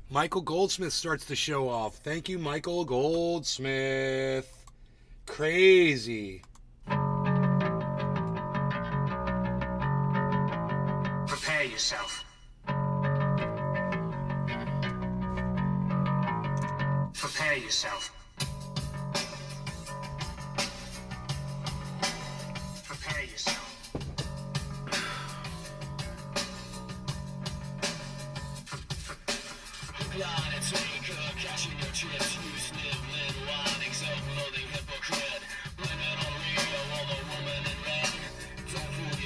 Michael Goldsmith starts the show off. Thank you, Michael Goldsmith. Crazy. Prepare yourself. Prepare yourself. Prepare yourself.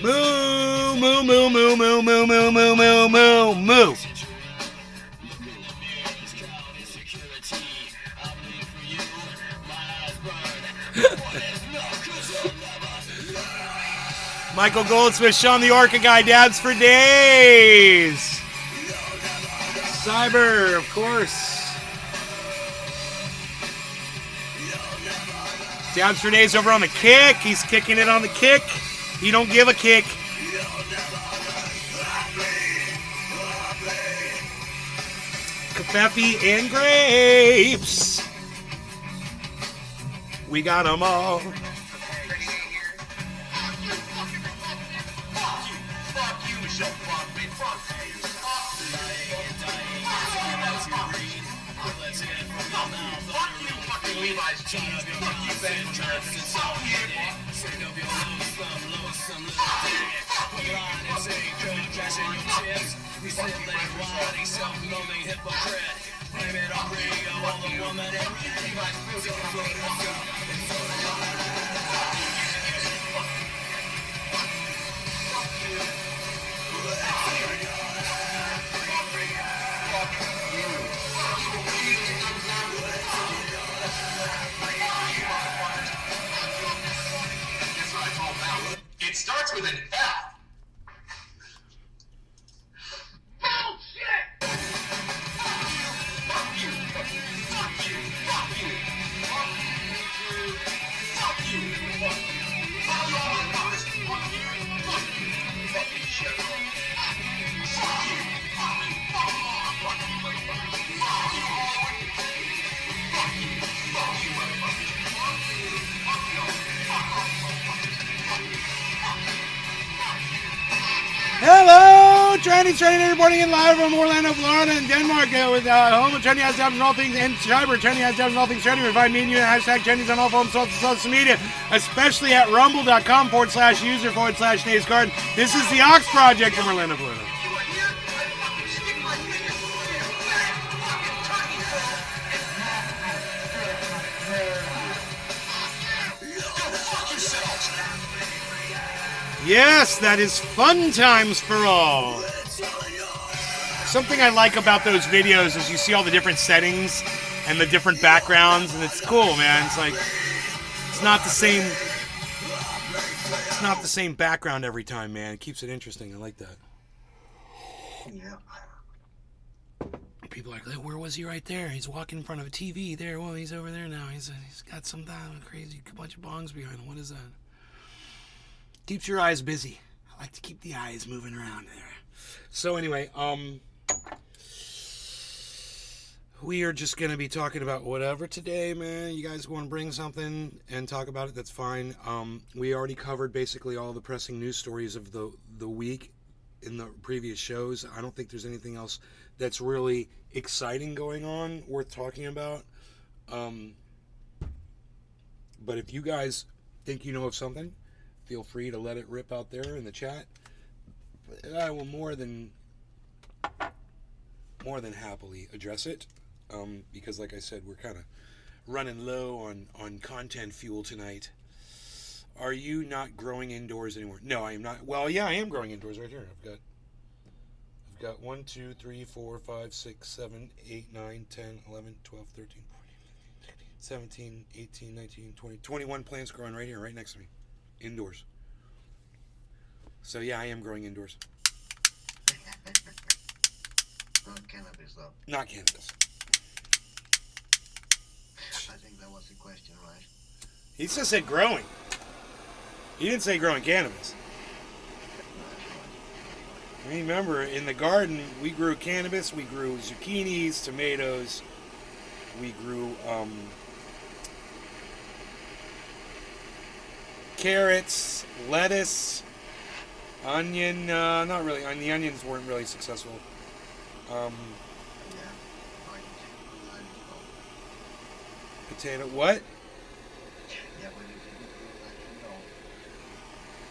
Moo, moo, moo, moo, moo, moo, moo, moo, moo, moo, moo. Michael Goldsmith, Sean the Orca Guy, Dabs for Days. Cyber, of course. Dabs for Days over on the kick. He's kicking it on the kick. He don't give a kick. Covfefe and grapes. We got them all. It starts with an F. Hello, training reporting in live from Orlando, Florida, and Denmark with home of Trendy Has Dabs and all things and Cyber. Trendy Has Dabs and all things Trendy. Provide me and you at hashtag Trendy's on all forms of social media, especially at rumble.com/user/Dave's Garden. This is the Ox Project from Orlando, Florida. Yes, that is fun times for all. Something I like about those videos is you see all the different settings and the different backgrounds, and it's cool, man. It's like it's not the same background every time, man. It keeps it interesting. I like that. Yeah. People are like, where was he right there? He's walking in front of a TV there. Well, he's over there now. He's got some crazy bunch of bongs behind him. What is that? Keeps your eyes busy. I like to keep the eyes moving around there. So anyway, we are just going to be talking about whatever today, man. You guys want to bring something and talk about it, that's fine. We already covered basically all the pressing news stories of the week in the previous shows. I don't think there's anything else that's really exciting going on worth talking about. But if you guys think you know of something, feel free to let it rip out there in the chat. I will more than happily address it, because like I said, we're kind of running low on content fuel tonight. Are you not growing indoors anymore? No, I am not. Well, yeah, I am growing indoors right here. I've got 1, 2, 3, 4, 5, 6, 7, 8, 9, 10, 11, 12, 13, 14, 17, 18, 19, 20, 21 plants growing right here, right next to me. Indoors. So yeah, I am growing indoors. Not cannabis, though. Not cannabis. I think that was the question, right? He just said growing. He didn't say growing cannabis. Remember, in the garden, we grew cannabis, we grew zucchinis, tomatoes, we grew carrots, lettuce, onion. Not really. The onions weren't really successful. Yeah. Potato. What? Yeah, but you didn't do like,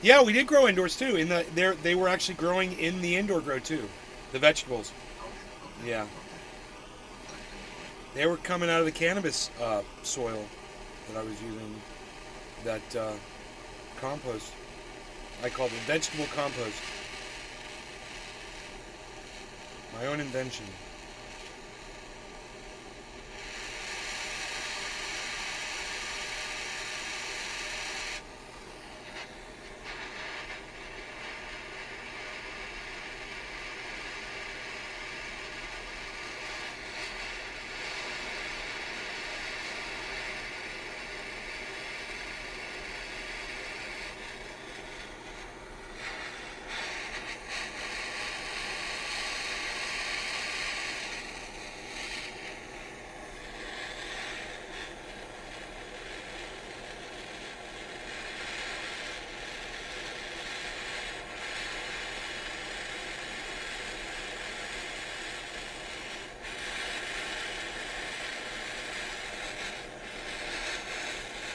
Yeah, we did grow indoors too. They were actually growing in the indoor grow too, the vegetables. Okay. Yeah. They were coming out of the cannabis soil that I was using. That compost. I called it vegetable compost. My own invention.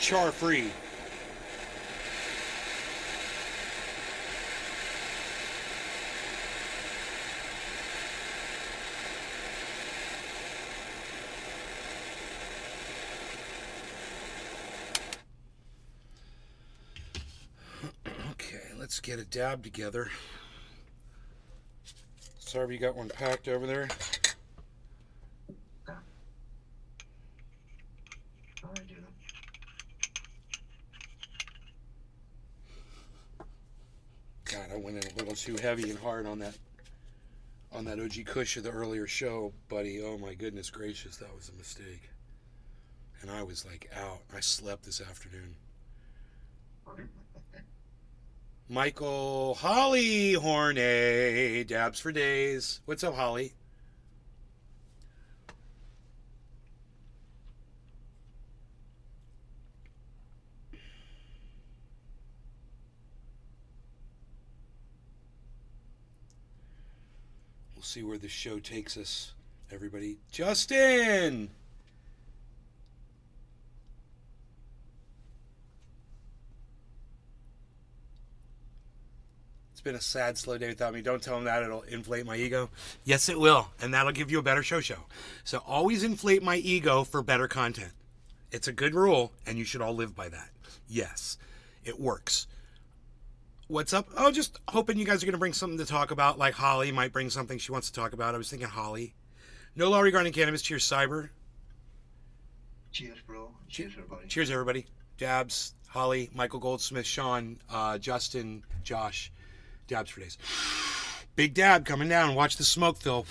Char free. Okay, let's get a dab together. Sorry, you got one packed over there. All right, dude. God, I went in a little too heavy and hard on that OG Kush of the earlier show, buddy. Oh my goodness gracious, that was a mistake. And I was like out. I slept this afternoon. Michael Holly Horney, dabs for days. What's up, Holly? We'll see where this show takes us, everybody. Justin! It's been a sad, slow day without me. Don't tell him that. It'll inflate my ego. Yes, it will. And that'll give you a better show. So always inflate my ego for better content. It's a good rule, and you should all live by that. Yes, it works. What's up? Oh, just hoping you guys are going to bring something to talk about, like Holly might bring something she wants to talk about. I was thinking Holly. No law regarding cannabis. Cheers, Cyber. Cheers, bro. Cheers, everybody. Cheers, everybody. Dabs, Holly, Michael Goldsmith, Sean, Justin, Josh. Dabs for days. Big dab coming down. Watch the smoke, Phil.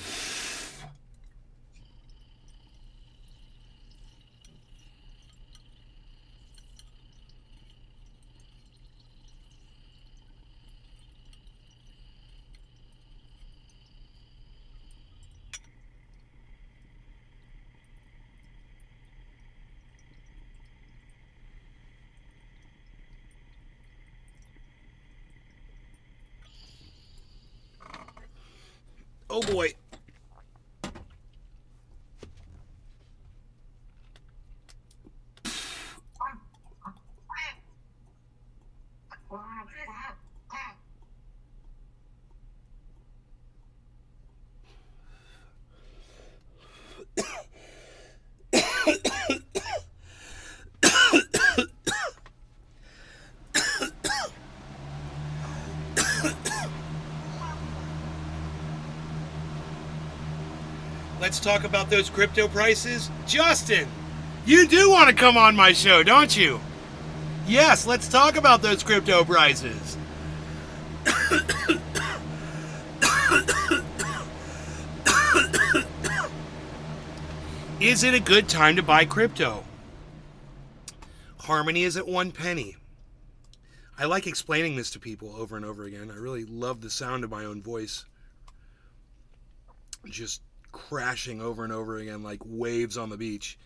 Oh boy. Let's talk about those crypto prices. Justin, you do want to come on my show, don't you? Yes, let's talk about those crypto prices. Is it a good time to buy crypto? Harmony is at 1 penny. I like explaining this to people over and over again. I really love the sound of my own voice. just crashing over and over again like waves on the beach.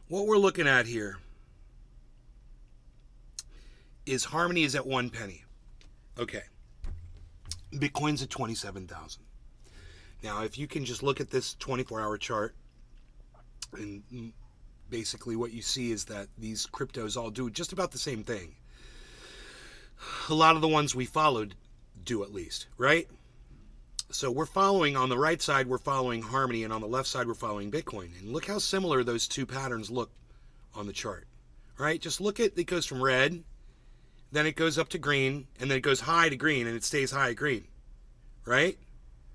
What we're looking at here is Harmony is at 1 penny. Okay. Bitcoin's at 27,000. Now, if you can just look at this 24-hour chart, and basically what you see is that these cryptos all do just about the same thing. A lot of the ones we followed do, at least, right? So we're following, on the right side, we're following Harmony, and on the left side, we're following Bitcoin. And look how similar those two patterns look on the chart, right? Just look at, it goes from red, then it goes up to green, and then it goes high to green, and it stays high at green, right?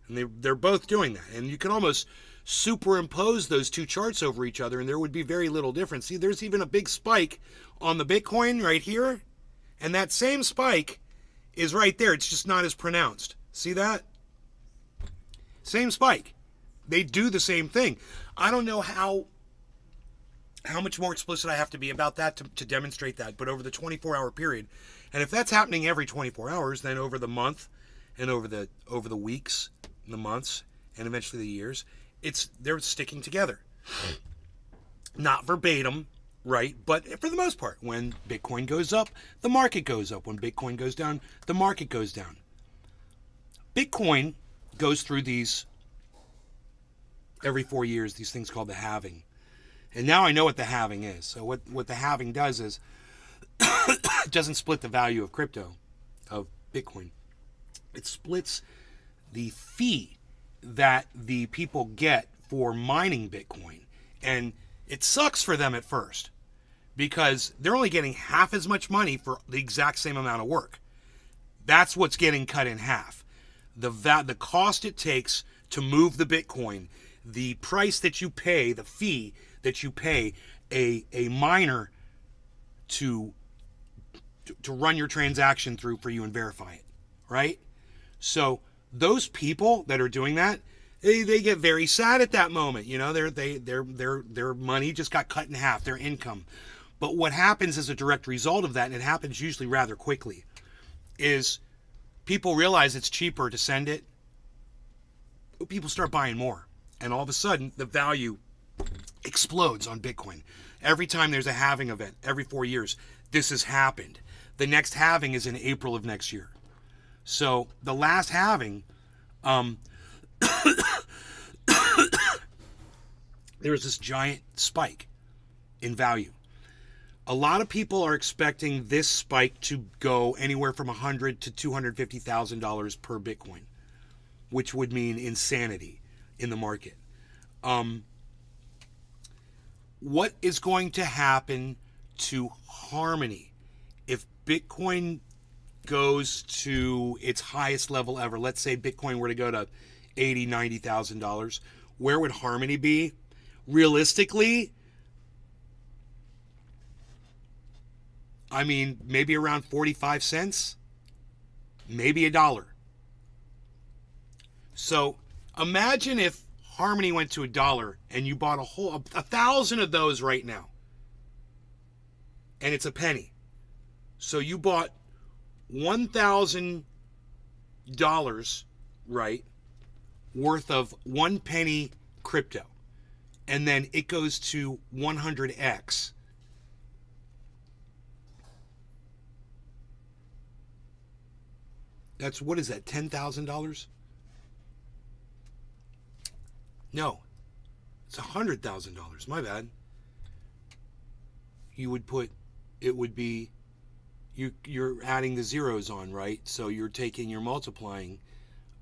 And they're both doing that. And you can almost superimpose those two charts over each other, and there would be very little difference. See, there's even a big spike on the Bitcoin right here, and that same spike is right there. It's just not as pronounced. See that? Same spike. They do the same thing. I don't know how much more explicit I have to be about that to demonstrate that, but over the 24-hour period, and if that's happening every 24 hours, then over the month and over the weeks, the months, and eventually the years, they're sticking together. Not verbatim, right? But for the most part, when Bitcoin goes up, the market goes up. When Bitcoin goes down, the market goes down. Bitcoin goes through these every 4 years, these things called the halving. And now I know what the halving is. So what the halving does is it doesn't split the value of crypto, of Bitcoin. It splits the fee that the people get for mining Bitcoin. And it sucks for them at first because they're only getting half as much money for the exact same amount of work. That's what's getting cut in half. The cost it takes to move the Bitcoin, the price that you pay, the fee that you pay a miner to run your transaction through for you and verify it, right? So those people that are doing that, they get very sad at that moment. You know, their money just got cut in half, their income. But what happens as a direct result of that, and it happens usually rather quickly, is people realize it's cheaper to send it. People start buying more. And all of a sudden, the value explodes on Bitcoin. Every time there's a halving event, every 4 years, this has happened. The next halving is in April of next year. So the last halving, there was this giant spike in value. A lot of people are expecting this spike to go anywhere from $100,000 to $250,000 per Bitcoin, which would mean insanity in the market. What is going to happen to Harmony if Bitcoin goes to its highest level ever? Let's say Bitcoin were to go to $80,000, $90,000. Where would Harmony be? Realistically, I mean, maybe around 45 cents, maybe $1. So imagine if Harmony went to $1 and you bought 1,000 of those right now. And it's a penny. So you bought $1,000, right, worth of 1 penny crypto. And then it goes to 100x. That's, what is that, $10,000? No, it's $100,000. My bad. You would put, it would be, you're adding the zeros on, right? So you're multiplying,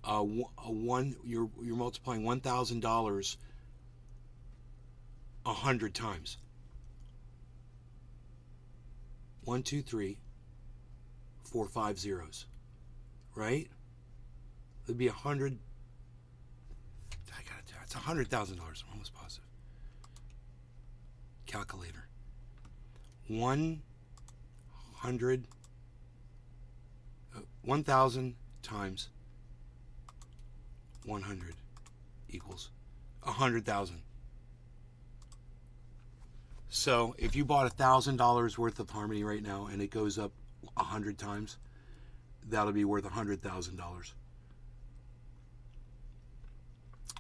you're multiplying $1,000 100 times. 1, 2, 3, 4, 5 zeros. Right? It'd be 100. It's $100,000. I'm almost positive. Calculator. 1,000 times 100 equals 100,000. So if you bought $1,000 worth of Harmony right now and it goes up 100 times, that'll be worth $100,000.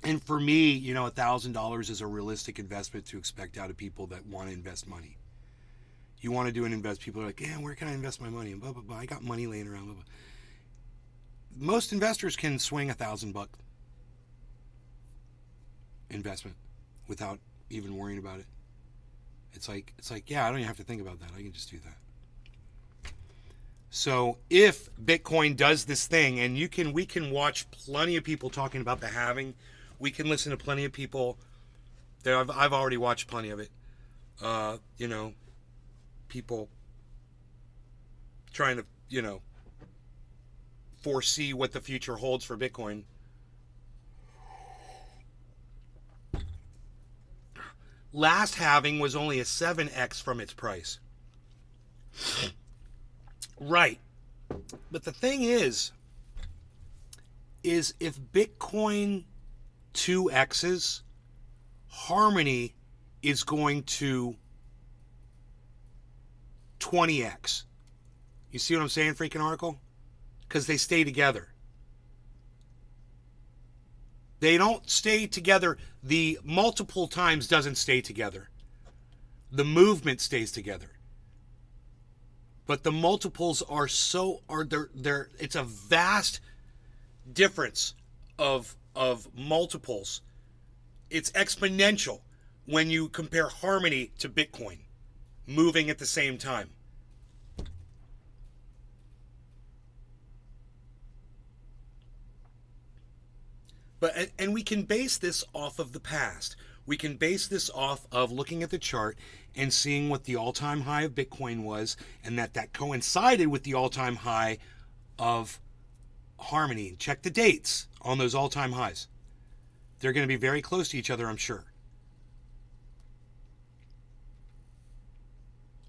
And for me, you know, $1,000 is a realistic investment to expect out of people that want to invest money. You want to do an invest, people are like, yeah, where can I invest my money? And blah, blah, blah. I got money laying around. Blah, blah. Most investors can swing $1,000 investment without even worrying about it. It's like, yeah, I don't even have to think about that. I can just do that. So if Bitcoin does this thing, and we can watch plenty of people talking about the halving. We can listen to plenty of people. I've already watched plenty of it. You know, people trying to, you know, foresee what the future holds for Bitcoin. Last halving was only a 7x from its price. Right. But the thing is if Bitcoin 2x's, Harmony is going to 20x. You see what I'm saying, freaking Oracle? Because they stay together. They don't stay together. The multiple times doesn't stay together. The movement stays together. But the multiples are it's a vast difference of multiples. It's exponential when you compare Harmony to Bitcoin moving at the same time. And we can base this off of the past. We can base this off of looking at the chart and seeing what the all-time high of Bitcoin was, and that coincided with the all-time high of Harmony. Check the dates on those all-time highs. They're going to be very close to each other, I'm sure.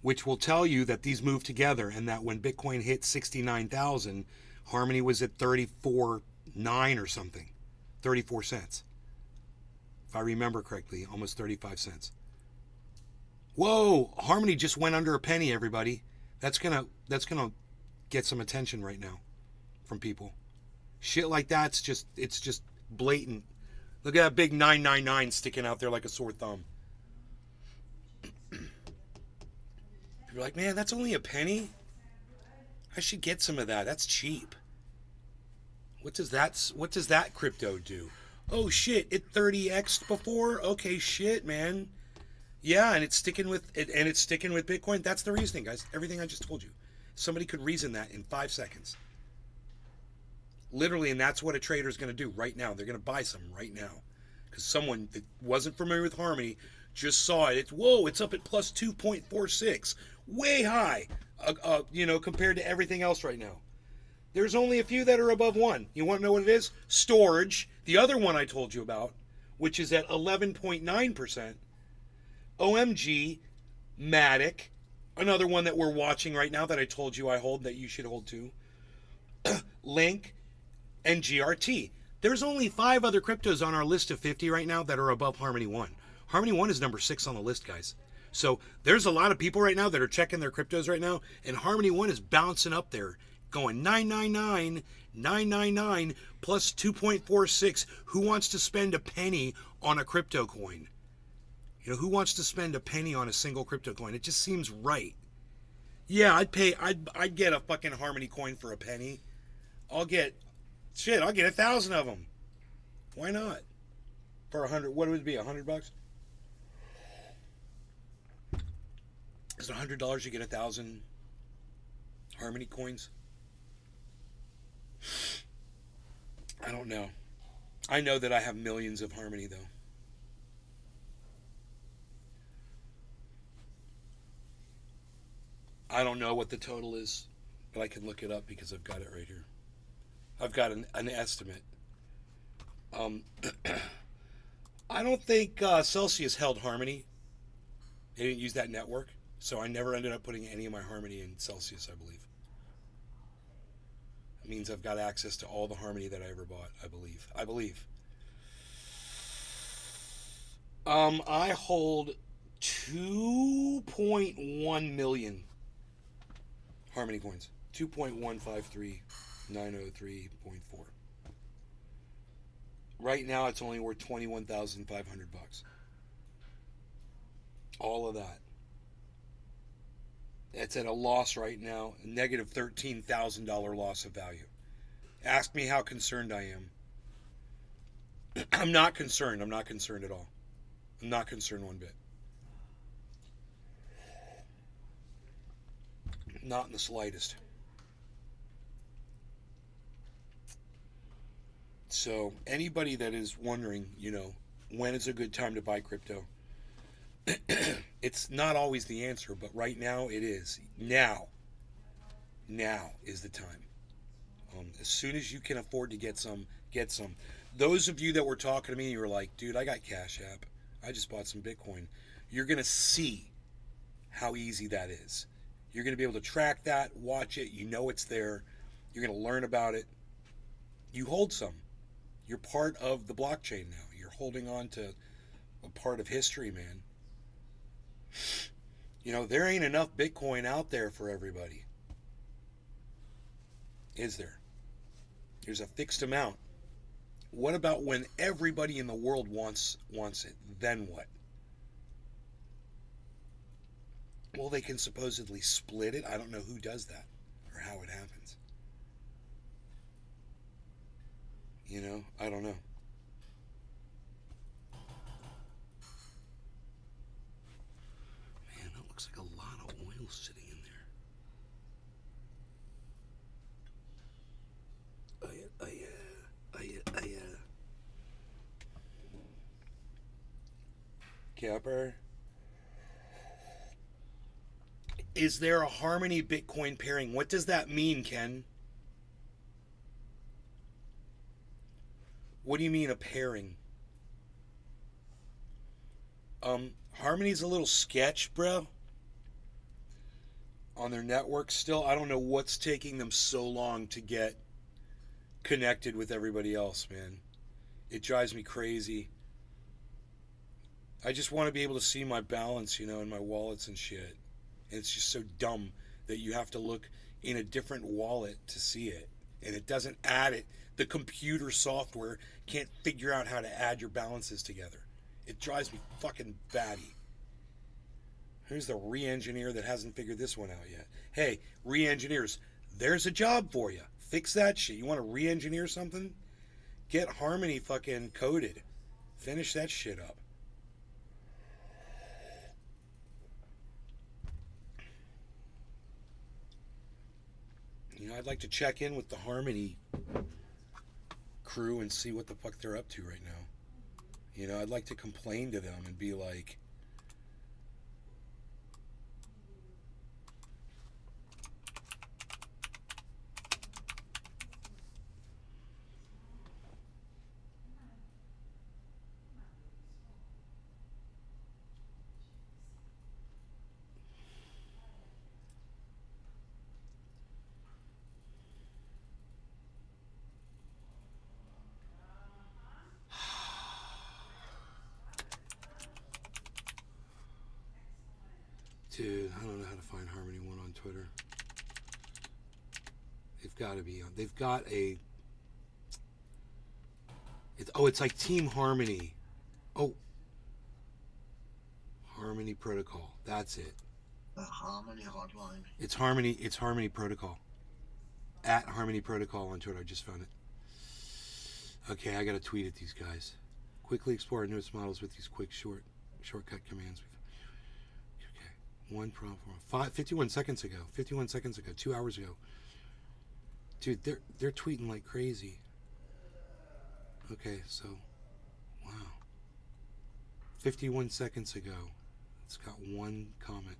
Which will tell you that these move together, and that when Bitcoin hit 69,000, Harmony was at 34.9 or something. 34 cents. If I remember correctly, almost 35 cents. Whoa, Harmony just went under a penny, everybody. That's gonna get some attention right now from people. Shit like that's just blatant. Look at that big 999 sticking out there like a sore thumb. You're like, man, that's only a penny? I should get some of that. That's cheap. What does that crypto do? Oh shit, it 30x'd before? Okay, shit, man. Yeah, and it's sticking with it, and it's sticking with Bitcoin. That's the reasoning, guys. Everything I just told you. Somebody could reason that in 5 seconds. Literally, and that's what a trader is going to do right now. They're going to buy some right now. Because someone that wasn't familiar with Harmony just saw it. It's up at plus 2.46. Way high, compared to everything else right now. There's only a few that are above 1. You want to know what it is? Storage, the other one I told you about, which is at 11.9%. OMG, Matic, another one that we're watching right now that I told you I hold, that you should hold too. Link, and GRT. There's only 5 other cryptos on our list of 50 right now that are above Harmony 1. Harmony 1 is number 6 on the list, guys. So there's a lot of people right now that are checking their cryptos right now, and Harmony 1 is bouncing up there, going 999, 999 plus 2.46. Who wants to spend a penny on a crypto coin? Who wants to spend a penny on a single crypto coin? It just seems right. Yeah, I'd get a fucking Harmony coin for a penny. I'll get 1,000 of them. Why not? For 100, what would it be, $100? Is it $100 you get 1,000 Harmony coins? I don't know. I know that I have millions of Harmony, though. I don't know what the total is, but I can look it up because I've got it right here. I've got an estimate. I don't think Celsius held Harmony. They didn't use that network, so I never ended up putting any of my Harmony in Celsius, I believe. It means I've got access to all the Harmony that I ever bought, I believe. I hold 2.1 million Harmony coins. 2.153903.4. Right now, it's only worth $21,500. All of that. It's at a loss right now, a negative $13,000 loss of value. Ask me how concerned I am. I'm not concerned. I'm not concerned at all. I'm not concerned one bit. Not in the slightest. So, anybody that is wondering, when is a good time to buy crypto? It's not always the answer, but right now it is. Now is the time. As soon as you can afford to get some, get some. Those of you that were talking to me, you were like, dude, I got Cash App. I just bought some Bitcoin. You're going to see how easy that is. You're going to be able to track that, watch it. You know it's there. You're going to learn about it. You hold some. You're part of the blockchain now. You're holding on to a part of history, man. There ain't enough Bitcoin out there for everybody. Is there? There's a fixed amount. What about when everybody in the world wants it? Then what? Well, they can supposedly split it. I don't know who does that or how it happens. I don't know. Man, that looks like a lot of oil sitting in there. Capper. Is there a Harmony Bitcoin pairing? What does that mean, Ken? What do you mean a pairing? Harmony's a little sketch, bro. On their network still. I don't know what's taking them so long to get connected with everybody else, man. It drives me crazy. I just want to be able to see my balance, in my wallets and shit. And it's just so dumb that you have to look in a different wallet to see it. And it doesn't add it. The computer software can't figure out how to add your balances together. It drives me fucking batty. Who's the re-engineer that hasn't figured this one out yet? Hey, re-engineers, there's a job for you. Fix that shit. You want to re-engineer something? Get Harmony fucking coded. Finish that shit up. I'd like to check in with the Harmony crew and see what the fuck they're up to right now. I'd like to complain to them and be like, dude, I don't know how to find Harmony One on Twitter. They've got to be on. They've got a. It's like Team Harmony. Oh, Harmony Protocol. That's it. The Harmony Hotline. It's Harmony. It's Harmony Protocol. At Harmony Protocol on Twitter. I just found it. Okay, I got to tweet at these guys. Quickly explore our newest models with these quick shortcut commands. One problem. 51 seconds ago. 51 seconds ago. 2 hours ago. Dude, they're tweeting like crazy. Okay, so wow. 51 seconds ago. It's got one comment.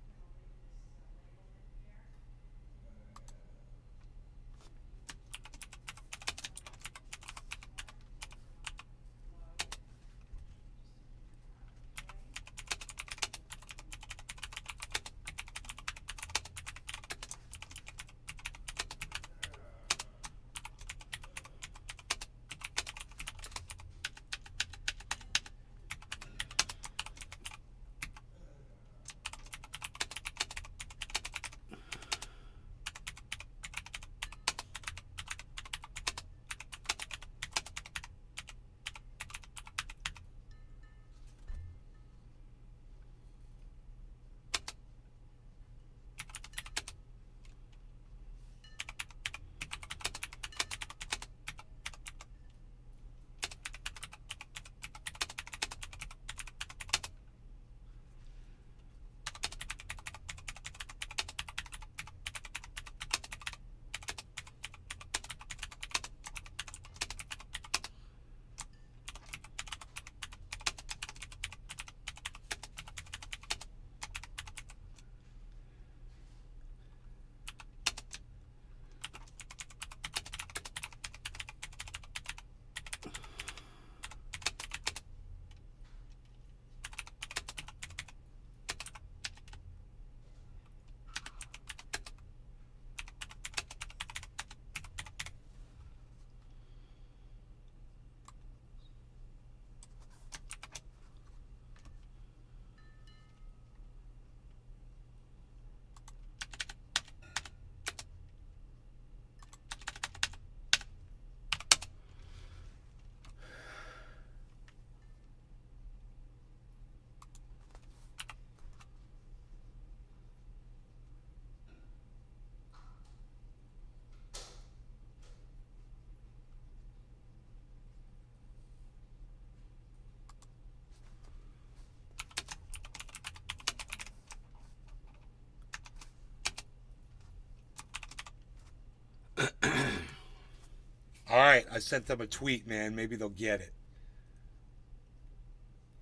I sent them a tweet, man. Maybe they'll get it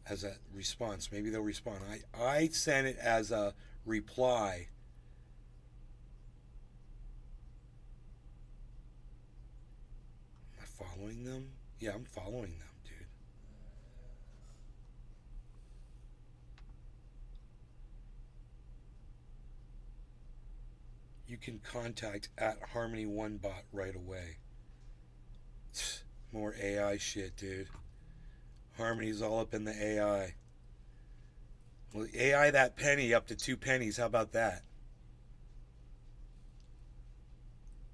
as a response. Maybe they'll respond. I sent it as a reply. Am I following them? Yeah, I'm following them, dude. You can contact at Harmony One Bot right away. More AI shit, dude. Harmony's all up in the AI. Well, AI that penny up to 2 pennies. How about that?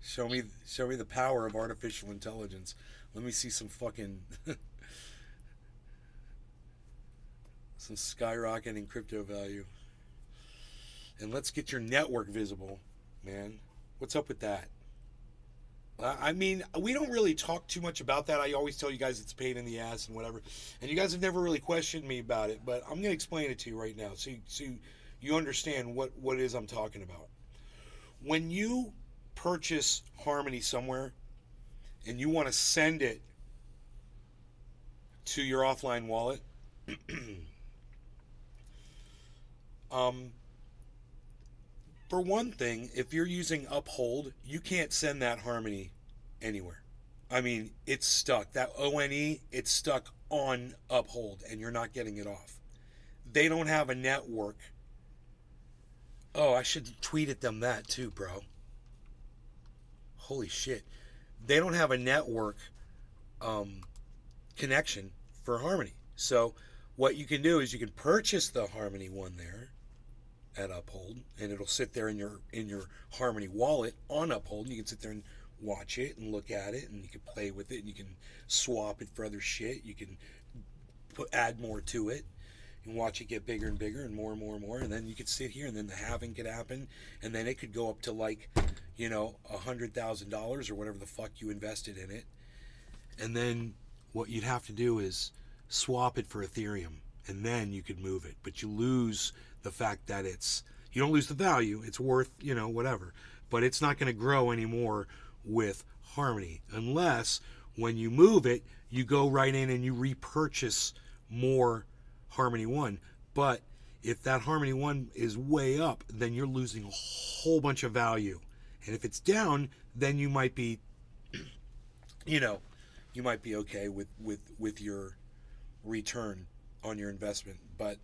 Show me the power of artificial intelligence. Let me see some fucking some skyrocketing crypto value. And let's get your network visible, man. What's up with that? I mean, we don't really talk too much about that. I always tell you guys it's a pain in the ass and whatever. And you guys have never really questioned me about it, but I'm going to explain it to you right now so you understand what it is I'm talking about. When you purchase Harmony somewhere and you want to send it to your offline wallet, for one thing, if you're using Uphold, you can't send that Harmony anywhere. I mean, it's stuck. That ONE, it's stuck on Uphold, and you're not getting it off. They don't have a network. Oh, I should tweet at them that too, bro. Holy shit. They don't have a network connection for Harmony. So what you can do is you can purchase the Harmony one there at Uphold, and it'll sit there in your Harmony wallet on Uphold, and you can sit there and watch it and look at it, and you can play with it, and you can swap it for other shit. You can add more to it and watch it get bigger and bigger and more and more and more, and then you could sit here, and then the halving could happen, and then it could go up to like, $100,000 or whatever the fuck you invested in it. And then what you'd have to do is swap it for Ethereum, and then you could move it, but you lose the fact that you don't lose the value. It's worth, whatever, but it's not going to grow anymore with Harmony unless when you move it, you go right in and you repurchase more Harmony One. But if that Harmony One is way up, then you're losing a whole bunch of value. And if it's down, then you might be, you might be okay with your return on your investment. But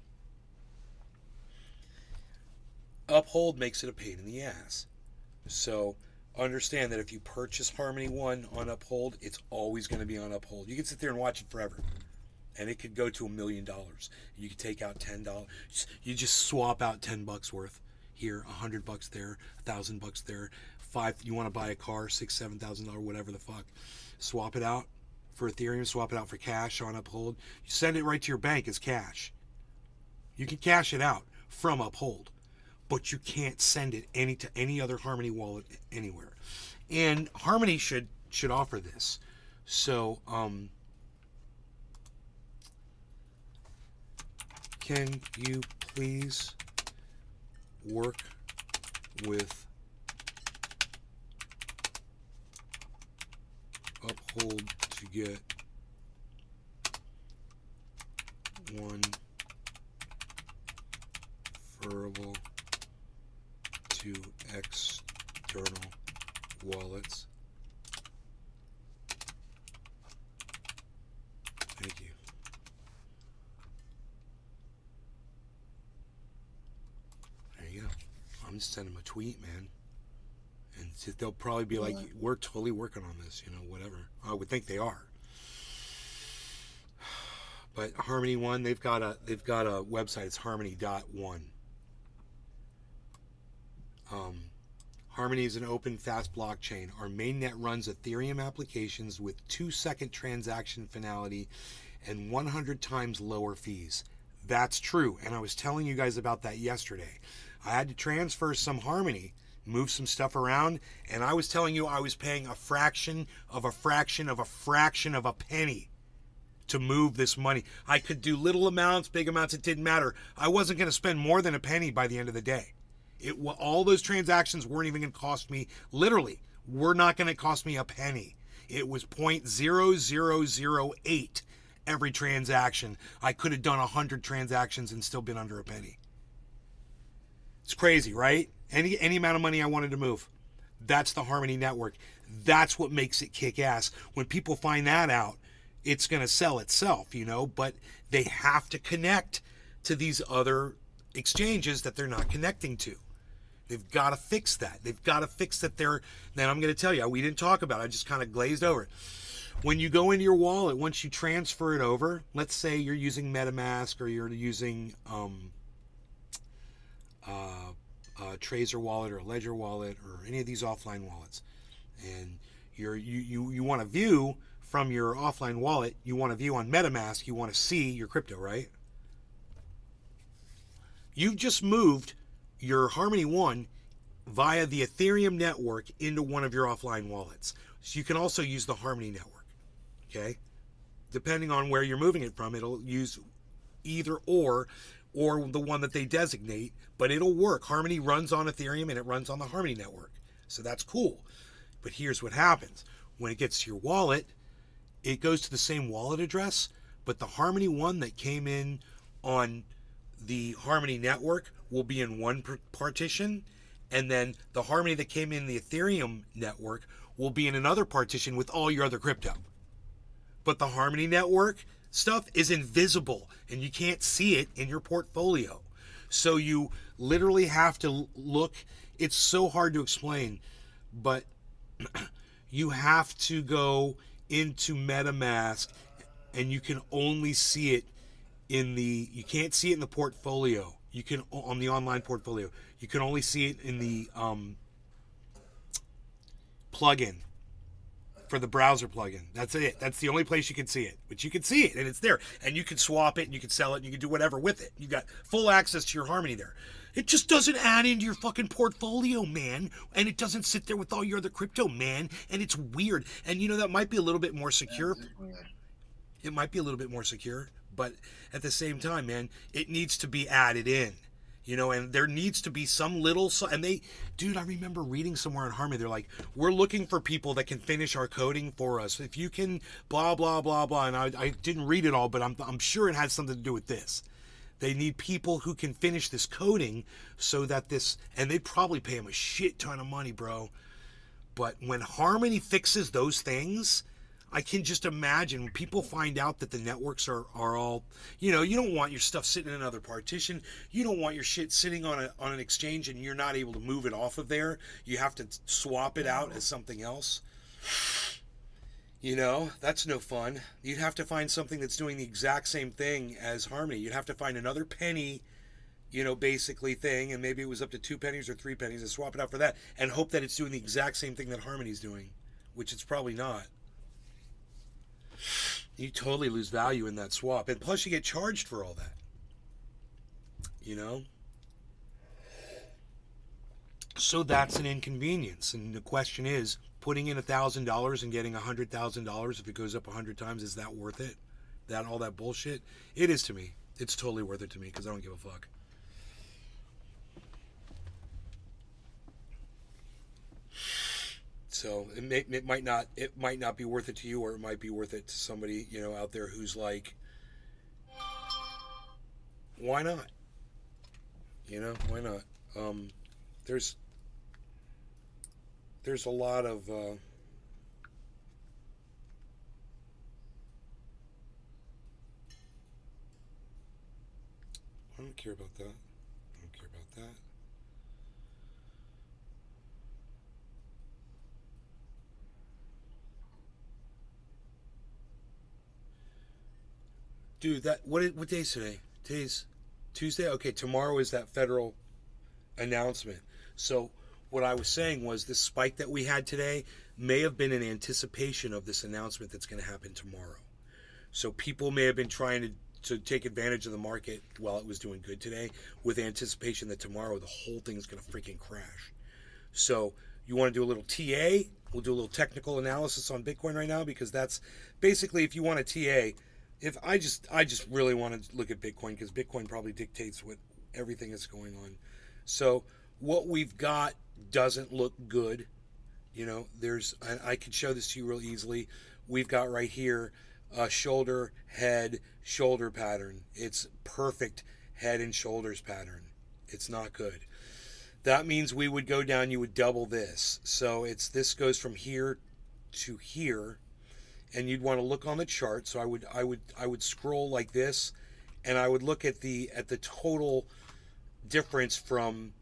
Uphold makes it a pain in the ass. So understand that if you purchase Harmony One on Uphold, it's always going to be on Uphold. You can sit there and watch it forever, and it could go to $1 million. You could take out $10. You just swap out $10 worth here, $100 there, $1,000 there. You want to buy a car, $6,000, $7,000, whatever the fuck. Swap it out for Ethereum. Swap it out for cash on Uphold. You send it right to your bank as cash. You can cash it out from Uphold, but you can't send it to any other Harmony wallet anywhere. And Harmony should offer this. So, can you please work with Uphold to get one referable to external wallets? Thank you. There you go. I'm just sending them a tweet, man. And they'll probably be like, we're totally working on this, whatever. I would think they are. But Harmony One, they've got a website. It's harmony.one. Harmony is an open, fast blockchain. Our mainnet runs Ethereum applications with 2-second transaction finality and 100 times lower fees. That's true, and I was telling you guys about that yesterday. I had to transfer some Harmony, move some stuff around, and I was telling you I was paying a fraction of a fraction of a fraction of a penny to move this money. I could do little amounts, big amounts, it didn't matter. I wasn't going to spend more than a penny by the end of the day. All those transactions weren't even going to cost me, literally, were not going to cost me a penny. It was 0.0008 every transaction. I could have done 100 transactions and still been under a penny. It's crazy, right? Any amount of money I wanted to move. That's the Harmony network. That's what makes it kick ass. When people find that out, it's going to sell itself, you know, but they have to connect to these other exchanges that they're not connecting to. They've got to fix that. They've got to fix that. Then I'm going to tell you, we didn't talk about it. I just kind of glazed over it. When you go into your wallet, once you transfer it over, let's say you're using MetaMask or you're using Trezor wallet or Ledger wallet or any of these offline wallets, and you want to view from your offline wallet, you want to view on MetaMask, you want to see your crypto, right? You've just moved your Harmony One via the Ethereum network into one of your offline wallets. So you can also use the Harmony network, okay? Depending on where you're moving it from, it'll use either or the one that they designate, but it'll work. Harmony runs on Ethereum and it runs on the Harmony network. So that's cool. But here's what happens. When it gets to your wallet, it goes to the same wallet address, but the Harmony one that came in on the Harmony network will be in one partition, and then the Harmony that came in the Ethereum network will be in another partition with all your other crypto. But the Harmony network stuff is invisible and you can't see it in your portfolio. So you literally have to look. It's so hard to explain, but you have to go into MetaMask and you can only see it you can't see it in the portfolio. You can, on the online portfolio, you can only see it in the plugin for the browser plugin. That's it. That's the only place you can see it. But you can see it and it's there. And you can swap it and you can sell it and you can do whatever with it. You got full access to your Harmony there. It just doesn't add into your fucking portfolio, man. And it doesn't sit there with all your other crypto, man. And it's weird. And you know, that might be a little bit more secure. It might be a little bit more secure. But at the same time, man, it needs to be added in. You know, and there needs to be some little, and I remember reading somewhere in Harmony, they're like, we're looking for people that can finish our coding for us. If you can, blah, blah, blah, blah. And I didn't read it all, but I'm sure it has something to do with this. They need people who can finish this coding so that and they probably pay them a shit ton of money, bro. But when Harmony fixes those things, I can just imagine when people find out that the networks are all, you know, you don't want your stuff sitting in another partition. You don't want your shit sitting on an exchange and you're not able to move it off of there. You have to swap it out as something else. You know, that's no fun. You'd have to find something that's doing the exact same thing as Harmony. You'd have to find another penny, you know, basically thing, and maybe it was up to 2 pennies or 3 pennies, and swap it out for that and hope that it's doing the exact same thing that Harmony's doing, which it's probably not. You totally lose value in that swap. And plus you get charged for all that. You know? So that's an inconvenience. And the question is, putting in $1,000 and getting $100,000, if it goes up 100 times, is that worth it? All that bullshit? It is to me. It's totally worth it to me because I don't give a fuck. So it might not be worth it to you, or it might be worth it to somebody, you know, out there who's like, why not? You know, why not? There's a lot of I don't care about that. I don't care about that. Dude, what day is today? Today's Tuesday? Okay, tomorrow is that federal announcement. So what I was saying was this spike that we had today may have been in anticipation of this announcement that's going to happen tomorrow. So people may have been trying to take advantage of the market while it was doing good today with anticipation that tomorrow the whole thing's going to freaking crash. So you want to do a little TA? We'll do a little technical analysis on Bitcoin right now, because that's basically, if you want a TA, if I just really want to look at Bitcoin, because Bitcoin probably dictates what everything is going on. So what we've got doesn't look good. You know, I can show this to you real easily. We've got right here a shoulder, head, shoulder pattern. It's perfect head and shoulders pattern. It's not good. That means we would go down, you would double this. So this goes from here to here, and you'd want to look on the chart. So I would scroll like this, and I would look at the total difference from,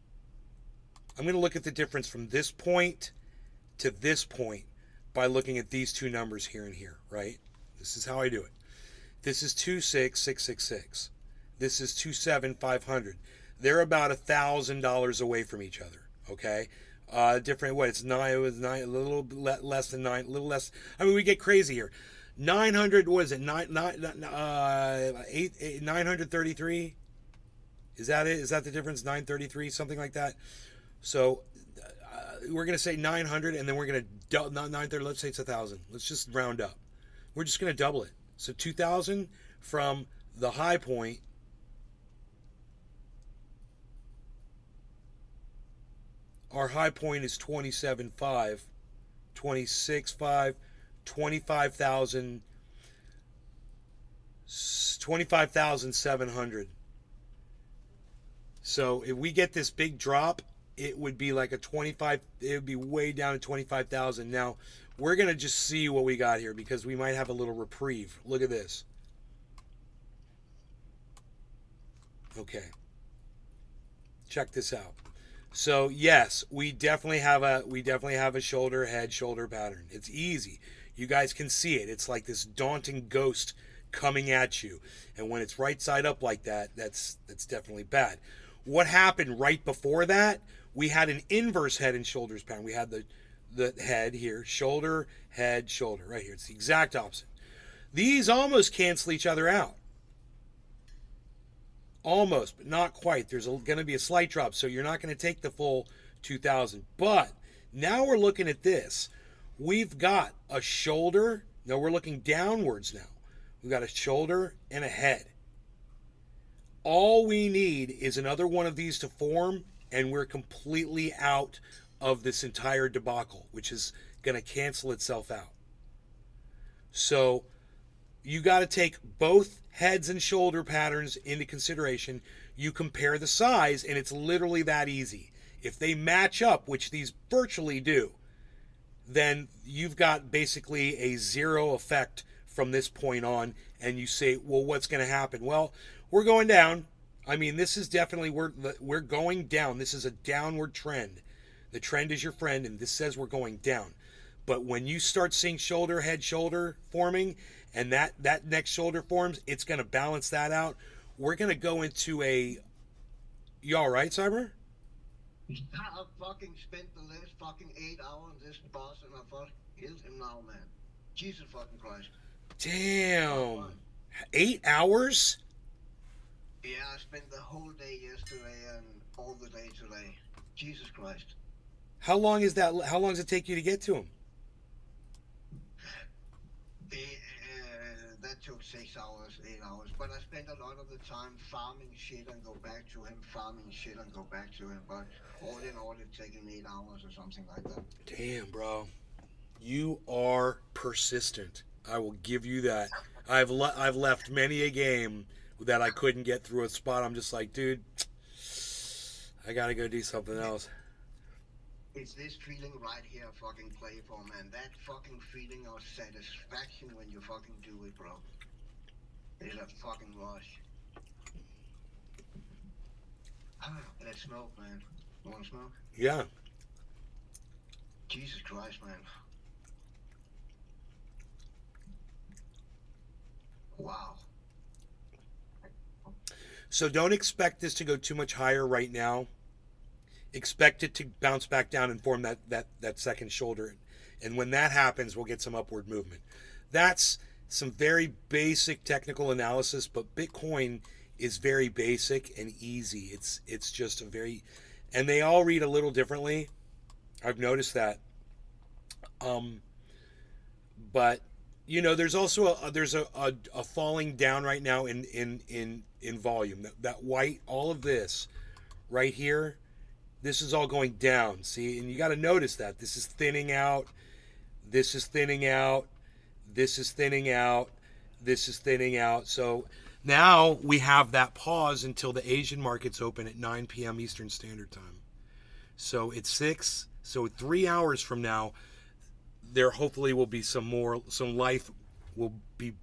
I'm going to look at the difference from this point to this point by looking at these two numbers here and here, right? This is how I do it. This is 26666. This is 27500. They're about $1,000 away from each other, okay? Different, what, it's nine, it was nine, a little less than nine, a little less, I mean, we get crazy here. 900, what is it, 933? Is that it? Is that the difference? 933, something like that? So we're going to say 900, and then we're going to, not 930, let's say it's 1,000. Let's just round up. We're just going to double it. So 2,000 from the high point. Our high point is 27.5, 26.5, 25,000, 25,700. So if we get this big drop, it would be like it would be way down to 25,000. Now, we're going to just see what we got here because we might have a little reprieve. Look at this. Okay. Check this out. So, yes, we definitely have a shoulder, head, shoulder pattern. It's easy. You guys can see it. It's like this daunting ghost coming at you. And when it's right side up like that, that's definitely bad. What happened right before that? We had an inverse head and shoulders pattern. We had the head here, shoulder, head, shoulder, right here. It's the exact opposite. These almost cancel each other out. Almost, but not quite. There's going to be a slight drop, so you're not going to take the full 2,000. But now we're looking at this. We've got a shoulder. No, we're looking downwards now. We've got a shoulder and a head. All we need is another one of these to form, and we're completely out of this entire debacle, which is going to cancel itself out. So you got to take both heads and shoulder patterns into consideration. You compare the size, and it's literally that easy. If they match up, which these virtually do, then you've got basically a zero effect from this point on, and you say, well, what's going to happen? Well, we're going down. I mean, this is definitely, we're going down. This is a downward trend. The trend is your friend, and this says we're going down. But when you start seeing shoulder, head, shoulder forming, and that next shoulder forms, it's going to balance that out. We're going to go into a... You all right, Cyber? I fucking spent the last fucking 8 hours in this bus, and I fucking killed him now, man. Jesus fucking Christ. Damn. 8 hours? Yeah, I spent the whole day yesterday and all the day today. Jesus Christ. How long does it take you to get to him? That took 6 hours, 8 hours. But I spent a lot of the time farming shit and go back to him, farming shit and go back to him. But all in all, it's taken 8 hours or something like that. Damn, bro. You are persistent. I will give you that. I've left many a game that I couldn't get through a spot. I'm just like, dude, I gotta go do something else. It's this feeling right here I fucking play for, man. That fucking feeling of satisfaction when you fucking do it, bro. It's a fucking rush. Let's smoke, man. You wanna smoke? Yeah. Jesus Christ, man. Wow. So don't expect this to go too much higher right now. Expect it to bounce back down and form that second shoulder. And when that happens, we'll get some upward movement. That's some very basic technical analysis, but Bitcoin is very basic and easy. It's just a very, and they all read a little differently. I've noticed that. But you know, there's also a falling down right now in volume. That white, all of this right here, This is all going down. See, and you got to notice that this is thinning out. This is thinning out. This is thinning out. This is thinning out. So now we have that pause until the Asian markets open at 9 p.m. Eastern Standard Time. So it's 6. So 3 hours from now, there hopefully will be some life will be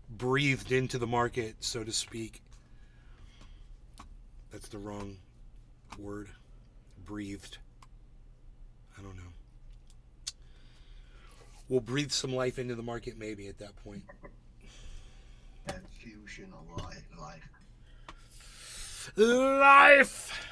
breathed into the market, so to speak. That's the wrong word. Breathed. I don't know. We'll breathe some life into the market maybe at that point. And fusion of life. Life!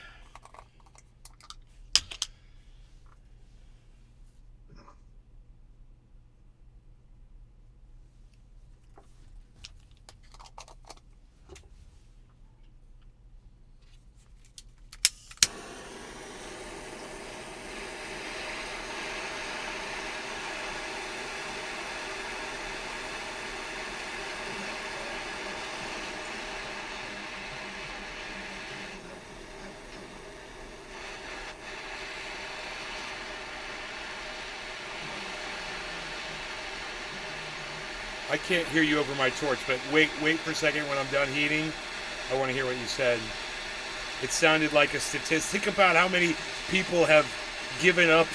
I can't hear you over my torch, but wait for a second. When I'm done heating, I want to hear what you said. It sounded like a statistic about how many people have given up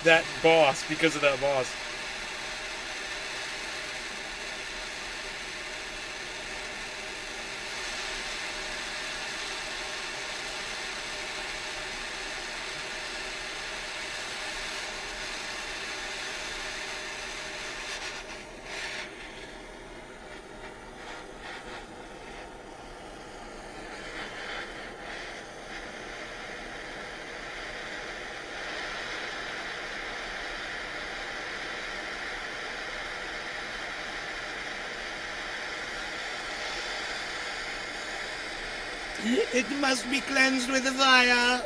that boss because of that boss. It must be cleansed with the fire.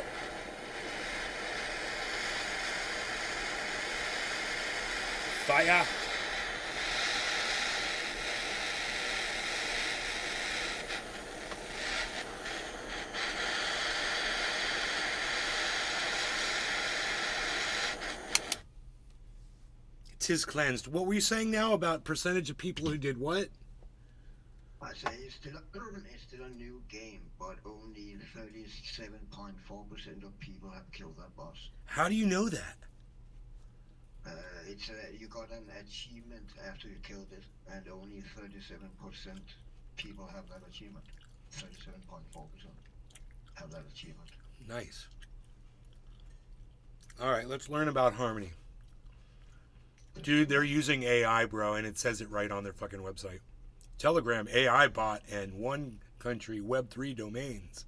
Fire. Tis cleansed. What were you saying now about percentage of people who did what? I say it's still a new game, but only 37.4% of people have killed that boss. How do you know that? You got an achievement after you killed it, and only 37% people have that achievement. 37.4% have that achievement. Nice. All right, let's learn about Harmony. Dude, they're using AI, bro, and it says it right on their fucking website. Telegram AI bot and one country Web3 domains.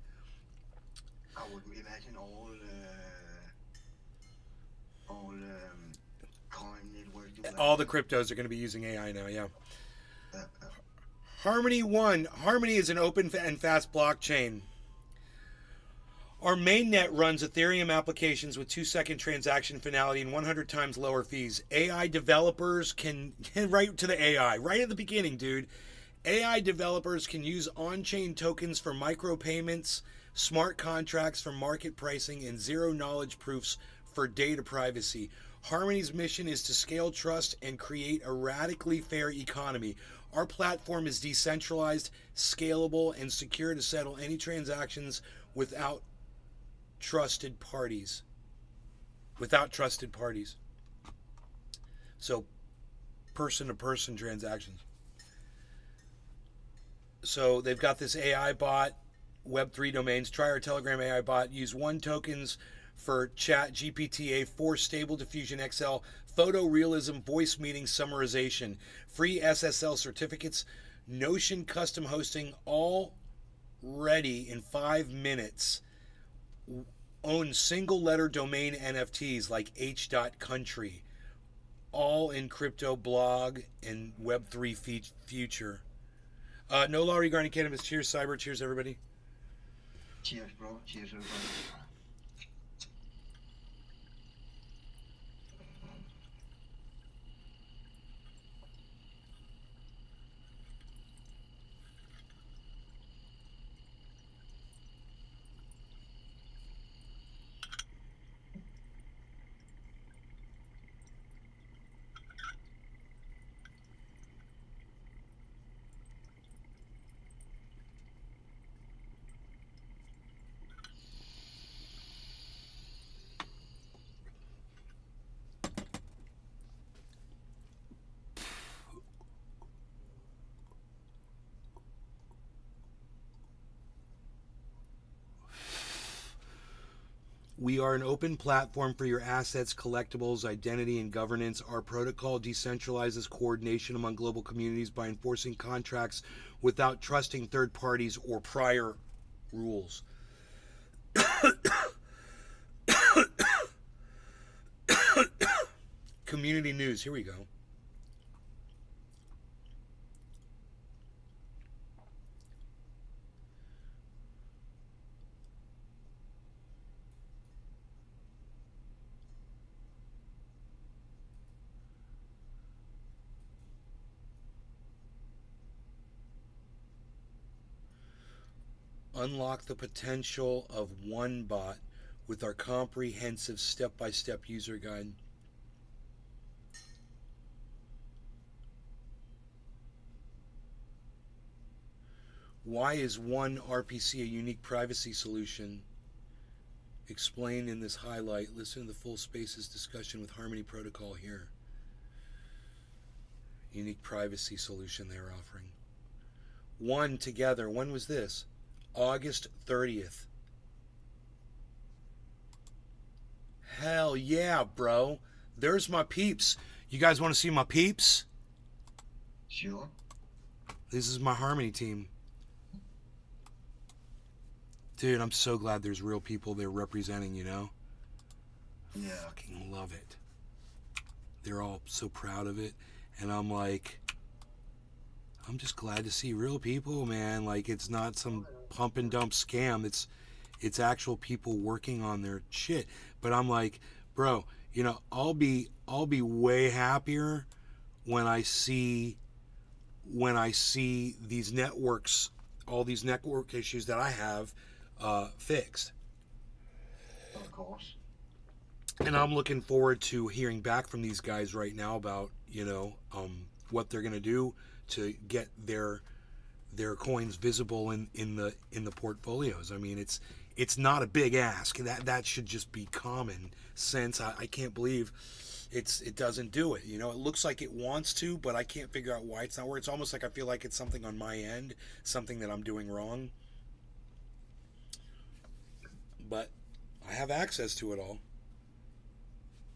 I would imagine all coin networks do that. All the cryptos are going to be using AI now, yeah. Harmony 1. Harmony is an open and fast blockchain. Our mainnet runs Ethereum applications with 2-second transaction finality and 100 times lower fees. AI developers can, right to the AI, right at the beginning, dude. AI developers can use on-chain tokens for micropayments, smart contracts for market pricing, and zero-knowledge proofs for data privacy. Harmony's mission is to scale trust and create a radically fair economy. Our platform is decentralized, scalable, and secure to settle any transactions without trusted parties. So, person-to-person transactions. So they've got this AI bot, Web3 domains. Try our Telegram AI bot. Use 1 tokens for Chat GPT A4 Stable Diffusion XL Photo Realism Voice Meeting Summarization. Free SSL certificates. Notion custom hosting, all ready in 5 minutes. Own single letter domain NFTs like h.country. All in crypto blog and Web3 future. No law regarding cannabis. Cheers, Cyber. Cheers, everybody. Cheers, bro. Cheers, everybody. We are an open platform for your assets, collectibles, identity, and governance. Our protocol decentralizes coordination among global communities by enforcing contracts without trusting third parties or prior rules. Community news. Here we go. Unlock the potential of OneBot with our comprehensive step-by-step user guide. Why is one RPC a unique privacy solution? Explained in this highlight. Listen to the full Spaces discussion with Harmony Protocol here. Unique privacy solution they're offering. One together. When was this? August 30th. Hell yeah, bro. There's my peeps. You guys want to see my peeps? Sure. This is my Harmony team. Dude, I'm so glad there's real people they're representing, you know? Yeah. Fucking love it. They're all so proud of it. And I'm like, I'm just glad to see real people, man. Like, it's not some pump and dump scam. It's actual people working on their shit. But I'm like, bro, you know, I'll be way happier when I see these networks, all these network issues that I have fixed. Of course. And I'm looking forward to hearing back from these guys right now about, you know, what they're gonna do to get their coins visible in the portfolios. I mean, it's not a big ask. That should just be common sense. I can't believe it doesn't do it. You know, it looks like it wants to, but I can't figure out why it's not working. It's almost like I feel like it's something on my end, something that I'm doing wrong. But I have access to it all.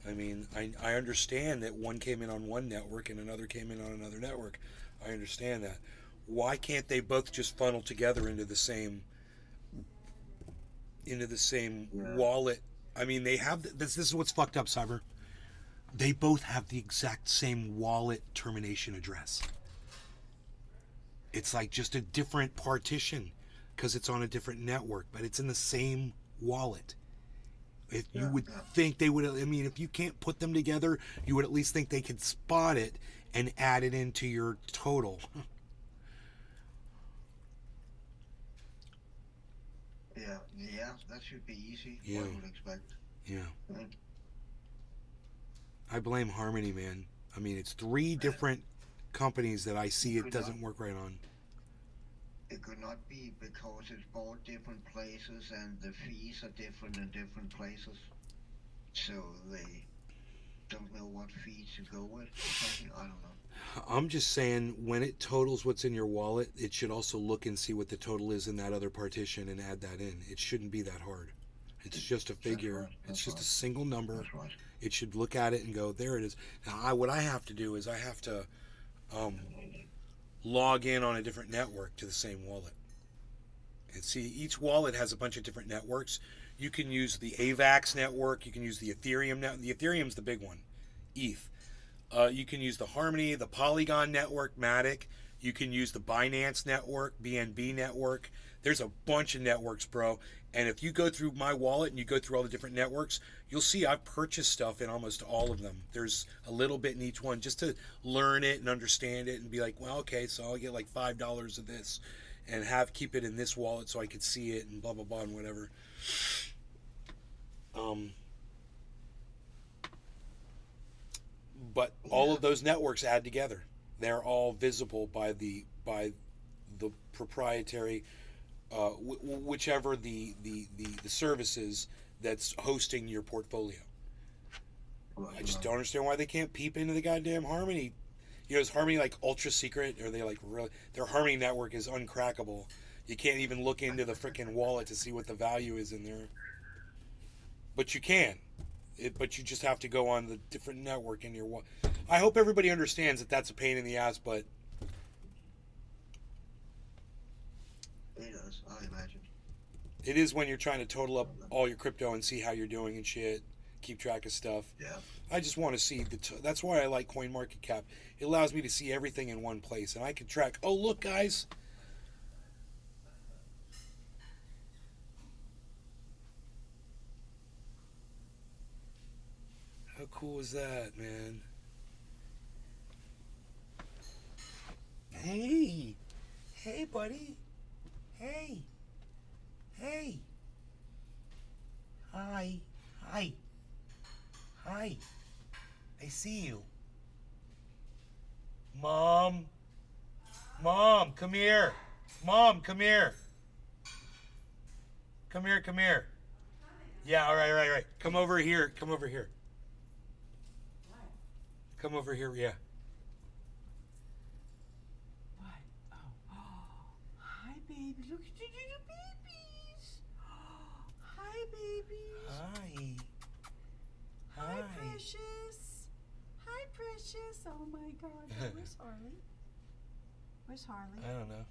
I mean, I understand that one came in on one network and another came in on another network. I understand that. Why can't they both just funnel together into the same wallet? I mean, they have this is what's fucked up, Cyber. They both have the exact same wallet termination address. It's like just a different partition because it's on a different network, but it's in the same wallet. If you would think they would, I mean, if you can't put them together, you would at least think they could spot it and add it into your total. Yeah, that should be easy. Yeah. I would expect. Yeah. Right. I blame Harmony, man. I mean, it's 3 different companies that I see it doesn't work right on. It could not be because it's bought different places and the fees are different in different places. So they don't know what fee to go with or something. I don't know. I'm just saying, when it totals what's in your wallet, it should also look and see what the total is in that other partition and add that in. It shouldn't be that hard. It's just a figure. It's just a single number. That's right. It should look at it and go, there it is. Now, what I have to do is I have to log in on a different network to the same wallet. And see, each wallet has a bunch of different networks. You can use the AVAX network. You can use the Ethereum network. The Ethereum's the big one, ETH. You can use the Harmony, the Polygon network, Matic. You can use the Binance network, BNB network. There's a bunch of networks, bro. And if you go through my wallet and you go through all the different networks, you'll see I've purchased stuff in almost all of them. There's a little bit in each one just to learn it and understand it and be like, well, okay, so I'll get like $5 of this and keep it in this wallet so I could see it and blah, blah, blah, and whatever. But all of those networks add together. They're all visible by the proprietary, whichever the services that's hosting your portfolio. I just don't understand why they can't peep into the goddamn Harmony. You know, is Harmony like ultra secret? Or are they like really? Their Harmony network is uncrackable. You can't even look into the freaking wallet to see what the value is in there. but you can. But you just have to go on the different network in your one. I hope everybody understands that that's a pain in the ass, but It is, I imagine. it is when you're trying to total up all your crypto and see how you're doing and shit, keep track of stuff. Yeah. I just want to see that's why I like CoinMarketCap. It allows me to see everything in one place, and I can track. Oh, look, guys. How cool is that, man? Hey. Hey, buddy. Hey. Hey. Hi. Hi. Hi. I see you. Mom. Mom, come here. Mom, come here. Come here, come here. Yeah, all right. Come over here. Come over here. Come over here, yeah. What? Oh. Hi, baby. Look at the little babies. Hi, babies. Hi. Hi, Precious. Hi, Precious. Oh, my God. Where's Harley? Where's Harley? I don't know.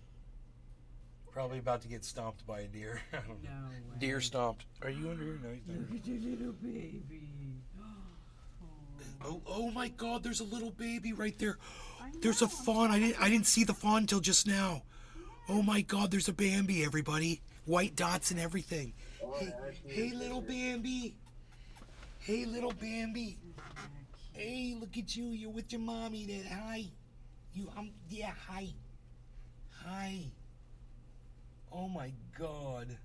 Probably about to get stomped by a deer. I don't know. No way. Deer stomped. Are you under here? No, he's not. Look at the little baby. Oh my God! There's a little baby right there. I There's a know. fawn. I didn't see the fawn till just now. Oh my God! There's a Bambi. Everybody, white dots and everything. Hey, little Bambi. Hey, little Bambi. Hey, look at you. You're with your mommy. There. Hi. Yeah. Hi. Hi. Oh my God.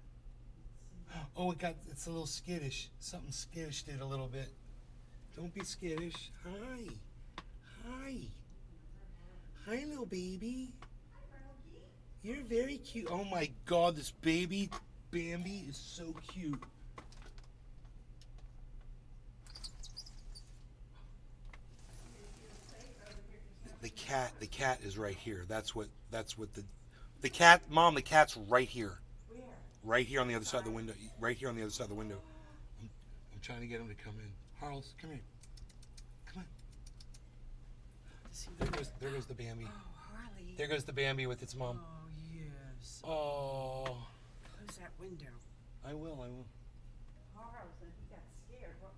Oh, it's a little skittish. Something skittish did a little bit. Don't be skittish. Hi. Hi. Hi, little baby. You're very cute. Oh my God, this baby Bambi is so cute. The cat is right here. That's what the cat, Mom, the cat's right here. Where? Right here on the other side of the window. Right here on the other side of the window. I'm trying to get him to come in. Harles, come here. Come on. There goes the Bambi. Oh, Harley. There goes the Bambi with its mom. Oh, yes. Oh, Close that window. I will. Harley, he got scared. What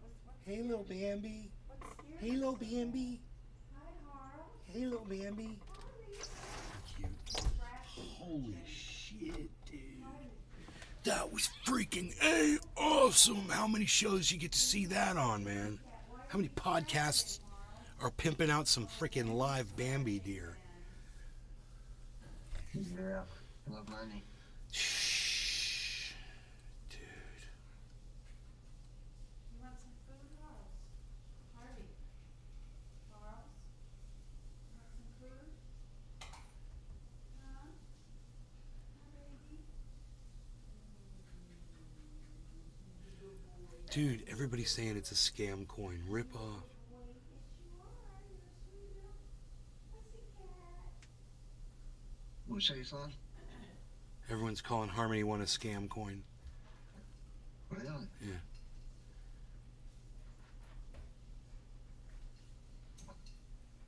Hey, little Bambi. what scared Hey, little Bambi. Hi, Harl. Hey, little Bambi. Cute. Holy shit, dude. That was freaking awesome. How many shows you get to see that on, man? How many podcasts are pimping out some freaking live Bambi deer? Yeah. Love money. Shh. Dude. You want some food, Harl? Harvey. Harl? You want some food? Huh? Dude, everybody's saying it's a scam coin. Rip off. Who says that? Everyone's calling Harmony One a scam coin. Really? Yeah.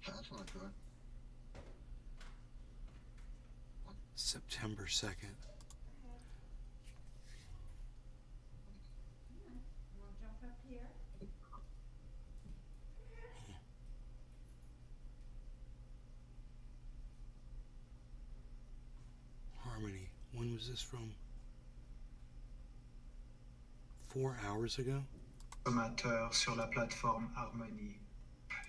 That's not good. September 2nd. You want to jump up here? Harmony. When was this from? 4 hours ago? Consommateurs sur la plateforme Harmony.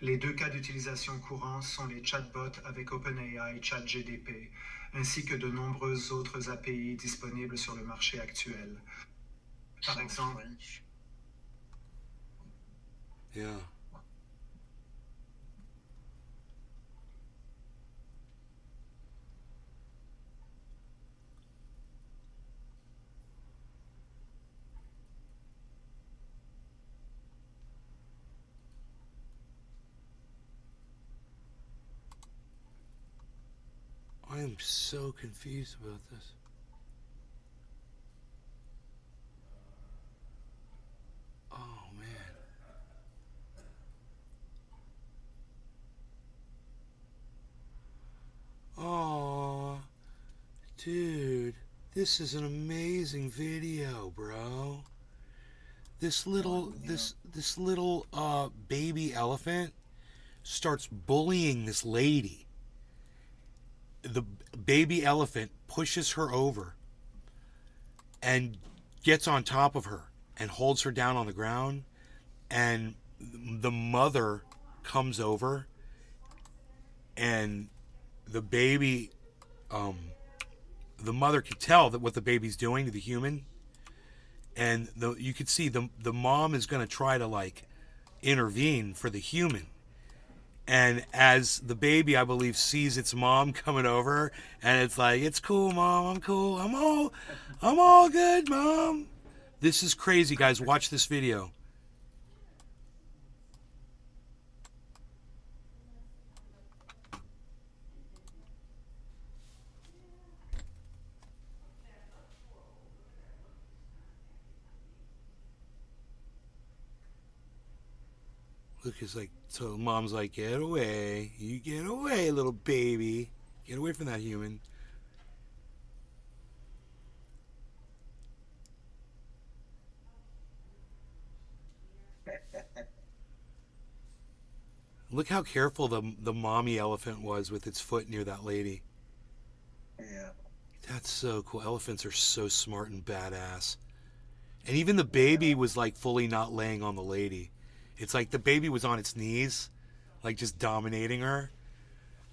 Les deux cas d'utilisation courants sont les chatbots avec OpenAI et ChatGDP, ainsi que de nombreuses autres API disponibles sur le marché actuel. Par Sounds exemple, French. Yeah. I am so confused about this. Oh Dude, this is an amazing video, bro. This little baby elephant starts bullying this lady. The baby elephant pushes her over and gets on top of her and holds her down on the ground, and the mother comes over, and the baby the mother could tell that what the baby's doing to the human, and you could see the mom is going to try to like intervene for the human. And as the baby, I believe, sees its mom coming over, and it's like, "It's cool, mom. I'm cool. I'm all good, mom." This is crazy, guys. Watch this video. Look, it's like, so mom's like, "Get away. You get away, little baby. Get away from that human." Look how careful the mommy elephant was with its foot near that lady. Yeah. That's so cool. Elephants are so smart and badass. And even the baby was like fully not laying on the lady. It's like the baby was on its knees, like just dominating her.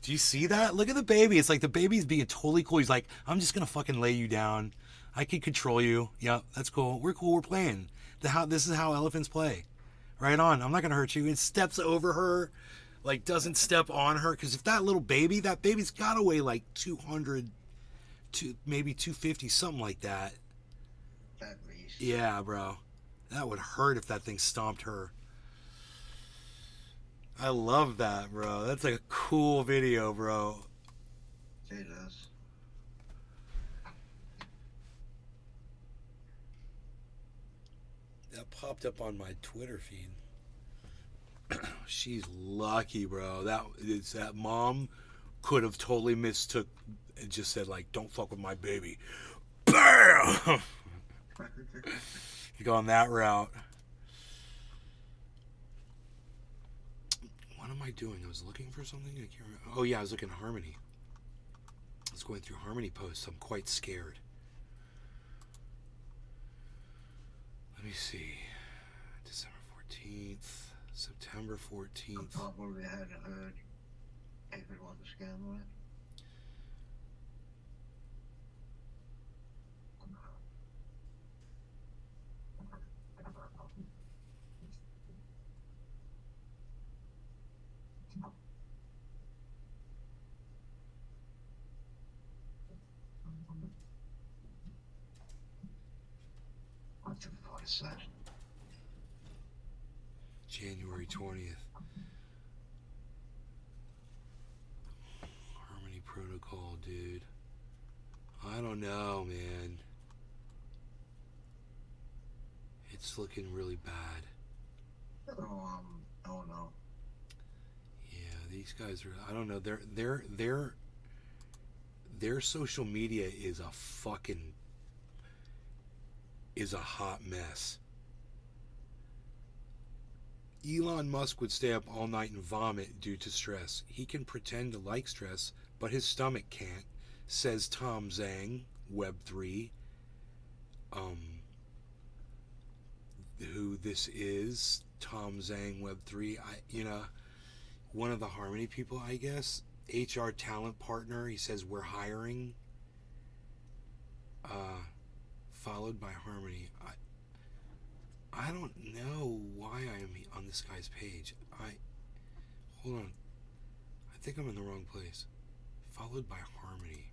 Do you see that? Look at the baby. It's like the baby's being totally cool. He's like, "I'm just going to fucking lay you down. I can control you. Yeah, that's cool. We're cool. We're playing. This is how elephants play. Right on. I'm not going to hurt you." It steps over her, like doesn't step on her. Because if that baby's got to weigh like 200, maybe 250, something like that. At least. Yeah, bro. That would hurt if that thing stomped her. I love that, bro. That's like a cool video, bro. It is. That popped up on my Twitter feed. She's lucky, bro. That mom could have totally mistook and just said like, "Don't fuck with my baby." Bam! You go on that route. What am I doing? I was looking for something. I can't remember. Oh yeah, I was looking at Harmony. I was going through Harmony posts. I'm quite scared. Let me see. December 14th, September 14th. Probably hadn't heard if it was a scam or not. What the fuck is that? January 20th. Harmony Protocol, dude. I don't know, man. It's looking really bad. Oh no. Yeah, these guys are, I don't know, their social media is a hot mess. Elon Musk would stay up all night and vomit due to stress. He can pretend to like stress, but his stomach can't, says Tom Zhang, Web3. Who this is, Tom Zhang, Web3. One of the Harmony people, I guess. HR talent partner. He says we're hiring. Followed by Harmony. I don't know why I am on this guy's page. Hold on. I think I'm in the wrong place. Followed by Harmony.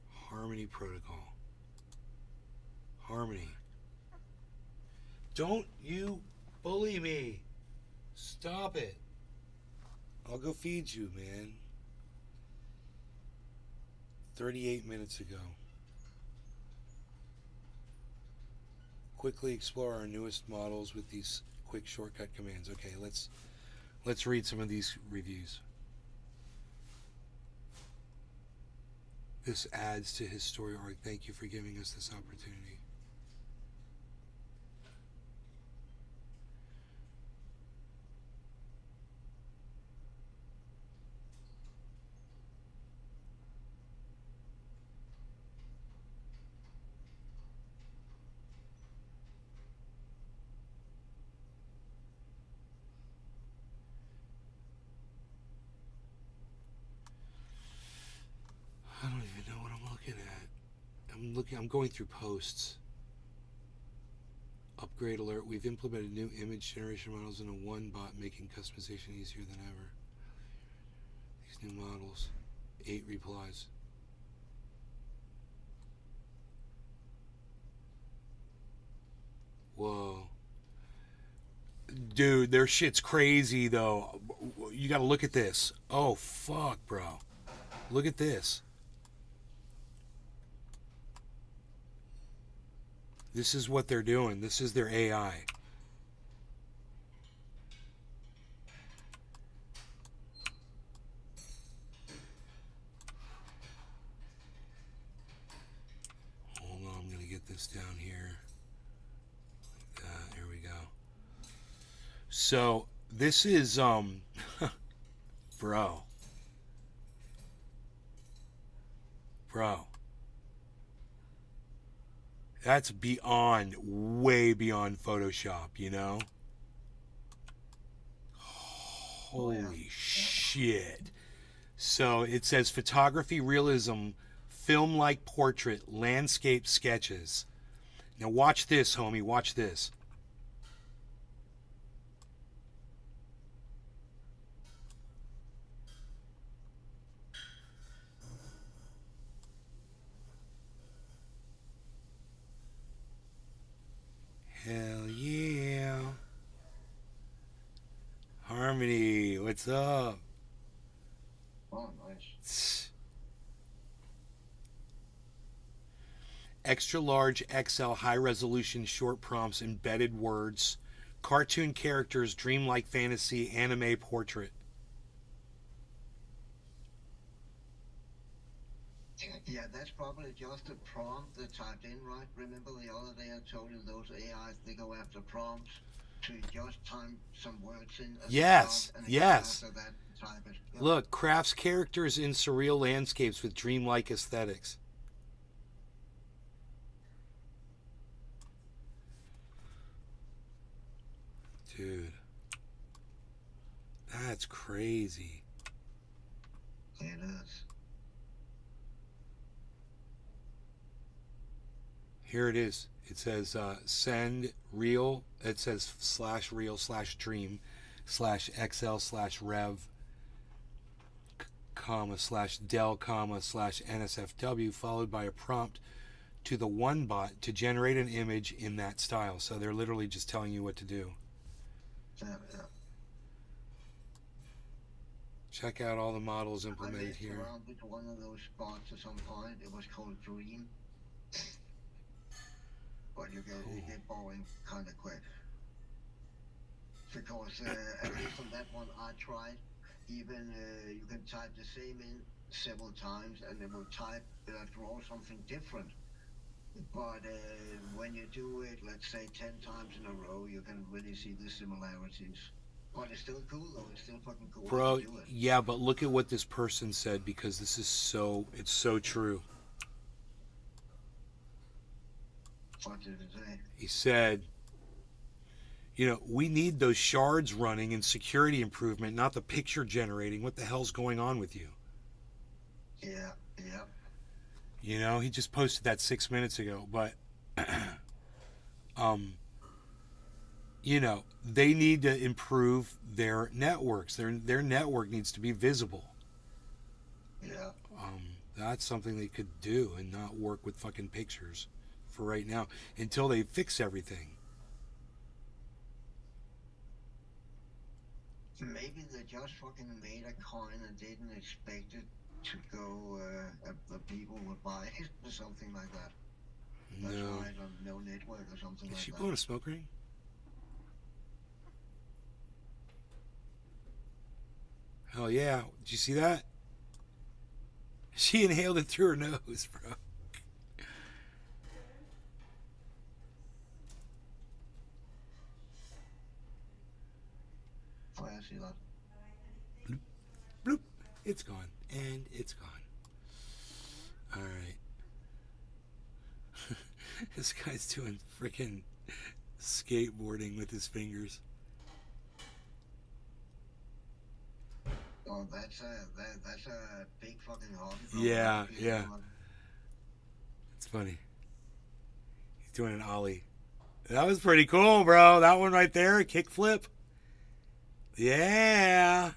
Harmony Protocol. Harmony. Don't you bully me. Stop it. I'll go feed you, man. 38 minutes ago. Quickly explore our newest models with these quick shortcut commands. Okay, let's read some of these reviews. This adds to his story arc. Thank you for giving us this opportunity. I don't even know what I'm looking at. I'm going through posts. Upgrade alert. We've implemented new image generation models in a one bot, making customization easier than ever. These new models. 8 replies. Whoa. Dude, their shit's crazy though. You gotta look at this. Oh fuck, bro. Look at this. This is what they're doing. This is their AI. Hold on, I'm gonna get this down here. Here we go. So this is bro. That's beyond, way beyond Photoshop, you know? Holy shit. So it says photography, realism, film-like portrait, landscape sketches. Now watch this, homie, watch this. Hell yeah. Harmony, what's up? Oh, nice. Extra large XL high resolution short prompts, embedded words, cartoon characters, dreamlike fantasy, anime portrait. Yeah, that's probably just a prompt they typed in, right? Remember the other day I told you those AIs, they go after prompts to just type some words in as a Yes, prompt, and it yes. goes after that and type it. Yeah. Look, crafts characters in surreal landscapes with dreamlike aesthetics. Dude, that's crazy. It is. Here it is. It says send real. It says /real/dream /XL/rev /del /NSFW, followed by a prompt to the one bot to generate an image in that style. So they're literally just telling you what to do. Yeah. Check out all the models I implemented messed here. around with one of those bots at some point. It was called Dream. But you get boring kind of quick. Because at least on that one I tried, even you can type the same in several times and it will draw something different. But when you do it, let's say 10 times in a row, you can really see the similarities. But it's still cool though. It's still fucking cool. Bro, to do it. yeah, but look at what this person said, because this is it's so true. What did it say? He said, you know, we need those shards running and security improvement, not the picture generating. What the hell's going on with you? Yeah. You know, he just posted that 6 minutes ago, but you know, they need to improve their networks. Their network needs to be visible. Yeah. That's something they could do and not work with fucking pictures for right now until they fix everything. Maybe they just fucking made a coin and didn't expect it to go, the people would buy it or something like that. That's No. why I don't know network or something Is like she that. blowing a smoke ring? Hell yeah. Did you see that? She inhaled it through her nose, bro. Får jeg sige that? Bloop. It's gone. And it's gone. Alright. This guy's doing freaking skateboarding with his fingers. Oh, that's a big fucking hobby. Yeah, yeah. It's funny. He's doing an ollie. That was pretty cool, bro. That one right there, a kickflip. Yeah.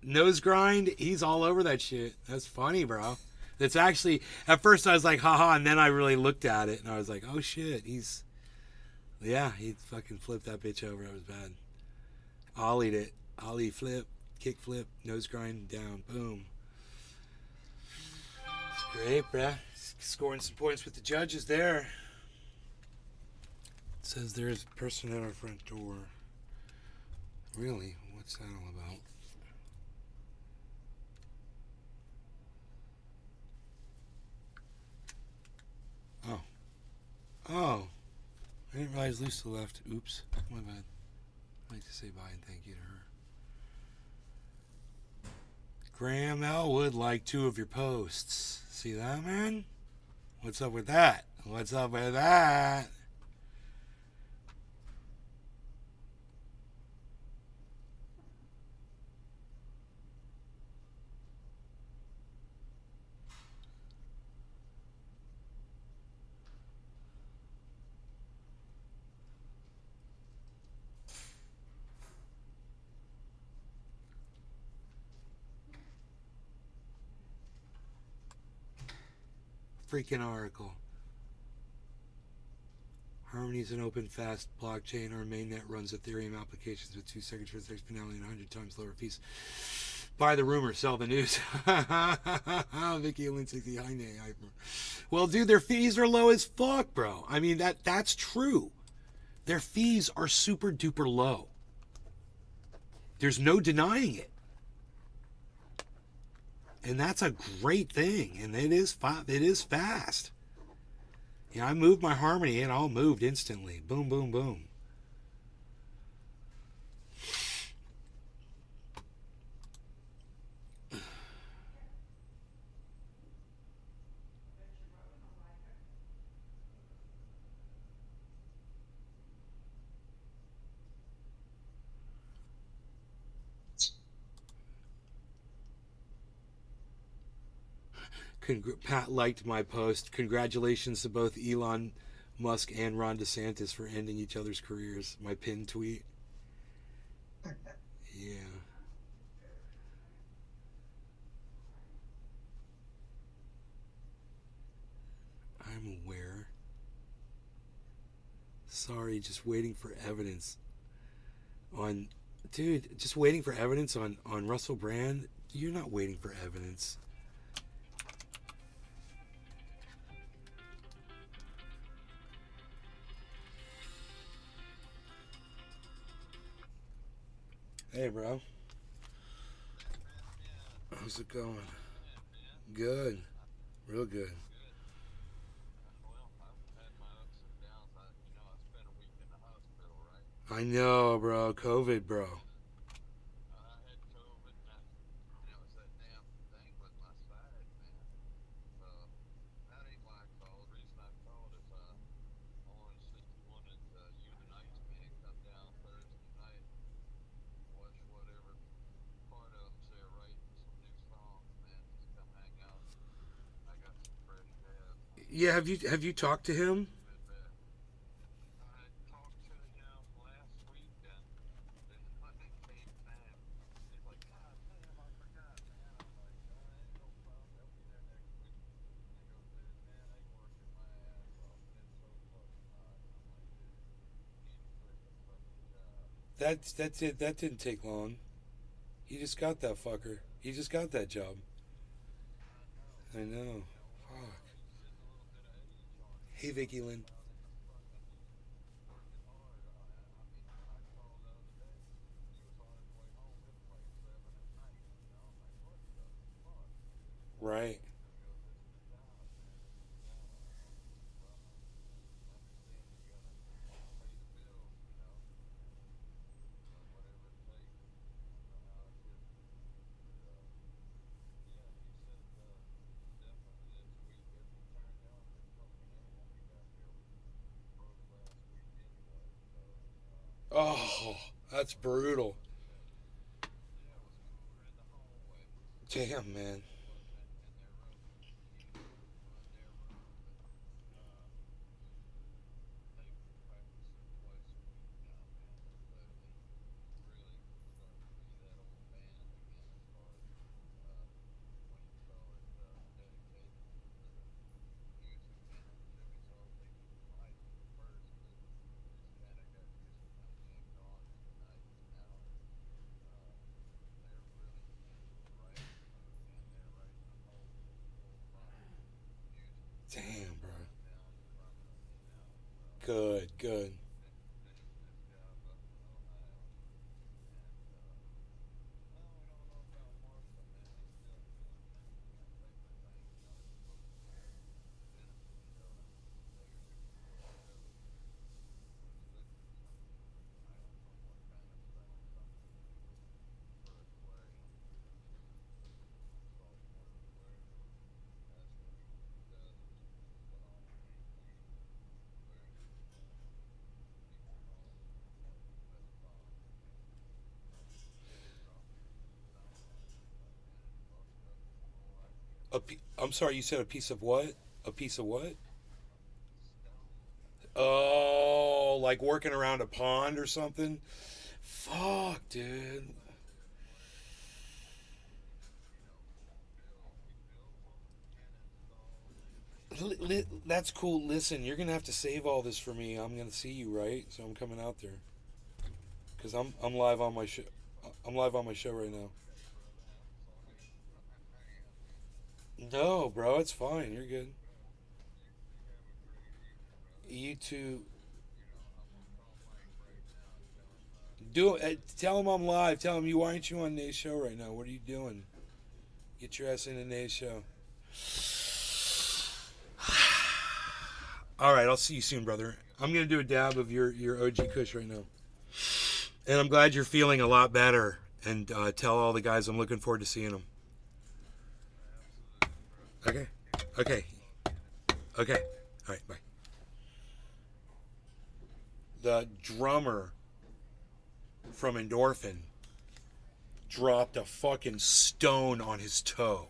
Nose grind. He's all over that shit. That's funny, bro. That's actually, at first I was like, haha, and then I really looked at it and I was like, oh shit, he fucking flipped that bitch over. It was bad. Ollied it. Ollie flip, kick flip, nose grind, down, boom. It's great, bruh. Scoring some points with the judges there. It says there's a person at our front door. Really? What's that all about? Oh. Oh. I didn't realize Lisa left. Oops. My bad. I'd like to say bye and thank you to her. Graham Elwood liked 2 of your posts. See that, man? What's up with that? What's up with that? Freaking article. Harmony is an open, fast blockchain. Our mainnet runs Ethereum applications with 2-second transaction penalty and 100 times lower fees. Buy the rumor, sell the news. Vicky Lynn 60 high nay. Well, dude, their fees are low as fuck, bro. I mean, that's true. Their fees are super duper low. There's no denying it. And that's a great thing. And it is fast. Yeah, I moved my Harmony and all moved instantly. Boom, boom, boom. Pat liked my post. Congratulations to both Elon Musk and Ron DeSantis for ending each other's careers. My pinned tweet. Yeah. I'm aware. Sorry, just waiting for evidence on... Dude, just waiting for evidence on Russell Brand? You're not waiting for evidence. Hey, bro. How's it going? Good. Real good. I know, bro. COVID, bro. Yeah, have you talked to him? That's it. That didn't take long. He just got that fucker. He just got that job. I know. Fuck. Hey, Vicky Lynn. Right. Oh, that's brutal. Damn, man. Damn, bro. Good, good. I'm sorry, you said a piece of what? A piece of what? Oh, like working around a pond or something? Fuck, dude. That's cool. Listen, you're gonna have to save all this for me. I'm gonna see you, right? So I'm coming out there because I'm live on my show. I'm live on my show right now. No, bro, it's fine. You're good. You two, do it. Tell him I'm live. Tell him you. Why aren't you on Nate's show right now? What are you doing? Get your ass into Nate's show. All right, I'll see you soon, brother. I'm gonna do a dab of your OG Kush right now, and I'm glad you're feeling a lot better. And tell all the guys I'm looking forward to seeing them. Okay, okay, okay. All right, bye. The drummer from Endorphin dropped a fucking stone on his toe.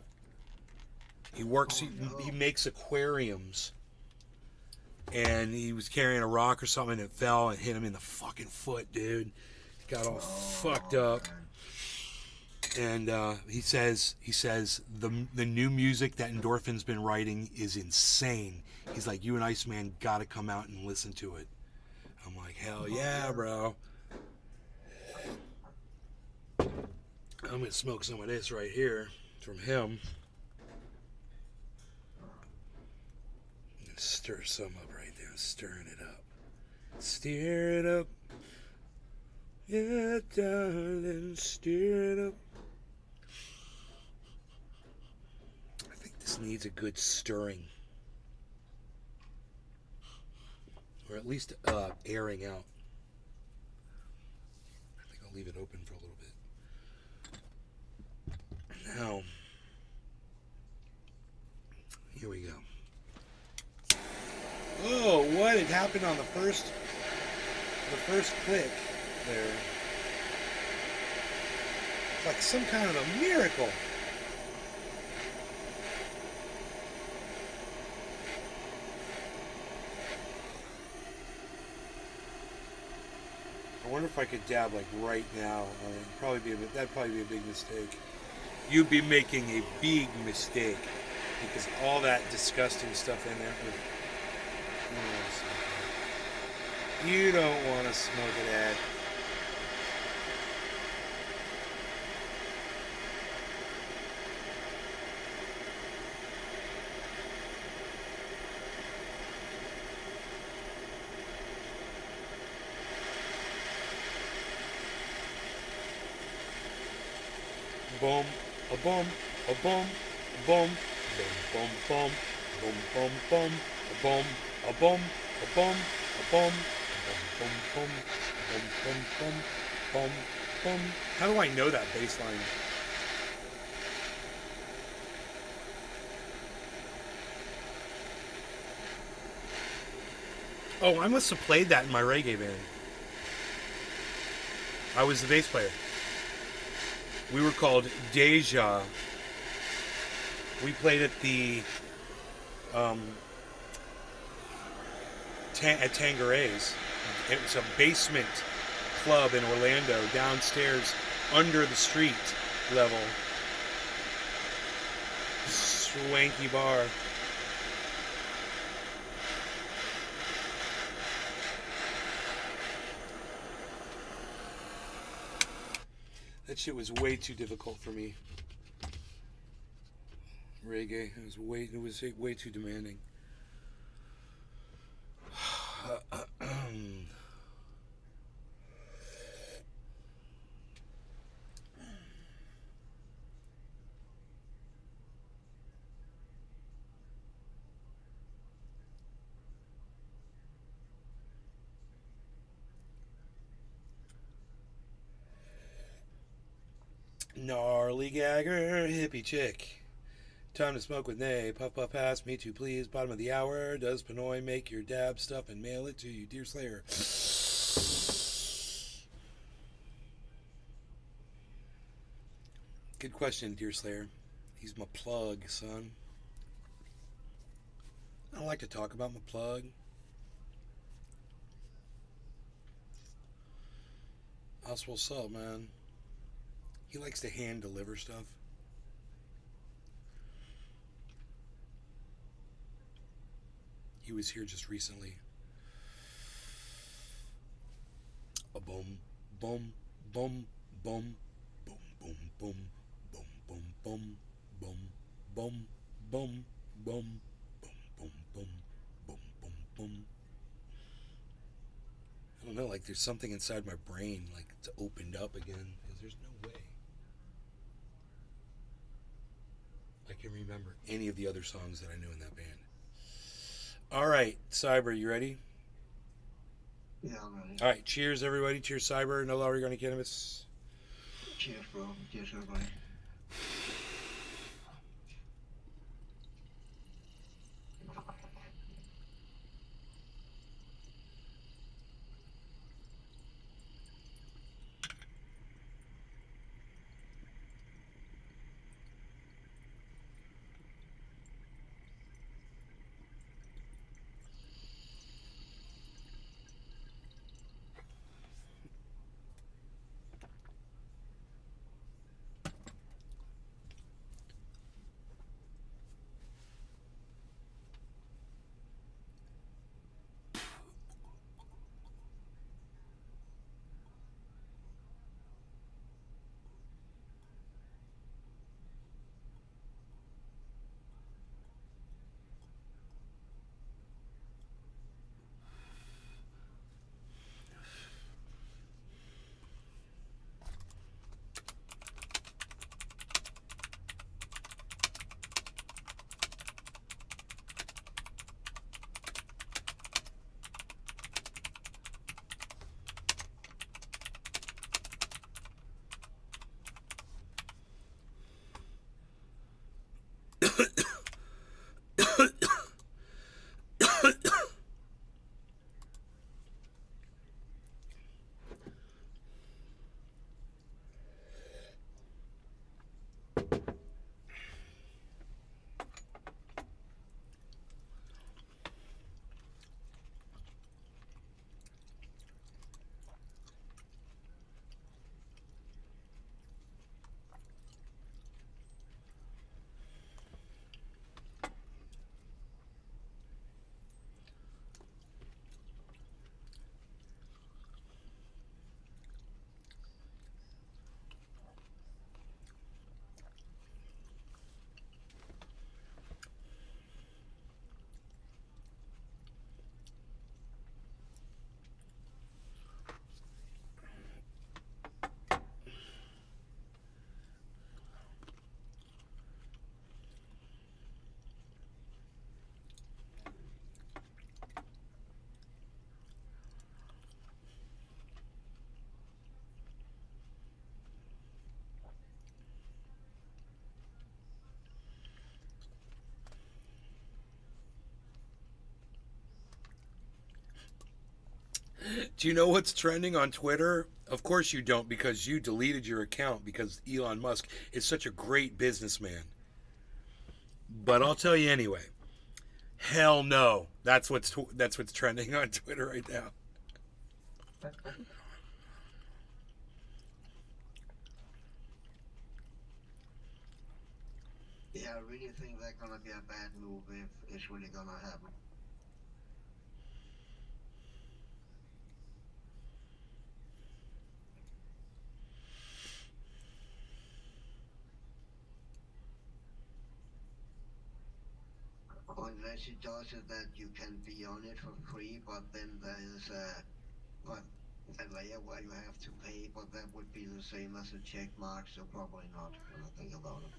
He works. He makes aquariums. And he was carrying a rock or something and it fell and hit him in the fucking foot, dude. He got all fucked up. And he says the new music that Endorphin's been writing is insane. He's like, you and Iceman gotta come out and listen to it. I'm like, hell yeah, bro. I'm gonna smoke some of this right here from him. Stir some up right there. Stirring it up. Stir it up. Yeah, darling. Stir it up. I think this needs a good stirring. Or at least airing out. I think I'll leave it open for a little bit. Now, here we go. Oh, what had happened on the first click there? It's like some kind of a miracle. I wonder if I could dab like right now. That'd probably be a big mistake. You'd be making a big mistake because all that disgusting stuff in there. You don't want to smoke it, Ed. Boom, a boom, a boom, boom, boom, boom, boom, boom, boom, boom, a boom, a boom, a boom, boom, boom, boom, boom, boom, boom, boom. How do I know that bass line? Oh, I must have played that in my reggae band. I was the bass player. We were called Deja. We played at the at Tangeray's. It's a basement club in Orlando, downstairs, under the street level. Swanky bar. That shit was way too difficult for me. Reggae. It was way too demanding. Gnarly gagger, hippie chick. Time to smoke with Nay. Puff puff pass me too, please. Bottom of the hour. Does Pinoy make your dab stuff and mail it to you, dear Slayer? Good question, dear Slayer. He's my plug, son. I don't like to talk about my plug. That's what's up, man. He likes to hand deliver stuff. He was here just recently. A boom, boom, boom, boom, boom, boom, boom, boom, boom, boom, boom, boom, boom, boom, boom, boom, boom, boom, boom. I don't know, like there's something inside my brain, like it's opened up again, because there's no way I can remember any of the other songs that I knew in that band. All right, Cyber, you ready? Yeah, I'm ready. All right, cheers, everybody. Cheers, Cyber. No longer going to cannabis. Cheers, bro. Cheers, everybody. Do you know what's trending on Twitter? Of course you don't, because you deleted your account because Elon Musk is such a great businessman. But I'll tell you anyway. Hell no. That's what's trending on Twitter right now. Yeah, I really think that's gonna be a bad move if it's really gonna happen. Unless it does it that you can be on it for free, but then there's a layer where you have to pay, but that would be the same as a check mark, so probably not when I think about it.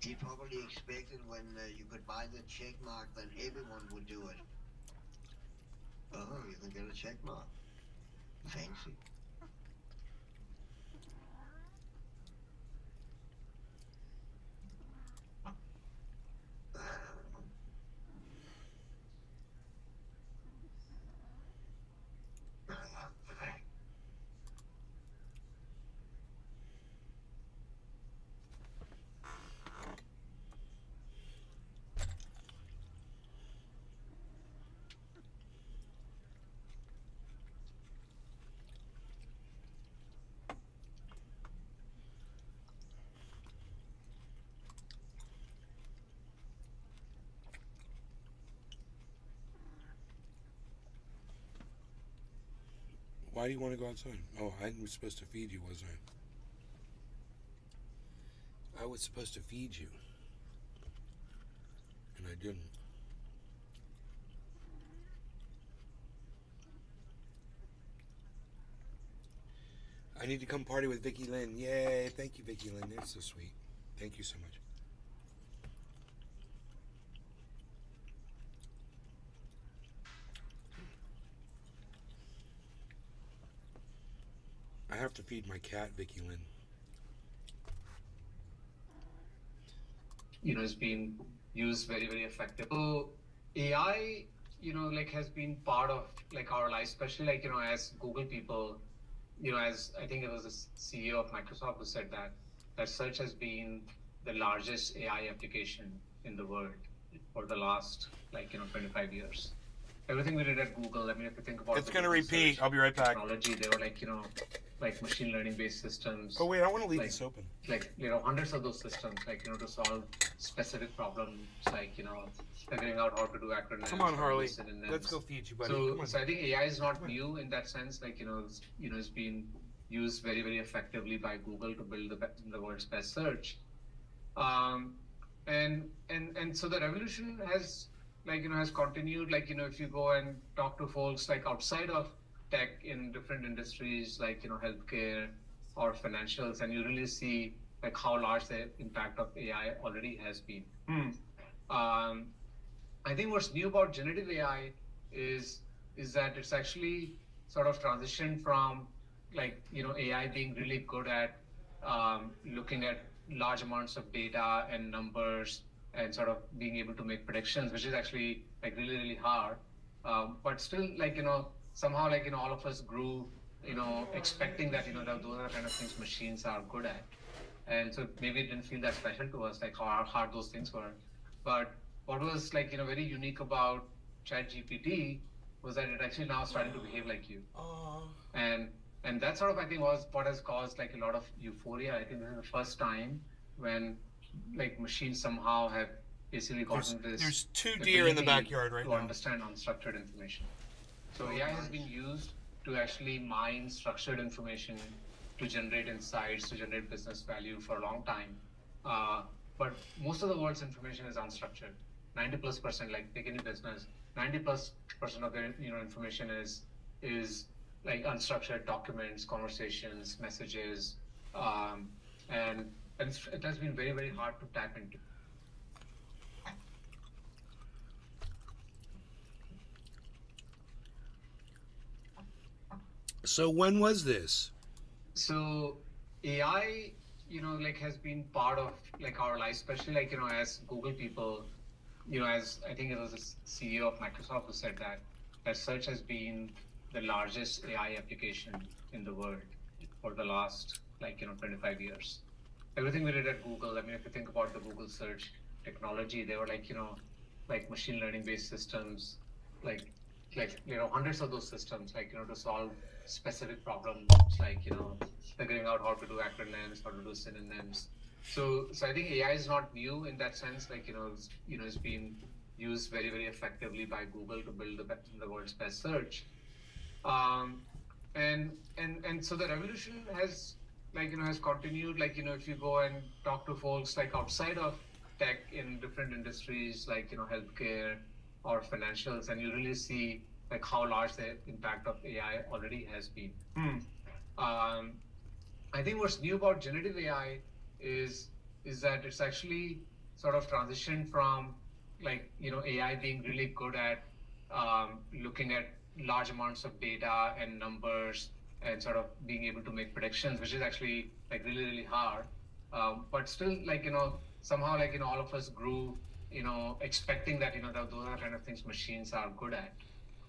He probably expected when you could buy the check mark, then everyone would do it. Oh, you can get a check mark. Fancy. Why do you want to go outside? Oh, I was supposed to feed you, wasn't I? I was supposed to feed you. And I didn't. I need to come party with Vicky Lynn. Yay, thank you, Vicky Lynn. That's so sweet. Thank you so much. I have to feed my cat, Vicky Lynn. Has been used very, very effectively. So AI, like has been part of like our life, especially like, as Google people, as I think it was the CEO of Microsoft who said that search has been the largest AI application in the world for the last 25 years. Everything we did at Google, I mean, if you think about It's going to repeat. I'll be right back. Technology, they were like machine learning based systems. Oh, wait, I want to leave this open. Hundreds of those systems, to solve specific problems, figuring out how to do acronyms. Come on, Harley. Let's go feed you, buddy. So I think AI is not new in that sense. It's been used very, very effectively by Google to build the world's best search. And so the revolution has has continued. If you go and talk to folks outside of tech in different industries healthcare or financials, and you really see how large the impact of AI already has been. I think what's new about generative AI is that it's actually sort of transitioned from AI being really good at looking at large amounts of data and numbers and sort of being able to make predictions, which is actually really, really hard. But still somehow all of us grew, expecting that, that those are the kind of things machines are good at. And so maybe it didn't feel that special to us, how hard those things were. But what was very unique about ChatGPT was that it actually now started to behave like you. And that sort of, I think, was what has caused a lot of euphoria. I think this is the first time when machines somehow have basically gotten this. There's two deer in the backyard right to now. Understand unstructured information. So AI has been used to actually mine structured information to generate insights, to generate business value for a long time. But most of the world's information is unstructured. 90+%, take any business, 90+% of their information is unstructured documents, conversations, messages, and it has been very, very hard to tap into. So when was this? So AI, has been part of our life, especially as Google people, as I think it was the CEO of Microsoft who said that search has been the largest AI application in the world for the last 25 years. Everything we did at Google, I mean, if you think about the Google search technology, they were like machine learning based systems, like hundreds of those systems, to solve specific problems, figuring out how to do acronyms, how to do synonyms. So I think AI is not new in that sense. It's been used very, very effectively by Google to build the world's best search. And so the revolution has has continued. If you go and talk to folks outside of tech in different industries healthcare or financials, and you really see how large the impact of AI already has been. I think what's new about generative AI is that it's actually sort of transitioned from AI being really good at looking at large amounts of data and numbers and sort of being able to make predictions, which is actually really, really hard. But still, somehow all of us grew expecting that that those are kind of things machines are good at.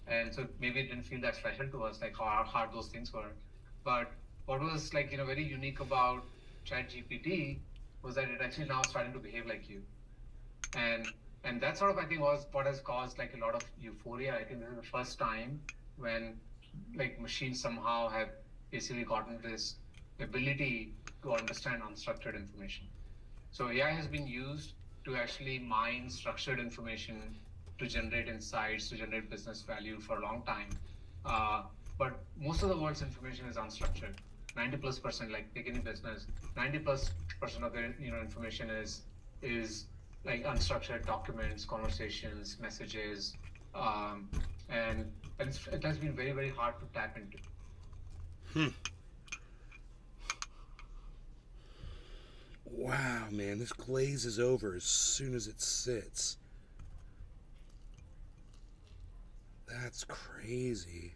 And so maybe it didn't feel that special to us, how hard those things were. But what was very unique about ChatGPT was that it actually now starting to behave like you. And that sort of, I think, was what has caused a lot of euphoria. I think this is the first time when machines somehow have basically gotten this ability to understand unstructured information. So AI has been used to actually mine structured information to generate insights, to generate business value for a long time. But most of the world's information is unstructured. 90+%, take any business, 90+% of their information is unstructured documents, conversations, messages, and it has been very, very hard to tap into. Wow, man, this glazes over as soon as it sits. That's crazy.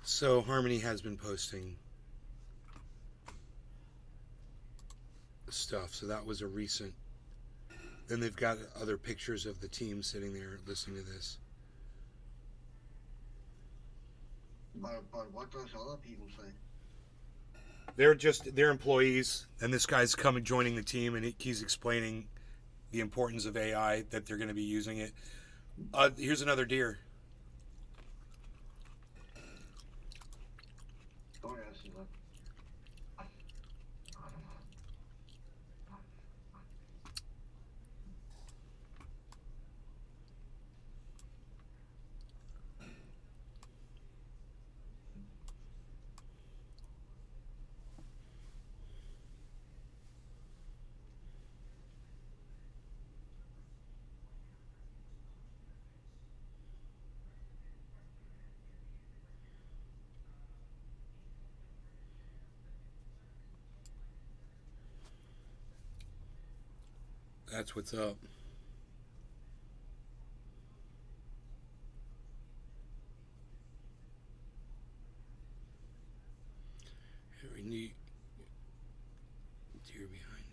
So Harmony has been posting stuff. So that was a recent. Then they've got other pictures of the team sitting there listening to this. But what does other people say? They're employees, and this guy's coming joining the team, and he's explaining the importance of AI, that they're going to be using it. Here's another deer. Oh, yeah, I see that. That's what's up. We need deer behind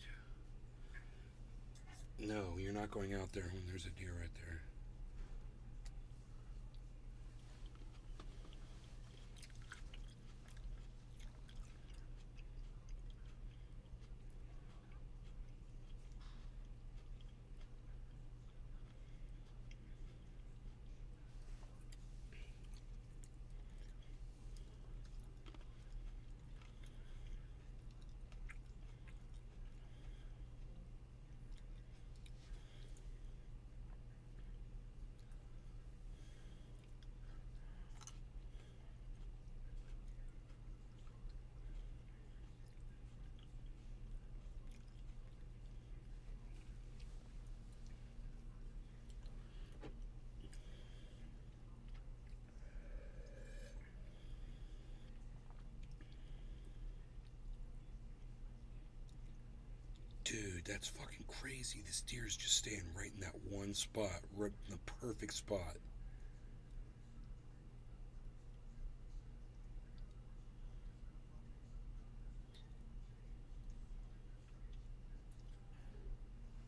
you. No, you're not going out there when there's a deer right there. that's fucking crazy. This deer's just staying right in that one spot, right in the perfect spot.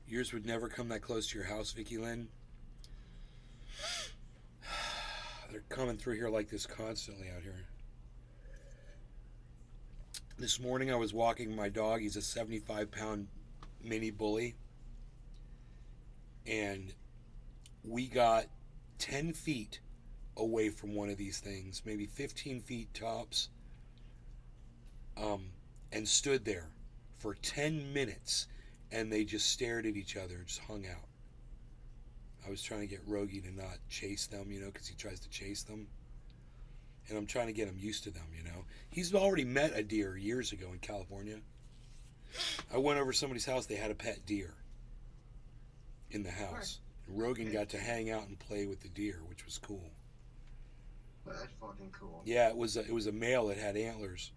Yours would never come that close to your house, Vicky Lynn. They're coming through here like this constantly out here. This morning I was walking my dog. He's a 75-pound mini bully. And we got 10 feet away from one of these things, maybe 15 feet tops, and stood there for 10 minutes. And they just stared at each other, just hung out. I was trying to get Rogie to not chase them, because he tries to chase them. And I'm trying to get him used to them, He's already met a deer years ago in California. I went over to somebody's house, they had a pet deer in the house. And Rogan got to hang out and play with the deer, which was cool. That's fucking cool. Yeah, it was a male that had antlers.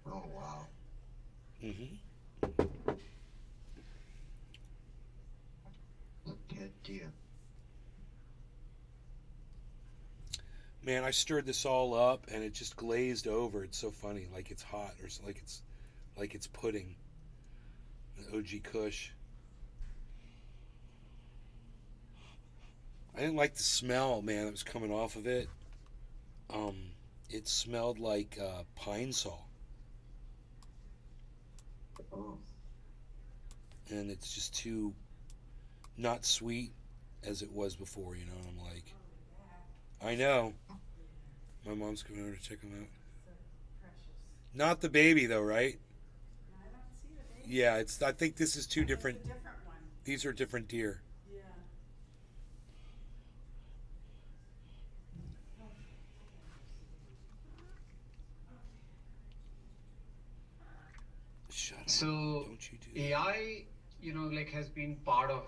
Oh, wow. Mm-hmm. Pet deer. Man, I stirred this all up and it just glazed over. It's so funny, like it's hot or like it's pudding. The OG Kush. I didn't like the smell, man, that was coming off of it. It smelled like pine saw. Oh. And it's just too not sweet as it was before, and I'm like, I know. My mom's coming over to check them out. Not the baby though, right? I don't see the baby. Yeah, I think this is two different. It's a different one. These are different deer. Yeah. Shut up. So Don't you do that. AI, has been part of.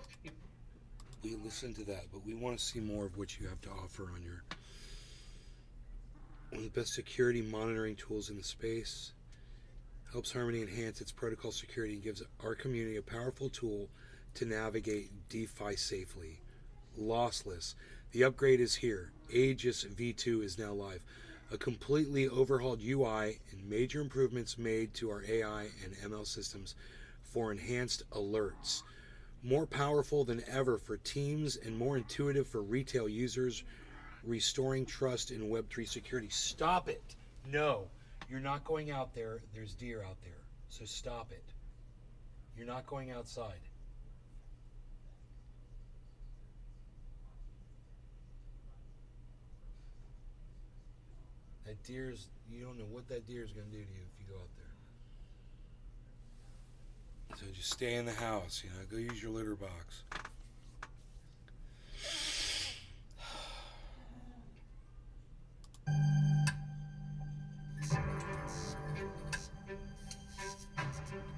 We listen to that, but we want to see more of what you have to offer on your one of the best security monitoring tools in the space. Helps Harmony enhance its protocol security and gives our community a powerful tool to navigate DeFi safely. Lossless. The upgrade is here. Aegis V2 is now live. A completely overhauled UI and major improvements made to our AI and ML systems for enhanced alerts. More powerful than ever for teams and more intuitive for retail users, restoring trust in Web3 security. Stop it. No, you're not going out there. There's deer out there. So stop it. You're not going outside. That deer's, you don't know what that deer's going to do to you if you go out there. So just stay in the house, go use your litter box.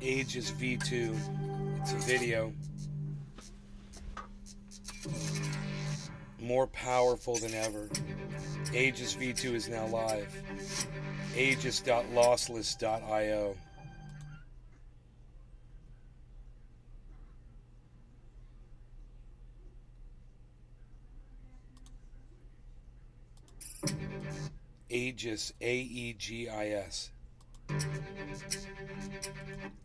Aegis V2. It's a video. More powerful than ever. Aegis V2 is now live. Aegis.lossless.io. Aegis, AEGIS.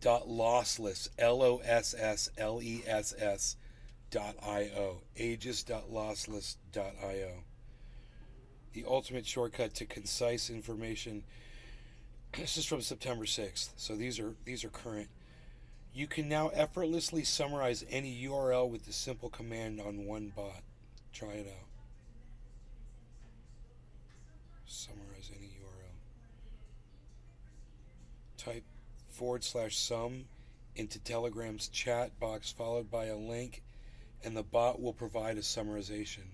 .lossless, LOSSLESS.io. Aegis.lossless.io. The ultimate shortcut to concise information. This is from September 6th, so these are current. You can now effortlessly summarize any URL with the simple command on one bot. Try it out. Summarize any URL. Type /sum into Telegram's chat box followed by a link, and the bot will provide a summarization.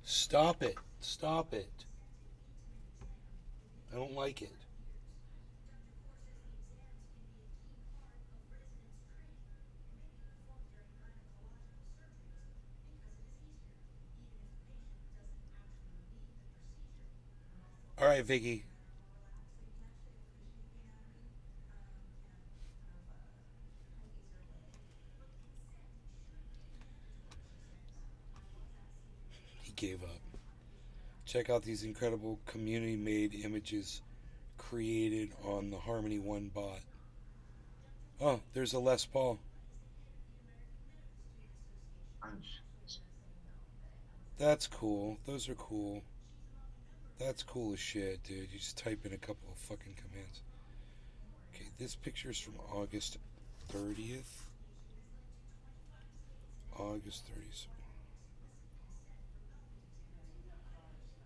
Stop it. Stop it. I don't like it. Try it, Vicky. He gave up. Check out these incredible community-made images created on the Harmony One bot. Oh, there's a Les Paul. That's cool. Those are cool. That's cool as shit, dude. You just type in a couple of fucking commands. Okay, this picture is from August 30th. August 30th.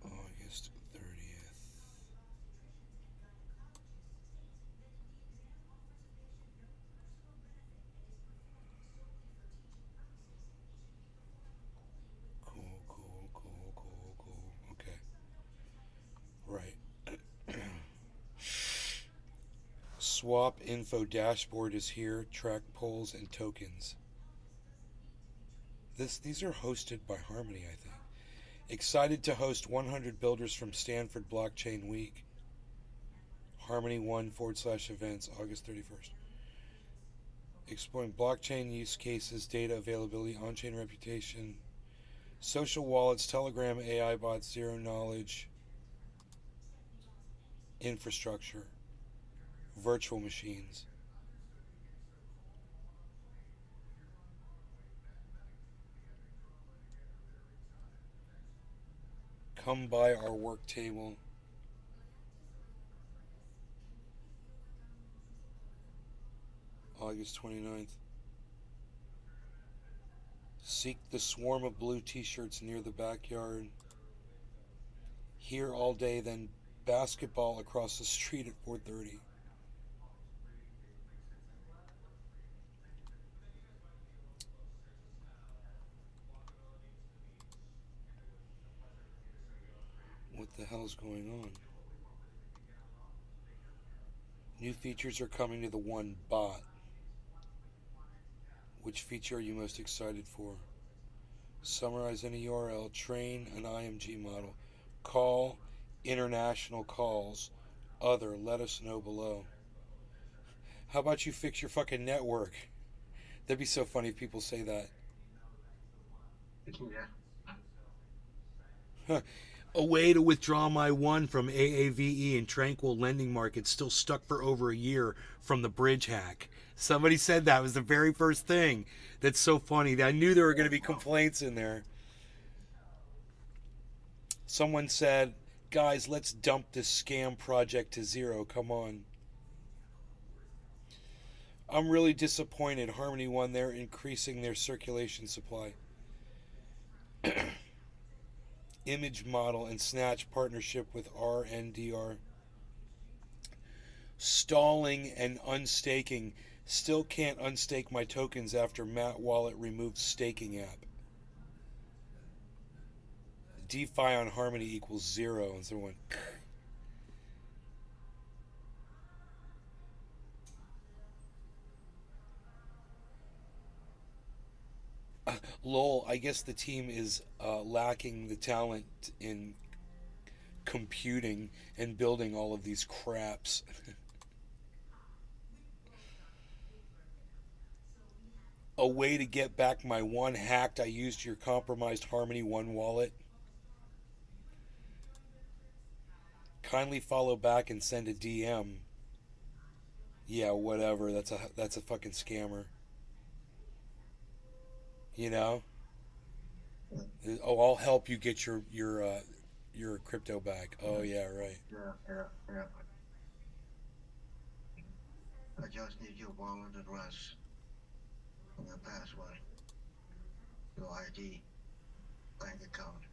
August 30th. Cool. Okay. Right. Swap info dashboard is here. Track polls and tokens. These are hosted by Harmony, I think. Excited to host 100 builders from Stanford Blockchain Week. Harmony One /events, August 31st. Exploring blockchain use cases, data availability, on-chain reputation, social wallets, Telegram, AI bots, zero knowledge, infrastructure, virtual machines. Come by our work table. August 29th. Seek the swarm of blue t-shirts near the backyard. Here all day, then basketball across the street at 4:30. What the hell's going on? New features are coming to the One bot. Which feature are you most excited for? Summarize any URL, train an IMG model, call international calls, other, let us know below. How about you fix your fucking network? That'd be so funny if people say that. Yeah. A way to withdraw my one from AAVE and Tranquil Lending Market still stuck for over a year from the bridge hack. Somebody said that was the very first thing. That's so funny. I knew there were going to be complaints in there. Someone said, guys, let's dump this scam project to zero. Come on. I'm really disappointed. Harmony One, they're increasing their circulation supply. Image model and Snatch partnership with RNDR. Stalling and unstaking. Still can't unstake my tokens after Matt Wallet removed staking app. DeFi on Harmony equals 0. And someone lol, I guess the team is lacking the talent in computing and building all of these craps. A way to get back my one hacked. I used your compromised Harmony One wallet. Kindly follow back and send a DM. Yeah, whatever. That's a fucking scammer. You know? Oh, I'll help you get your crypto back. Oh yeah, right. Yeah. I just need your wallet address and your password, your ID, bank account,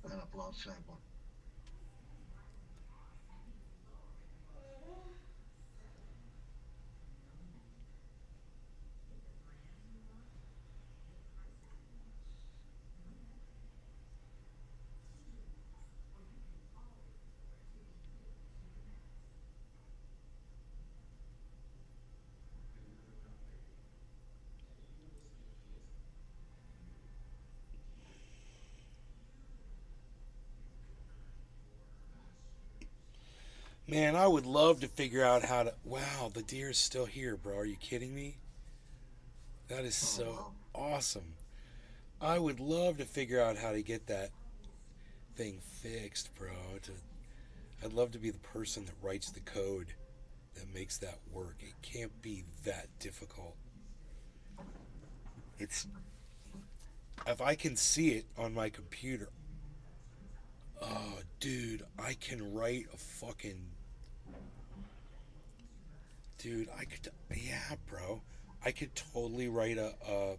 and a blood sample. Man, I would love to figure out how to. Wow, the deer is still here, bro. Are you kidding me? That is so awesome. I would love to figure out how to get that thing fixed, bro. I'd love to be the person that writes the code that makes that work. It can't be that difficult. It's if I can see it on my computer. Oh, dude, I can write a fucking. Dude, I could. Yeah, bro. I could totally write a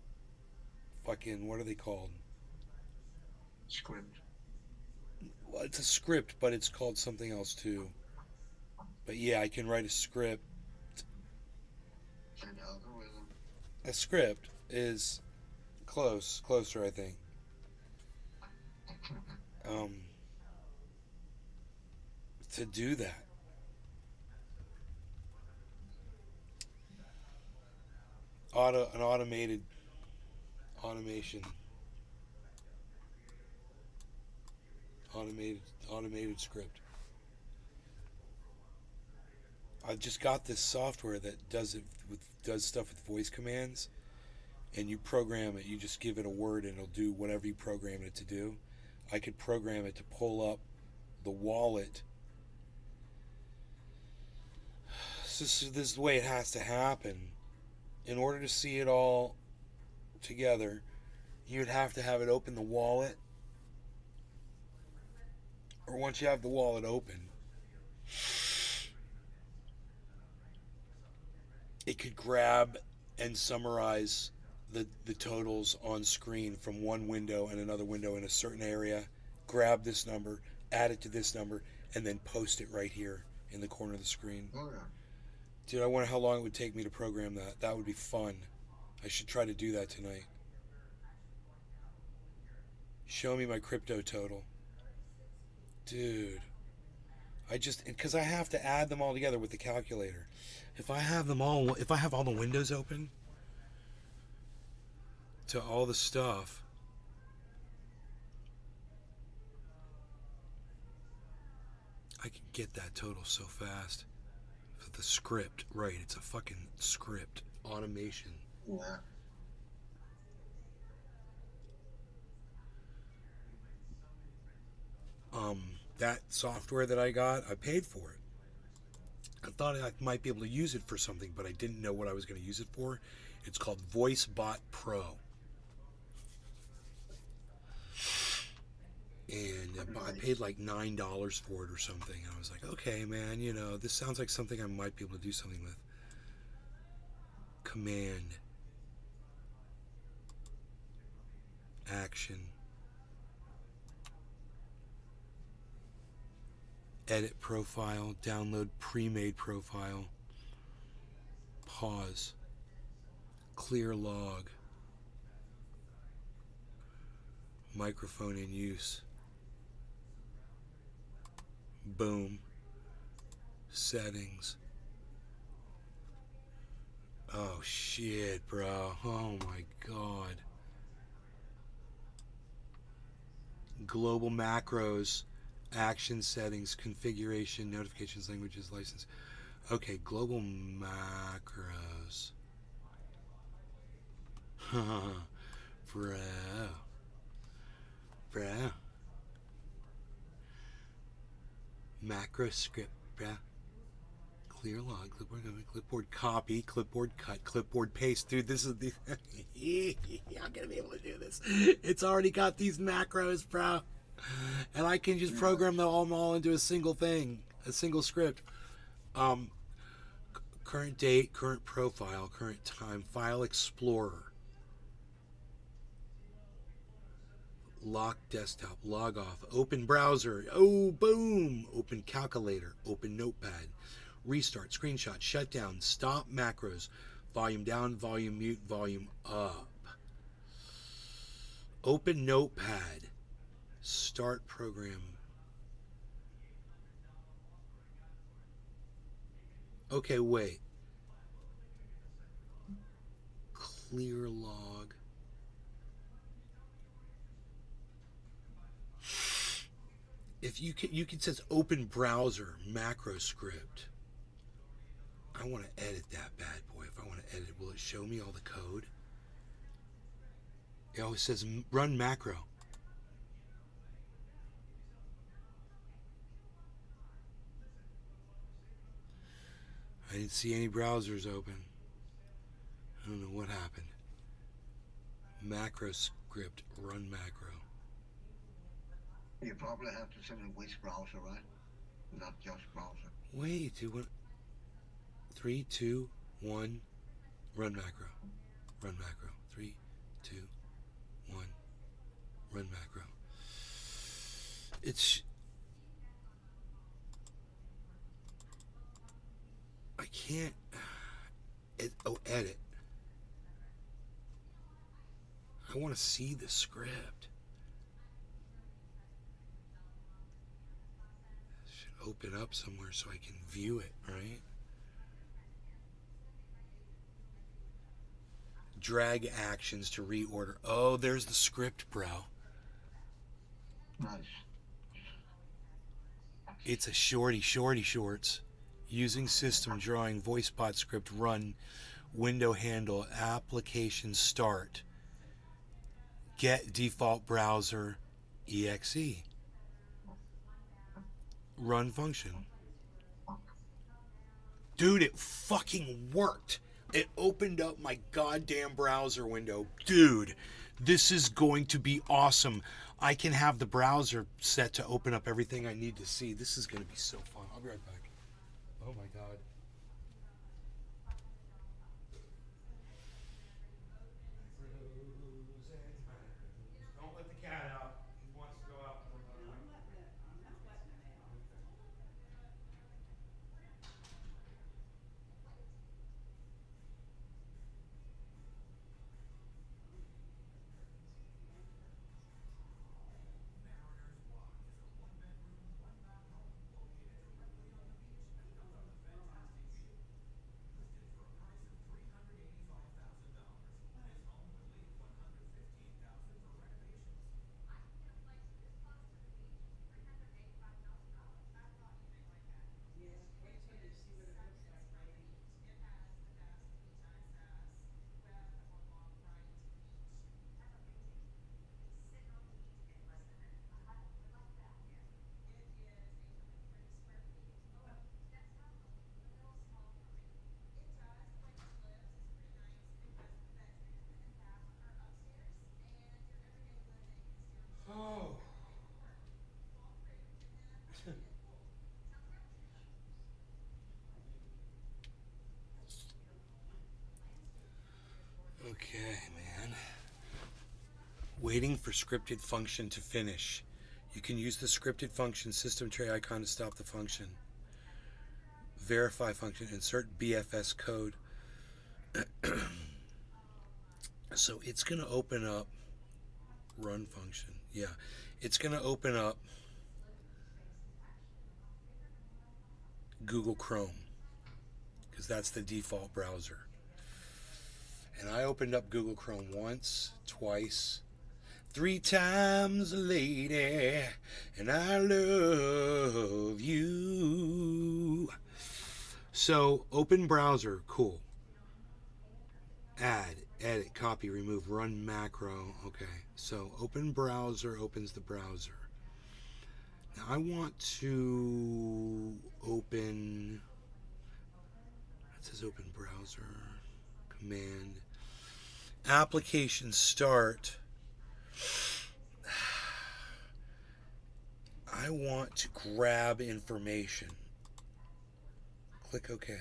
fucking. What are they called? Script. Well, it's a script, but it's called something else too. But yeah, I can write a script. An algorithm. A script is closer, I think. To do that. An automated automation. Automated script. I just got this software that does stuff with voice commands, and you program it. You just give it a word, and it'll do whatever you program it to do. I could program it to pull up the wallet. This is the way it has to happen. In order to see it all together, you'd have to have it open the wallet. Or once you have the wallet open, it could grab and summarize the totals on screen from one window and another window in a certain area, grab this number, add it to this number, and then post it right here in the corner of the screen. Oh yeah. Dude, I wonder how long it would take me to program that. That would be fun. I should try to do that tonight. Show me my crypto total. Dude. Because I have to add them all together with the calculator. If I have all the windows open to all the stuff, I can get that total so fast. The script, right? It's a fucking script automation. Yeah. That software that I got, I paid for it. I thought I might be able to use it for something, but I didn't know what I was going to use it for. It's called VoiceBot Pro. And I paid like $9 for it or something. And I was like, okay, man, this sounds like something I might be able to do something with. Command. Action. Edit profile. Download pre-made profile. Pause. Clear log. Microphone in use. Boom. Settings. Oh shit, bro. Oh my god. Global macros. Action settings. Configuration. Notifications. Languages. License. Okay, global macros. Bro. Macro script, bruh. Clear log, clipboard copy, clipboard cut, clipboard paste. Dude, this is the. I'm gonna be able to do this. It's already got these macros, bro. And I can just program them all into a single thing, a single script. Current date, current profile, current time, file explorer. Lock desktop, log off, open browser, oh boom, open calculator, open notepad, restart, screenshot, shutdown, stop macros, volume down, volume mute, volume up, open notepad, start program. Okay, wait. Clear log. If you can says open browser macro script. I want to edit that bad boy. If I want to edit it, will it show me all the code? It always says run macro. I didn't see any browsers open. I don't know what happened. Macro script, run macro. You probably have to send in which browser, right? Not just browser. Wait, 3, 2, 1, run macro. Run macro. 3, 2, 1, run macro. I can't. Edit. I want to see the script. It should open up somewhere so I can view it, right? Drag actions to reorder. Oh, there's the script, bro. Nice. It's a shorts. Using system drawing VoiceBot script run window handle application start get default browser exe run function. Dude, it fucking worked. It opened up my goddamn browser window. Dude, this is going to be awesome. I can have the browser set to open up everything I need to see. This is going to be so fun. I'll be right back. Oh my God. Don't let the cat out. He wants to go out. Oh. Okay, man. Waiting for scripted function to finish. You can use the scripted function system tray icon to stop the function. Verify function, insert BFS code. So it's going to open up run function. Yeah, it's going to open up Google Chrome because that's the default browser. And I opened up Google Chrome once, twice, 3 times, lady, and I love you. So, open browser, cool. Add, edit, copy, remove, run macro. Okay, so open browser opens the browser. Now I want to open, it says open browser, command, application start. I want to grab information. Click OK.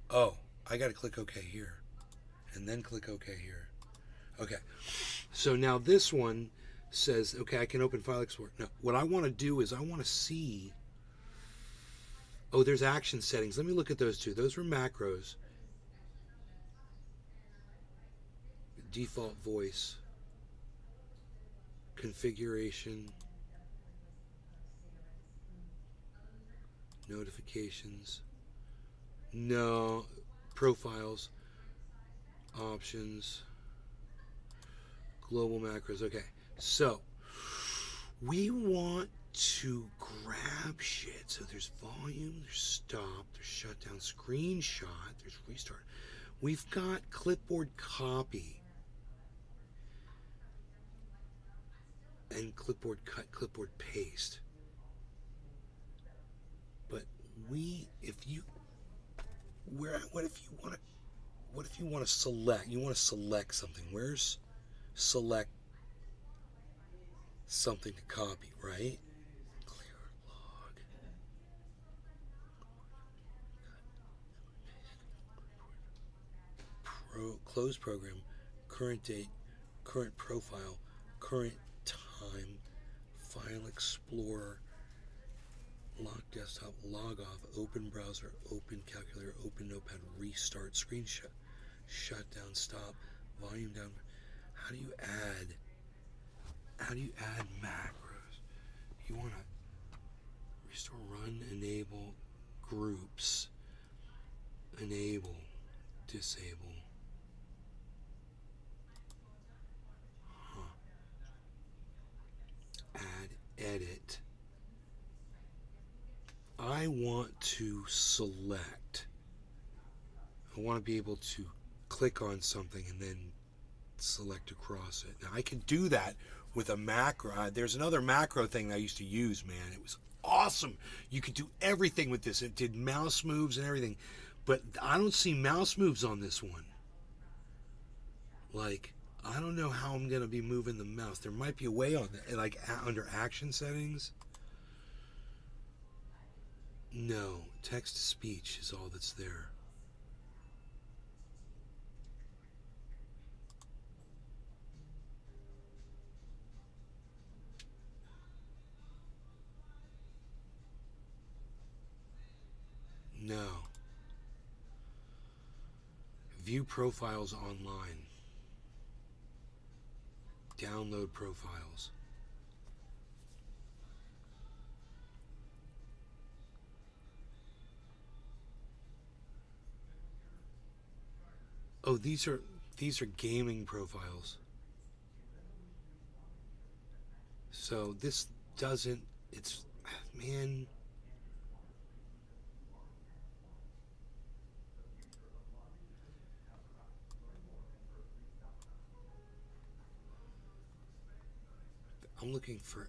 Oh, I got to click OK here. And then click OK here. Okay. So now this one says, okay, I can open file export. Now, what I want to do is I want to see. Oh, there's action settings. Let me look at those two. Those were macros. Default voice. Configuration. Notifications. No. Profiles. Options. Global macros. Okay. So, we want to grab shit. So there's volume, there's stop, there's shutdown, screenshot, there's restart. We've got clipboard copy and clipboard cut, clipboard paste. But what if you want to select? You want to select something. Where's select something to copy, right? Clear log. Close program, current date, current profile, current time, file explorer, lock desktop, log off, open browser, open calculator, open notepad, restart, screenshot, shutdown, stop, volume down. How do you add macros? You want to restore, run, enable, groups, enable, disable. Add, edit. I want to select. I want to be able to click on something and then select across it. Now I can do that with a macro. There's another macro thing that I used to use, man. It was awesome. You could do everything with this. It did mouse moves and everything. But I don't see mouse moves on this one. Like, I don't know how I'm going to be moving the mouse. There might be a way on that, like under action settings. No, text to speech is all that's there. No. View profiles online. Download profiles. Oh, these are gaming profiles. So this doesn't, it's, man. I'm looking for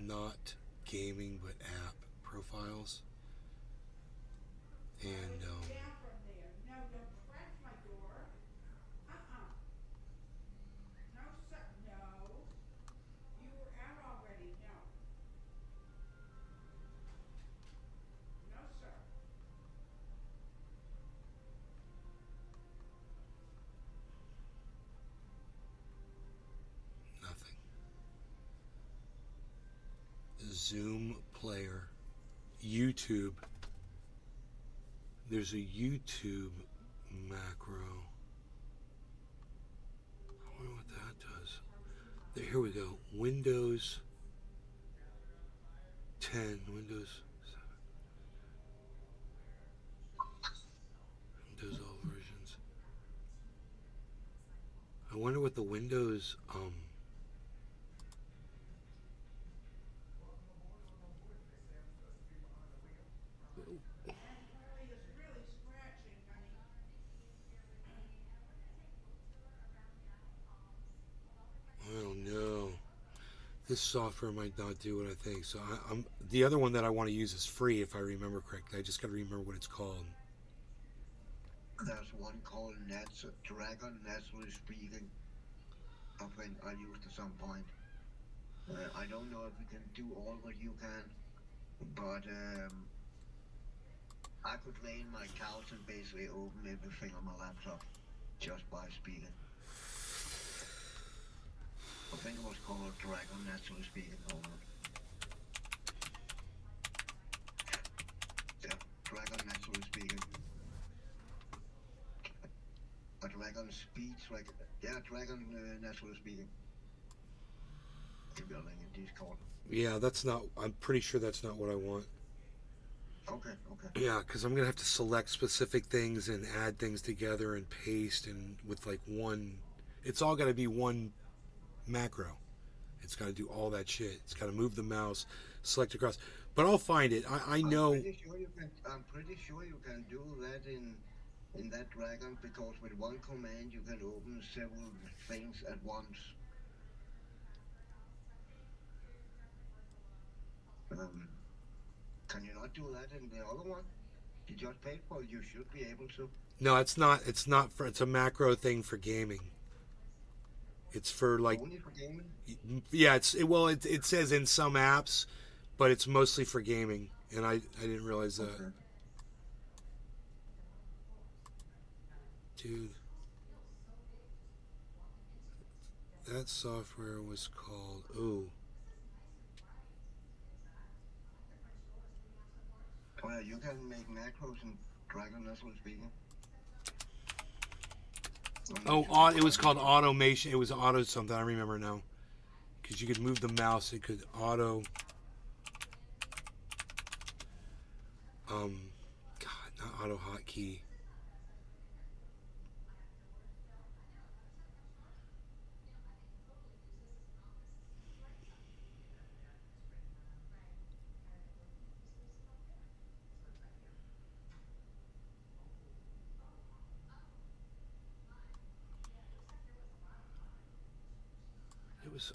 not gaming but app profiles. And nothing. Zoom player, YouTube. There's a YouTube macro. I wonder what that does. There, here we go. Windows 10, Windows 7. Windows all versions. I wonder what the Windows I don't know. This software might not do what I think. So I'm the other one that I want to use is free, if I remember correctly. I just got to remember what it's called. There's one called Dragon, naturally speaking. I think I used at some point. I don't know if we can do all what you can, but I could lay in my couch and basically open everything on my laptop just by speaking. I think it was called Dragon, naturally speaking. Hold on. Yeah, Dragon, naturally speaking. A Dragon speech, like, yeah, Dragon, naturally speaking. Maybe I'll link in Discord. Yeah, that's not. I'm pretty sure that's not what I want. Okay, okay. Yeah, because I'm gonna have to select specific things and add things together and paste and with like one. It's all got to be one macro, It's got to do all that shit. It's got to move the mouse, select across. But I'll find it. I know. I'm pretty sure you can do that in that dragon, because with one command you can open several things at once. Can you not do that in the other one? You just paid for it. You should be able to. No, it's not. It's not for. It's a macro thing for gaming. It's for like. Only for gaming? Yeah, it says in some apps, but it's mostly for gaming, and I didn't realize that. Okay. Dude, that software was called. Oh, Well, you can make macros in Dragon as well speaking. it was called automation. It was auto something. I remember now, because you could move the mouse. It could auto. God, not auto hotkey. It was.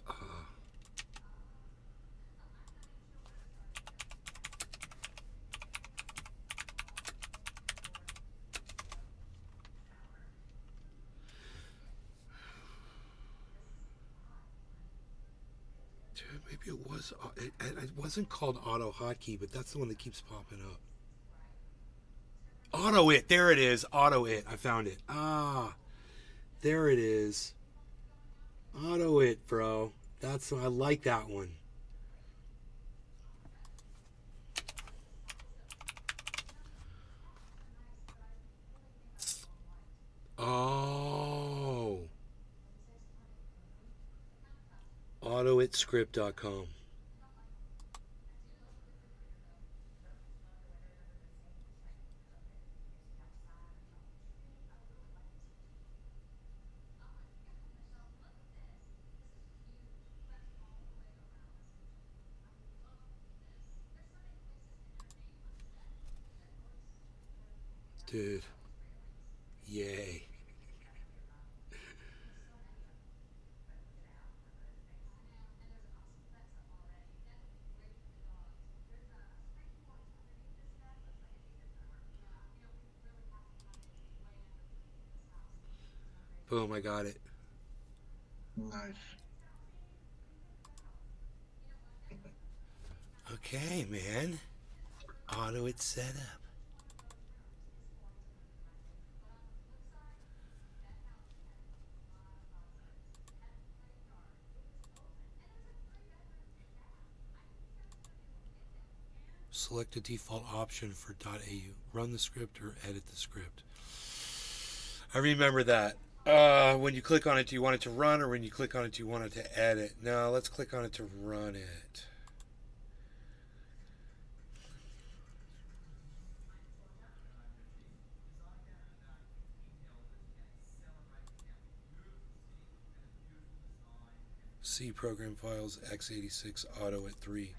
Dude, maybe it was. It wasn't called auto hotkey, but that's the one that keeps popping up. Auto it. There it is. Auto it. I found it. Ah, there it is. Auto it, bro. I like that one. Oh. AutoItScript.com. Dude. Yay. Boom, I got it. Nice. Okay, man. Auto it set up. Select a default option for .au. Run the script or edit the script. I remember that. When you click on it, do you want it to run, or when you click on it, do you want it to edit? No, let's click on it to run it. C program files x86 auto at 3.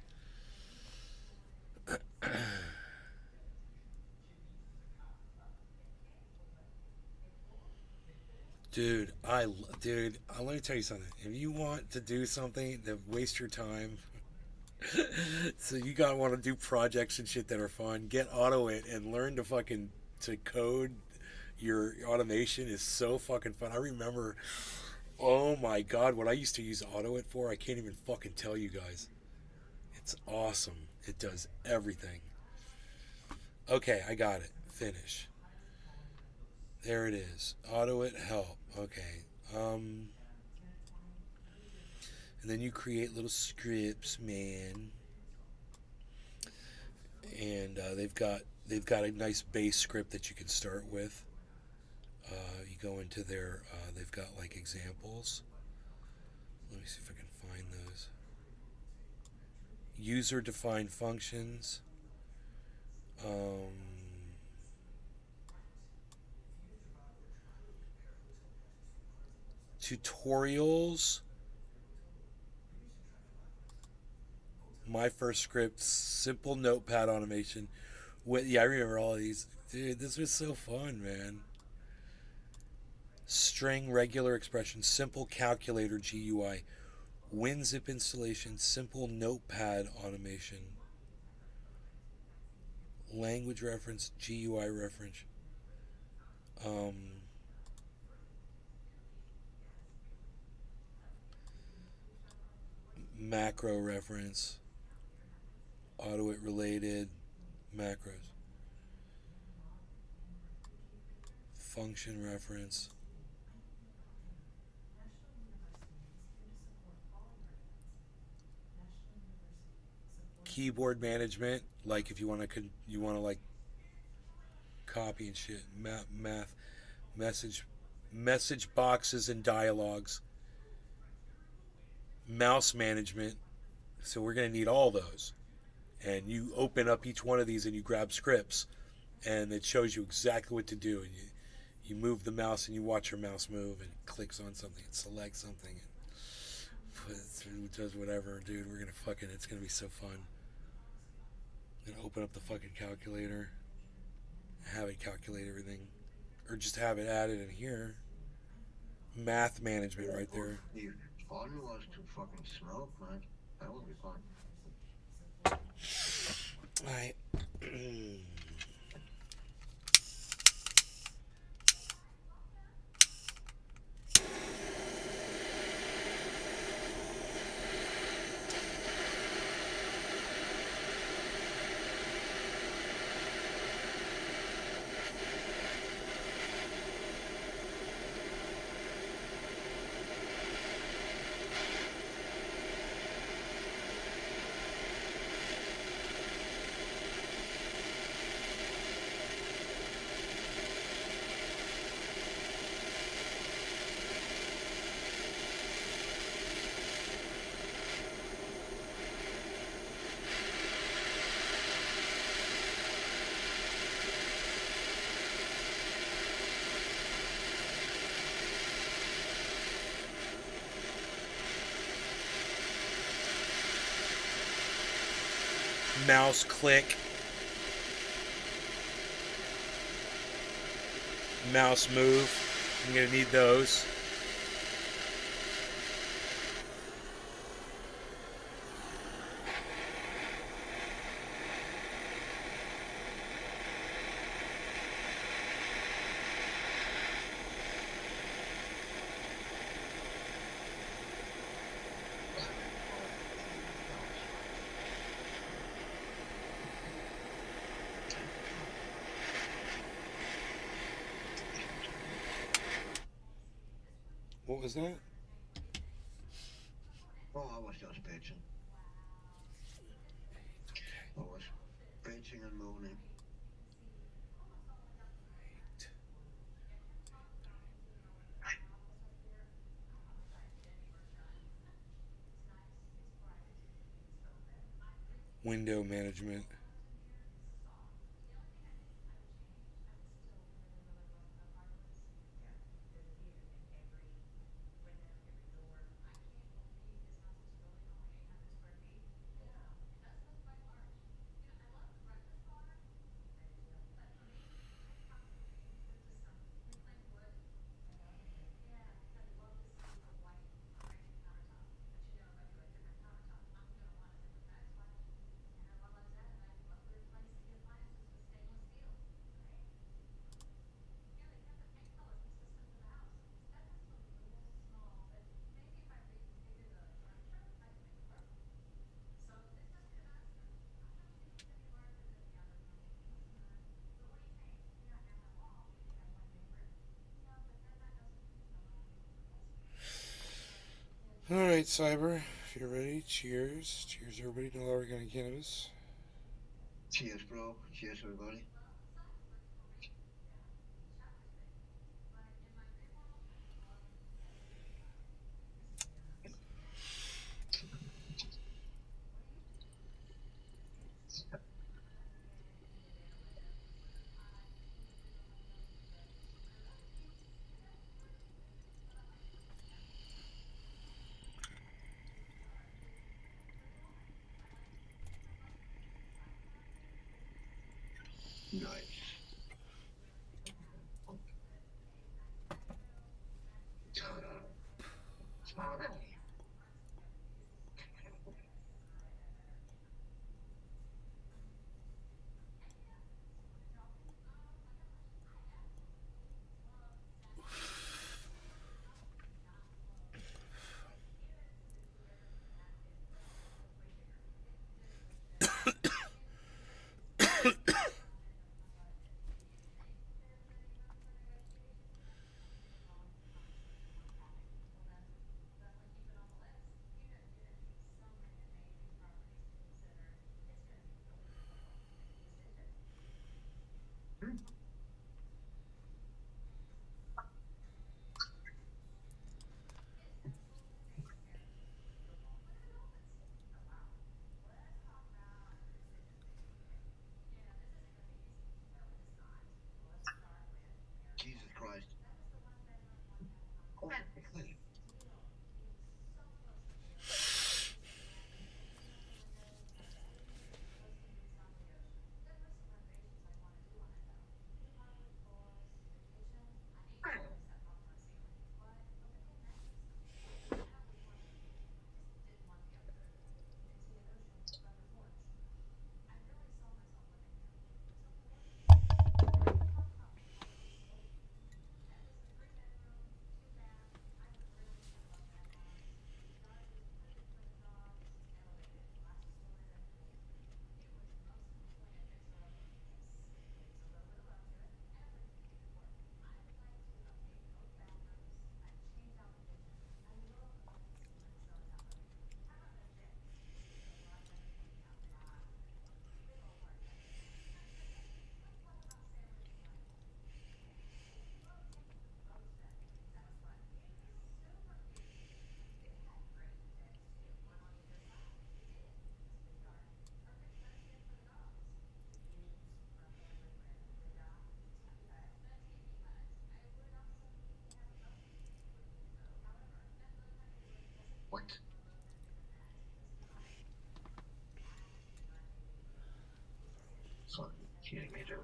Dude, let me tell you something. If you want to do something that waste your time, so you gotta want to do projects and shit that are fun, get AutoIt and learn to code. Your automation is so fucking fun. I remember, oh my god, what I used to use AutoIt for, I can't even fucking tell you guys. It's awesome. It does everything. Okay, I got it. Finish. There it is. AutoIt help. Okay. And then you create little scripts, man. And they've got a nice base script that you can start with. You go into their they've got like examples. Let me see if I can find those. User defined functions. Tutorials. My first script, simple notepad automation. Yeah, I remember all of these. Dude, this was so fun, man. String, regular expression, simple calculator GUI, WinZip installation, simple notepad automation, language reference, GUI reference, macro reference, AutoIt related, macros, function reference, keyboard management, like if you want to like copy and shit, math, message boxes and dialogues, mouse management. So we're going to need all those. And you open up each one of these and you grab scripts, and it shows you exactly what to do. And you move the mouse and you watch your mouse move, and it clicks on something and selects something and does whatever. Dude, we're going to fucking, it's going to be so fun. I'm going to open up the fucking calculator, have it calculate everything, or just have it added in here. Math management right there. The fun was to fucking smoke, man. That would be fun. Alright. Mouse click, mouse move. I'm going to need those. What was that? Oh, I was just bitching. I was bitching and moaning. Window management. Alright, Cyber, if you're ready, cheers. Cheers, everybody, to Lower Organic Cannabis. Cheers, bro. Cheers, everybody. kidding me, dude.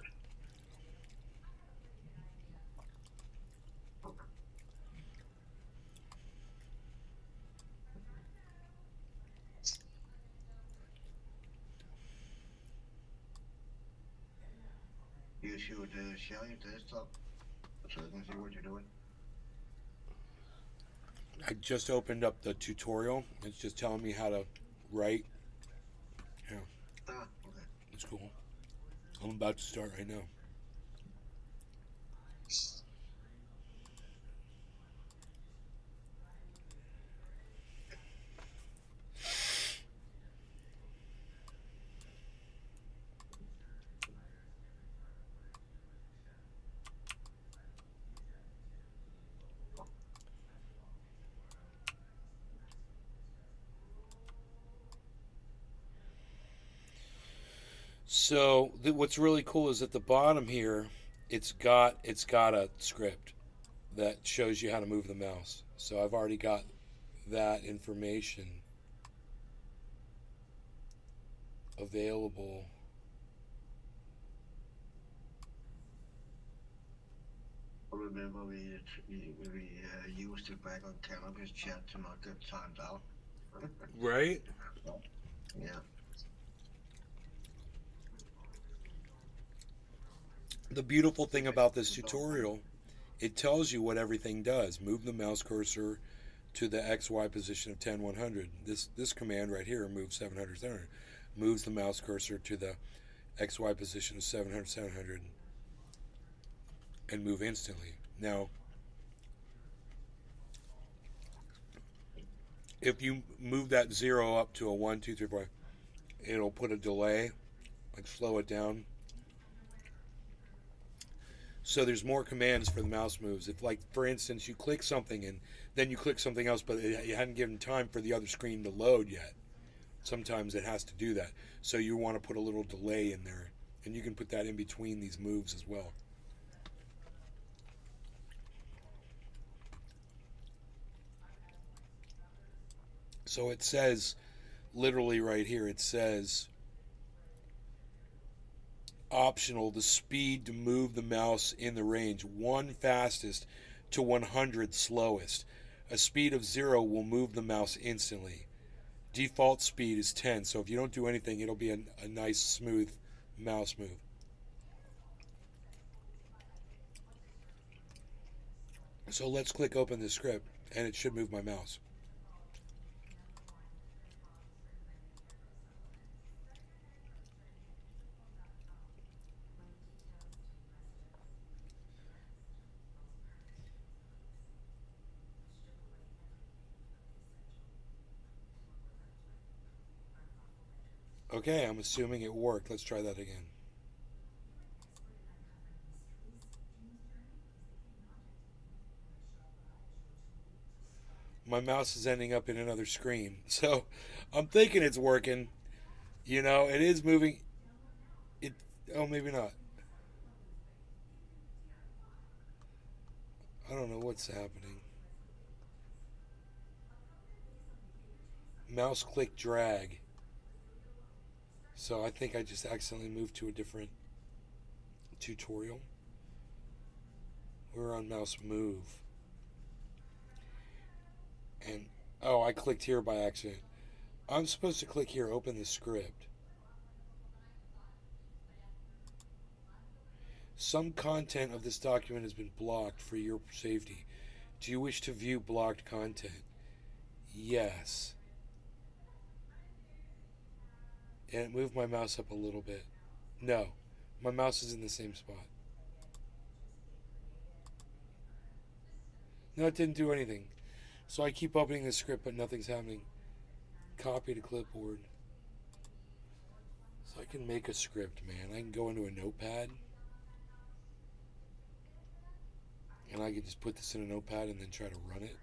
You should share your desktop so I can see what you're doing. I just opened up the tutorial. It's just telling me how to write. Yeah, Ah, okay. it's cool. I'm about to start right now. So what's really cool is at the bottom here, it's got a script that shows you how to move the mouse. So I've already got that information available. Remember we used it back on Cannabis Chat to not get timed out. Right? Yeah. The beautiful thing about this tutorial, it tells you what everything does. Move the mouse cursor to the XY position of 10, 100. This command right here, move 700, 700, moves the mouse cursor to the XY position of 700, 700, and move instantly. Now, if you move that 0 up to a 1, 2, 3, 4, it'll put a delay, like slow it down. So there's more commands for the mouse moves. If, like, for instance, you click something and then you click something else, but you hadn't given time for the other screen to load yet. Sometimes it has to do that. So you want to put a little delay in there. And you can put that in between these moves as well. So it says, literally right here, it says, optional, the speed to move the mouse in the range, 1 fastest to 100 slowest. A speed of 0 will move the mouse instantly. Default speed is 10, so if you don't do anything, it'll be a nice smooth mouse move. So let's click open the script and it should move my mouse. Okay, I'm assuming it worked. Let's try that again. My mouse is ending up in another screen. So I'm thinking it's working. You know, it is moving. Oh, maybe not. I don't know what's happening. Mouse click drag. So I think I just accidentally moved to a different tutorial. We're on mouse move. And, oh, I clicked here by accident. I'm supposed to click here, open the script. Some content of this document has been blocked for your safety. Do you wish to view blocked content? Yes. And it moved my mouse up a little bit. No, my mouse is in the same spot. No, it didn't do anything. So I keep opening the script, but nothing's happening. Copy to clipboard. So I can make a script, man. I can go into a notepad. And I can just put this in a notepad and then try to run it.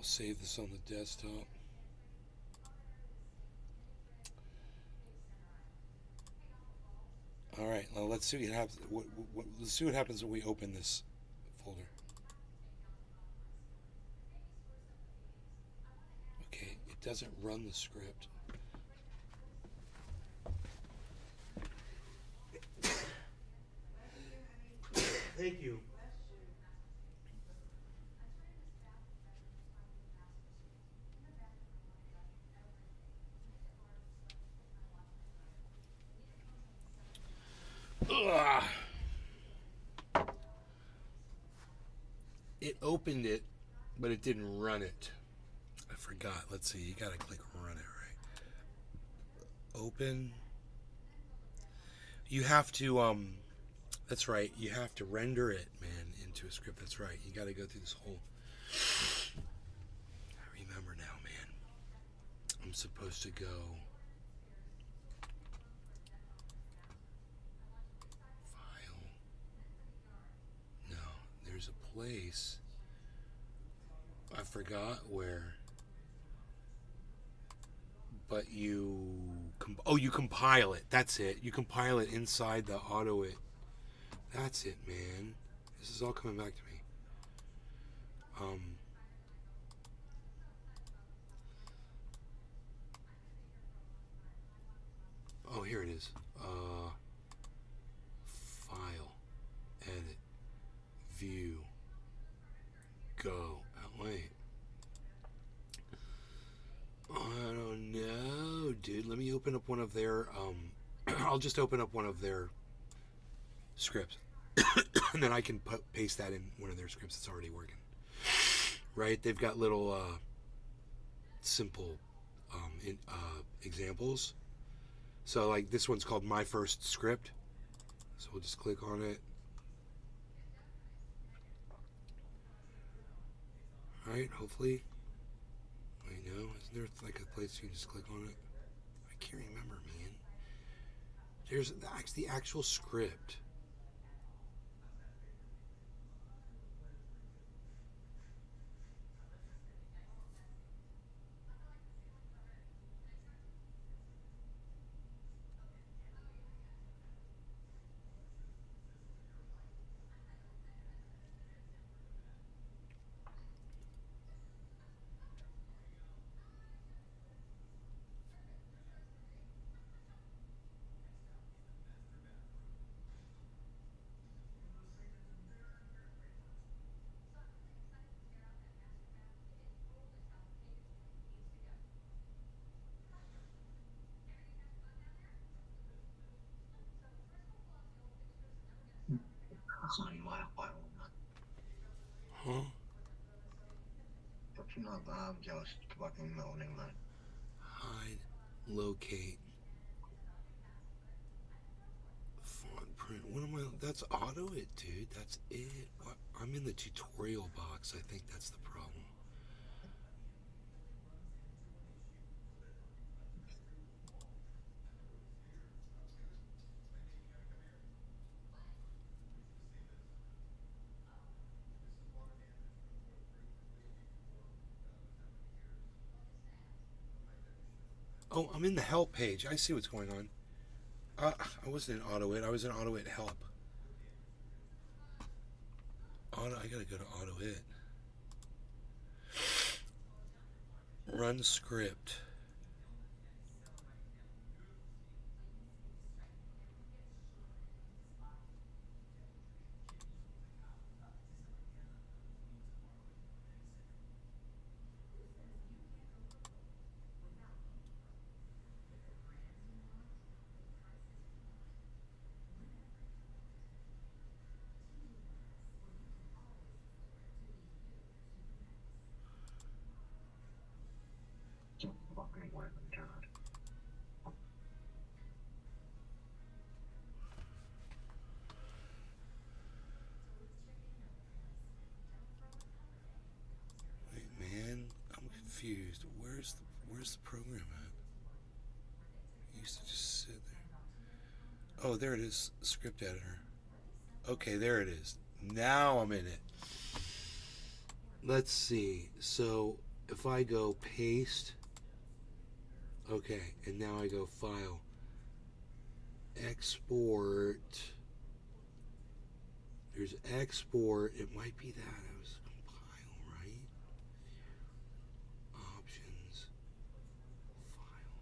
save this on the desktop. All right, now let's see what happens. Let's see what happens when we open this folder. Okay, it doesn't run the script. Thank you. Ugh. It opened it, but it didn't run it. I forgot. Let's see. You gotta click run it, right? Open. You have to that's right. You have to render it, man, into a script. That's right. You gotta go through this whole. I remember now, man. I'm supposed to go. File. No, there's a place. I forgot where. But you you compile it. That's it. You compile it inside the auto it. That's it, man. This is all coming back to me. Oh, here it is. File, edit, view, go. Oh, wait. I don't know, dude. Let me open up one of their, I'll just open up one of their scripts. And then I can paste that in one of their scripts that's already working. Right? They've got little, simple, examples. So, like, this one's called My First Script. So we'll just click on it. Alright, hopefully. I know. Isn't there like a place you can just click on it? I can't remember, man. There's the actual script. Huh? I'm just fucking moaning, man. Hide, locate, font print. What am I? That's auto it, dude. That's it. What? I'm in the tutorial box. I think that's the problem. Oh, I'm in the help page. I see what's going on. I wasn't in auto it. I was in auto it help. I gotta go to auto it. Run script. Fucking working, God. Wait, man, I'm confused. Where's the program at? It used to just sit there. Oh, there it is. Script editor. Okay, there it is. Now I'm in it. Let's see. So if I go paste, okay, and now I go file, export, there's export, it might be that I was compile, right? Options, file,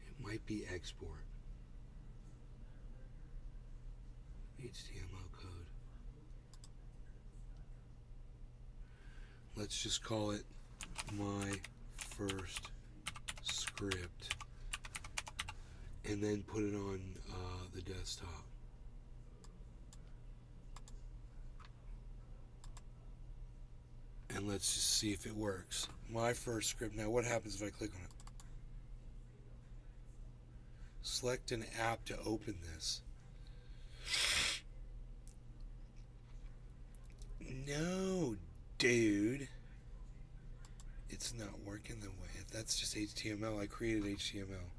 it might be export, HTML code. Let's just call it my first script and then put it on the desktop. And let's just see if it works. My first script. Now what happens if I click on it? Select an app to open this. No, dude. It's not working the way. That's just HTML. I created HTML.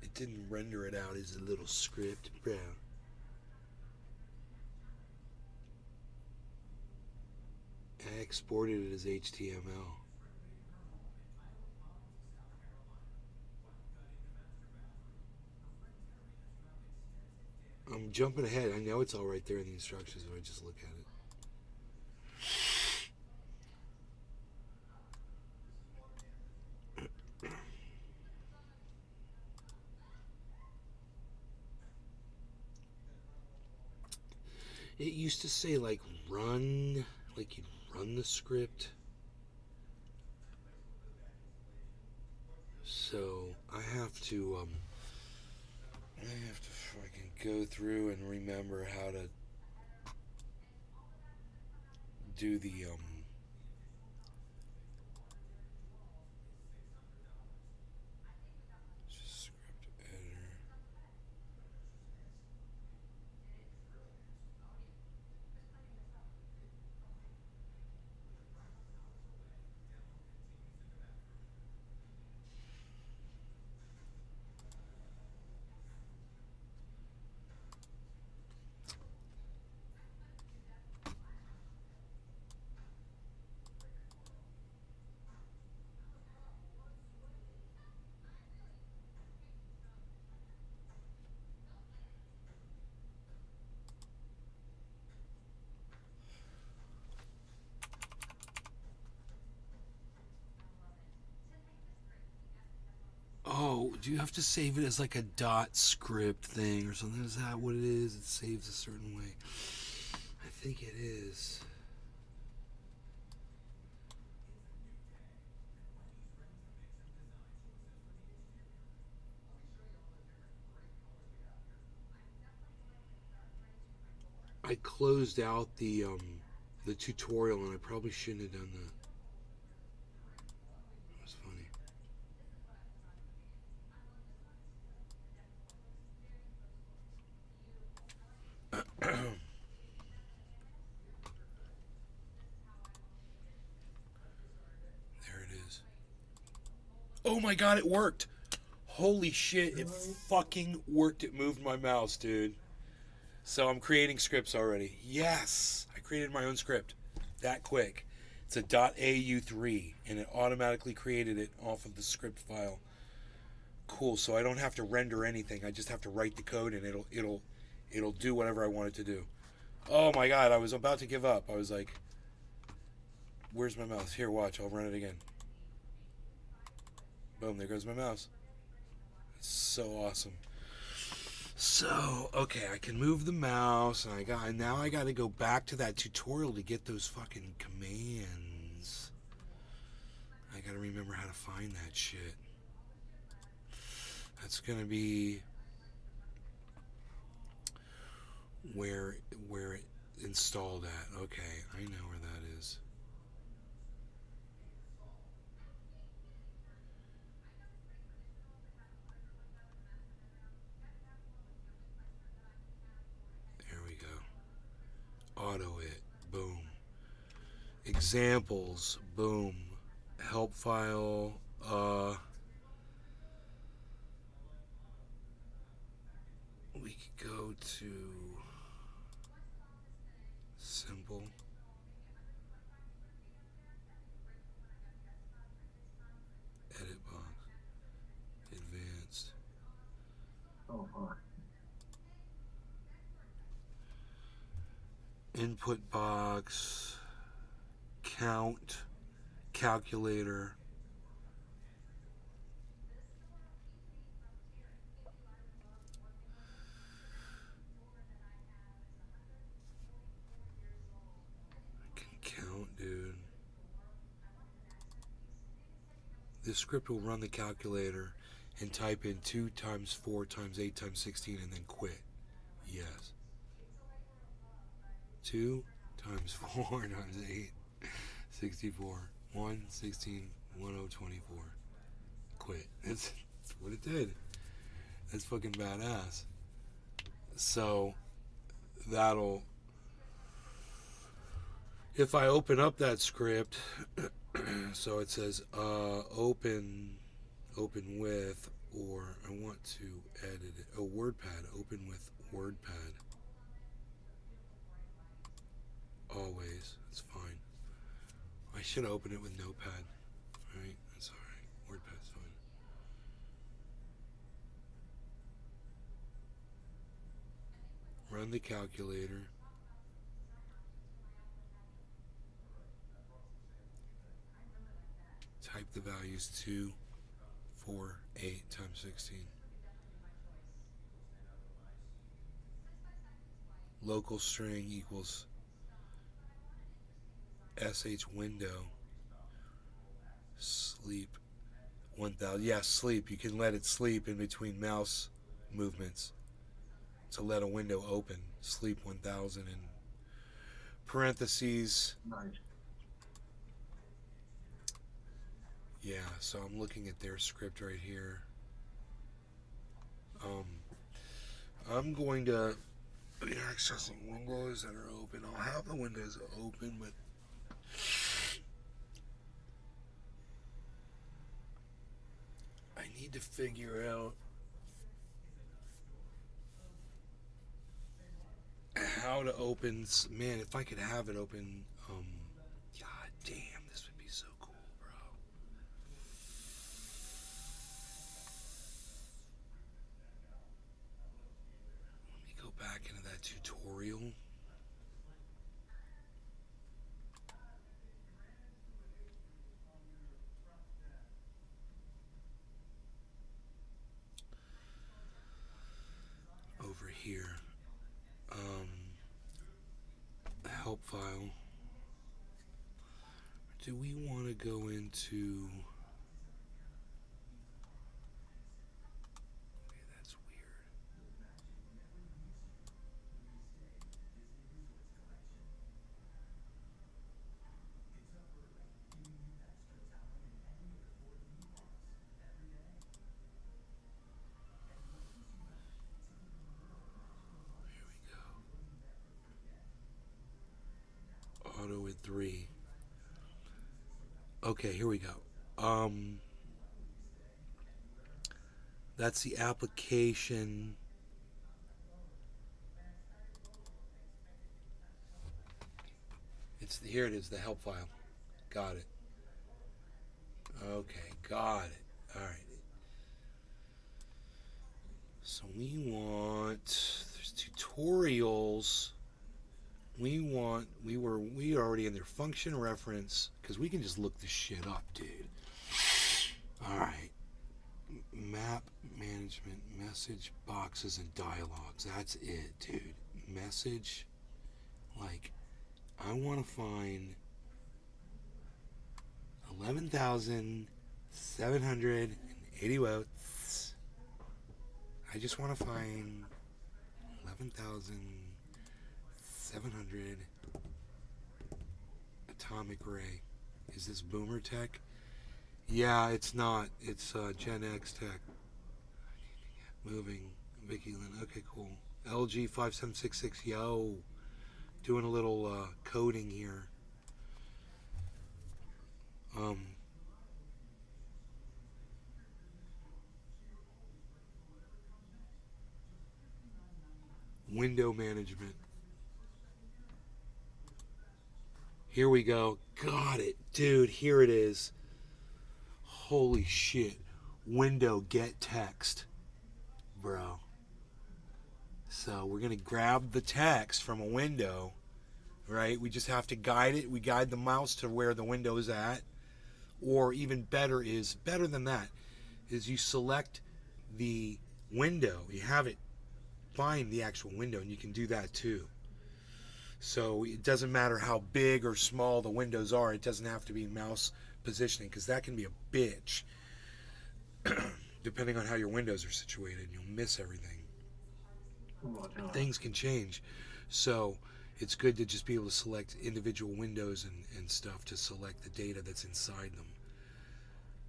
It didn't render it out as a little script, bro. I exported it as HTML. I'm jumping ahead. I know it's all right there in the instructions if I just look at it. It used to say like run, like you'd run the script. So I have to fucking go through and remember how to do the script editor. Oh, do you have to save it as like a dot script thing or something? Is that what it is? It saves a certain way. I think it is. I closed out the tutorial and I probably shouldn't have done that. That was funny. There it is. Oh my god, it worked! Holy shit, it fucking worked. It moved my mouse, dude. So I'm creating scripts already. Yes! I created my own script. That quick. It's a .au3 and it automatically created it off of the script file. Cool, so I don't have to render anything. I just have to write the code and it'll do whatever I want it to do. Oh my god, I was about to give up. I was like, where's my mouse? Here, watch, I'll run it again. Boom, there goes my mouse. It's so awesome. So, okay, I can move the mouse, and now I got to go back to that tutorial to get those fucking commands. I got to remember how to find that shit. That's going to be where it installed at. Okay, I know where that is. Auto it, boom. Examples, boom. Help file, we could go to simple. input box, count, calculator. I can count, dude. This script will run the calculator and type in 2 times 4 times 8 times 16 and then quit. Yes. 2 times 4 times 8, 64. 1, 16, 1024. Quit. That's what it did. That's fucking badass. So, that'll... If I open up that script, so it says open with, or I want to edit it. Oh, WordPad. Open with WordPad. Always. It's fine. I should open it with Notepad. Right? That's alright. WordPad's fine. Run the calculator. Type the values 2, 4, 8 times 16. Local string equals sh window sleep 1000. Yeah, sleep. You can let it sleep in between mouse movements to let a window open. Sleep 1000 in parentheses. Nice. Yeah, so I'm looking at their script right here. I'm going to be accessing windows that are open. I'll have the windows open, but I need to figure out how to open. Man, if I could have it open, god damn, this would be so cool, bro. Let me go back into that tutorial. Over here. Help file. Do we want to go into... Okay, that's weird. Here we go. Auto with 3. Okay, here we go. That's the application. Here it is, the help file. Got it. Okay, got it. All right. So we want, there's tutorials. We are already in their function reference, because we can just look this shit up, dude. All right. Map management, message boxes and dialogues. That's it, dude. Message, like, I want to find 11,780 votes. I just want to find 11,700 atomic ray. Is this Boomer Tech? Yeah, it's not. It's Gen X Tech. Moving. Vicky Lynn. Okay, cool. LG 5766. Yo. Doing a little coding here. Window management. Here we go. Got it. Dude, here it is. Holy shit. Window get text. Bro. So we're going to grab the text from a window. right? We just have to guide it. We guide the mouse to where the window is at. Or even better than that, is you select the window. You have it find the actual window, and you can do that too. So it doesn't matter how big or small the windows are. It doesn't have to be mouse positioning, because that can be a bitch. Depending on how your windows are situated, you'll miss everything. Things can change. So it's good to just be able to select individual windows and stuff to select the data that's inside them.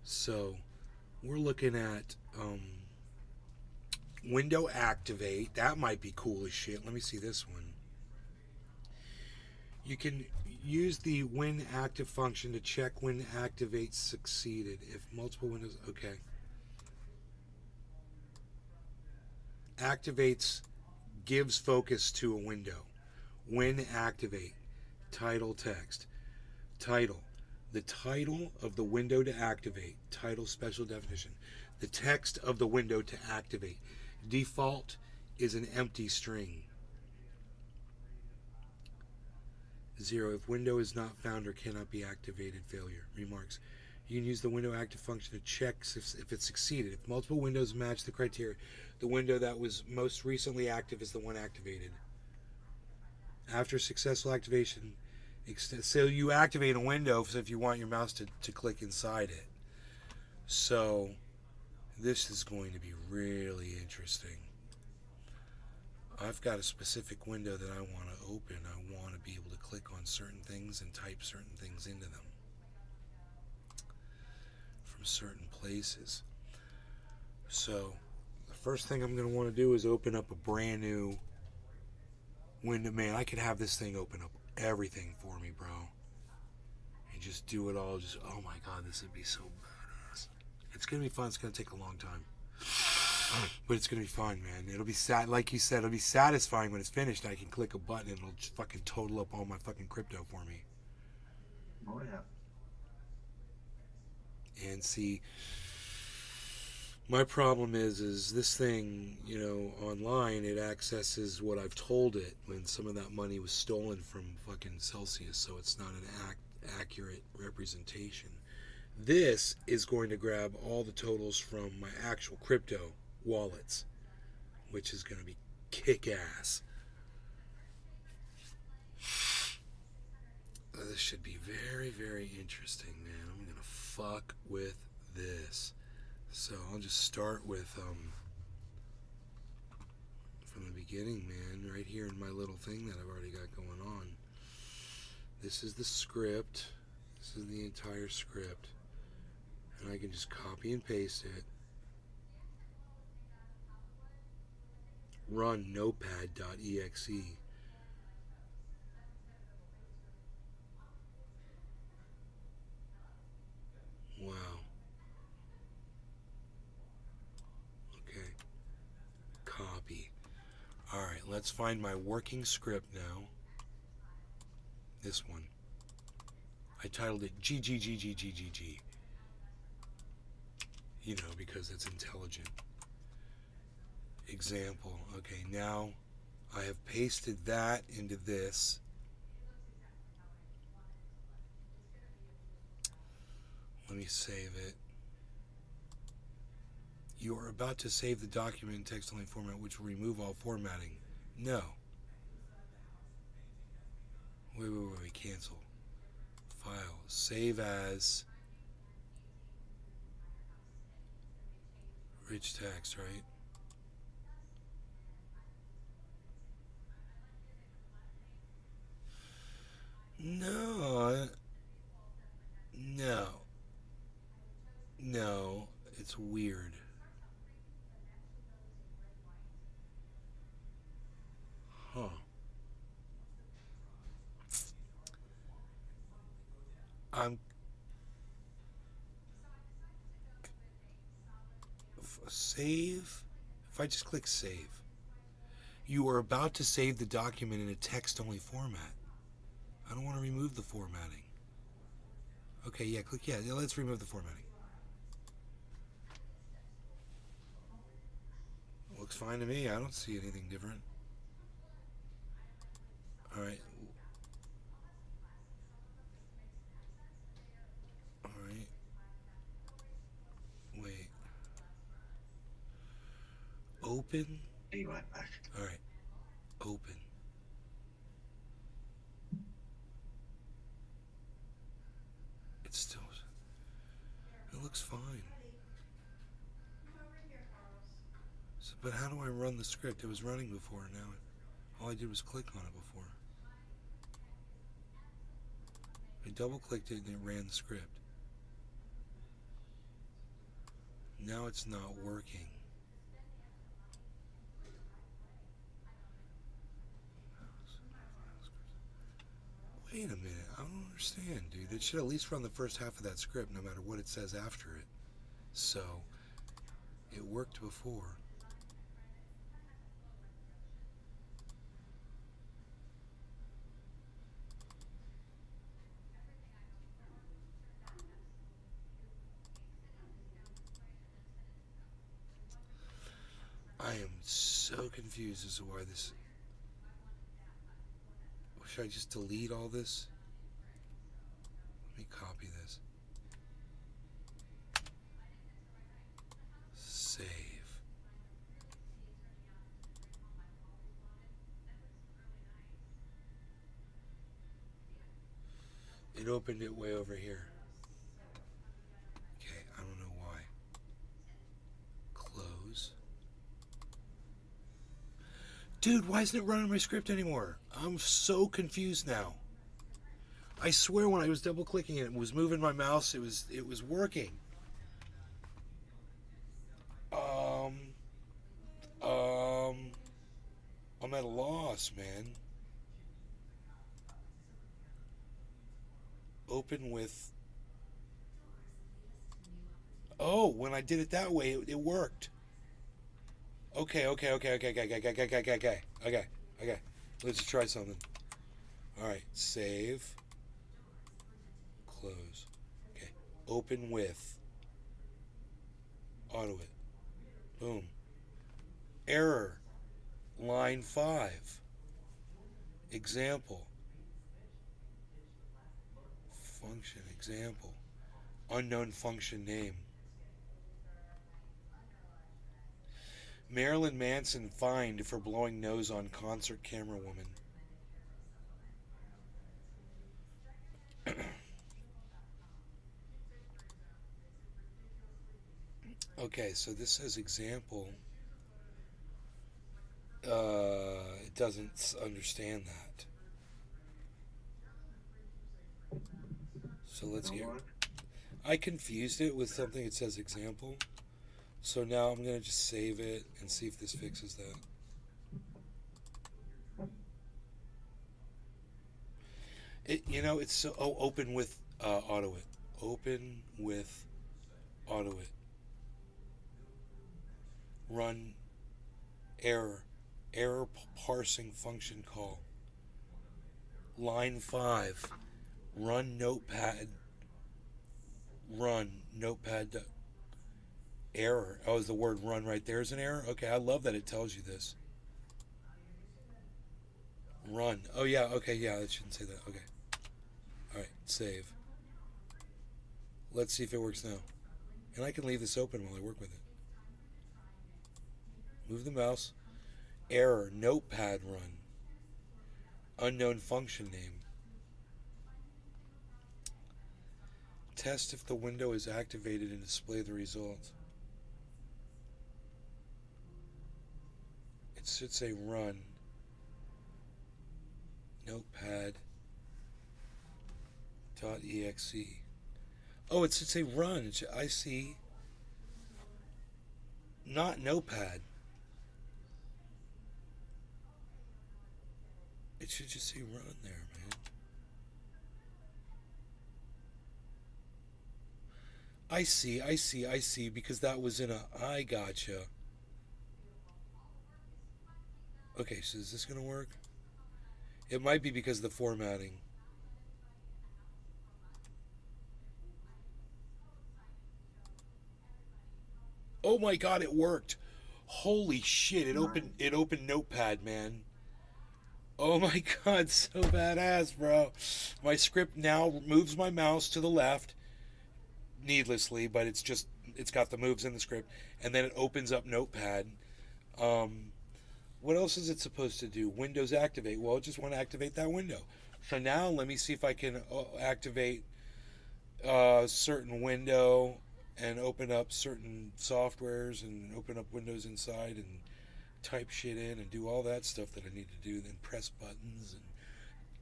So we're looking at window activate. That might be cool as shit. Let me see this one. You can use the when active function to check when activate succeeded. If multiple windows, okay. Activates, gives focus to a window. When activate, title text. Title, the title of the window to activate. Title special definition. The text of the window to activate. Default is an empty string. 0. If window is not found or cannot be activated, failure. Remarks. You can use the window active function to check if it succeeded. If multiple windows match the criteria, the window that was most recently active is the one activated. After successful activation, so you activate a window if you want your mouse to click inside it. So this is going to be really interesting. I've got a specific window that I want to open. I want to be able to click on certain things and type certain things into them from certain places. So the first thing I'm going to want to do is open up a brand new window. Man, I could have this thing open up everything for me, bro, and just do it all. Just, oh my god, this would be so badass. It's going to be fun. It's going to take a long time, but it's going to be fun, man. It'll be sad, like you said, it'll be satisfying when it's finished. I can click a button and it'll just fucking total up all my fucking crypto for me. Oh yeah. And see, my problem is this thing, you know, online, it accesses what I've told it when some of that money was stolen from fucking Celsius, so it's not an accurate representation. This is going to grab all the totals from my actual crypto wallets, which is going to be kick-ass. This should be very, very interesting, man. I'm going to fuck with this. So I'll just start with from the beginning, man, right here in my little thing that I've already got going on. This is the script. This is the entire script. And I can just copy and paste it. Run notepad.exe. Wow. Okay. Copy. Alright, let's find my working script now. This one. I titled it GGGGGGG. You know, because it's intelligent. Example. Okay, now I have pasted that into this. Let me save it. You are about to save the document in text-only format, which will remove all formatting. No. Wait, cancel. File. Save as rich text, right? No, it's weird. Huh. Save. If I just click save, you are about to save the document in a text-only format. I don't want to remove the formatting. Okay, yeah, click yeah. Let's remove the formatting. Looks fine to me. I don't see anything different. All right. Open. Be right back. All right. Open. It's still. It looks fine. So, but how do I run the script? It was running before. Now, all I did was click on it before. I double-clicked it and it ran the script. Now it's not working. Wait a minute, I don't understand, dude. It should at least run the first half of that script no matter what it says after it. So, it worked before. I am so confused as to why this... Should I just delete all this? Let me copy this. Save. It opened it way over here. Okay, I don't know why. Close. Dude, why isn't it running my script anymore? I'm so confused now. I swear when I was double clicking it, was moving my mouse, it was working. I'm at a loss, man. Open with... Oh, when I did it that way, it worked. Okay. Let's try something. Alright, save. Close. Okay. Open with. Auto it. Boom. Error. Line 5. Example. Function. Example. Unknown function name. Marilyn Manson fined for blowing nose on concert camera woman. Okay, so this says example. It doesn't understand that. So let's get... I confused it with something that says example. So now I'm going to just save it and see if this fixes that. It's so... Oh, open with auto it. Open with auto it. Run error. Error parsing function call. Line 5. Run notepad. Run notepad. Error. Oh, is the word run right there is an error? Okay, I love that it tells you this. Run. Oh, yeah, okay, yeah, it shouldn't say that. Okay. Alright, save. Let's see if it works now. And I can leave this open while I work with it. Move the mouse. Error. Notepad run. Unknown function name. Test if the window is activated and display the result. It should say run. Notepad.exe. Oh, it should say run. I see. Not notepad. It should just say run there, man. I see, because that was in a... I gotcha. Okay, so is this going to work? It might be because of the formatting. Oh my god, it worked. Holy shit, it opened Notepad, man. Oh my god, so badass, bro. My script now moves my mouse to the left needlessly, but it's got the moves in the script, and then it opens up Notepad. What else is it supposed to do? Windows activate. Well, I just want to activate that window. So now let me see if I can activate a certain window and open up certain softwares and open up windows inside and type shit in and do all that stuff that I need to do. Then press buttons and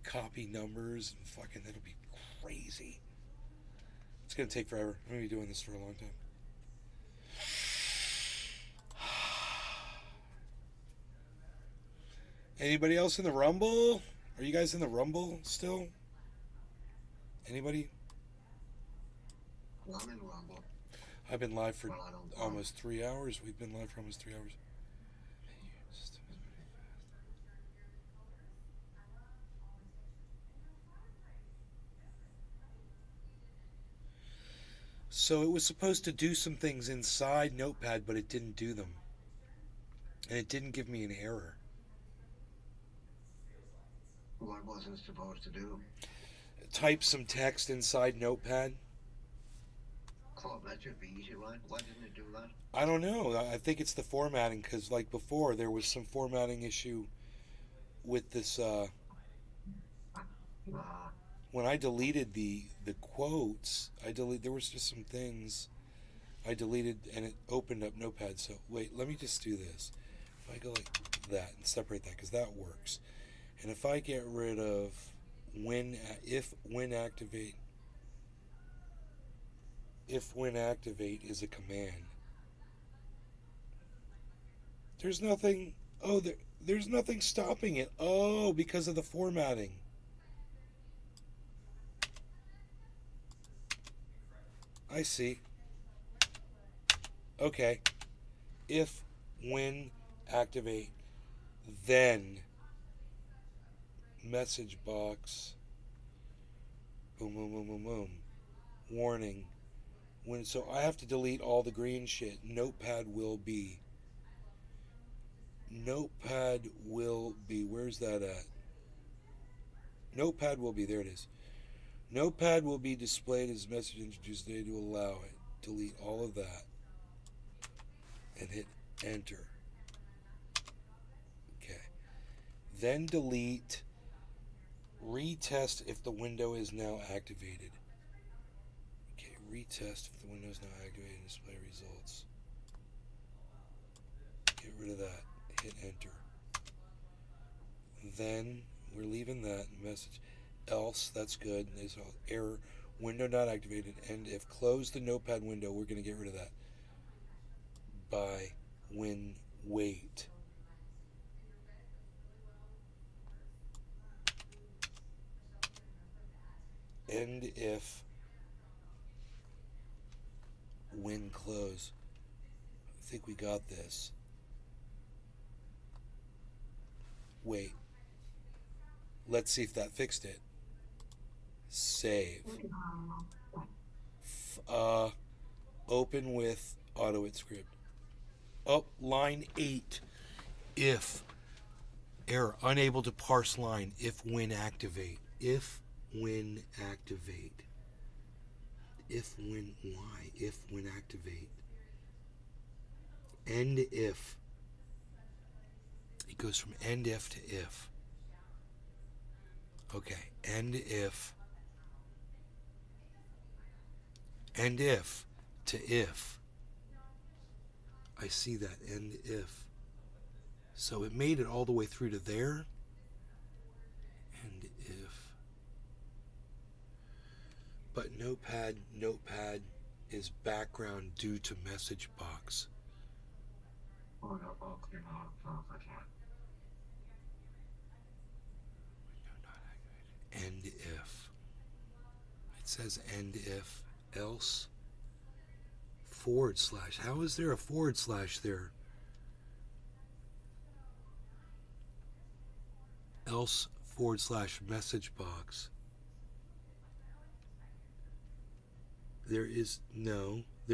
copy numbers and fucking, that'll be crazy. It's going to take forever. I'm going to be doing this for a long time. Anybody else in the Rumble? Are you guys in the Rumble still? Anybody? I'm in Rumble. I've been live for Well, I don't- almost 3 hours. We've been live for almost 3 hours. So it was supposed to do some things inside Notepad, but it didn't do them. And it didn't give me an error. What was it supposed to do? Type some text inside Notepad. Oh, that should be easy, right? Why didn't it do that? I don't know. I think it's the formatting, because like before, there was some formatting issue with this. When I deleted the quotes, there was just some things I deleted, and it opened up Notepad. So wait, let me just do this. If I go like that and separate that, because that works. And if I get rid of when activate is a command. There's nothing. Oh, there's nothing stopping it. Oh, because of the formatting. I see. Okay. If, when, activate, then message box. Boom, boom, boom, boom, boom. Warning. So I have to delete all the green shit. Notepad will be. Where's that at? Notepad will be. There it is. Notepad will be displayed as message introduced today to allow it. Delete all of that. And hit enter. Okay. Then delete. Retest if the window is now activated. Okay, retest if the window is now activated and display results. Get rid of that. Hit enter. Then we're leaving that message. Else, that's good. There's an error. Window not activated. And if close the Notepad window, we're going to get rid of that. By when wait. End if when close. I think we got this. Wait. Let's see if that fixed it. Save. Open with AutoIt script. Oh, line 8. If. Error. Unable to parse line. If when activate. If when activate. If when why? If when activate. End if. It goes from end if to if. Okay, end if. End if to if. I see that, end if. So it made it all the way through to there. End if. But Notepad is background due to message box. End if. It says end if, else, /. How is there a / there? Else / message box. There is no /.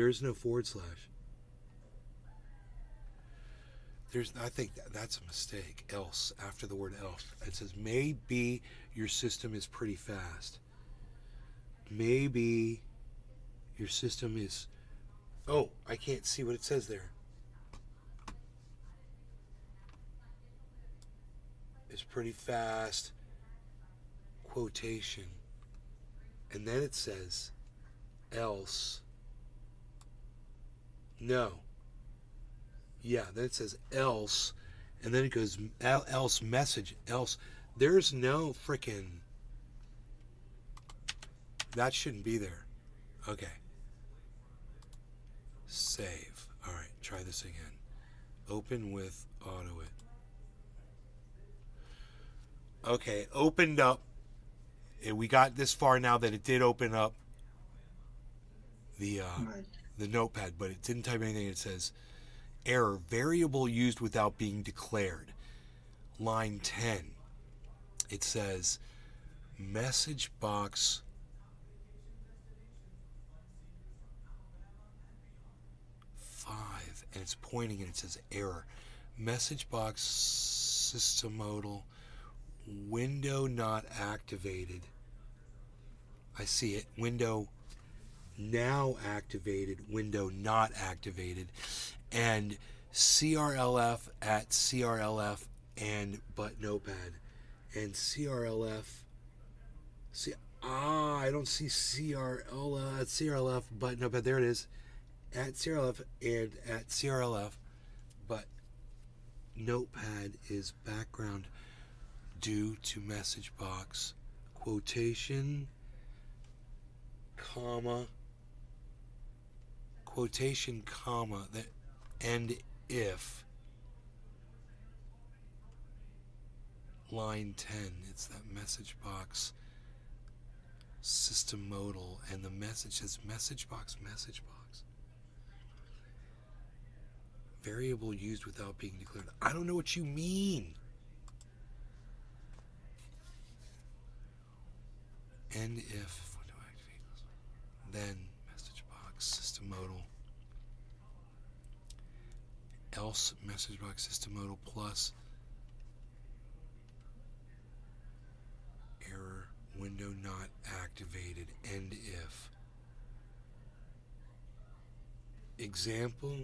I think that's a mistake. Else, after the word else. It says, maybe your system is pretty fast. Maybe your system is... Oh, I can't see what it says there. is pretty fast. Quotation. And then it says, else. No. Yeah, then it says else. And then it goes else message, else. There's no frickin'. That shouldn't be there. Okay. Save. Alright, try this again. Open with AutoIt. Okay, opened up. And we got this far now that it did open up the Right. the notepad, but it didn't type anything. It says error, variable used without being declared. Line 10. It says message box and it's pointing and it says error. Message box system modal window not activated. I see it. Window now activated, window not activated, and CRLF at CRLF and but notepad, and CRLF. I don't see CRLF at CRLF but notepad. There it is, at CRLF and at CRLF, but notepad is background due to message box quotation comma quotation comma that and if line 10. It's that message box system modal, and the message says message box variable used without being declared. I don't know what you mean. And if window activate, then message box system modal, else message box system modal plus error window not activated, and if example.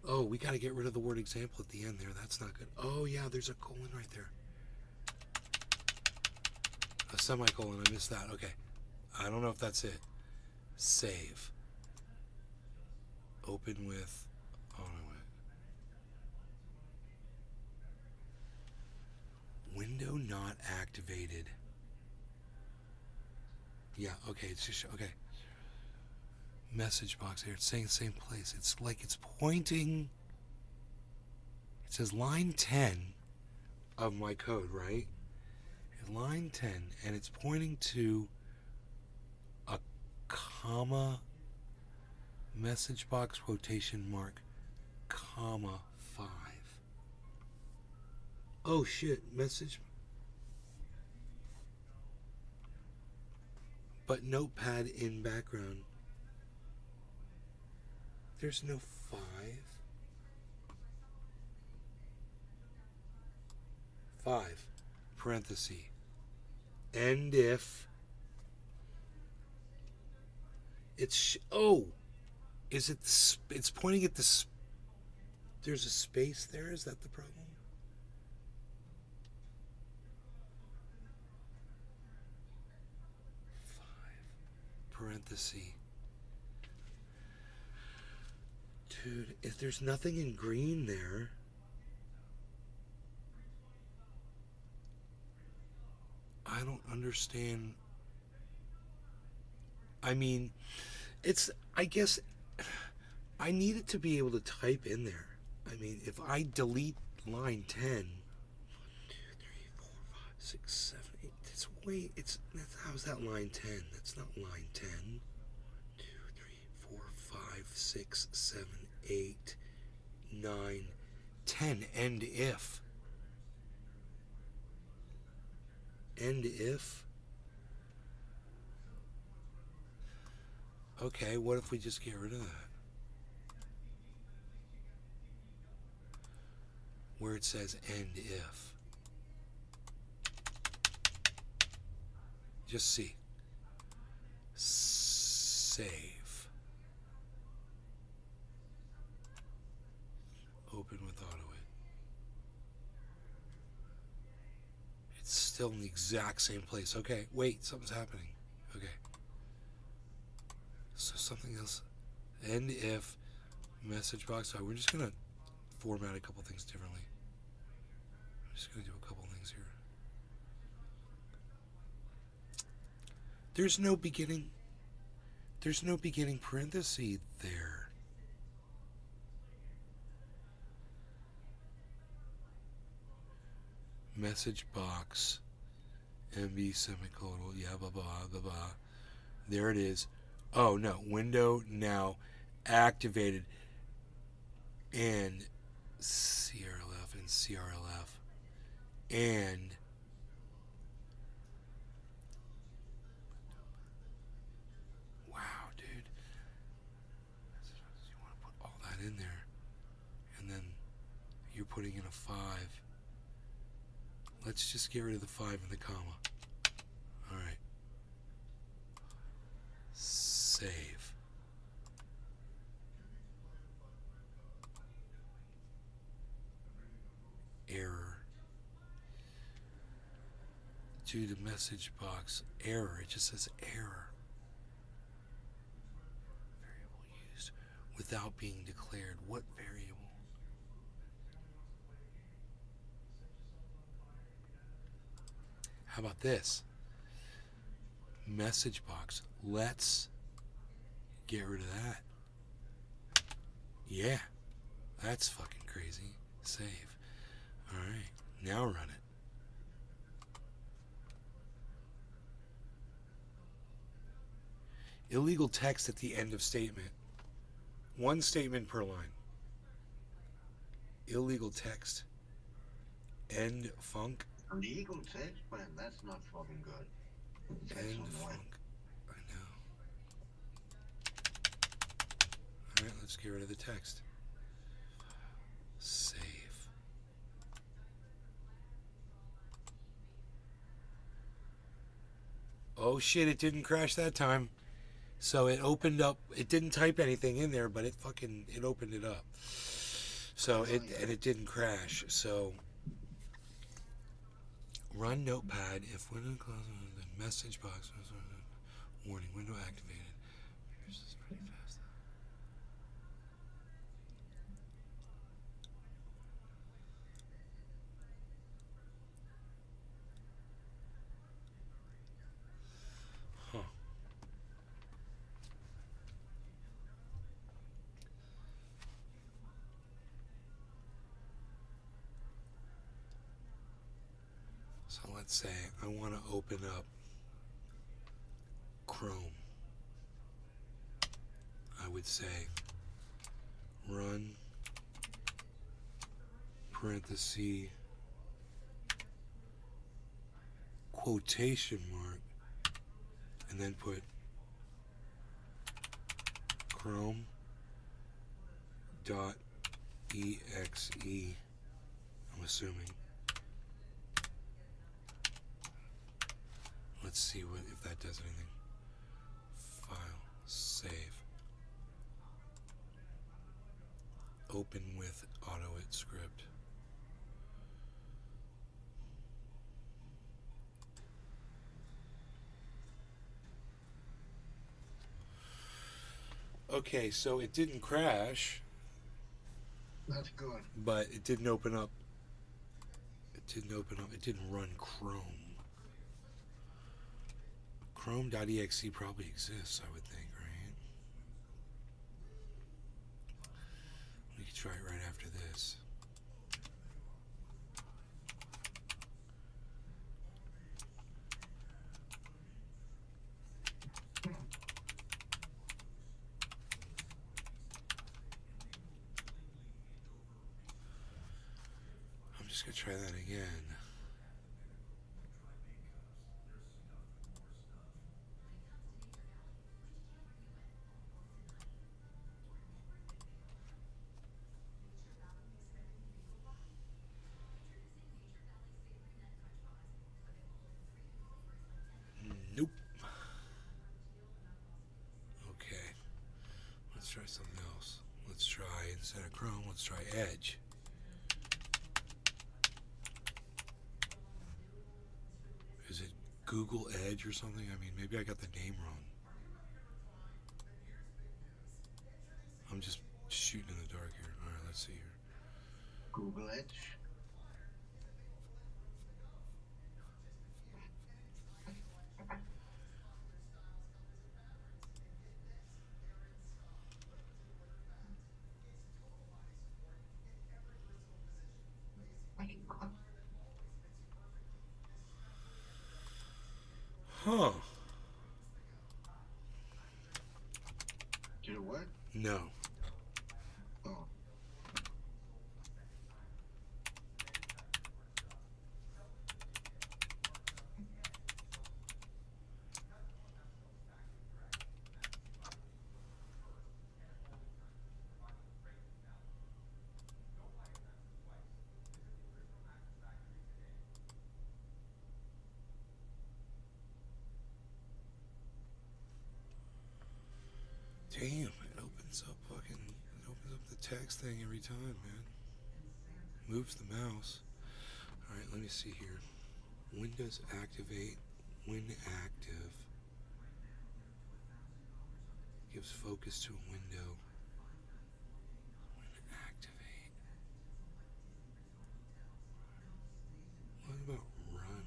Oh, we got to get rid of the word example at the end there. That's not good. Oh yeah, there's a colon right there. A semicolon, I missed that. Okay. I don't know if that's it. Save. Open with AutoIt. Window not activated. Yeah, okay, it's just, okay. Message box here, it's saying the same place. It's like it's pointing. It says line 10 of my code, right? Line 10, and it's pointing to a comma message box quotation mark comma 5. Oh shit, message. But notepad in background. There's no 5. 5 parenthesis. And if it's is it it's pointing at the there's a space there. Is that the problem? 5 parenthesis. Dude, if there's nothing in green there, I don't understand. I mean, I guess I need it to be able to type in there. I mean, if I delete line 10, 1, 2, 3, 4, 5, 6, 7, 8, how's that line 10? That's not line 10. 1, 2, 3, 4, 5, 6, 7, 8, 9, 10. And if. And if. Okay, what if we just get rid of that? Where it says and if. Just see. Save. Open with AutoIt. Still in the exact same place. Okay, wait, something's happening. Okay. So something else. End if message box. So we're just gonna format a couple things differently. I'm just gonna do a couple things here. There's no beginning. There's no beginning parenthesis there. Message box. MB semicolon. Yeah, blah, blah, blah, blah. There it is. Oh, no. Window now activated. And CRLF and CRLF. And wow, dude. You want to put all that in there. And then you're putting in a 5. Let's just get rid of the 5 and the comma. All right. Save. Error. To the message box. Error. It just says error. Variable used without being declared. What variable? How about this? Message box. Let's get rid of that. Yeah. That's fucking crazy. Save. Alright. Now run it. Illegal text at the end of statement. One statement per line. Illegal text. End funk. Legal text, man, that's not fucking good. That's End annoying. funk. I know. Alright, let's get rid of the text. Save. Oh shit, it didn't crash that time. So it opened up, it didn't type anything in there, but it opened it up. So and it didn't crash. So run Notepad if window closes, the message box warning, window activated. This is pretty fast. Huh. So let's say I want to open up Chrome. I would say run parenthesis quotation mark and then put Chrome dot exe. I'm assuming. Let's see what if that does anything. File, save. Open with AutoIt script. Okay, so it didn't crash, That's good. but it didn't open up. It didn't open up. It didn't run Chrome. Chrome.exe probably exists, I would think, right? We could try it right after this. I'm just going to try that again. Nope. Okay. Let's try something else. Let's try, instead of Chrome, let's try Edge. Google Edge or something? I mean, maybe I got the name wrong. I'm just shooting in the dark here. All right, let's see here. Google Edge. Huh. Did it work? No. Oh. Damn, it opens up the text thing every time, man. Moves the mouse. All right, let me see here. Windows activate when active. Gives focus to a window. When activate. What about run?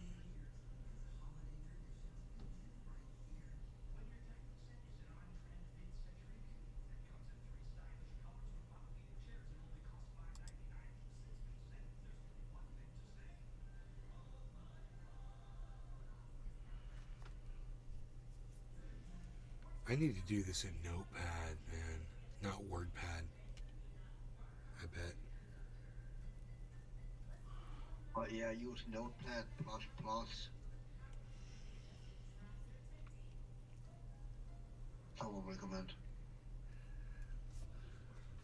I need to do this in Notepad, man, not WordPad. I bet. Oh yeah, use Notepad plus plus. I will recommend.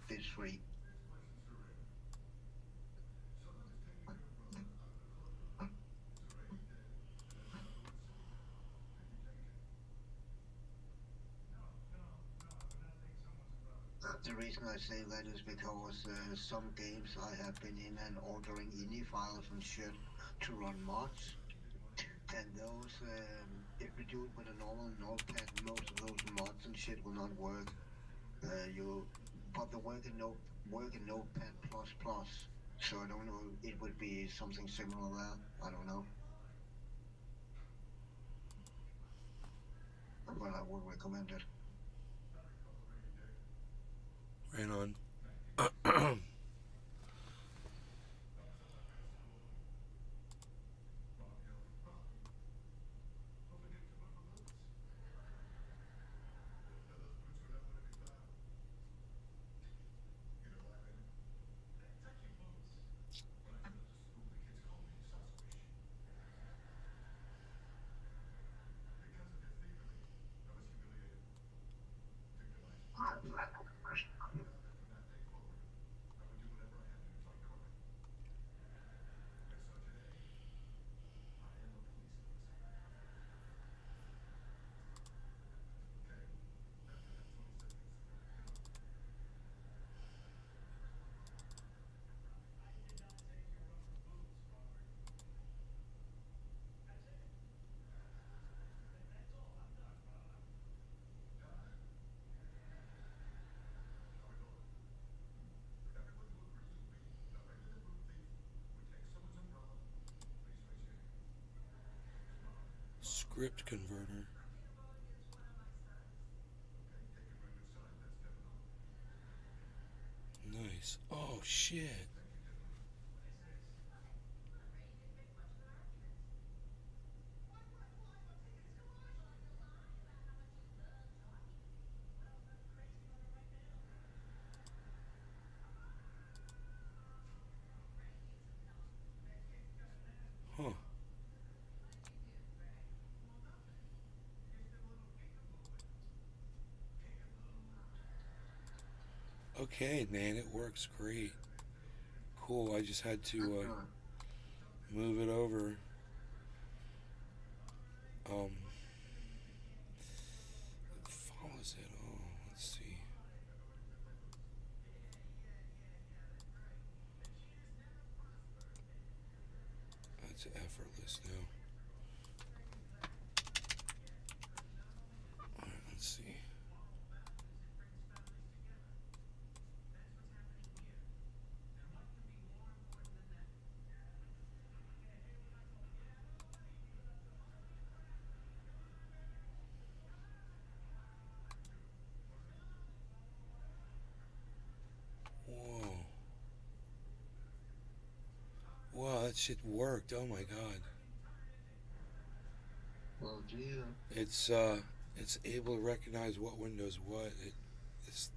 It's free. The reason I say that is because some games I have been in and ordering INI files and shit to run mods, and those, if you do it with a normal Notepad, most of those mods and shit will not work. But they work in Notepad plus plus. So I don't know. It would be something similar there. I don't know. But I would recommend it. Right on. Script converter. Nice. Oh shit. Huh. Okay, man, it works great. Cool. I just had to move it over. It follows it. Oh, let's see. That's effortless now. that shit worked. Oh my god. Oh dear. It's able to recognize what window's what. It's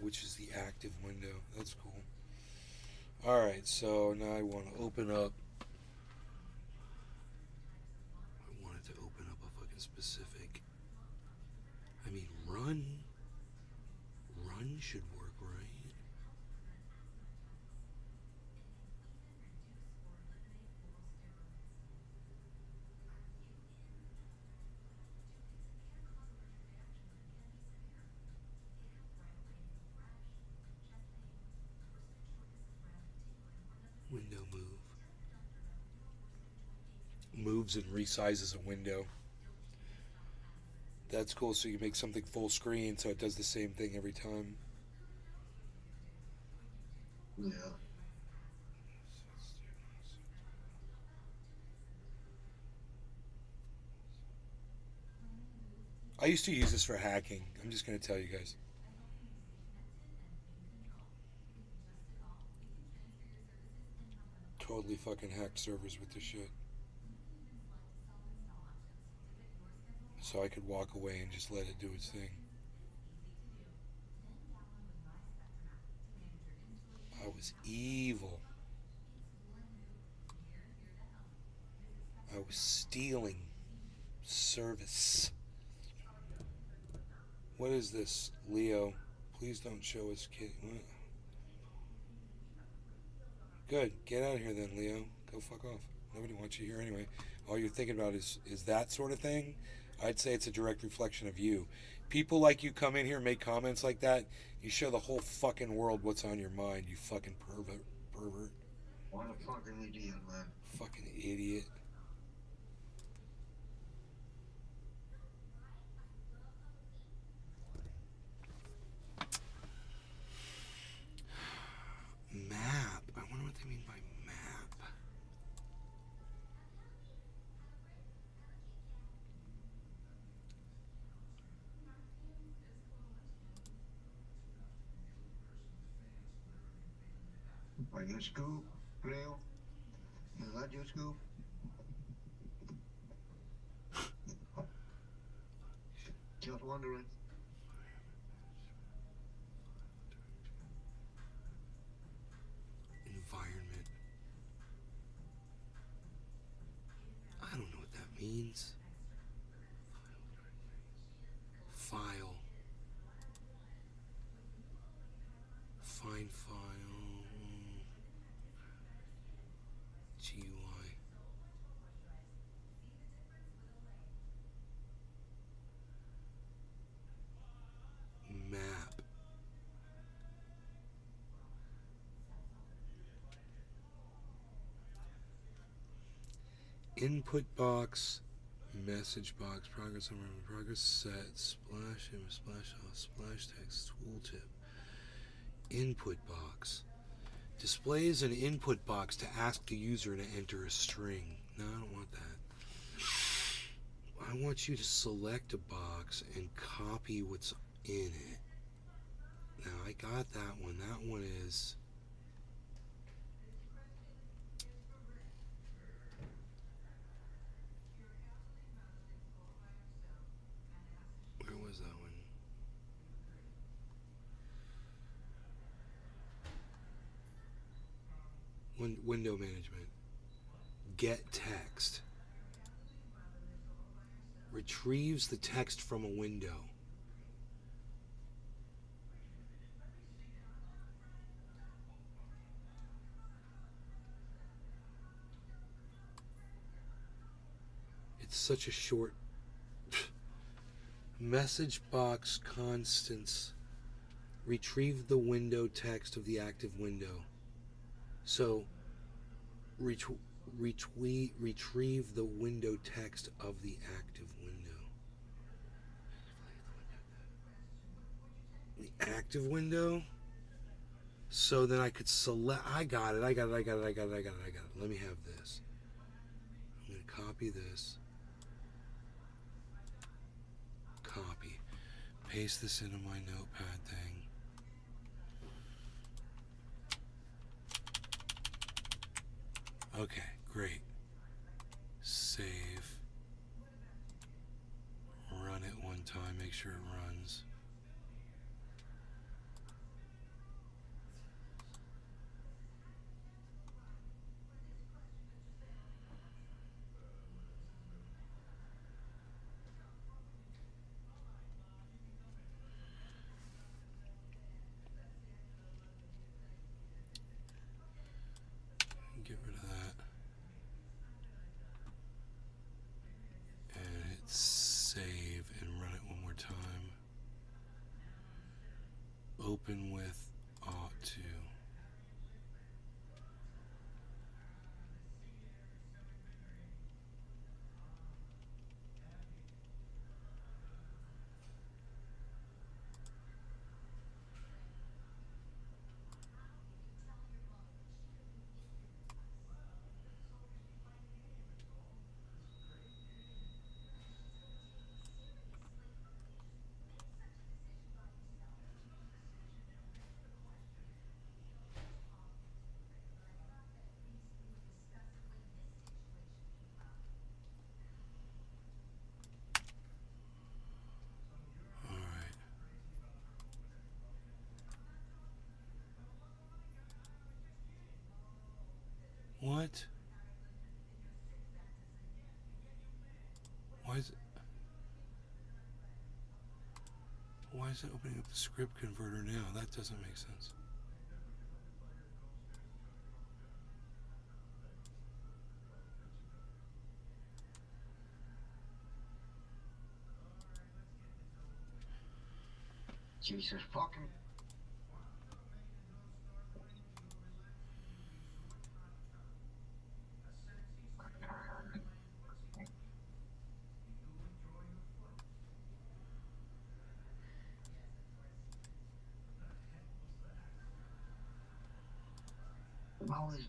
which is the active window. That's cool. All right, so now I want to open up. I wanted to open up a fucking specific. I mean, run. Run should work, right? Window move. Moves and resizes a window. That's cool, so you make something full screen so it does the same thing every time. Yeah. I used to use this for hacking. I'm just going to tell you guys. Totally fucking hacked servers with this shit. So I could walk away and just let it do its thing. I was evil. I was stealing service. What is this, Leo? Please don't show us kid. What? Good. Get out of here then, Leo. Go fuck off. Nobody wants you here anyway. All you're thinking about is that sort of thing. I'd say it's a direct reflection of you. People like you come in here and make comments like that. You show the whole fucking world what's on your mind, you fucking pervert. What a fucking idiot, man. Fucking idiot. Map. I wonder what they mean by map. Are you scoop, Leo? Is that your scoop? Just wondering. Environment. I don't know what that means. File. Find file. GUI. Map. Input box, message box, progress summary, progress set, splash image, splash off, splash text, tooltip. Input box. Displays an input box to ask the user to enter a string. No, I don't want that. I want you to select a box and copy what's in it. Now, I got that one. That one is... Where was that one? Window management. Get text. Retrieves the text from a window. It's such a short message box constants. Retrieve the window text of the active window. So retrieve the window text of the active window. The active window. So then I could select. I got it. Let me have this. I'm going to copy this. Copy. Paste this into my notepad thing. Okay, great. Save. Run it one time, make sure it runs. Get rid of that. And hit save and run it one more time. Open with Auth2. Alright. What? Why is it opening up the script converter now? That doesn't make sense. Jesus fucking. How is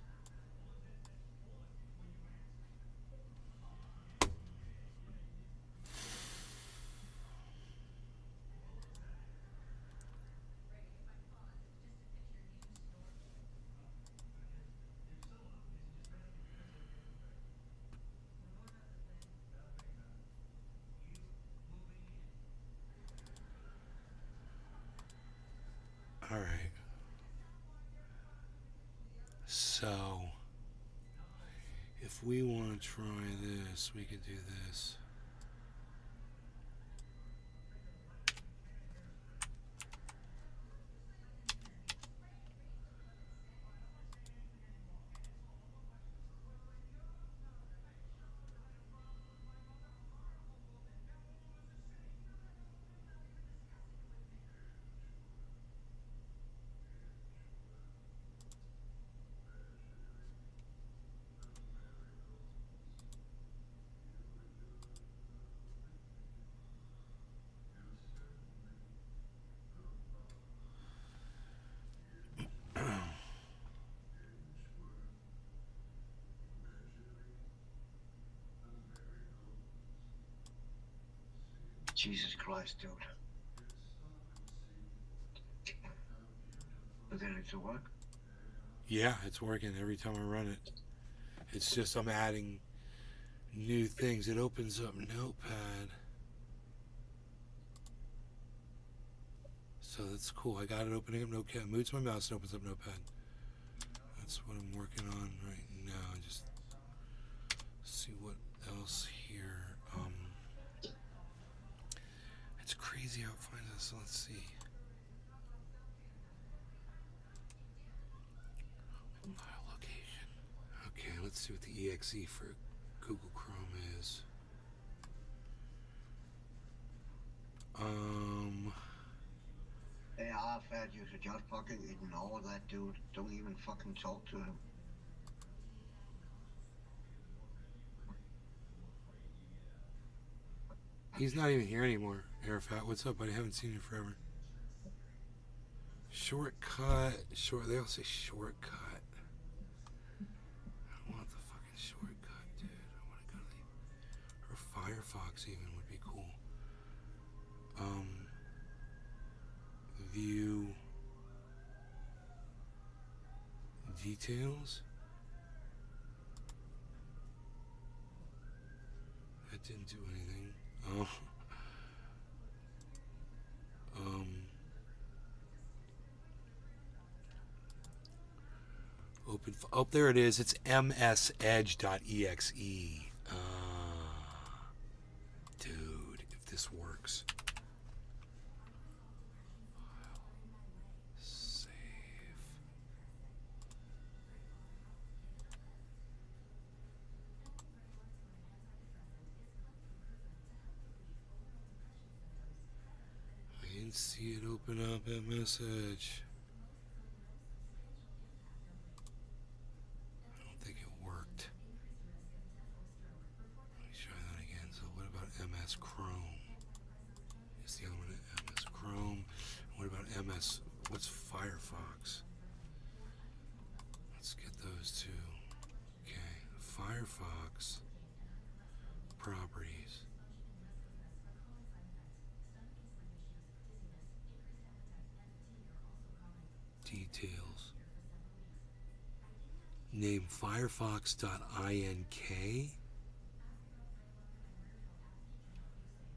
Alright. So, if we want to try this, we could do this. Jesus Christ, dude? But then it's a work. Yeah, it's working every time I run it. It's just I'm adding new things. It opens up Notepad. So that's cool. I got it opening up Notepad. Moves my mouse and opens up Notepad. That's what I'm working on right now. Just see what else here. It's crazy how it finds us. So let's see. File location. Okay, let's see what the exe for Google Chrome is. Hey, Arafat, you should just fucking ignore that dude. Don't even fucking talk to him. He's not even here anymore. Arafat, what's up, buddy? I haven't seen you forever. Shortcut. They all say shortcut. I want the fucking shortcut, dude. I want to go to or Firefox even would be cool. View details. That didn't do anything. Oh. Open. Oh, there it is. It's msedge.exe. Dude, if this works. Save. I didn't see it open up at message. I don't think it worked. Let me try that again. So what about MS Chrome? Is the other one MS Chrome? What about MS? What's Firefox? Let's get those two. Okay, Firefox properties. Details. Name firefox.ink.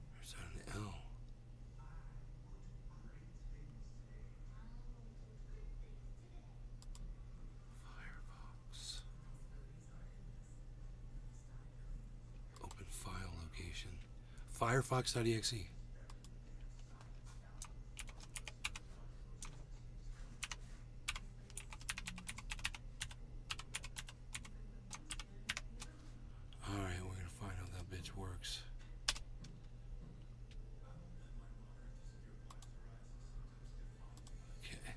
Or is that an L? Firefox. Open file location. Firefox.exe. Alright, we're gonna find out that bitch works. Okay.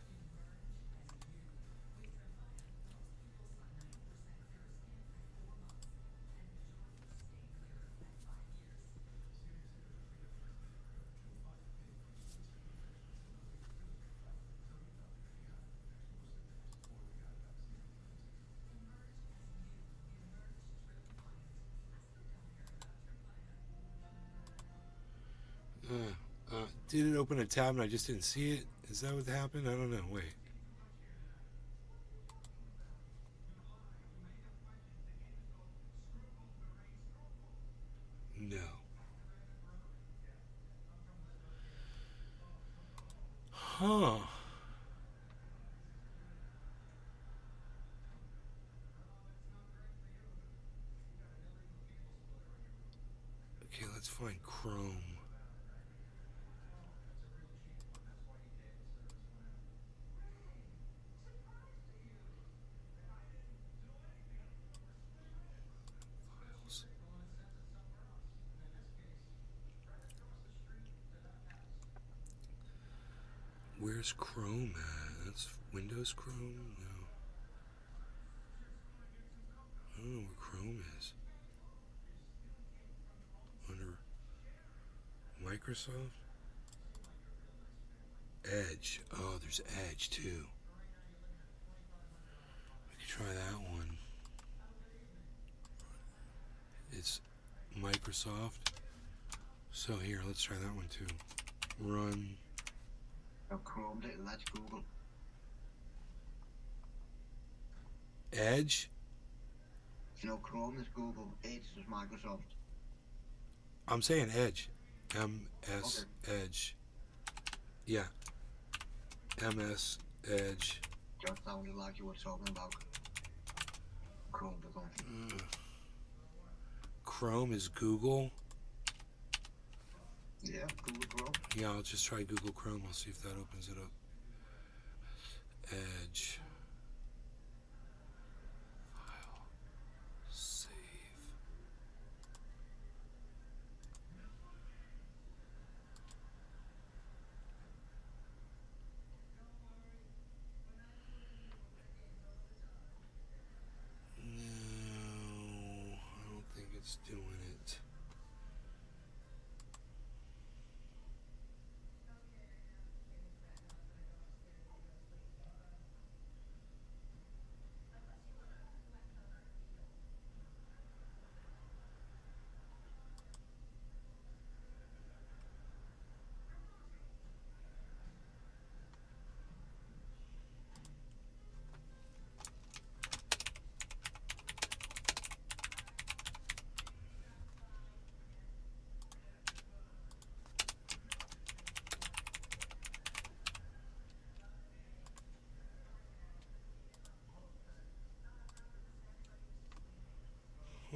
Did it open a tab and I just didn't see it? Is that what happened? I don't know. Wait. No. Huh. Okay, let's find Chrome. Files. Where's Chrome at? That's Windows Chrome? No. I don't know where Chrome is. Under Microsoft? Edge. Oh, there's Edge too. We could try that one. It's Microsoft. So here, let's try that one too. Run. No Chrome, that's Google. Edge? No, Chrome is Google. Edge is Microsoft. I'm saying Edge. MS Edge. Yeah. MS Edge. Just sounded like you were talking about Chrome the company. Chrome is Google. Yeah, Google Chrome. Yeah, I'll just try Google Chrome. I'll see if that opens it up. Edge. File. Save. No, I don't think it's doing it.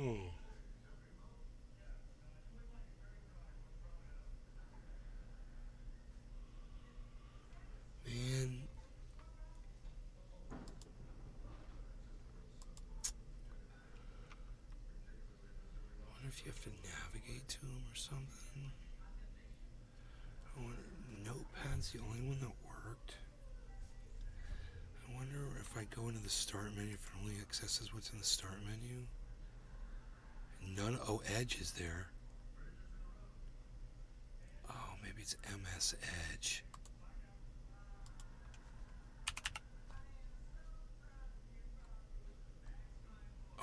Hmm. Man. I wonder if you have to navigate to them or something. I wonder, Notepad's the only one that worked. I wonder if I go into the start menu, if it only accesses what's in the start menu. Oh, Edge is there. Oh, maybe it's MS Edge.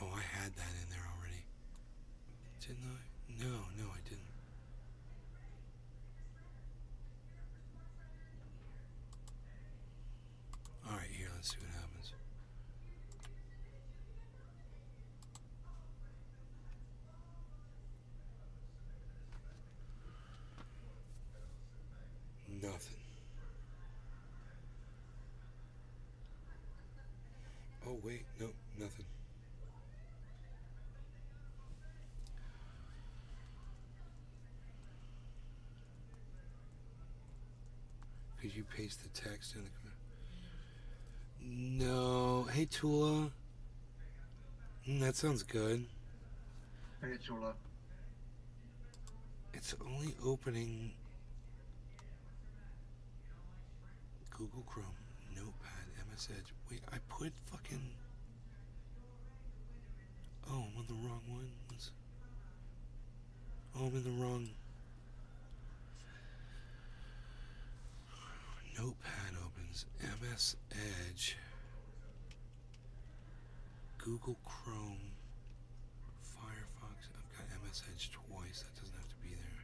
Oh, I had that in there already. Didn't I? No, I didn't. Alright, here, let's see what happens. Nothing. Oh, wait, nope, nothing. Could you paste the text in the... No. Hey, Tula. That sounds good. Hey, Tula. It's only opening Google Chrome, Notepad, MS Edge. Wait, I put fucking... Oh, I'm on the wrong one. Oh, I'm in the wrong... Notepad opens, MS Edge, Google Chrome, Firefox. I've got MS Edge twice. That doesn't have to be there.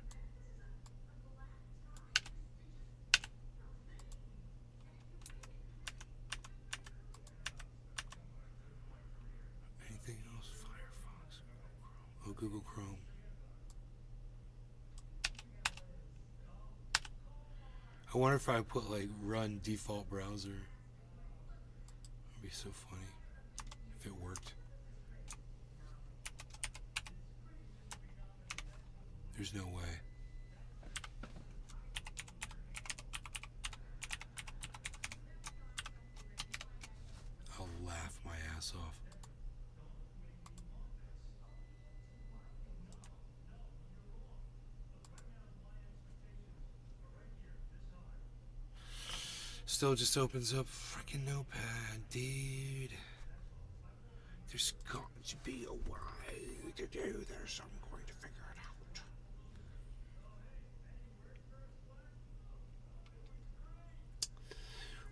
Anything else? Firefox, Google Chrome. Oh, Google Chrome. I wonder if I put like run default browser. It'd be so funny if it worked. There's no way. I'll laugh my ass off. Still just opens up freaking Notepad, dude. There's got to be a way to do this. I'm going to figure it out.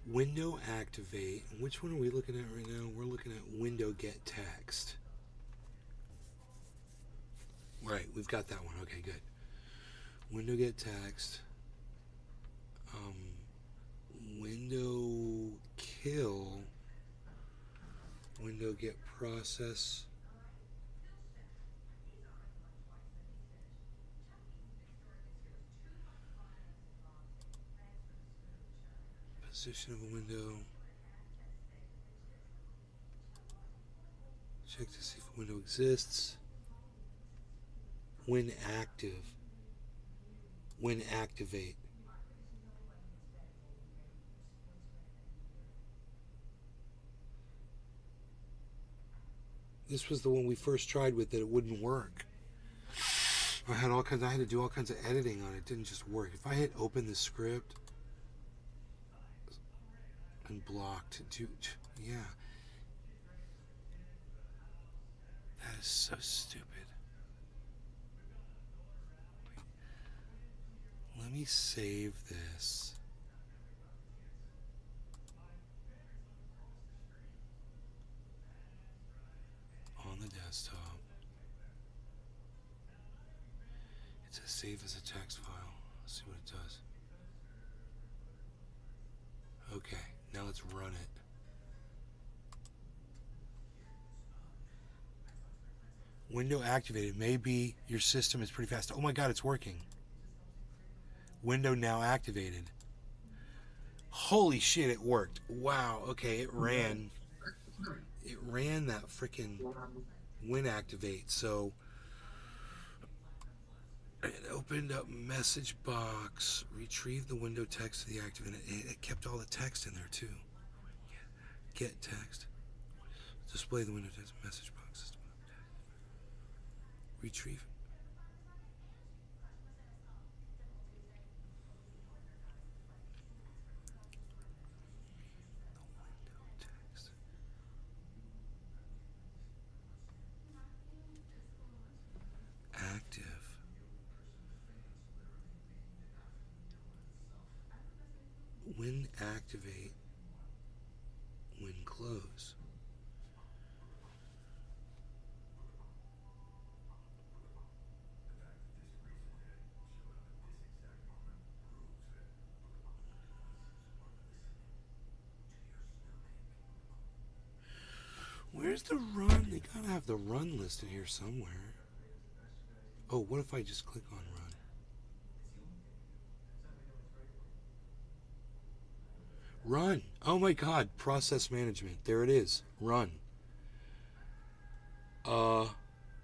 Window activate. Which one are we looking at right now? We're looking at window get text. Right, we've got that one. Okay, good. Window get text. Window kill. Window get process. Position of a window. Check to see if a window exists. When active. When activate. This was the one we first tried with that it wouldn't work. I had to do all kinds of editing on it. It didn't just work. If I hit open the script and blocked, yeah. That is so stupid. Let me save this. On the desktop. It says save as a text file. Let's see what it does. Okay, now let's run it. Window activated. Maybe your system is pretty fast. Oh my god, it's working. Window now activated. Holy shit, it worked. Wow, okay, it ran. It ran that freaking when activate. So it opened up message box, retrieve the window text of the active, and it kept all the text in there too. Get text, display the window text, message box, retrieve. Active. When activate, when close. Where's the run? They gotta have the run listed here somewhere. Oh, what if I just click on run? Run. Oh my god, process management. There it is. Run.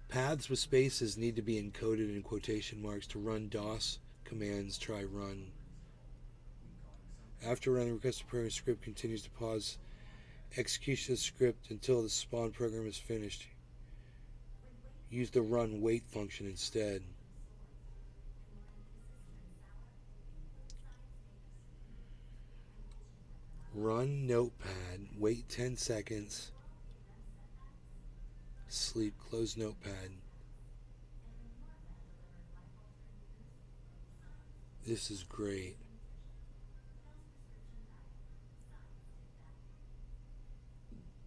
Paths with spaces need to be encoded in quotation marks. To run DOS commands, try run. After running, request program script continues to pause execution of the script until the spawn program is finished. Use the run wait function instead. Run notepad, wait 10 seconds, sleep, close notepad. This is great.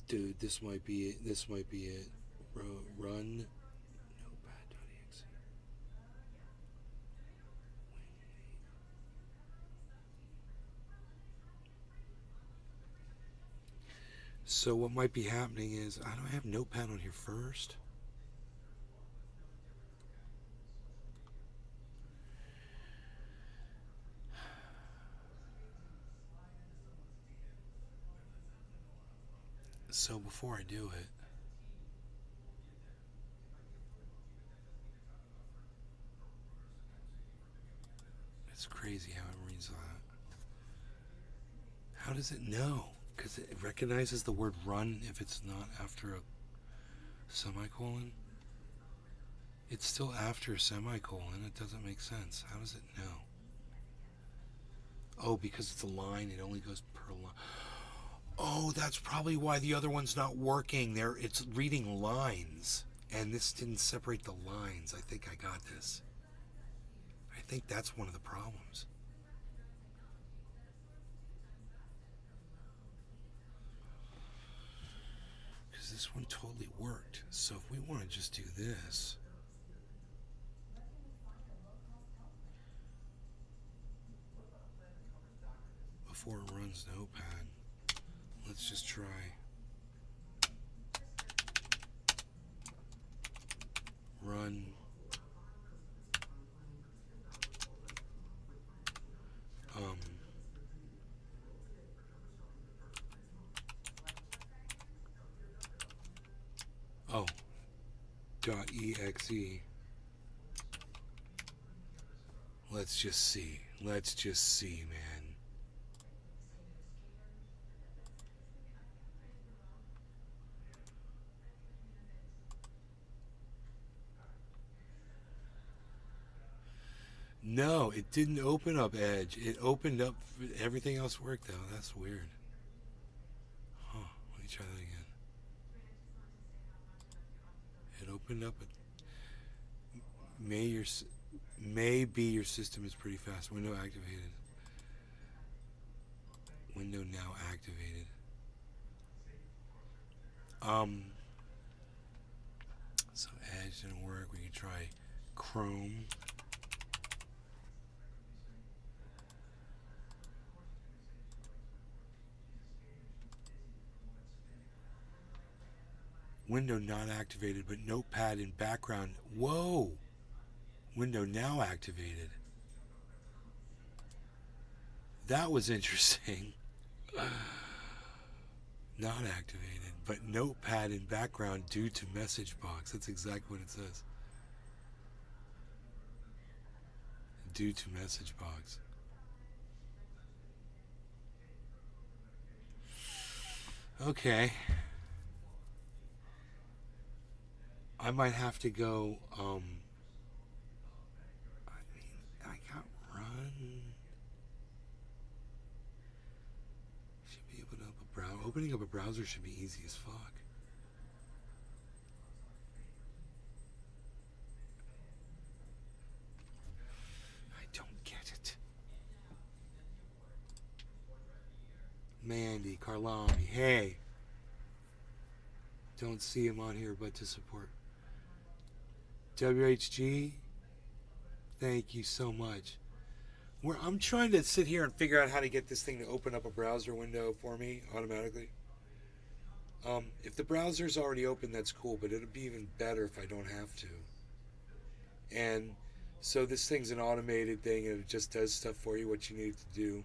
Dude, this might be it. This might be it. Run notepad.exe. So what might be happening is, I don't have notepad on here first. So before I do it, it's crazy how it reads that. How does it know? Because it recognizes the word run if it's not after a semicolon. It's still after a semicolon. It doesn't make sense. How does it know? Oh, because it's a line, it only goes per line. Oh, that's probably why the other one's not working. It's reading lines, and this didn't separate the lines. I think I got this. I think that's one of the problems. Because this one totally worked. So if we want to just do this, before it runs Notepad, let's just try run .exe. Let's just see. Let's just see, man. No, it didn't open up Edge. It opened up, everything else worked though. That's weird. Huh, let me try that again. It opened up, maybe your system is pretty fast. Window activated. Window now activated. So Edge didn't work. We can try Chrome. Window not activated, but Notepad in background. Whoa! Window now activated. That was interesting. Not activated, but notepad in background due to message box. That's exactly what it says. Due to message box. Okay. I might have to go, I got run. Should be able to open a browser. Opening up a browser should be easy as fuck. I don't get it. Mandy, Carlami, hey. Don't see him on here but to support. WHG, thank you so much. I'm trying to sit here and figure out how to get this thing to open up a browser window for me automatically. If the browser's already open, that's cool, but it'll be even better if I don't have to. And so this thing's an automated thing, and it just does stuff for you, what you need to do.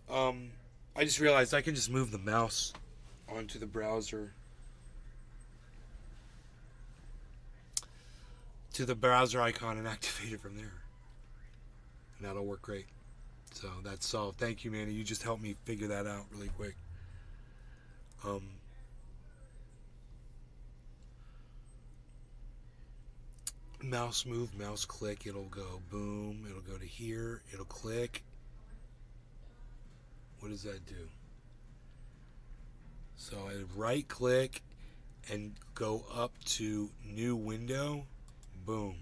I just realized I can just move the mouse onto the browser. To the browser icon and activate it from there. And that'll work great. So that's solved. Thank you, Manny. You just helped me figure that out really quick. Mouse move, mouse click, it'll go boom, it'll go to here, it'll click. What does that do? So I right click and go up to new window, boom.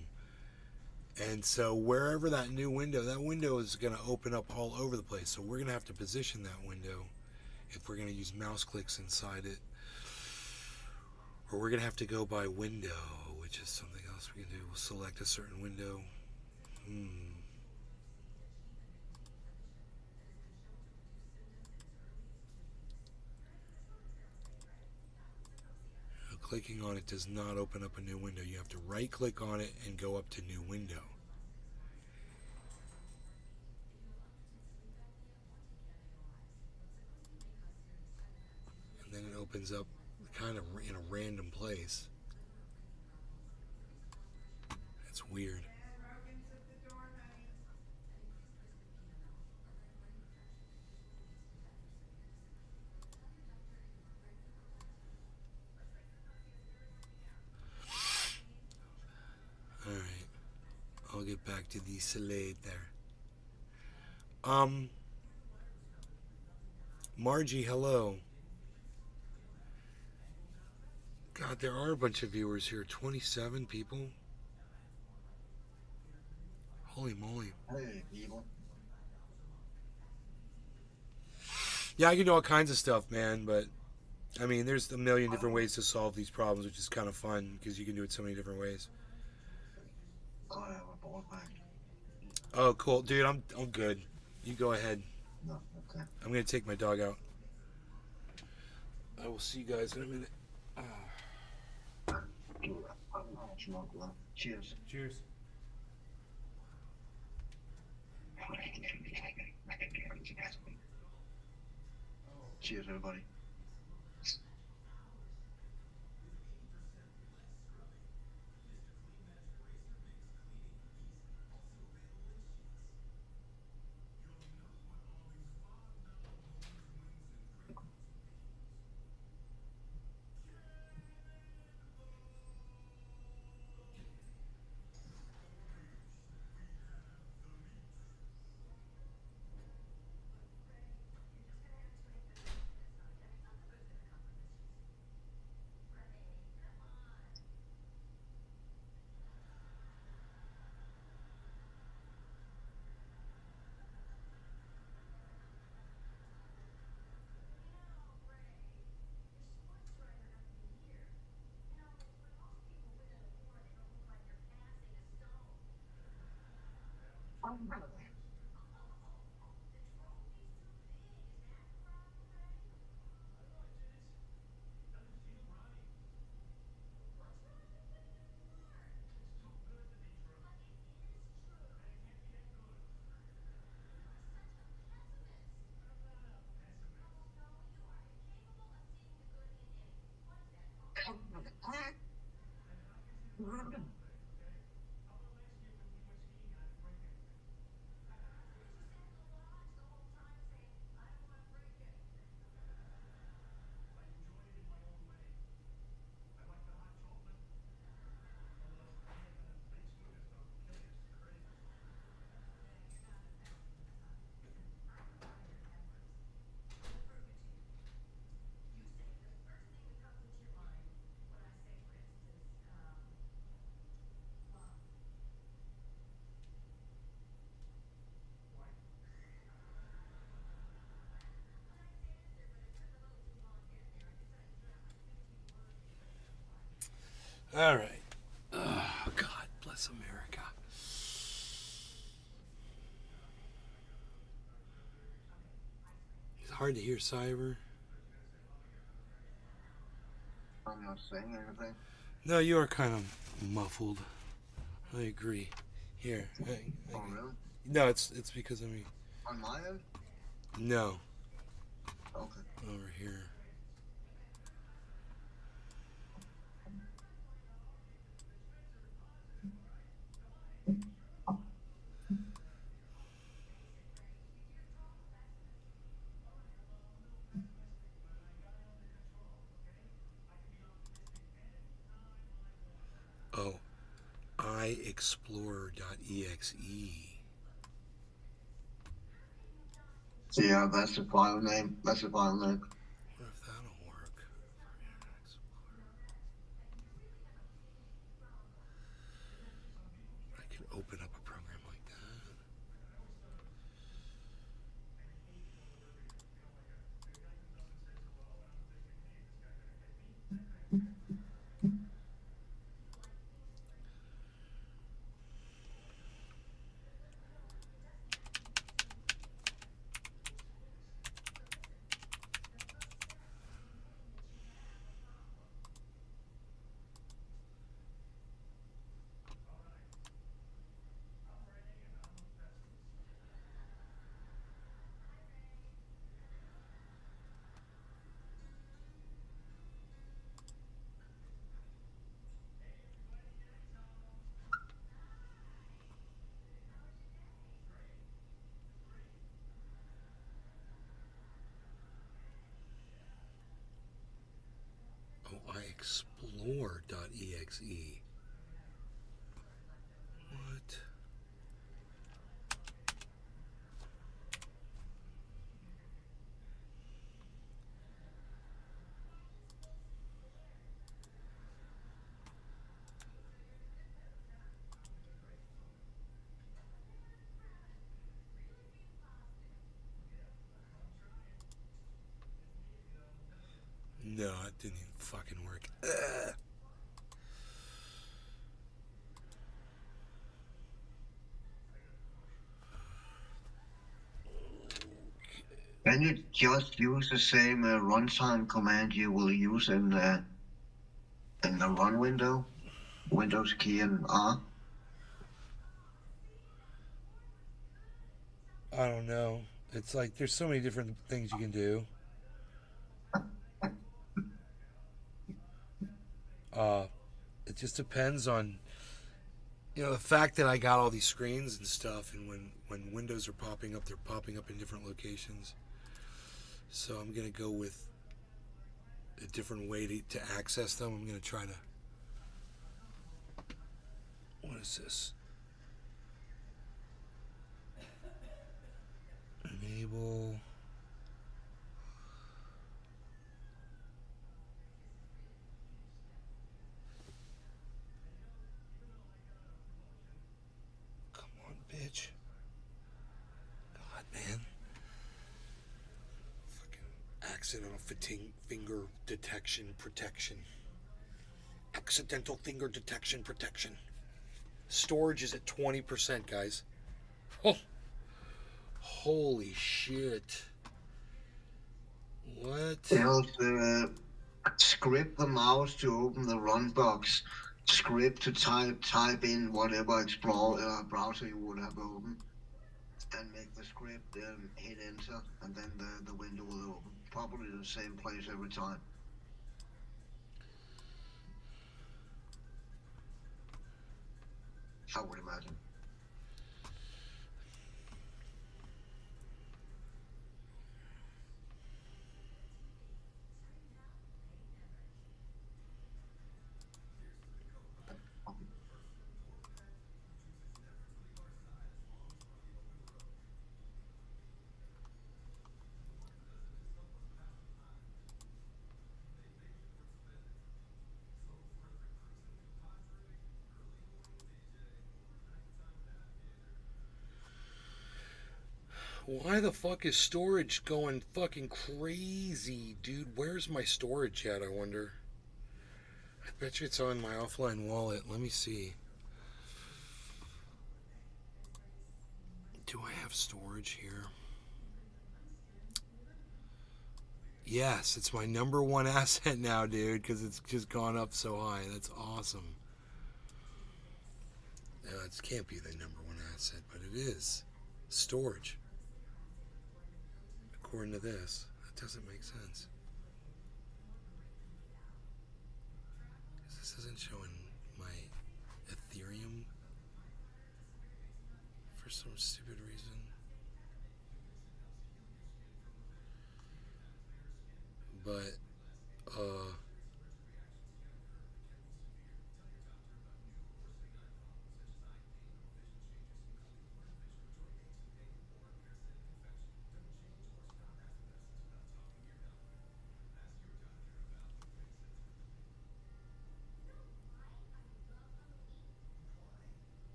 And so wherever that window is going to open up all over the place. So we're going to have to position that window if we're going to use mouse clicks inside it. Or we're going to have to go by window, which is something else we can do. We'll select a certain window. Clicking on it does not open up a new window. You have to right click on it and go up to new window. And then it opens up kind of in a random place. That's weird. Alright. I'll get back to the Slade there. Margie, hello. God, there are a bunch of viewers here. 27 people. Holy moly. Hey, people. Yeah, I can do all kinds of stuff, man, but I mean, there's a million different ways to solve these problems, which is kind of fun because you can do it so many different ways. I have a ball back. Oh, cool. Dude, I'm good. You go ahead. No, okay. I'm going to take my dog out. I will see you guys in a minute. Cheers. Cheers. Cheers, everybody. All right. Oh, God bless America. It's hard to hear Cyber. I'm not saying anything. No, you are kind of muffled. I agree. Here. Oh, really? No, it's because of me. On my end? No, Okay. over here. Oh, iExplorer.exe. Yeah, that's the file name. That's the file name. What if that'll work? I can open up a program like that. Oh, iExplore.exe. What? No, it didn't even fucking work. Ugh. Can you just use the same runtime command you will use in the run window? Windows key and R? I don't know. It's like there's so many different things you can do. It just depends on the fact that I got all these screens and stuff, and when windows are popping up, they're popping up in different locations. So I'm gonna go with a different way to access them. I'm gonna try to. What is this? Enable. Come on, bitch. God, man. Fucking accidental finger detection protection. Accidental finger detection protection. Storage is at 20%, guys. Oh. Holy shit. What? Else, script the mouse to open the run box. Script to type in whatever browser you would have opened. And make the script hit enter, and then the window will open. Probably the same place every time. I would imagine. Why the fuck is storage going fucking crazy, dude? Where's my storage at, I wonder? I bet you it's on my offline wallet. Let me see. Do I have storage here? Yes, it's my number one asset now, dude, because it's just gone up so high. That's awesome. No, it can't be the number one asset, but it is. Storage. According to this, that doesn't make sense. Because this isn't showing my Ethereum for some stupid reason. But,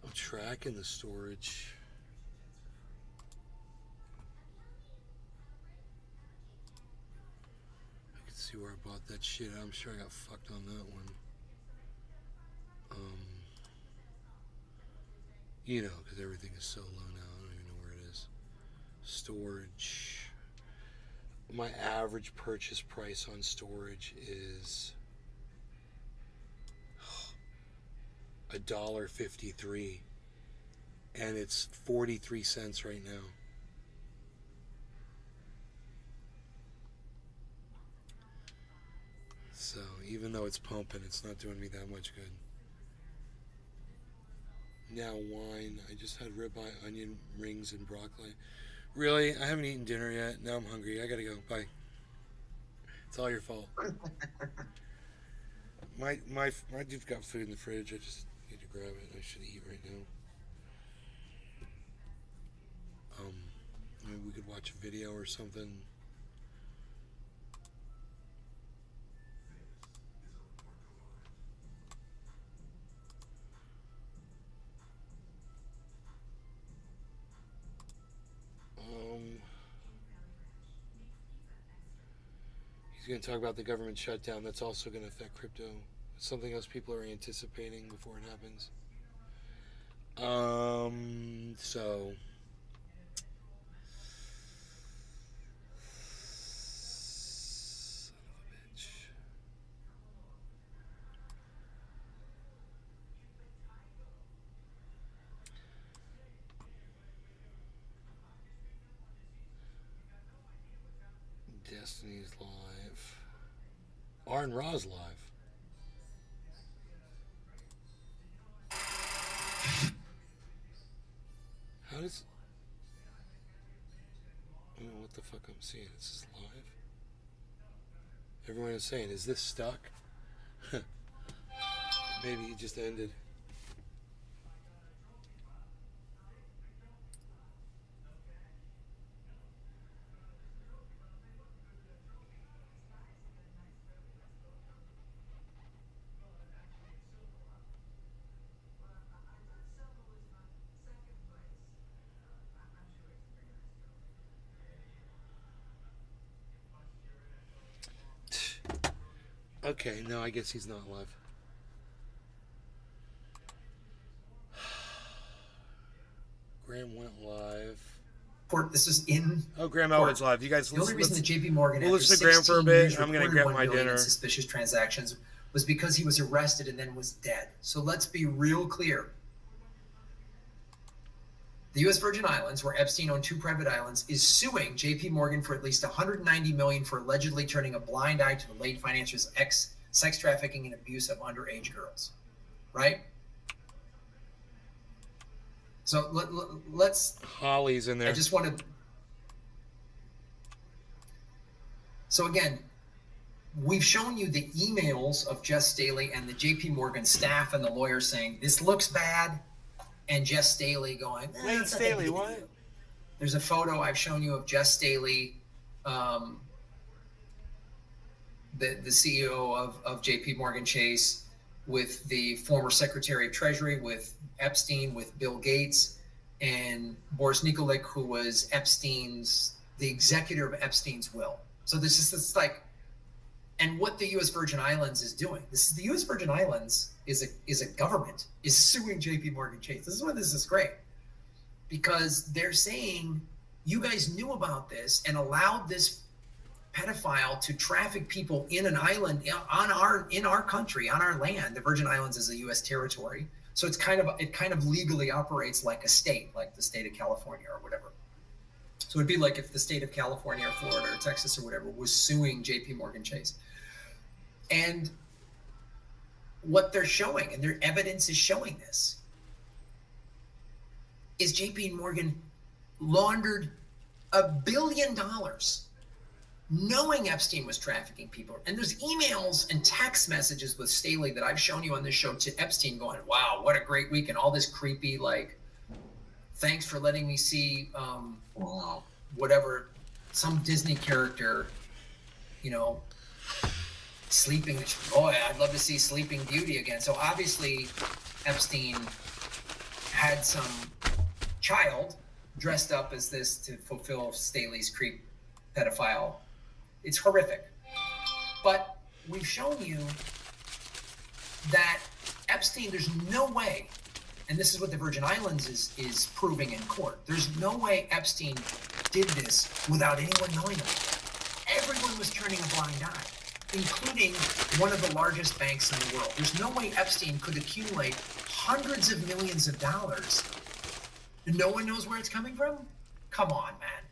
I'm tracking the storage. I can see where I bought that shit. I'm sure I got fucked on that one. You know, because everything is so low now. I don't even know where it is. Storage. My average purchase price on storage is $1.53, and it's 43 cents right now. So even though it's pumping, it's not doing me that much good. Now wine. I just had ribeye, onion rings, and broccoli. Really? I haven't eaten dinner yet. Now I'm hungry. I gotta go. Bye. It's all your fault. My dude's got food in the fridge. I just need to grab it. I should eat right now. Maybe we could watch a video or something. He's going to talk about the government shutdown. That's also going to affect crypto. It's something else people are anticipating before it happens. So son of a bitch. Destiny's live. Arn Ra's live. How does... I don't know what the fuck I'm seeing. Is this live? Everyone is saying, is this stuck? Maybe it just ended. Okay, no, I guess he's not live. Graham went live. This is in. Oh, Graham Elwood's live. You guys The only reason listen. that JP Morgan we'll after listen to Graham for a 16 bit. years I'm going to reported grab $1 my billion dinner. in suspicious transactions was because he was arrested and then was dead. So let's be real clear. The U.S. Virgin Islands, where Epstein owned 2 private islands, is suing JP Morgan for at least $190 million for allegedly turning a blind eye to the late financier's sex trafficking and abuse of underage girls, right? So let's. Holly's in there. I just want to. So again, we've shown you the emails of Jess Staley and the J.P. Morgan staff and the lawyers saying this looks bad, and Jess Staley going. Wait, it's not that Staley, big a what? deal." There's a photo I've shown you of Jess Staley, the CEO of J.P. Morgan Chase, with the former Secretary of Treasury, with Epstein, with Bill Gates, and Boris Nikolic, who was the executor of Epstein's will. So this like, and what the U.S. Virgin Islands is doing. The U.S. Virgin Islands is a government, is suing J.P. Morgan Chase. This is why this is great, because they're saying you guys knew about this and allowed this pedophile to traffic people in an island in our country, on our land. The Virgin Islands is a U.S. territory, so it kind of legally operates like a state, like the state of California or whatever. So it'd be like if the state of California or Florida or Texas or whatever was suing J.P. Morgan Chase. And what they're showing, and their evidence is showing this, is J.P. Morgan laundered $1 billion knowing Epstein was trafficking people. And there's emails and text messages with Staley that I've shown you on this show to Epstein going, wow, what a great week. And all this creepy, like, thanks for letting me see whatever, some Disney character, sleeping. Boy, I'd love to see Sleeping Beauty again. So obviously Epstein had some child dressed up as this to fulfill Staley's creep pedophile. It's horrific. But we've shown you that Epstein, there's no way, and this is what the Virgin Islands is proving in court, there's no way Epstein did this without anyone knowing about it. Everyone was turning a blind eye, including one of the largest banks in the world. There's no way Epstein could accumulate hundreds of millions of dollars and no one knows where it's coming from? Come on, man.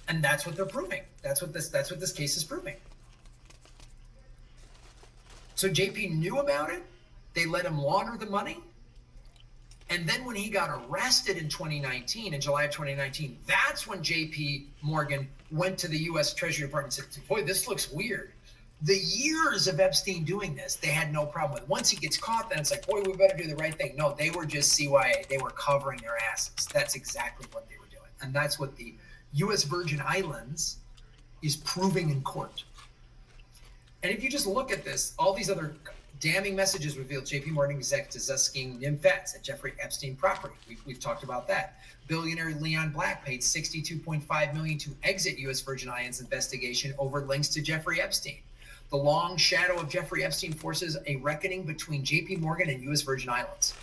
And that's what they're proving. That's what this case is proving. So JP knew about it. They let him launder the money. And then when he got arrested in 2019, in July of 2019, that's when JP Morgan went to the U.S. Treasury Department and said, boy, this looks weird. The years of Epstein doing this, they had no problem with. Once he gets caught, then it's like, boy, we better do the right thing. No, they were just CYA. They were covering their asses. That's exactly what they were doing. And that's what the U.S. Virgin Islands is proving in court. And if you just look at this, all these other damning messages revealed JP Morgan executives scheming nymphets at Jeffrey Epstein property. We've talked about that. Billionaire Leon Black paid $62.5 million to exit U.S. Virgin Islands investigation over links to Jeffrey Epstein. The long shadow of Jeffrey Epstein forces a reckoning between JP Morgan and U.S. Virgin Islands.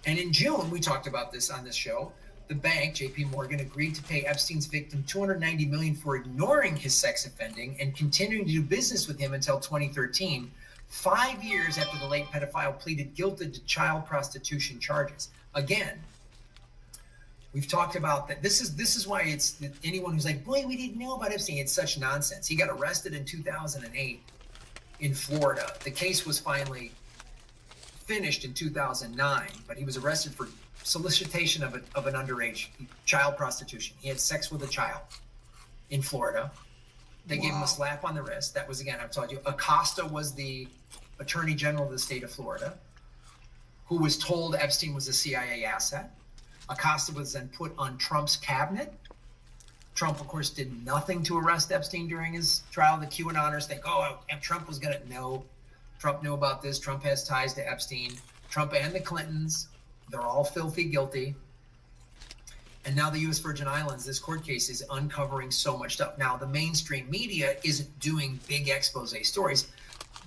And in June, we talked about this on this show, the bank, JP Morgan, agreed to pay Epstein's victim $290 million for ignoring his sex offending and continuing to do business with him until 2013, 5 years after the late pedophile pleaded guilty to child prostitution charges. Again, we've talked about that. This is why it's anyone who's like, boy, we didn't know about Epstein. It's such nonsense. He got arrested in 2008 in Florida. The case was finally finished in 2009, but he was arrested for solicitation of an underage, child prostitution. He had sex with a child in Florida. They gave him a slap on the wrist. That was, again, I've told you, Acosta was the attorney general of the state of Florida, who was told Epstein was a CIA asset. Acosta was then put on Trump's cabinet. Trump, of course, did nothing to arrest Epstein during his trial. The QAnoners think, oh, Trump was going to. No, Trump knew about this. Trump has ties to Epstein. Trump and the Clintons, they're all filthy guilty. And now the U.S. Virgin Islands, this court case is uncovering so much stuff. Now, the mainstream media isn't doing big expose stories.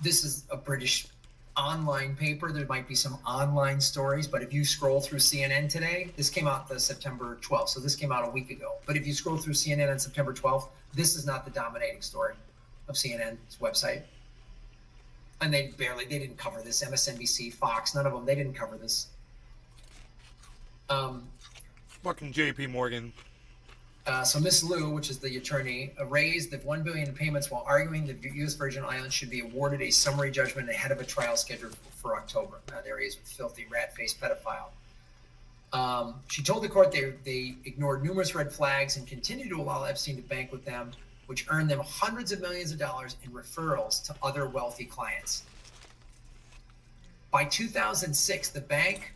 This is a British online paper. There might be some online stories, but if you scroll through CNN today, this came out the September 12th, so this came out a week ago. But if you scroll through CNN on September 12th, this is not the dominating story of CNN's website. And they didn't cover this. MSNBC, Fox, none of them, they didn't cover this. Fucking JP Morgan. So Miss Liu, which is the attorney, raised the $1 billion in payments while arguing the U.S. Virgin Islands should be awarded a summary judgment ahead of a trial scheduled for October. There he is, filthy rat-faced pedophile. She told the court they ignored numerous red flags and continued to allow Epstein to bank with them, which earned them hundreds of millions of dollars in referrals to other wealthy clients. By 2006, the bank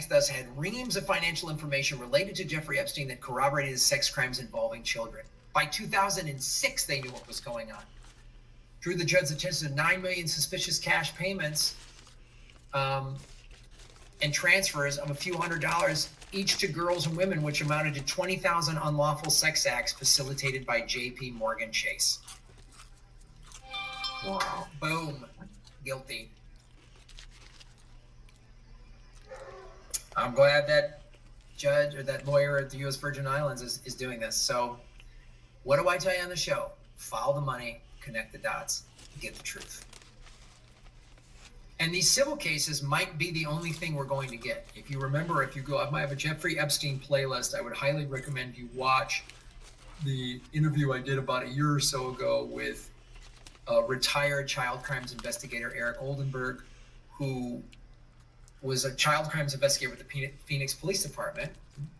thus had reams of financial information related to Jeffrey Epstein that corroborated his sex crimes involving children. By 2006, they knew what was going on. Drew the judge's attention to 9 million suspicious cash payments and transfers of a few $100s each to girls and women, which amounted to 20,000 unlawful sex acts facilitated by J.P. Morgan Chase. Wow. Boom. Guilty. I'm glad that judge or that lawyer at the U.S. Virgin Islands is doing this. So what do I tell you on the show? Follow the money, connect the dots, get the truth. And these civil cases might be the only thing we're going to get. If you remember, if you go, I might have a Jeffrey Epstein playlist. I would highly recommend you watch the interview I did about a year or so ago with retired child crimes investigator Eric Oldenburg, who was a child crimes investigator with the Phoenix Police Department,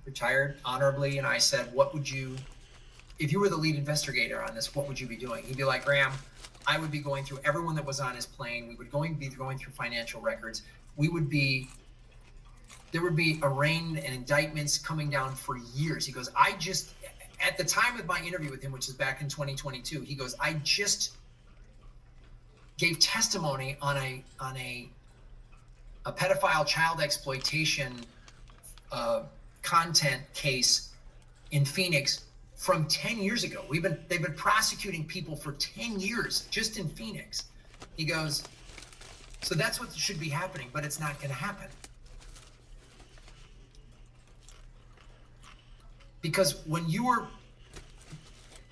retired honorably. And I said, what would you, if you were the lead investigator on this, what would you be doing? He'd be like, Graham, I would be going through everyone that was on his plane. We would be going through financial records. There would be arraignment and indictments coming down for years. He goes, at the time of my interview with him, which is back in 2022, he goes, I just gave testimony on a pedophile child exploitation content case in Phoenix from 10 years ago. They've been prosecuting people for 10 years just in Phoenix. He goes, so that's what should be happening, but it's not going to happen. Because when you are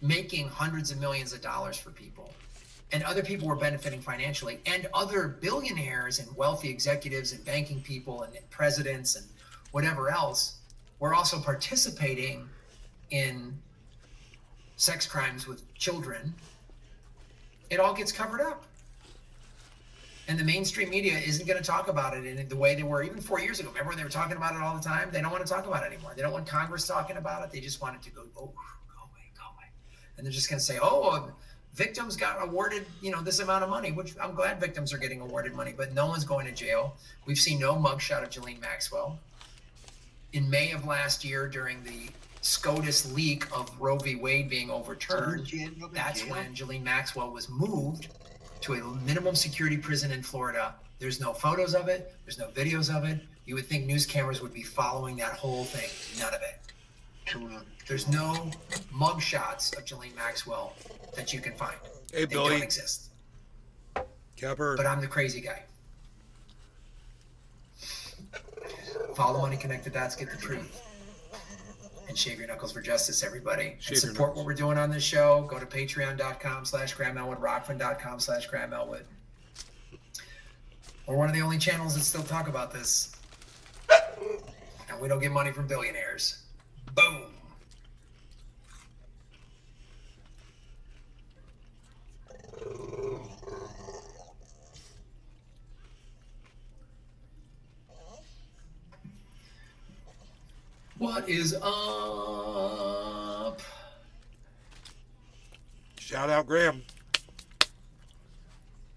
making hundreds of millions of dollars for people, and other people were benefiting financially, and other billionaires and wealthy executives and banking people and presidents and whatever else were also participating in sex crimes with children, it all gets covered up. And the mainstream media isn't going to talk about it in the way they were even 4 years ago. Remember when they were talking about it all the time? They don't want to talk about it anymore. They don't want Congress talking about it. They just want it to go away. And they're just going to say, victims got awarded, this amount of money, which I'm glad victims are getting awarded money, but no one's going to jail. We've seen no mugshot of Ghislaine Maxwell. In May of last year, during the SCOTUS leak of Roe v. Wade being overturned, that's when Ghislaine Maxwell was moved to a minimum security prison in Florida. There's no photos of it. There's no videos of it. You would think news cameras would be following that whole thing. None of it. There's no mugshots of Ghislaine Maxwell that you can find. Hey, they Billy. don't exist. Capper. But I'm the crazy guy. Follow the money, connect the dots, get the truth. And shave your knuckles for justice, everybody. And support what we're doing on this show. Go to patreon.com/Graham Elwood, rockfin.com/Graham Elwood. We're one of the only channels that still talk about this. And we don't get money from billionaires. Boom. What is up? Shout out Graham.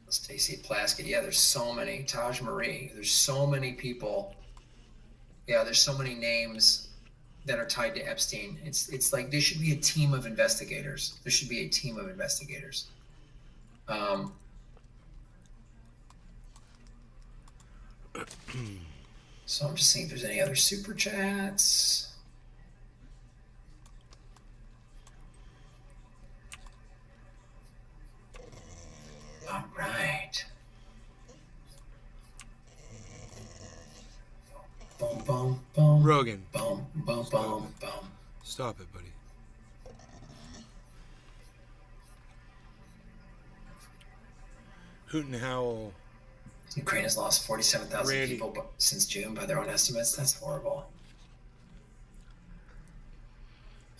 Stacy Plaskett. Yeah, there's so many. Taj Marie. There's so many people. Yeah, there's so many names that are tied to Epstein. It's like there should be a team of investigators. There should be a team of investigators. So I'm just seeing if there's any other super chats. All right. Boom, boom, boom. Rogan. Boom, boom, boom, boom. Stop it, buddy. Hoot and Howl. Ukraine has lost 47,000 Randy. people since June by their own estimates. That's horrible.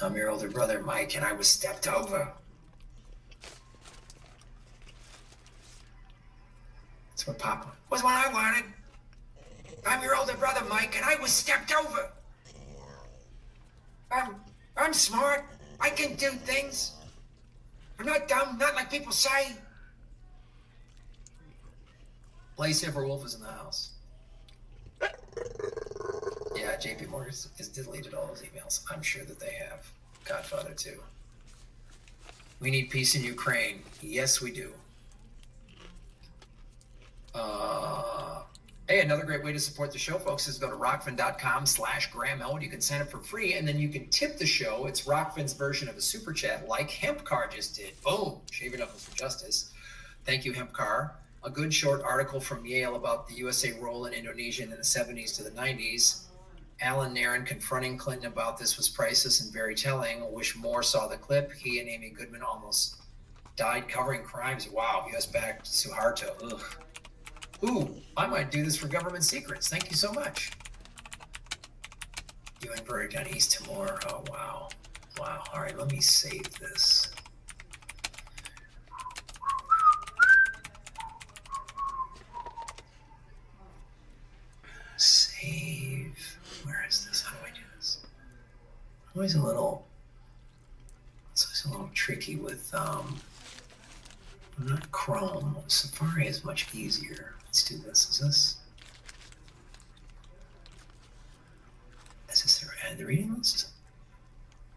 I'm your older brother, Mike, and I was stepped over. That's what Papa was what I wanted. I'm your older brother, Mike, and I was stepped over. I'm smart. I can do things. I'm not dumb, not like people say. Blaze Wolf is in the house. Yeah, JP Morgan has deleted all those emails. I'm sure that they have. Godfather too. We need peace in Ukraine. Yes, we do. Hey, another great way to support the show, folks, is go to rockfin.com/Graham Elwood. You can sign up for free, and then you can tip the show. It's Rockfin's version of a super chat, like Hempcar just did. Boom! Shaving up for justice. Thank you, Hempcar. A good short article from Yale about the USA role in Indonesia in the 70s to the 90s. Alan Nairn confronting Clinton about this was priceless and very telling. Wish more saw the clip. He and Amy Goodman almost died covering crimes. Wow, U.S.-backed Suharto. Ugh. Ooh, I might do this for government secrets. Thank you so much. UN verdict on East Timor. Oh, wow. Wow. All right, let me save this. Save. Where is this? How do I do this? It's always a little tricky with not Chrome. Safari is much easier. Let's do this. Is this the reading list?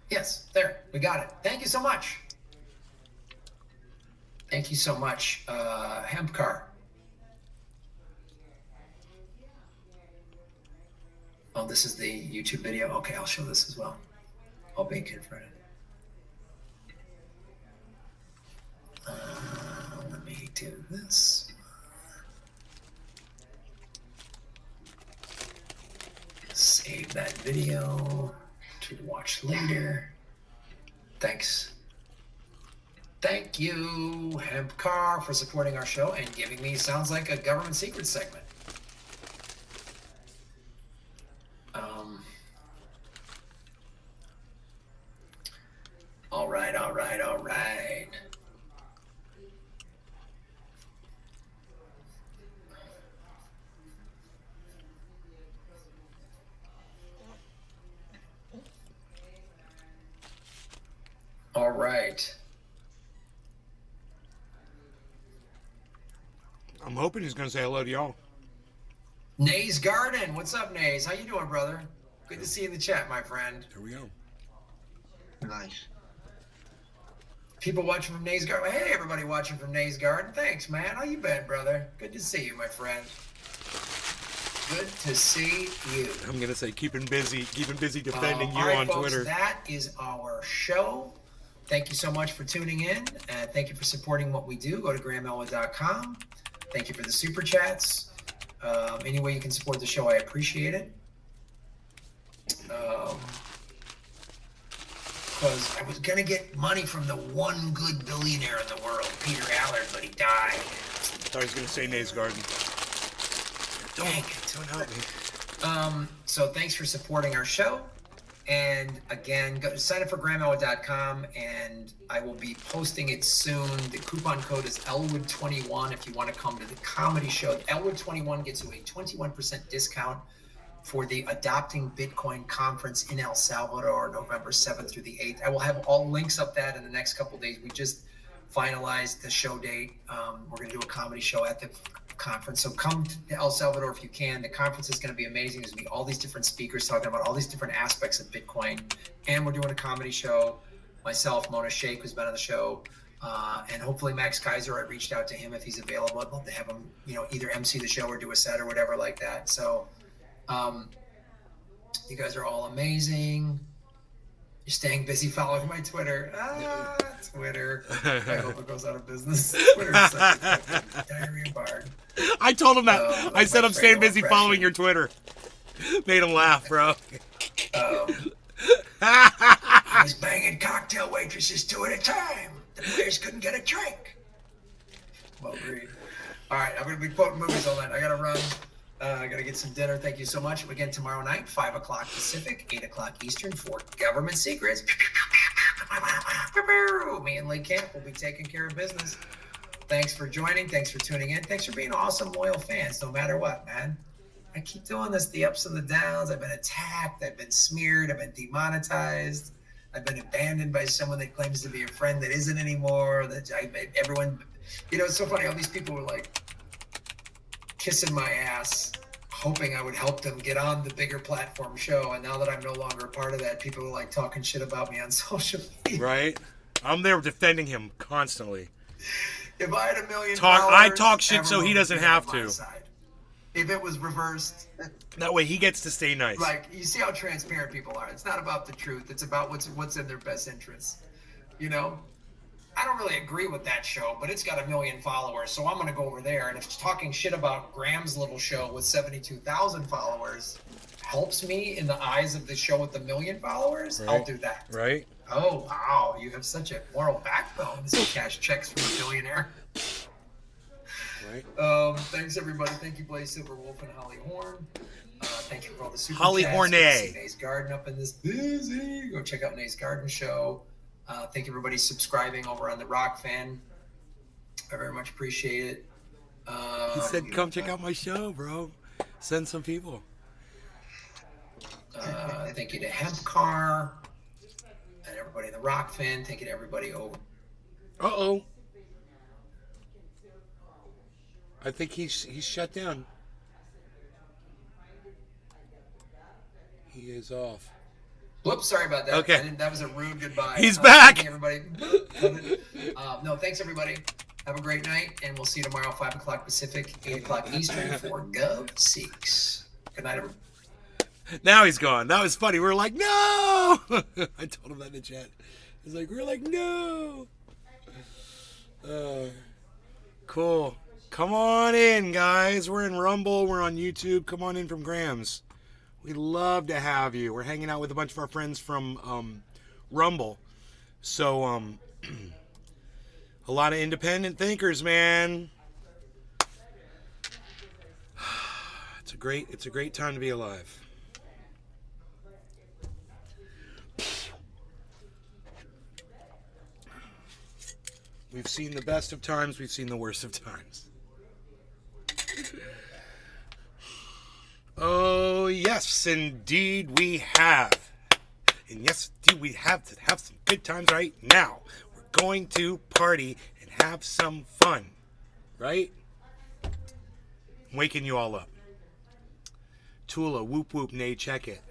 Yes, there. We got it. Thank you so much. Thank you so much, Hempcar. Oh, this is the YouTube video. Okay, I'll show this as well. I'll bake it for it. Let me do this. Save that video to watch later. Thanks. Thank you, Hempcar, for supporting our show and giving me sounds like a government secret segment. All right. All right. I'm hoping he's going to say hello to y'all. Nays Garden. What's up, Nays? How you doing, brother? Good to see you in the chat, my friend. There we go. Nice. People watching from Nays Garden. Hey, everybody watching from Nays Garden. Thanks, man. How you been, brother? Good to see you, my friend. Good to see you. I'm going to say keeping busy defending you all right, on folks, Twitter. That is our show. Thank you so much for tuning in. Thank you for supporting what we do. Go to GrahamElwood.com. Thank you for the super chats. Any way you can support the show, I appreciate it. Because I was going to get money from the one good billionaire in the world, Peter Allard, but he died. I thought he was going to say Nays Garden. Don't help me. So thanks for supporting our show. And again, go sign up for GrahamElwood.com, and I will be posting it soon. The coupon code is Elwood21 if you want to come to the comedy show. Elwood21 gets you a 21% discount for the Adopting Bitcoin conference in El Salvador, November 7th through the 8th. I will have all links of that in the next couple of days. We just finalized the show date. We're going to do a comedy show at the conference. So come to El Salvador if you can. The conference is going to be amazing. There's going to be all these different speakers talking about all these different aspects of Bitcoin. And we're doing a comedy show. Myself, Mona Sheikh, who's been on the show, and hopefully Max Kaiser. I reached out to him if he's available. I'd love to have him, either MC the show or do a set or whatever like that. So you guys are all amazing. You're staying busy following my Twitter. Twitter. I hope it goes out of business. Twitter's such a fucking diarrhea bard. I told him that. I said I'm staying busy following your Twitter. Made him laugh, bro. I was banging cocktail waitresses 2 at a time. The players couldn't get a drink. Well, great. All right, I'm going to be quoting movies all night. I got to run. I got to get some dinner. Thank you so much. Again, tomorrow night, 5 o'clock Pacific, 8 o'clock Eastern for Government Secrets. Me and Lee Camp will be taking care of business. Thanks for joining. Thanks for tuning in. Thanks for being awesome, loyal fans, no matter what, man. I keep doing this, the ups and the downs. I've been attacked. I've been smeared. I've been demonetized. I've been abandoned by someone that claims to be a friend that isn't anymore. Everyone, it's so funny. All these people were like kissing my ass, hoping I would help them get on the bigger platform show. And now that I'm no longer a part of that, people are like talking shit about me on social media. Right? I'm there defending him constantly. If I had $1 million, I talk shit so he doesn't have on my to. side. If it was reversed, That way he gets to stay nice. like, you see how transparent people are. It's not about the truth. It's about what's in their best interest. I don't really agree with that show, but it's got 1 million followers, so I'm going to go over there. And if talking shit about Graham's little show with 72,000 followers helps me in the eyes of the show with 1 million followers, Right. I'll do that. Right? Oh, wow. You have such a moral backbone. This cash checks from a billionaire. Right? Thanks, everybody. Thank you, Blaze Silverwolf and Holly Horn. Thank you for all the super Holly chats. Hornet. Good to see Nate's Garden up in this busy. Go check out Nate's Garden show. Thank you, everybody, subscribing over on the Rock Fan. I very much appreciate it. He said, come check out my show, bro. Send some people. Thank you to Hemp Car and everybody in the Rock Fan. Thank you to everybody over. Uh-oh. I think he's shut down. He is off. Whoops, sorry about that. Okay. That was a rude goodbye. He's back. Thank you, everybody. No, thanks, everybody. Have a great night, and we'll see you tomorrow, 5 o'clock Pacific, 8 o'clock Eastern for Gov 6. Good night, everybody. Now he's gone. That was funny. We were like, no! I told him that in the chat. He's like, we're like, no! Cool. Come on in, guys. We're in Rumble. We're on YouTube. Come on in from Graham's. We'd love to have you. We're hanging out with a bunch of our friends from Rumble. So, a lot of independent thinkers, man. It's a great time to be alive. We've seen the best of times, we've seen the worst of times. Oh, yes, indeed we have. And yes, indeed we have to have some good times right now. We're going to party and have some fun. Right? I'm waking you all up. Tula, whoop whoop, nay, check it.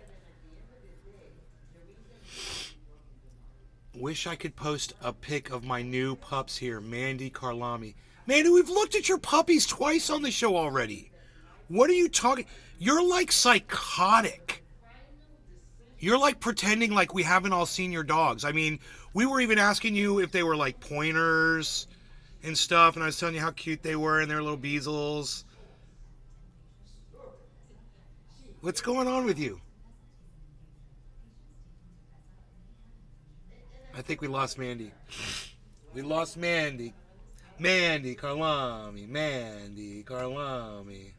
Wish I could post a pic of my new pups here, Mandy Carlami. Mandy, we've looked at your puppies twice on the show already. What are you talking? You're like psychotic. You're like pretending like we haven't all seen your dogs. I mean, we were even asking you if they were like pointers and stuff, and I was telling you how cute they were and their little beezles. What's going on with you? I think we lost Mandy. We lost Mandy. Mandy Carlami. Mandy Carlami.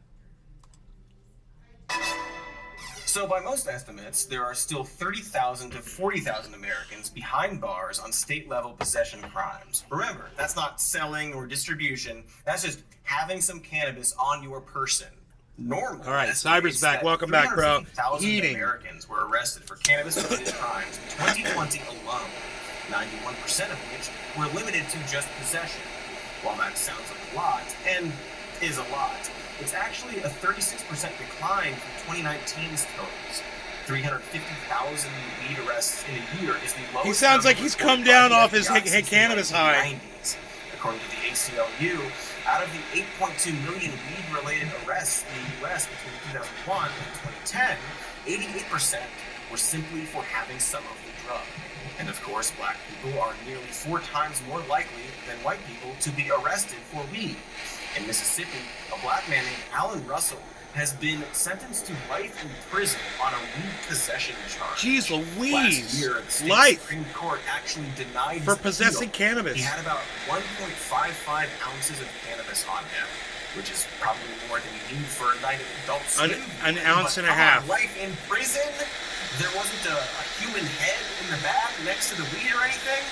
So by most estimates, there are still 30,000 to 40,000 Americans behind bars on state-level possession crimes. Remember, that's not selling or distribution. That's just having some cannabis on your person. Normally, all right, Cyber's back. Welcome back, bro. 350,000 Americans were arrested for cannabis-related crimes in 2020 alone, 91% of which were limited to just possession. While that sounds like a lot, and is a lot, it's actually a 36% decline from 2019's totals. 350,000 weed arrests in a year is the lowest. He sounds like he's come down off his cannabis high. According to the ACLU, out of the 8.2 million weed-related arrests in the U.S. between 2001 and 2010, 88% were simply for having some of the drug. And of course, black people are nearly 4 times more likely than white people to be arrested for weed. In Mississippi, a black man named Alan Russell has been sentenced to life in prison on a weed possession charge. Jeez Louise! Last year, the state Life! Supreme Court actually denied For his possessing appeal. cannabis. He had about 1.55 ounces of cannabis on him. which is probably more than you need for a night of adult swim. An ounce and a But half. Life in prison, there wasn't a human head in the bag next to the weed or anything.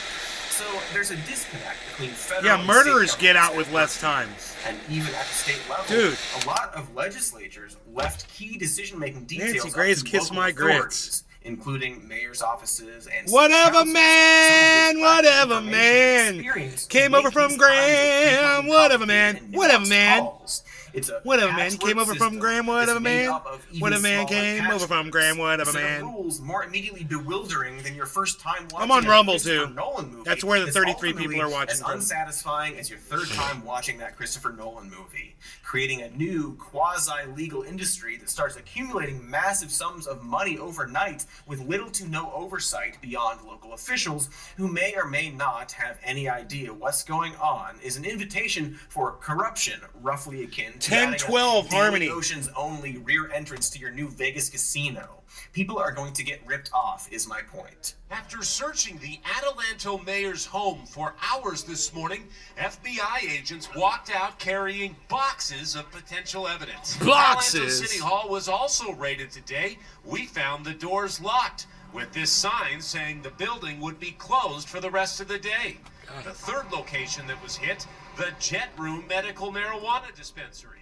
So there's a disconnect between federal Yeah, and murderers state get out governments with less time. and even at the state level, Dude. a lot of legislatures left key decision-making details Nancy up Grace to kiss local my authorities, grits. including mayor's offices and city Whatever, councils. man, Some of which lack whatever, information and man. experience to Came make over from these kinds of Graham, frequently whatever, man, complicated and whatever, nuanced man. calls. It's a Whatever, man. He patchwork came over from system Graham, that's whatever, made man. up of even Whatever, man smaller came over from patchworks. Graham, whatever, The set man. of rules more immediately bewildering than your first time watching I'm on a Rumble, Christopher too. Nolan movie. That's where the That's 33 people ultimately are watching as from. unsatisfying as your third time watching that Christopher Nolan movie, creating a new quasi-legal industry that starts accumulating massive sums of money overnight with little to no oversight beyond local officials who may or may not have any idea what's going on, is an invitation for corruption roughly akin to 10, adding a 12 Daily Harmony. Ocean's only rear entrance to your new Vegas casino. People are going to get ripped off, is my point. After searching the Adelanto mayor's home for hours this morning, FBI agents walked out carrying boxes of potential evidence. Boxes? Adelanto City Hall was also raided today. We found the doors locked, with this sign saying the building would be closed for the rest of the day. The third location that was hit, the Jet Room Medical Marijuana Dispensary.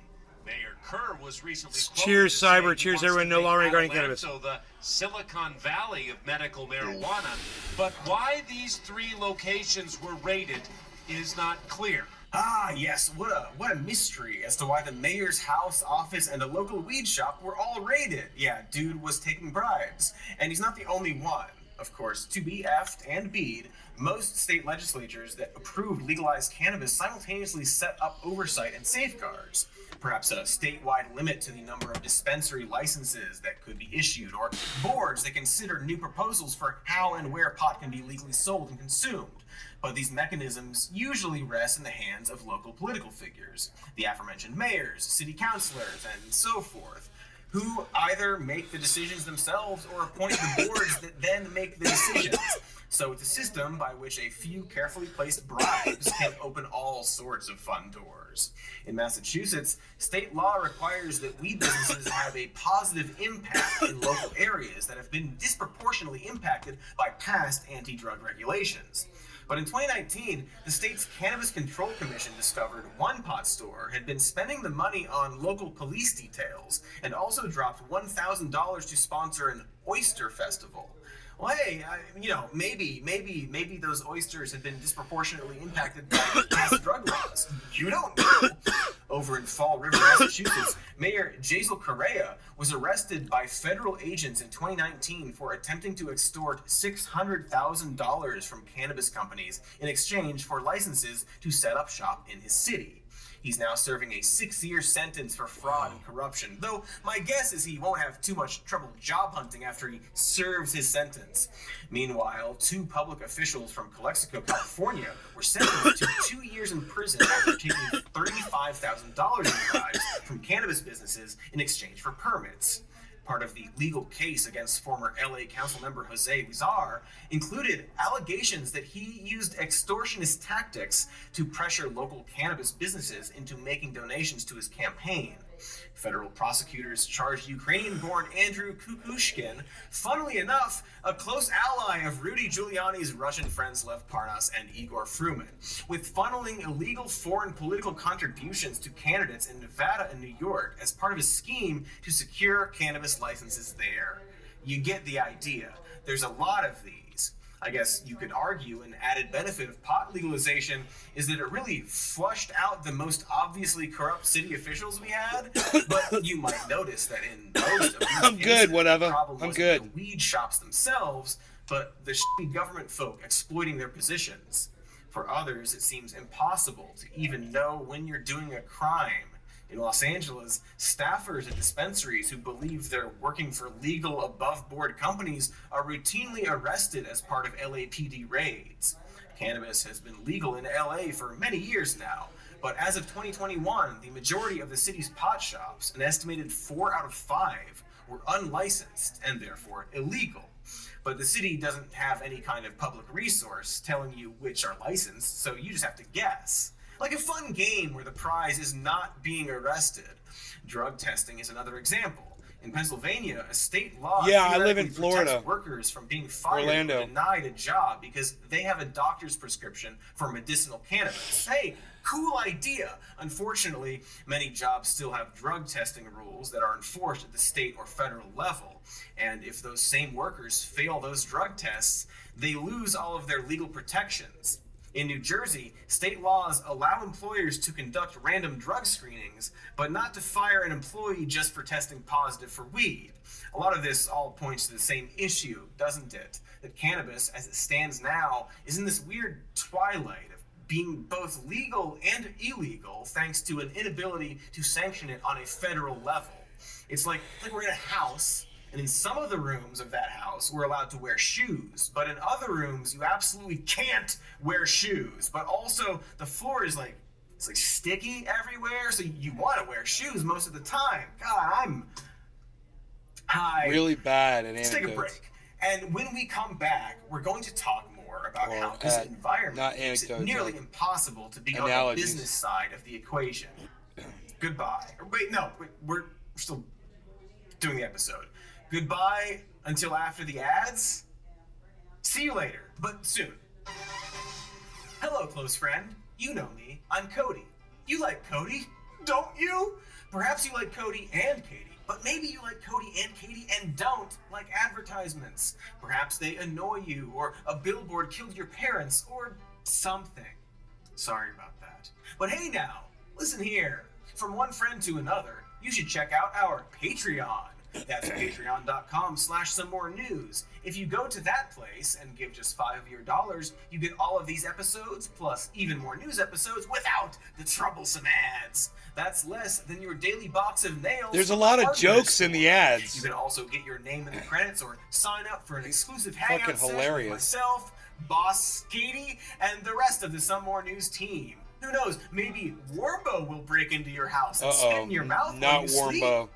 Mayor Kerr was recently quoted Cheers, as saying Cyber. he Cheers, wants everyone. to No make longer regarding cannabis. Adelanto the Silicon Valley of medical marijuana. But why these three locations were raided is not clear. Ah, yes, what a mystery as to why the mayor's house, office, and the local weed shop were all raided. Yeah, dude was taking bribes. And he's not the only one. Of course, to be effed and bead, most state legislatures that approved legalized cannabis simultaneously set up oversight and safeguards. Perhaps a statewide limit to the number of dispensary licenses that could be issued, or boards that consider new proposals for how and where pot can be legally sold and consumed. But these mechanisms usually rest in the hands of local political figures, the aforementioned mayors, city councilors, and so forth, who either make the decisions themselves or appoint the boards that then make the decisions. So it's a system by which a few carefully placed bribes can open all sorts of fun doors. In Massachusetts, state law requires that weed businesses have a positive impact in local areas that have been disproportionately impacted by past anti-drug regulations. But in 2019, the state's Cannabis Control Commission discovered one pot store had been spending the money on local police details and also dropped $1,000 to sponsor an oyster festival. Well, hey, maybe those oysters had been disproportionately impacted by past drug laws. You don't know. Over in Fall River, Massachusetts, Mayor Jaisal Correa was arrested by federal agents in 2019 for attempting to extort $600,000 from cannabis companies in exchange for licenses to set up shop in his city. He's now serving a 6-year sentence for fraud and corruption, though my guess is he won't have too much trouble job hunting after he serves his sentence. Meanwhile, 2 public officials from Calexico, California were sentenced to 2 years in prison after taking $35,000 in bribes from cannabis businesses in exchange for permits. Part of the legal case against former LA council member Jose Huizar included allegations that he used extortionist tactics to pressure local cannabis businesses into making donations to his campaign. Federal prosecutors charged Ukrainian-born Andrew Kukushkin, funnily enough, a close ally of Rudy Giuliani's Russian friends Lev Parnas and Igor Fruman, with funneling illegal foreign political contributions to candidates in Nevada and New York as part of a scheme to secure cannabis licenses there. You get the idea. There's a lot of these. I guess you could argue an added benefit of pot legalization is that it really flushed out the most obviously corrupt city officials we had. But you might notice that in most of these I'm good, cases, whatever. the problem I'm wasn't good. the weed shops themselves, but the shitty government folk exploiting their positions. For others, it seems impossible to even know when you're doing a crime. In Los Angeles, staffers at dispensaries who believe they're working for legal above-board companies are routinely arrested as part of LAPD raids. Cannabis has been legal in LA for many years now, but as of 2021, the majority of the city's pot shops, an estimated 4 out of 5, were unlicensed and therefore illegal. But the city doesn't have any kind of public resource telling you which are licensed, so you just have to guess. Like a fun game where the prize is not being arrested. Drug testing is another example. In Pennsylvania, a state law Yeah, I live in theoretically Florida. protects workers from being fired Orlando. or denied a job because they have a doctor's prescription for medicinal cannabis. Hey, cool idea. Unfortunately, many jobs still have drug testing rules that are enforced at the state or federal level. And if those same workers fail those drug tests, they lose all of their legal protections. In New Jersey, state laws allow employers to conduct random drug screenings, but not to fire an employee just for testing positive for weed. A lot of this all points to the same issue, doesn't it? That cannabis, as it stands now, is in this weird twilight of being both legal and illegal thanks to an inability to sanction it on a federal level. It's like we're in a house, and in some of the rooms of that house, we're allowed to wear shoes. But in other rooms, you absolutely can't wear shoes. But also, the floor is it's sticky everywhere, so you want to wear shoes most of the time. God, I'm high. Really bad at Let's take a anecdotes. break. And when we come back, we're going to talk more about how this environment not makes it anecdotes, nearly impossible to be on the analogies. business side of the equation. Goodbye. We're still doing the episode. Goodbye until after the ads. See you later, but soon. Hello, close friend. You know me. I'm Cody. You like Cody, don't you? Perhaps you like Cody and Katie, but maybe you like Cody and Katie and don't like advertisements. Perhaps they annoy you, or a billboard killed your parents, or something. Sorry about that. But hey now, listen here. From one friend to another, you should check out our Patreon. That's patreon.com/somemorenews. If you go to that place and give just $5 of your dollars, you get all of these episodes, plus even more news episodes without the troublesome ads. That's less than your daily box of nails. There's a from lot the of hardware jokes in the store. ads. You can also get your name in the credits or sign up for an exclusive Fucking hangout session hilarious. with myself, Boss Katie, and the rest of the Some More News team. Who knows? Maybe Warbo will break into your house and spit in your mouth while Not you sleep. Warmbo.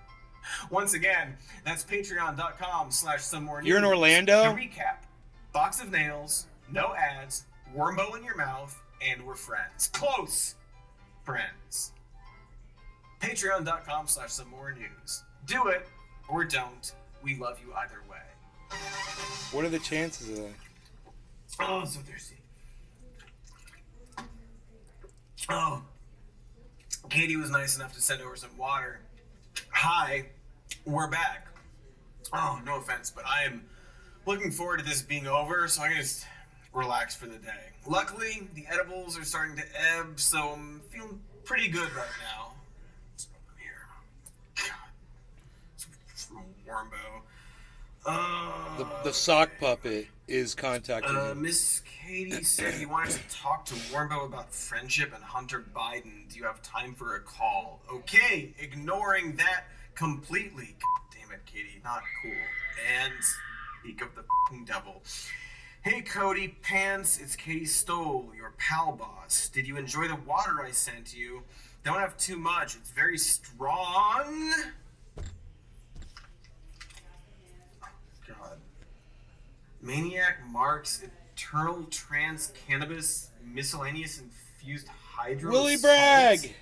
Once again, that's patreon.com/somemorenews. You're in Orlando? To recap, box of nails, no ads, Wormbo in your mouth, and we're friends. Close friends. Patreon.com/somemorenews. Do it or don't. We love you either way. What are the chances of that? Oh, I'm so thirsty. Oh, Katie was nice enough to send over some water. Hi, we're back. Oh, no offense, but I am looking forward to this being over so I can just relax for the day. Luckily, the edibles are starting to ebb, so I'm feeling pretty good right now. What's going on here? God, it's from Warmbo. The sock puppet is contacting you. Miss Katie said you wanted to talk to Warmbo about friendship and Hunter Biden. Do you have time for a call? Okay, ignoring that completely. God damn it, Katie, not cool. And speak of the fucking devil. Hey, Cody Pants, it's Katie Stoll, your pal boss. Did you enjoy the water I sent you? Don't have too much. It's very strong. God. Maniac Marks Eternal Trans Cannabis Miscellaneous Infused Hydro. Willie Bragg!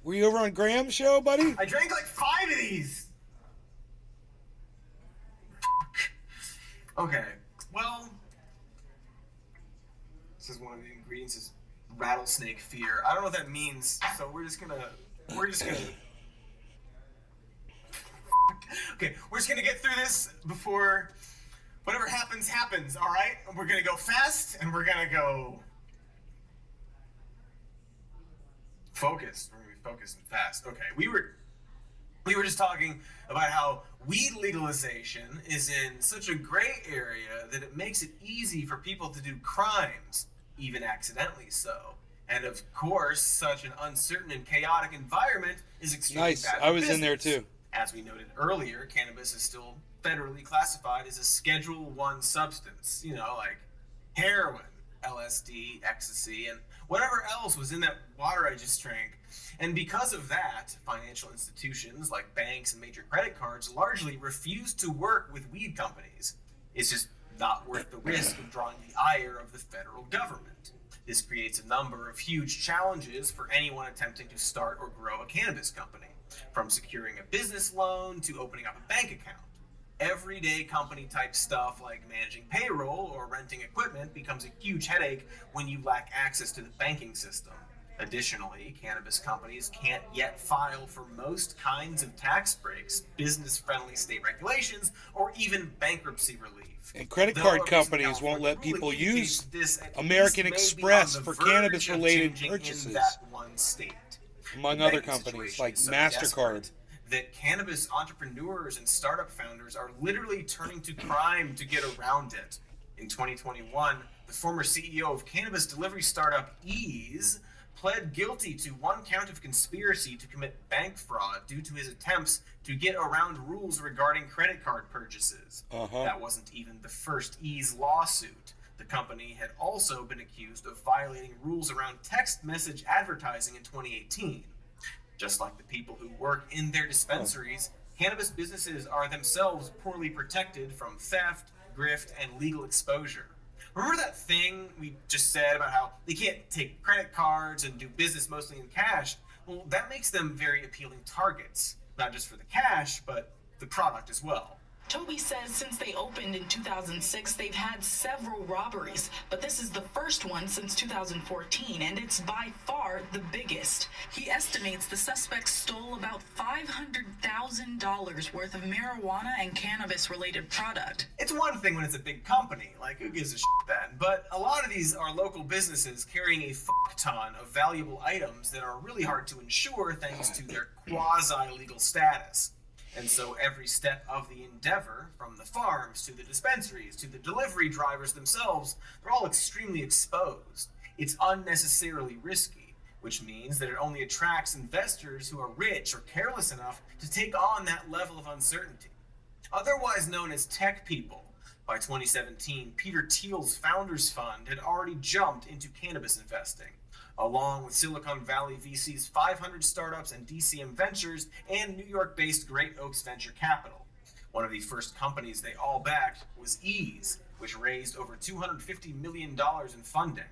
Were you over on Graham's show, buddy? I drank like 5 of these. Okay, well, this is one of the ingredients is rattlesnake fear. I don't know what that means, so we're just gonna okay, we're just gonna get through this before whatever happens, all right? And we're gonna go fast, and we're gonna go focused. We're gonna be focused and fast. Okay, we were just talking about how weed legalization is in such a gray area that it makes it easy for people to do crimes, even accidentally so. And of course, such an uncertain and chaotic environment is extremely Nice. bad for I was in there business. too. As we noted earlier, cannabis is still federally classified as a Schedule 1 substance, like heroin, LSD, ecstasy, and whatever else was in that water I just drank. And because of that, financial institutions like banks and major credit cards largely refuse to work with weed companies. It's just not worth the risk of drawing the ire of the federal government. This creates a number of huge challenges for anyone attempting to start or grow a cannabis company, from securing a business loan to opening up a bank account. Everyday company type stuff like managing payroll or renting equipment becomes a huge headache when you lack access to the banking system. Additionally, cannabis companies can't yet file for most kinds of tax breaks, business-friendly state regulations, or even bankruptcy relief. And credit Though card a recent companies won't California let people ruling indicates use this at American least may be Express on the for verge cannabis-related of changing purchases. in that one state. Among The other banking companies situation like is so MasterCard. desperate that cannabis entrepreneurs and startup founders are literally turning to crime to get around it. In 2021, the former CEO of cannabis delivery startup Ease pled guilty to 1 count of conspiracy to commit bank fraud due to his attempts to get around rules regarding credit card purchases. That wasn't even the first Ease lawsuit. The company had also been accused of violating rules around text message advertising in 2018. Just like the people who work in their dispensaries, cannabis businesses are themselves poorly protected from theft, grift, and legal exposure. Remember that thing we just said about how they can't take credit cards and do business mostly in cash? Well, that makes them very appealing targets, not just for the cash, but the product as well. Toby says since they opened in 2006, they've had several robberies, but this is the first one since 2014, and it's by far the biggest. He estimates the suspects stole about $500,000 worth of marijuana and cannabis-related product. It's one thing when it's a big company, like who gives a shit then, but a lot of these are local businesses carrying a fuck ton of valuable items that are really hard to insure thanks to their quasi-legal status. And so every step of the endeavor, from the farms to the dispensaries to the delivery drivers themselves, they're all extremely exposed. It's unnecessarily risky, which means that it only attracts investors who are rich or careless enough to take on that level of uncertainty. Otherwise known as tech people, by 2017, Peter Thiel's Founders Fund had already jumped into cannabis investing, along with Silicon Valley VC's 500 Startups and DCM Ventures and New York-based Great Oaks Venture Capital. One of the first companies they all backed was Ease, which raised over $250 million in funding.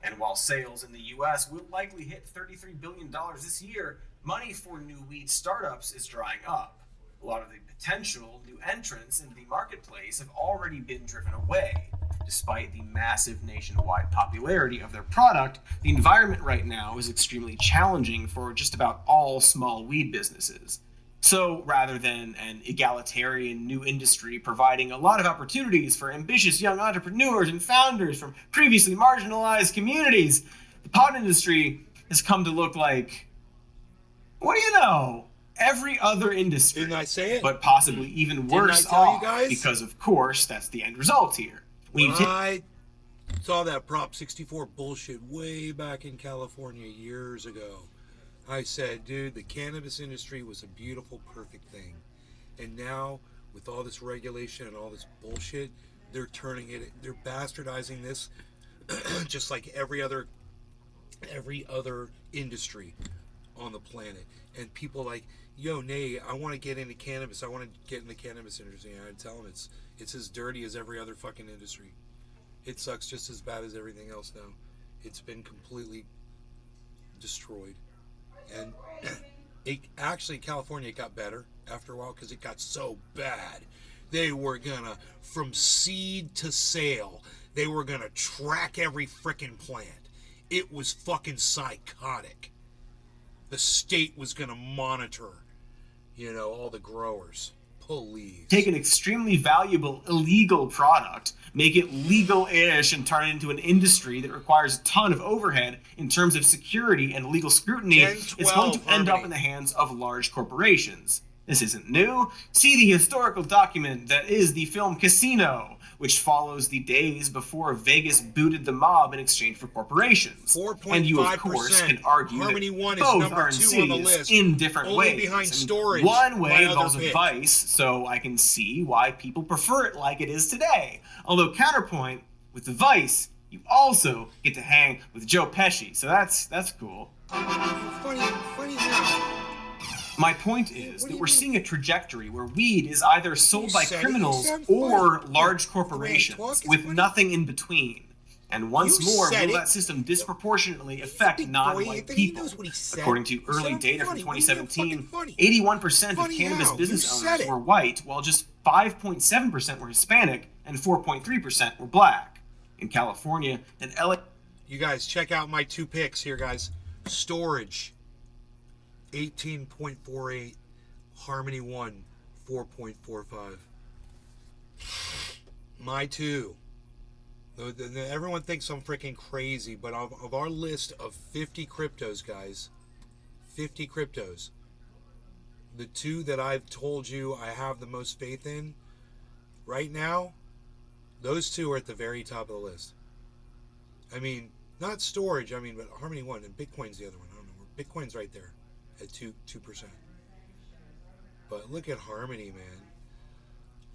And while sales in the US will likely hit $33 billion this year, money for new weed startups is drying up. A lot of the potential new entrants into the marketplace have already been driven away. Despite the massive nationwide popularity of their product, the environment right now is extremely challenging for just about all small weed businesses. So rather than an egalitarian new industry providing a lot of opportunities for ambitious young entrepreneurs and founders from previously marginalized communities, the pot industry has come to look like, what do you know, every other industry. Didn't I say it? But possibly even worse Didn't I tell you off, guys? because of course that's the end result here. When I saw that Prop 64 bullshit way back in California years ago, I said, dude, the cannabis industry was a beautiful, perfect thing. And now, with all this regulation and all this bullshit, they're turning it, they're bastardizing this just like every other industry on the planet. And people like, yo, Nay, I want to get into cannabis. I want to get in the cannabis industry. And I tell them it's as dirty as every other fucking industry. It sucks just as bad as everything else now. It's been completely destroyed. And actually, California got better after a while because it got so bad. They were gonna, from seed to sale, they were gonna track every frickin' plant. It was fucking psychotic. The state was gonna monitor, all the growers. Please. Take an extremely valuable illegal product, make it legal-ish, and turn it into an industry that requires a ton of overhead in terms of security and legal scrutiny. It's going to end up in the hands of large corporations. This isn't new. See the historical document that is the film Casino, which follows the days before Vegas booted the mob in exchange for corporations. 4.5%. And you, of course, can argue Harmony that One both is are number 2 on the insidious list, in different only ways. behind storage. One way my other involves pick. advice, so I can see why people prefer it like it is today. Although counterpoint, with the Vice, you also get to hang with Joe Pesci, so that's cool. Funny how? My point is that we're seeing a trajectory where weed is either sold by said it, criminals you said or funny. large The way I corporations talk is with funny. nothing in between. And once You more, said will it. that system disproportionately affect big boy, non-white Anthony, he people? knows what he said. According to You early sound data funny. from What do you mean 2017, fucking funny? 81% of Funny cannabis how? business You said owners it. were white, while just 5.7% were Hispanic and 4.3% were black. In California and LA, You guys, check out my 2 picks here, guys. Storage, 18.48. Harmony 1, 4.45. My 2. Everyone thinks I'm freaking crazy, but of our list of 50 cryptos, guys, 50 cryptos, the 2 that I've told you I have the most faith in right now, those 2 are at the very top of the list. I mean, not storage, I mean, but Harmony 1 and Bitcoin's the other one. I don't know. Bitcoin's right there at 2%. But look at Harmony, man.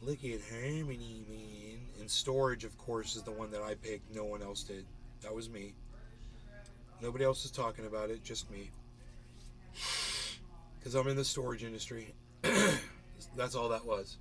Look at Harmony, man. And storage, of course, is the one that I picked. No one else did. That was me. Nobody else is talking about it, just me. Because I'm in the storage industry. That's all that was.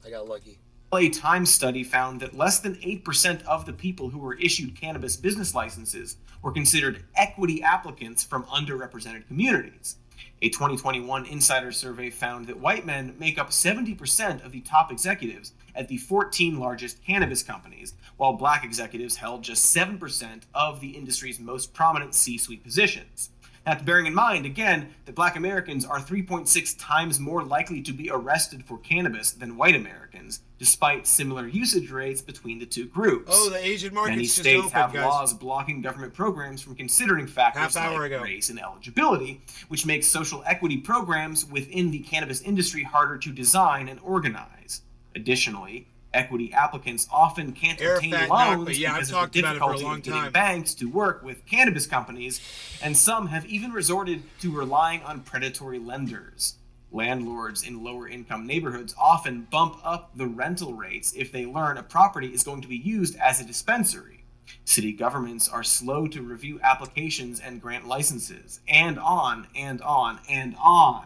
I got lucky. LA Times study found that less than 8% of the people who were issued cannabis business licenses were considered equity applicants from underrepresented communities. A 2021 insider survey found that white men make up 70% of the top executives at the 14 largest cannabis companies, while black executives held just 7% of the industry's most prominent C-suite positions. That's bearing in mind, again, that black Americans are 3.6 times more likely to be arrested for cannabis than white Americans, despite similar usage rates between the two groups. Oh, the Asian market's Many just states opened, have guys. laws blocking government programs from considering factors Half hour like ago. race and eligibility, which makes social equity programs within the cannabis industry harder to design and organize. Additionally, equity applicants often can't obtain Air fat loans but yeah, I've because of talked the about it for a difficulty long of getting time. banks to work with cannabis companies, and some have even resorted to relying on predatory lenders. Landlords in lower income neighborhoods often bump up the rental rates if they learn a property is going to be used as a dispensary. City governments are slow to review applications and grant licenses, and on and on and on.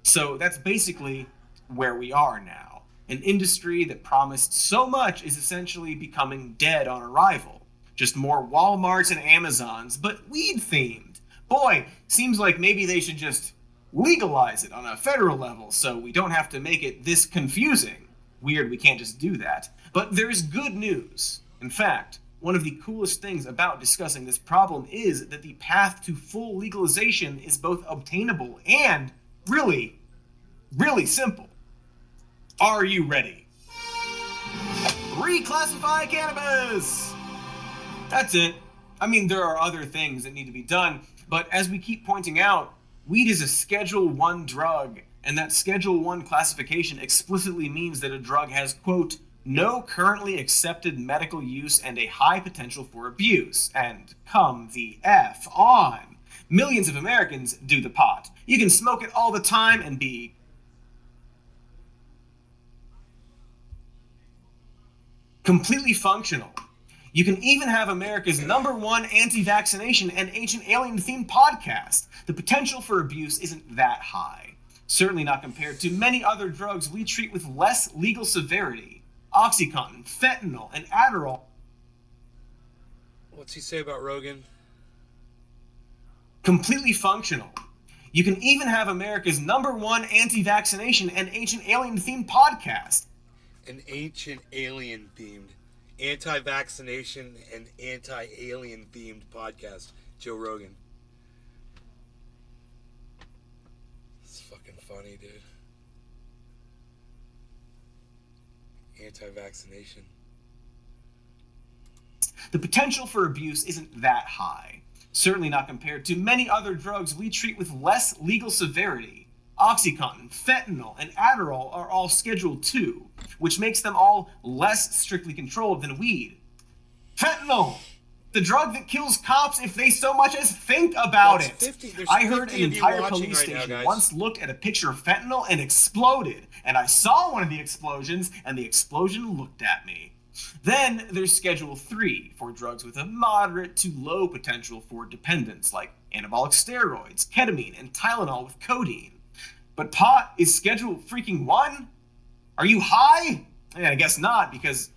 So that's basically where we are now. An industry that promised so much is essentially becoming dead on arrival. Just more Walmarts and Amazons, but weed themed. Boy, seems like maybe they should just legalize it on a federal level so we don't have to make it this confusing. Weird we can't just do that. But there's good news. In fact, one of the coolest things about discussing this problem is that the path to full legalization is both obtainable and really, really simple. Are you ready? Reclassify cannabis! That's it. I mean, there are other things that need to be done, but as we keep pointing out, weed is a Schedule 1 drug, and that Schedule 1 classification explicitly means that a drug has, quote, no currently accepted medical use and a high potential for abuse. And come the F on. Millions of Americans do the pot. You can smoke it all the time and be completely functional. You can even have America's #1 anti-vaccination and Ancient Alien-themed podcast. The potential for abuse isn't that high. Certainly not compared to many other drugs we treat with less legal severity. OxyContin, fentanyl, and Adderall. What's he say about Rogan? Completely functional. You can even have America's #1 anti-vaccination and Ancient Alien-themed podcast. An ancient alien themed, anti-vaccination and anti-alien themed podcast. Joe Rogan. It's fucking funny, dude. Anti-vaccination. The potential for abuse isn't that high. Certainly not compared to many other drugs we treat with less legal severity. OxyContin, fentanyl, and Adderall are all Schedule 2, which makes them all less strictly controlled than weed. Fentanyl! The drug that kills cops if they so much as think about That's it. 50 there's I heard 50 an of you entire watching police right now, station guys. once looked at a picture of fentanyl and exploded. And I saw one of the explosions, and the explosion looked at me. Then there's Schedule 3 for drugs with a moderate to low potential for dependence, like anabolic steroids, ketamine, and Tylenol with codeine. But pot is Schedule freaking 1? Are you high? I guess not, because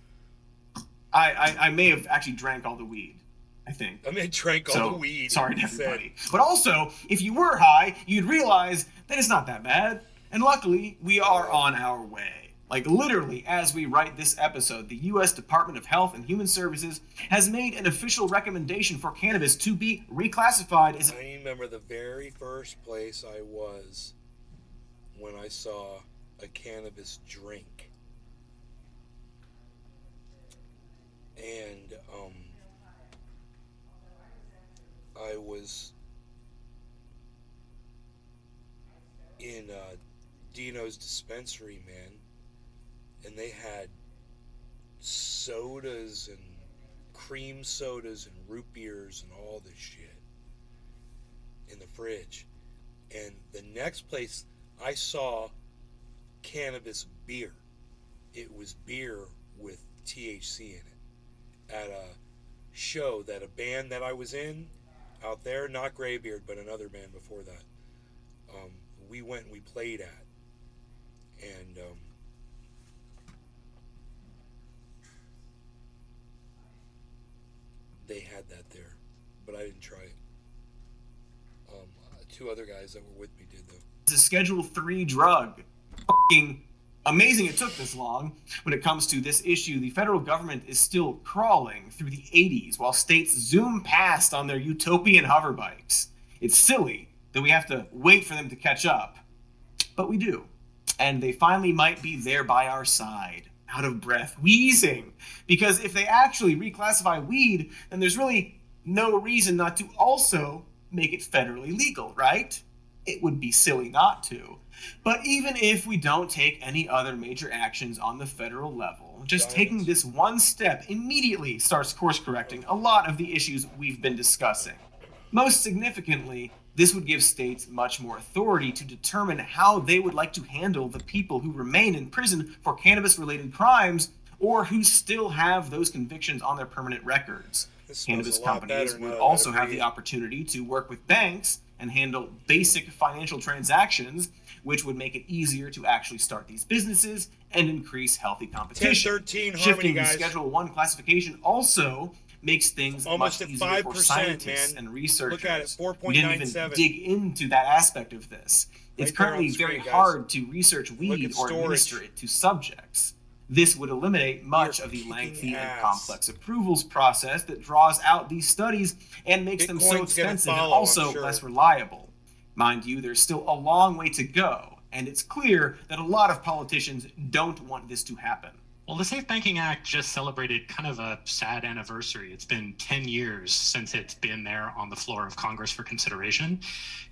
I may have actually drank all the weed, I think. I mean, drank all So, the weed. sorry to he said. everybody. But also, if you were high, you'd realize that it's not that bad. And luckily, we are on our way. Like literally, as we write this episode, the U.S. Department of Health and Human Services has made an official recommendation for cannabis to be reclassified as... I remember the very first place I was when I saw a cannabis drink. And I was in Dino's dispensary, man, and they had sodas and cream sodas and root beers and all this shit in the fridge. And the next place I saw cannabis beer, it was beer with THC in it at a show that a band that I was in out there, not Greybeard, but another band before that, we went and we played at. And they had that there, but I didn't try it. Two other guys that were with me did, though. It's a Schedule 3 drug. Fucking amazing it took this long. When it comes to this issue, the federal government is still crawling through the 80s while states zoom past on their utopian hover bikes. It's silly that we have to wait for them to catch up, but we do. And they finally might be there by our side, out of breath, wheezing. Because if they actually reclassify weed, then there's really no reason not to also make it federally legal, right? It would be silly not to. But even if we don't take any other major actions on the federal level, just taking this one step immediately starts course correcting a lot of the issues we've been discussing. Most significantly, this would give states much more authority to determine how they would like to handle the people who remain in prison for cannabis-related crimes or who still have those convictions on their permanent records. Cannabis companies would also have the opportunity to work with banks and handle basic financial transactions, which would make it easier to actually start these businesses and increase healthy competition. 1013 Harmony, Shifting the guys. Schedule 1 classification also makes things Almost much at easier 5%, for scientists man. and researchers. Look at it, We didn't even 4.97. dig into that aspect of this. It's Right there on currently the screen, very guys. hard to research Look weed at or storage. administer it to subjects. This would eliminate much of the lengthy and complex approvals process that draws out these studies and makes them so Bitcoin's gonna expensive and follow, I'm also sure. less reliable. Mind you, there's still a long way to go, and it's clear that a lot of politicians don't want this to happen. Well, the Safe Banking Act just celebrated kind of a sad anniversary. It's been 10 years since it's been there on the floor of Congress for consideration.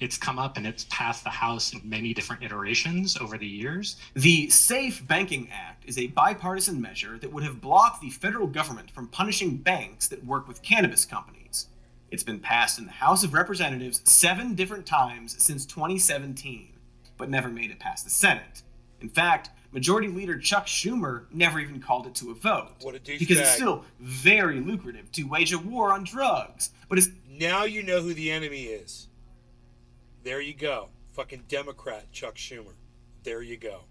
It's come up and it's passed the House in many different iterations over the years. The Safe Banking Act is a bipartisan measure that would have blocked the federal government from punishing banks that work with cannabis companies. It's been passed in the House of Representatives 7 different times since 2017, but never made it past the Senate. In fact, Majority Leader Chuck Schumer never even called it to a vote. What a douchebag. Because it's still very lucrative to wage a war on drugs. But it's Now you know who the enemy is. There you go. Fucking Democrat Chuck Schumer. There you go.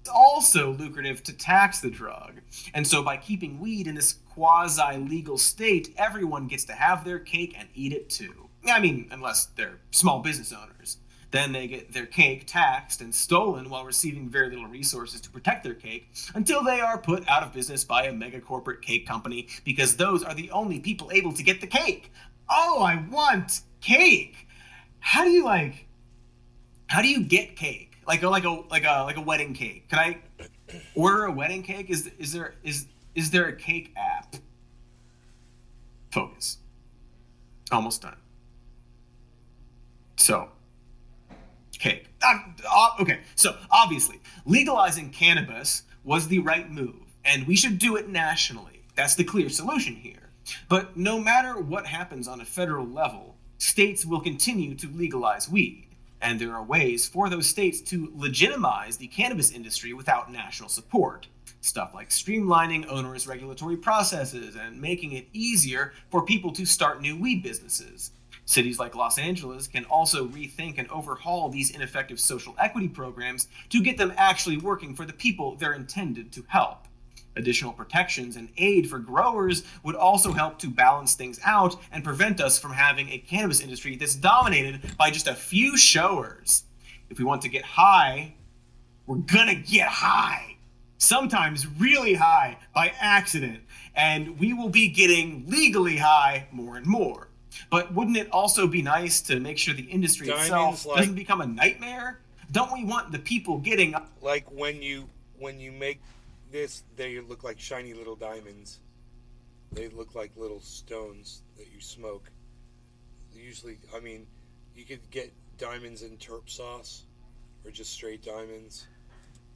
also lucrative to tax the drug. And so by keeping weed in this quasi-legal state, everyone gets to have their cake and eat it too. I mean, unless they're small business owners. Then they get their cake taxed and stolen while receiving very little resources to protect their cake until they are put out of business by a mega corporate cake company because those are the only people able to get the cake. Oh, I want cake. How do you get cake? Like a wedding cake. Can I order a wedding cake? Is there a cake app? Focus. Almost done. So, cake. Okay, so obviously, legalizing cannabis was the right move, and we should do it nationally. That's the clear solution here. But no matter what happens on a federal level, states will continue to legalize weed, and there are ways for those states to legitimize the cannabis industry without national support. Stuff like streamlining onerous regulatory processes and making it easier for people to start new weed businesses. Cities like Los Angeles can also rethink and overhaul these ineffective social equity programs to get them actually working for the people they're intended to help. Additional protections and aid for growers would also help to balance things out and prevent us from having a cannabis industry that's dominated by just a few showers. If we want to get high, we're gonna get high. Sometimes really high by accident, and we will be getting legally high more and more. But wouldn't it also be nice to make sure the industry itself doesn't become a nightmare? Don't we want the people getting... Like when you make this, they look like shiny little diamonds. They look like little stones that you smoke. Usually, I mean, you could get diamonds in terp sauce or just straight diamonds.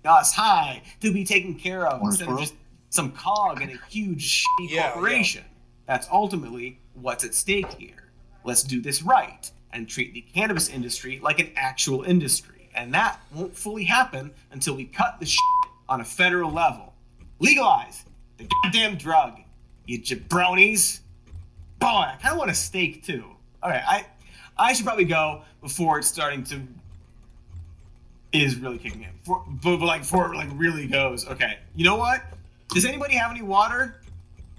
Us high to be taken care of instead of just some cog in a huge shitty corporation. Yeah. That's ultimately what's at stake here. Let's do this right and treat the cannabis industry like an actual industry. And that won't fully happen until we cut the shit on a federal level. Legalize the goddamn drug, you jabronis. Boy, I kind of want a steak too. Okay, I should probably go before it's starting to... is really kicking in. Before it really goes. Okay, you know what? Does anybody have any water?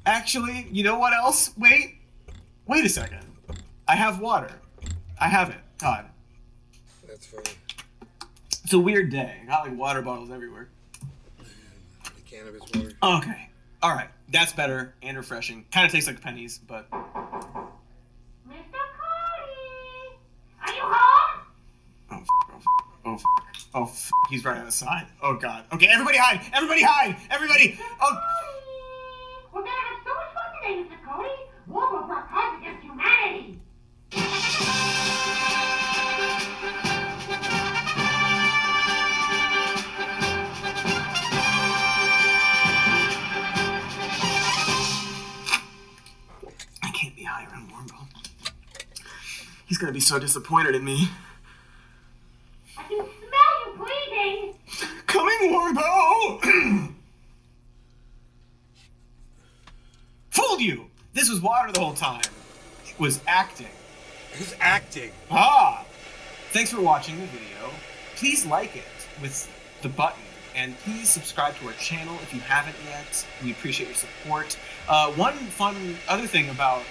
Actually, you know what else? Wait a second. I have water. I have it. God. That's funny. It's a weird day. I got like water bottles everywhere. The cannabis water. Okay. All right. That's better and refreshing. Kind of tastes like pennies, but... Mr. Cody! Are you home? Oh, he's right outside. Oh, God. Okay, everybody hide! Everybody hide! Everybody! Oh... We're gonna have so much fun today, Mr. Cody! War will brought cards against humanity! I can't be high around Warmbo. He's gonna be so disappointed in me. I can smell you bleeding! Coming, Warmbo! Fooled you! This was water the whole time. It was acting. It was acting. Ah! Thanks for watching the video. Please like it with the button. And please subscribe to our channel if you haven't yet. We appreciate your support. One fun other thing about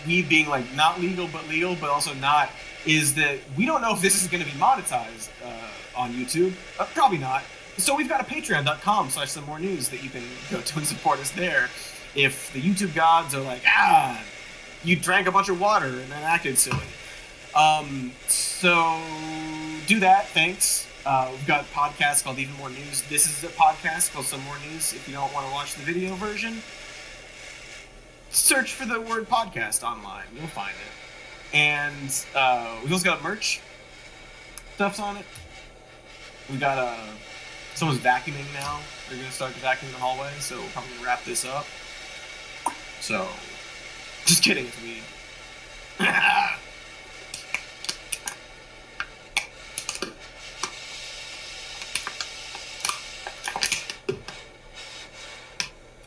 we being like not legal but legal, but also not, is that we don't know if this is going to be monetized on YouTube. Probably not. So we've got a patreon.com/somemorenews that you can go to and support us there. If the YouTube gods are like, you drank a bunch of water and then acted silly. So do that, thanks. We've got a podcast called Even More News. This is a podcast called Some More News. If you don't want to watch the video version, search for the word podcast online. You'll find it. And we've also got merch. Stuff's on it. We got someone's vacuuming now. They're going to start vacuuming the hallway, so we're probably going to wrap this up. So, just kidding, it's weed.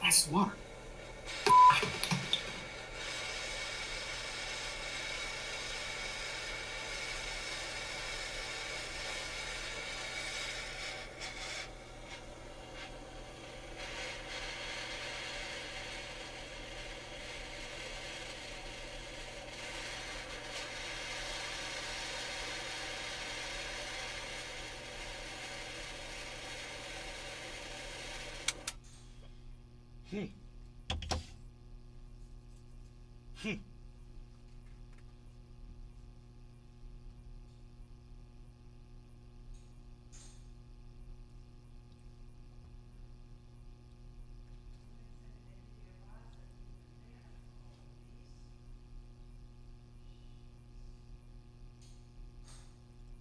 Nice water.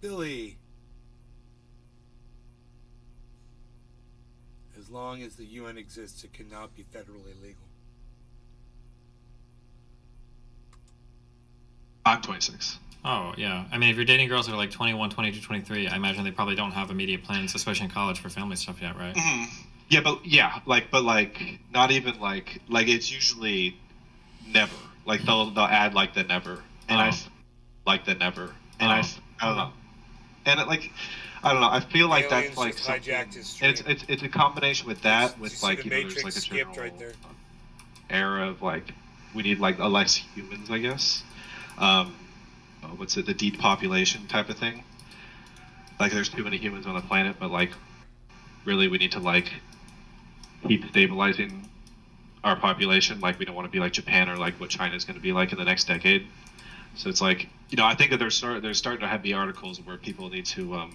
Billy. As long as the UN exists, it cannot be federally legal. I'm 26. Oh, yeah. I mean, if you're dating girls that are like 21, 22, 23, I imagine they probably don't have immediate plans, especially in college, for family stuff yet, right? Mm-hmm. Yeah, but not even like it's usually never. Like they'll add like the never, and I like the never, and I don't know. and like, I don't know. I feel like Aliens that's like just something, hijacked his and stream. it's a combination with that, Did you with see like the you know, there's Matrix like a skipped general right there. era of like we need like a less humans, I guess. What's it? The depopulation type of thing. Like there's too many humans on the planet, but like really we need to like keep stabilizing our population. Like we don't want to be like Japan or like what China's going to be like in the next decade. So it's like, you know, I think that there's starting to be articles where people need to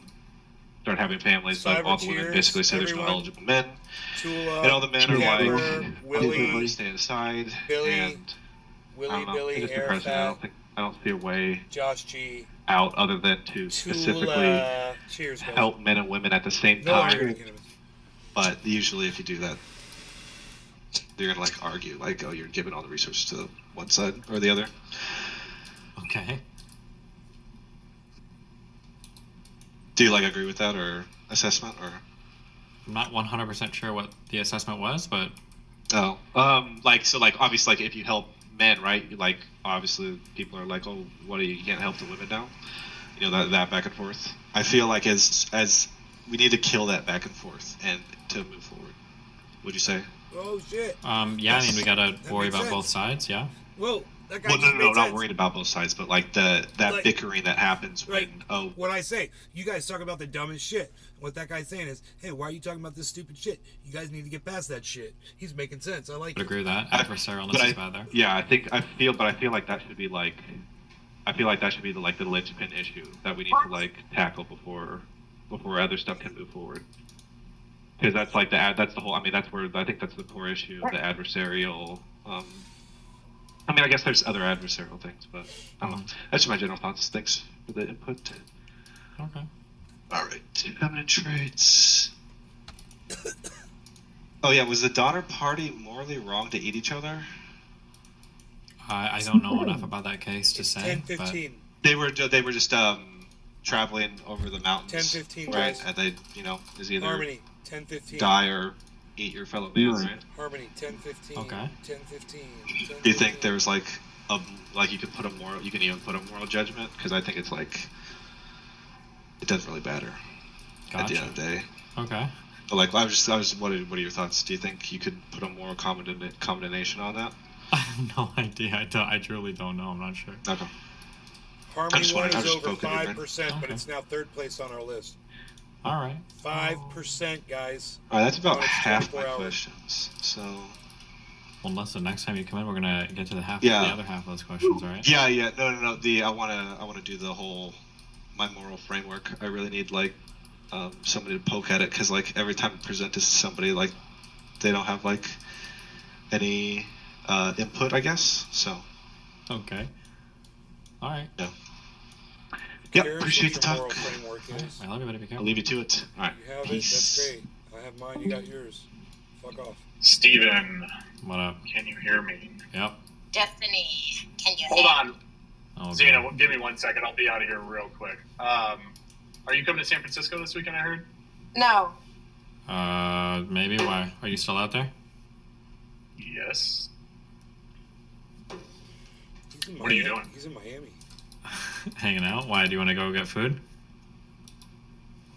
start having families, but all the women basically say there's no eligible men, Tula, and all the men are Kemper, like, Willie, everybody stay aside, Billy, and I don't know, Billy, it's just depressing. I Arafat, don't see a way Josh G, out other than to specifically Tula. Cheers, guys. help men and women at the same No longer time. gonna- But usually, if you do that, they're gonna like argue, like, "Oh, you're giving all the resources to one side or the other." Okay. Do you like agree with that or assessment or? I'm not 100% sure what the assessment was, but Oh, like so, like obviously, like if you help men, right? Like obviously, people are like, "Oh, what? You can't help the women now." You know that back and forth. I feel like as we need to kill that back and forth and to move forward. Would you say? Oh shit. yeah, I mean we gotta worry makes about sense. both sides, yeah. Whoa, that guy Well, just no, made not sense. worried about both sides, but like that Like- bickering that happens when Right. What I say, you guys talk about the dumbest shit. What that guy's saying is, hey, why are you talking about this stupid shit? You guys need to get past that shit. He's making sense. I like I it. agree with that. Adversarialness But is bad there. Yeah, I feel like that should be like, I feel like that should be the linchpin issue that we need to like tackle before other stuff can move forward. Because that's like that's the whole. I mean, that's where I think that's the core issue of the adversarial. I mean, I guess there's other adversarial things, but I don't know. That's my general thoughts. Thanks for the input. Okay. All right, feminine traits. Oh yeah, was the Donner Party morally wrong to eat each other? I don't know enough about that case to say. 10-15. They were just traveling over the mountains. 10-15, right? guys. And they, you know, is either Harmony, 10-15. die or eat your fellow man, right? Harmony, 10-15. Okay. 10-15. Do you think there's like you can put a moral, you can even put a moral judgment? Because I think it's like it doesn't really matter at the end of the day. Okay. But like I was what are your thoughts? Do you think you could put a moral condemnation on that? I have no idea. I truly don't know. I'm not sure. Okay. Harmony 1 I is was over poking your brain. 5%, but Okay. it's now third place on our list. All right. 5%, guys. All right, that's about When it's half my 24 hours. questions. So. Well, unless the next time you come in, we're gonna get to the Yeah. other half of those questions, all right? Yeah, no. I wanna do the whole my moral framework. I really need like somebody to poke at it because like every time I present this to somebody, like they don't have like any input, I guess. So. Okay. All right. Yeah. Yep. Here's Appreciate the what your moral talk. framework is. I love you, buddy. Be I'll careful. leave you to it. All right. You have Peace. it. That's great. I have mine. You got yours. Fuck off. Steven, What up? can you hear me? Yep. Destiny, can you Hold on. Oh, Zena, God. give me 1 second. I'll be out of here real quick. Are you coming to San Francisco this weekend, I heard? No. Maybe. Why? Are you still out there? Yes. He's in What are you Miami. doing? He's in Miami. Hanging out? Why? Do you want to go get food?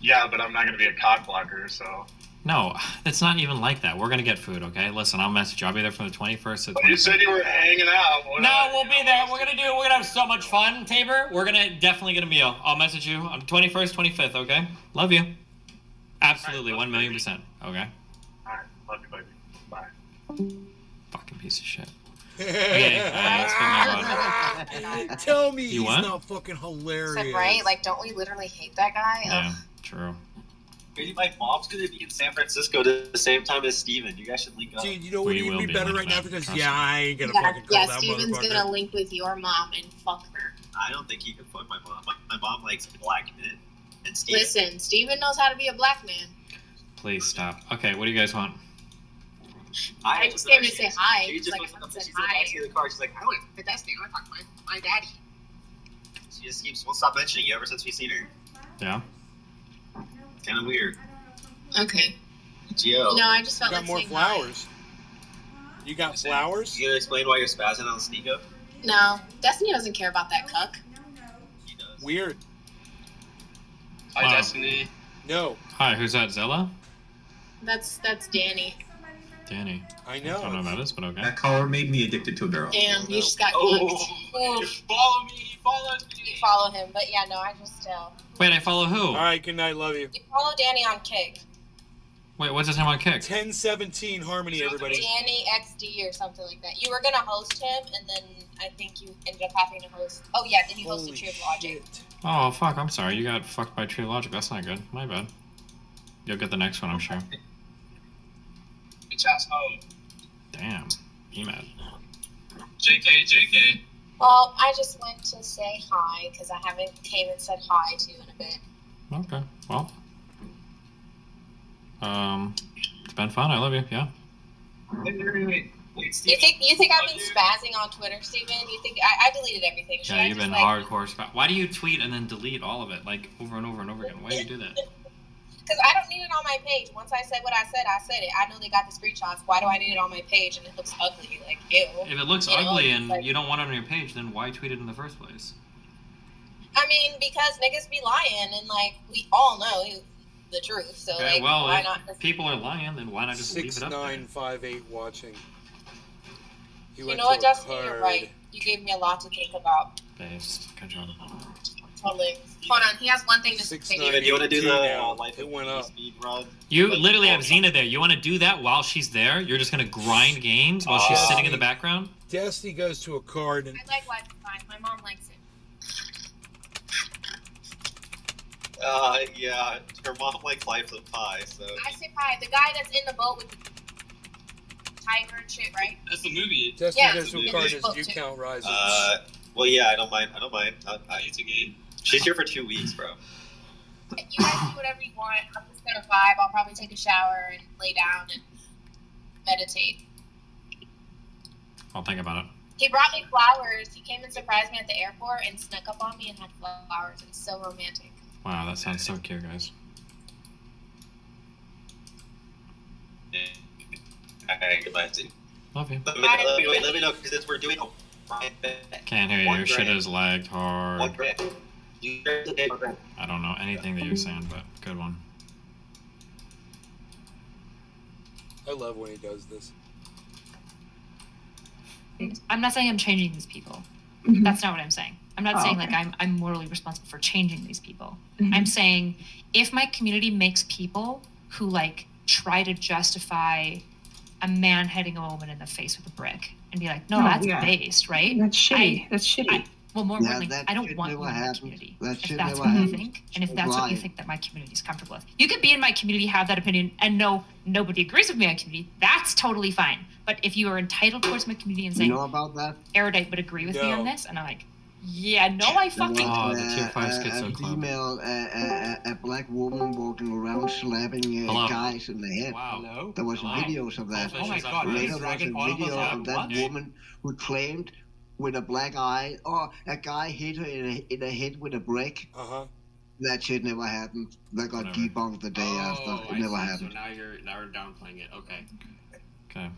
Yeah, but I'm not going to be a cock blocker, so. No, it's not even like that. We're gonna get food, okay? Listen, I'll message you. I'll be there from the 21st to the But you 23rd. said you were hanging out. What No, we'll be there. We're gonna have so much fun, Tabor. We're gonna definitely get a meal. I'll message you on 21st, 25th, okay? Love you. Absolutely, 1,000,000%. Okay? Alright, love you, baby. Bye. Fucking piece of shit. Okay, let's put my bud. Tell me You he's what? not fucking hilarious. Right? Like, don't we literally hate that guy? Yeah, true. Crazy, my mom's gonna be in San Francisco at the same time as Steven. You guys should link up. Dude, you know what We would will be be better linking right now up, because trust I ain't gonna Yeah, fucking call yeah, that Steven's motherfucker. gonna link with your mom and fuck her. I don't think he can fuck my mom. My mom likes black men. And Steven. Listen, Steven knows how to be a black man. Please stop. Okay, what do you guys want? I just came to say hi. She She's just like, went I up said to hi. the car. She's like, I went to Destiny. I talked to my daddy. She just keeps won't stop mentioning you ever since we've seen her. Yeah? Kind of weird. Okay. Gio. No, I just You felt got like more saying hi. flowers. You got flowers? You gonna explain why you're spazzing on Sneeko? No, Destiny doesn't care about that cuck. He does. Weird. Wow. Destiny. No. Hi, who's that? Zella? That's Danny. Danny. I I don't know know. who that is, but okay. That caller made me addicted to a barrel. Damn, you just got Oh, kicked. you follow me. He follows me. You follow him, but yeah, no, I just Wait, I follow who? All right, good night. Love you. you follow Danny on Kick. Wait, what's his name on Kick? 1017 Harmony, everybody. Danny XD or something like that. You were gonna host him, and then I think you ended up having to host. Oh yeah, then you hosted Holy Tree of Logic. shit. Oh, fuck, I'm sorry. You got fucked by Tree Logic. That's not good. My bad. You'll get the next one, I'm sure. Bitch ass home. Damn. E-Mad. JK. Well, I just went to say hi because I haven't came and said hi to you in a bit. Okay, well. It's been fun. I love you, yeah. Wait, You think I've been spazzing on Twitter, Steven? You think I deleted everything? Should Yeah, I you've just, been hardcore Why do you tweet and then delete all of it, like, over and over and over again? Why do you do that? Because I don't need it on my page. Once I said what I said it. I know they got the screenshots. Why do I need it on my page and it looks ugly? Like, ew. If it looks You know, ugly it's and like- you don't want it on your page, then why tweet it in the first place? I mean, because niggas be lying, and like we all know the truth. So Okay, like, well, why if not? people are lying, then why not just leave it up there? 6958 watching. He You went know what, to a Justin? You're card. right. You gave me a lot to think about. Based. Good job. Totally. Hold on. He has one thing to say. Do you want to do the now. life It went up. speed run? You literally have Xena there. You want to do that while she's there? You're just going to grind games while she's sitting in the backgroand? Destiny goes to a card and I like Life of Pi. My mom likes it. Yeah, her mom likes Life of Pi, so. I say Pi. The guy that's in the boat with the tiger and shit, right? That's the movie. Destiny Yeah, goes to a it's card in as the view book, count rises. Well, yeah, I don't mind. It's a game. She's here for 2 weeks, bro. You guys do whatever you want. I'm just gonna vibe. I'll probably take a shower and lay down and meditate. I'll think about it. He brought me flowers. He came and surprised me at the airport and snuck up on me and had flowers. It was so romantic. Wow, that sounds so cute, guys. Alright, goodbye, Steve. Love you. Let me know, because since we're doing a private bet, Can't hear you. Your shit is lagged hard. $1 grand. I don't know anything that you're saying, but good one. I love when he does this. I'm not saying I'm changing these people. That's not what I'm saying. I'm not saying like I'm morally responsible for changing these people. I'm saying if my community makes people who like try to justify a man hitting a woman in the face with a brick and be like, no, that's based, right? That's shitty. That's shitty. Well, more Yeah, importantly, that I don't shit want never you in my happened. community. That If shit that's never what you happened. think, and if that's what you Lying. think that my community is comfortable with. You could be in my community, have that opinion, and no, nobody agrees with me on community. That's totally fine. But if you are entitled towards my community and You saying, know about that? Erudite would agree with me No. on this, and I'm like, yeah, no, I fucking Oh, the tier 5 a schizo club. female, a black woman walking around slapping Hello. guys in the head. Wow. There was Hello. videos of that. Oh my God, Later he's was a dragging all of us video out. of that What? woman who claimed with a black eye, a guy hit her in the head with a brick. Uh-huh. That shit never happened. That got debunked the day after. It never happened. So now you're downplaying it. Okay. Okay.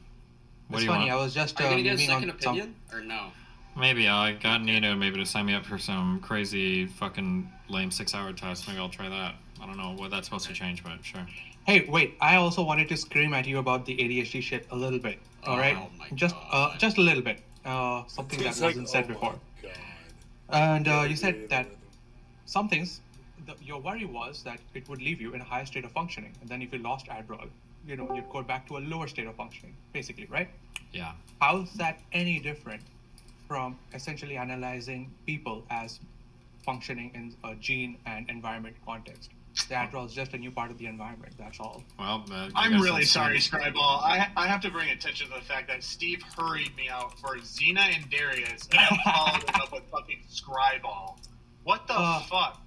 What It's do you funny. want? I was just Are you gonna get a moving second on some. opinion or no? Maybe I got Nino maybe to sign me up for some crazy fucking lame 6-hour test. Maybe I'll try that. I don't know what that's supposed to change, but sure. Hey, wait! I also wanted to scream at you about the ADHD shit a little bit. All right, just a little bit. Something that It's like, wasn't said oh my before. God. And you said that some things, your worry was that it would leave you in a higher state of functioning, and then if you lost Adderall, you'd go back to a lower state of functioning, basically, right? Yeah. How's that any different from essentially analyzing people as functioning in a gene and environment context? The Adderall is just a new part of the environment, that's all. Well, I'm really sorry, Scriball. I have to bring attention to the fact that Steve hurried me out for Xena and Darius, and I followed him up with fucking Scriball. What the fuck?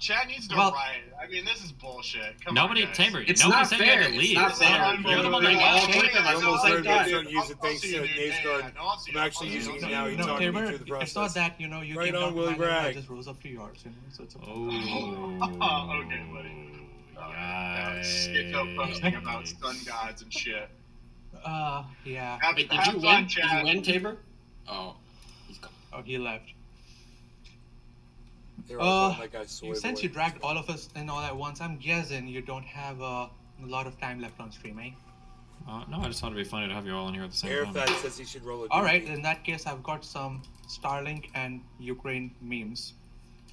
Chat needs to riot. I mean, this is bullshit. Come Nobody, on, guys. Tabor, nobody said you had to leave. You're the one that got I almost heard that. that use it thanks to Nate's Guard. I'm actually using it now. You're talking me through the process. It's not that, you Right came on, down to Willie my level, I Bragg. just rose up to yours, you know, so it's Okay, buddy. Schizo posting about sun gods and shit. Yeah. Have, Wait, did have you fun, win? Did chat. you win, Tabor? Oh, he's gone. Oh, he left. They're all calling that guy soy Since boy. you dragged all of us in all at once, I'm guessing you don't have a lot of time left on stream, eh? No, I just thought it'd be funny to have you all in here at the same time. Airfat says he should roll a All right, DVD. in that case, I've got some Starlink and Ukraine memes.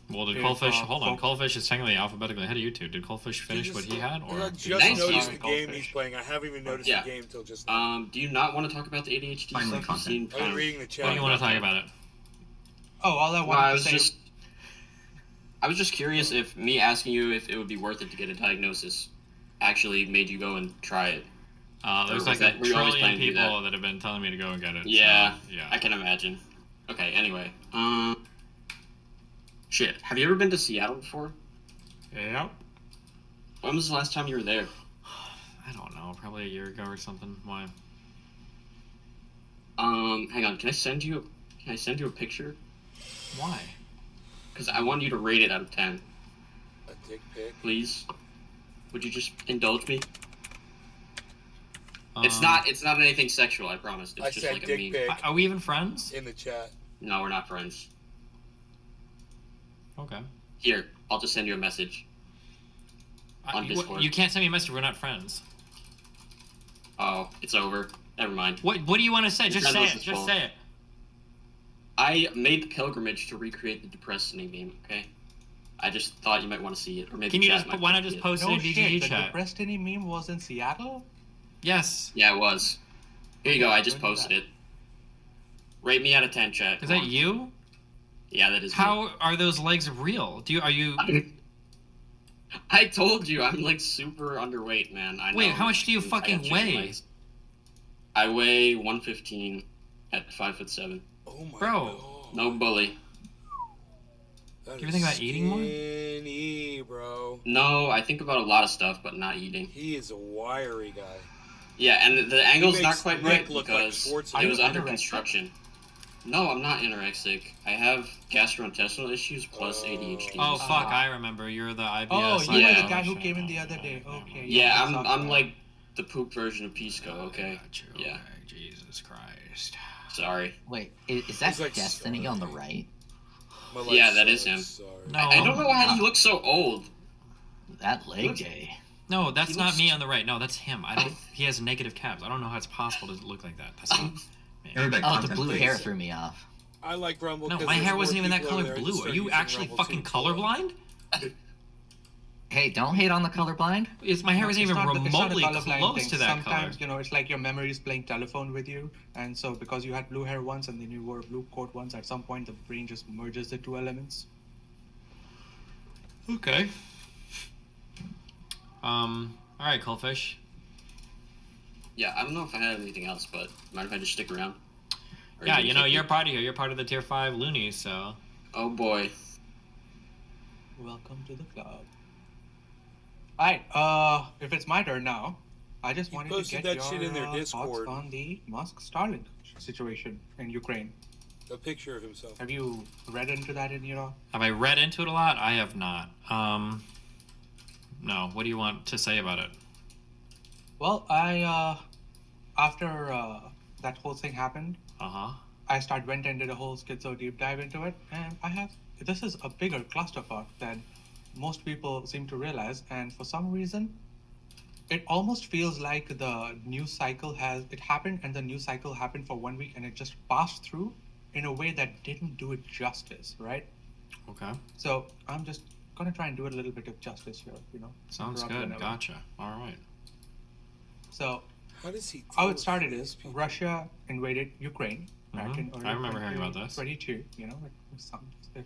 Well, did If, Coldfish? Hold on, folk- Coldfish is technically alphabetically ahead of you two. Did Coldfish finish what he had, or I did just you noticed start the with game Coldfish? he's playing. I haven't even noticed Yeah. the game till just now. Do you not want to talk about the ADHD Finally stuff? You seem I was kind of- reading the chat. What do you want to talk about it? Oh, all I Well, wanted I to was say. just, I was just curious if me asking you if it would be worth it to get a diagnosis actually made you go and try it. There's Or like was a that- were you always trillion planning to do people that have been telling me to go and get it. Yeah, So, yeah. I can imagine. Okay, anyway, shit. Have you ever been to Seattle before? Yeah. When was the last time you were there? I don't know, probably a year ago or something. Why? Hang on. Can I send you a picture? Why? Because I want you to rate it out of 10. A dick pic. Please. Would you just indulge me? Um, It's not anything sexual, I promise. It's I just said like a dick meme. pic Are we even friends? in the chat. No, we're not friends. Okay. Here, I'll just send you a message. On Discord. You can't send me a message. We're not friends. Oh, it's over. Never mind. What do you want to say? Your Just friend say was it. his Just fault. say it. I made the pilgrimage to recreate the Depressing meme, okay? I just thought you might want to see it. Or maybe Can you chat just might why not want to just see it. post it No in shit, DGG the chat? Destiny meme was in Seattle? Yes. Yeah, it was. Here you go, I just When was posted that? it. Rate me out of 10, chat. Is Come that on. you? Yeah, that is me. How are those legs real? Are you? I told you, I'm like super underweight, man. I know. Wait, how much do you I got fucking chicken weigh? legs. I weigh 115 at 5'7". Oh my Bro. god. No bully. That Do you is think about eating more? Skinny, bro. No, I think about a lot of stuff, but not eating. He is a wiry guy. Yeah, and the angle's not makes quite Nick right look like because Schwarzenegger. it was Are you under anorexic? construction. No, I'm not anorexic. I have gastrointestinal issues plus ADHD. Oh fuck! I remember. You're the IBS. Oh, you yeah. were the guy who came in the other day. Okay. Yeah, what's up, I'm man? like the poop version of Pisco. Okay. Got you. Yeah. Okay, Jesus Christ. Sorry. Wait, is that He's like, Destiny on the right? My Yeah, legs that is suck, him. Sorry. No. I don't know how he looks so old. That leg day. No, that's He not looks- me on the right. No, that's him. I don't. He has negative calves. I don't know how it's possible to look like that. That's not. Everybody Oh, the content, blue please. hair threw me off. I like Rumble. No, 'cause my there's hair more wasn't even that people over color there. I blue. just Are started you using actually Rumble fucking too. colorblind? Hey, don't hate on the colorblind. My hair wasn't It's even not it's not a remotely colorblind close thing. to that color. Sometimes, it's like your memory is playing telephone with you, and so because you had blue hair once and then you wore a blue coat once, at some point the brain just merges the two elements. Okay. All right, Coldfish. Yeah, I don't know if I have anything else, but mind if I just stick around? Or Yeah, you you gonna know, kick you're me? part of here. You're part of the tier 5 loonies, so. Oh boy. Welcome to the club. Alright, if it's my turn now, I just wanted to posted get that shit in their your Discord. thoughts on the Musk Starlink situation in Ukraine. A picture of himself. Have you read into that in your? Have I read into it a lot? I have not. No. What do you want to say about it? Well, after that whole thing happened, I went and did a whole schizo deep dive into it, and this is a bigger clusterfuck than most people seem to realize, and for some reason, it almost feels like the news cycle happened, and the news cycle happened for 1 week, and it just passed through in a way that didn't do it justice, right? Okay. So I'm just gonna try and do a little bit of justice here, Sounds interrupt good. whenever. Gotcha. All right. So how does he? How it started is Russia invaded Ukraine back in early I remember hearing about this. 2022. Some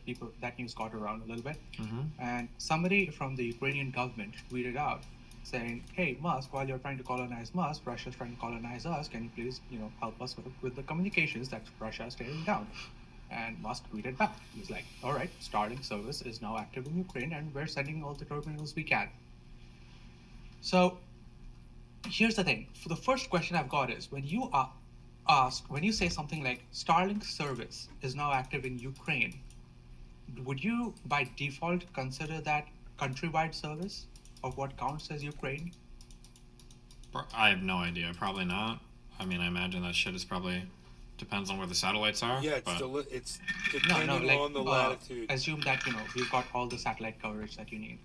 people that news got around a little bit, Mm-hmm. and somebody from the Ukrainian government tweeted out saying, "Hey Musk, while you're trying to colonize Musk, Russia's trying to colonize us. Can you please, help us with the communications that Russia is tearing down?" And Musk tweeted back. He's like, "All right, Starlink service is now active in Ukraine, and we're sending all the terminals we can." So here's the thing. For the first question I've got is when you say something like Starlink service is now active in Ukraine, would you by default consider that countrywide service of what counts as Ukraine? I have no idea. Probably not. I mean, I imagine that shit is probably Depends on where the satellites are. Yeah, it's but... it's depending on the latitude. Assume that we've got all the satellite coverage that you need.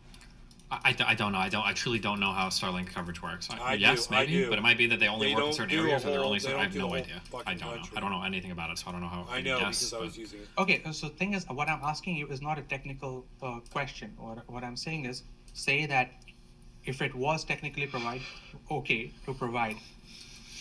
I don't know. I truly don't know how Starlink coverage works. Yes, maybe, but it might be that they only work in certain areas, or they're only. I have no idea. I don't know. I don't know anything about it, so I don't know how. I know because I was using it. Okay, so the thing is, what I'm asking you is not a technical question. What I'm saying is, say that if it was technically okay to provide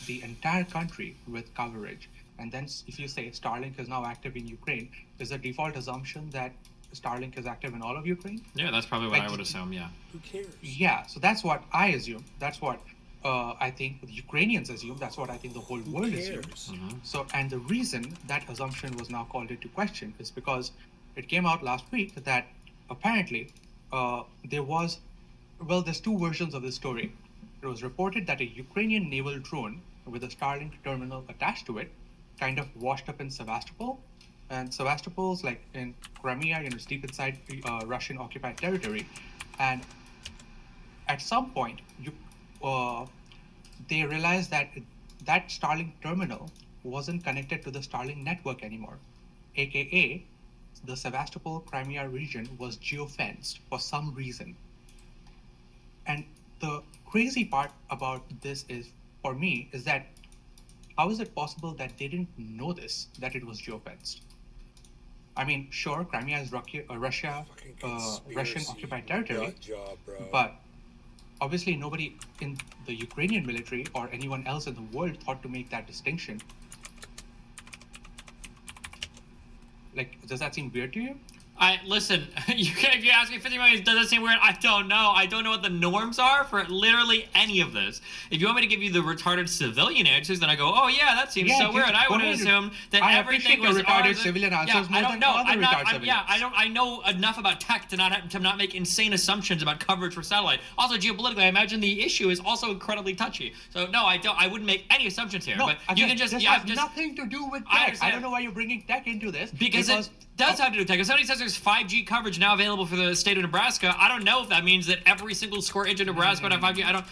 the entire country with coverage, and then if you say Starlink is now active in Ukraine, is the default assumption that Starlink is active in all of Ukraine? Yeah, that's probably what I would assume, yeah. Who cares? Yeah, so that's what I assume. That's what I think the Ukrainians assume. That's what I think the whole world assumes. So, and the reason that assumption was now called into question is because it came out last week that apparently there's two versions of the story. It was reported that a Ukrainian naval drone with a Starlink terminal attached to it kind of washed up in Sevastopol. And Sevastopol's like in Crimea, it's deep inside Russian occupied territory. And at some point, they realized that that Starlink terminal wasn't connected to the Starlink network anymore. AKA, the Sevastopol Crimea region was geofenced for some reason. And the crazy part about this is, for me, is that how is it possible that they didn't know this, that it was geofenced? I mean, sure, Crimea is Russian occupied territory, but obviously nobody in the Ukrainian military or anyone else in the world thought to make that distinction. Like, does that seem weird to you? Listen, if you ask me 50 million, does that seem weird? I don't know. I don't know what the norms are for literally any of this. If you want me to give you the retarded civilian answers, then I go, oh yeah, that seems so weird. I would assume that everything was retarded civilian answers more than other retarded civilians. I know enough about tech to not make insane assumptions about coverage for satellite. Also, geopolitically, I imagine the issue is also incredibly touchy. So no, I wouldn't make any assumptions here. No, but again, you can just this has nothing to do with tech. I don't know why you're bringing tech into this. Because it does have to do with tech. If somebody says there's 5G coverage now available for the state of Nebraska, I don't know if that means that every single square inch of Nebraska would have 5G. I don't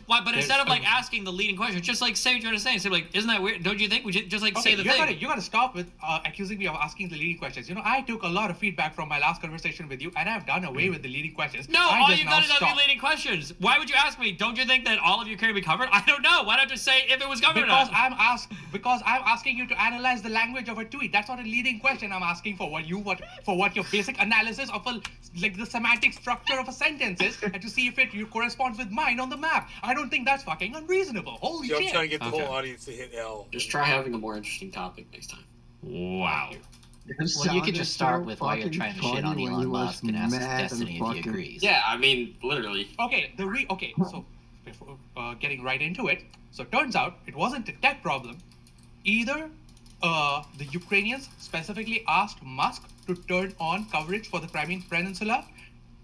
but instead of like asking the leading question, just like say what you're saying. Say like, isn't that weird? Don't you think we should just like say the thing? You gotta stop with accusing me of asking the leading questions. I took a lot of feedback from my last conversation with you, and I've done away with the leading questions. No, all you've done is have the leading questions. Why would you ask me? Don't you think that all of Ukraine would be covered? I don't know. Why not just say if it was covered? Because I'm asking you to analyze the language of a tweet. That's not a leading question. I'm asking for what your basic analysis of the semantic structure of a sentence is, and to see if it corresponds with mine on the map. I don't think that's fucking unreasonable. Holy shit! I'm trying to get the whole audience to hit L. Just try having a more interesting topic next time. Wow. Well, you could just start with why you're trying to shit on Elon Musk and ask Destiny if he agrees. Yeah, I mean, literally. Okay, so before getting right into it, so it turns out it wasn't a tech problem. Either the Ukrainians specifically asked Musk to turn on coverage for the Crimean Peninsula,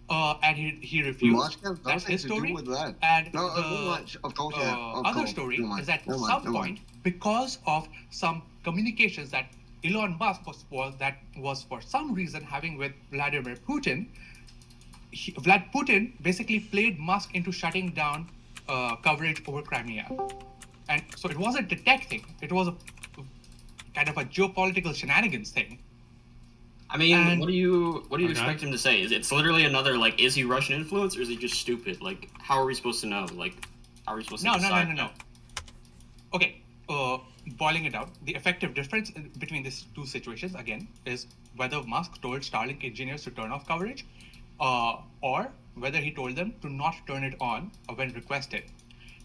and he refused. That's his story. And the other story is that at some point, because of some communications that Elon Musk was for some reason having with Vladimir Putin, Putin basically played Musk into shutting down coverage over Crimea. And so it wasn't a tech thing. It was a kind of a geopolitical shenanigans thing. I mean, what do you expect him to say? It's literally another, like, is he Russian influence or is he just stupid? Like, how are we supposed to know? Like, how are we supposed to decide? No. Okay, boiling it down, the effective difference between these two situations, again, is whether Musk told Starlink engineers to turn off coverage, or whether he told them to not turn it on when requested.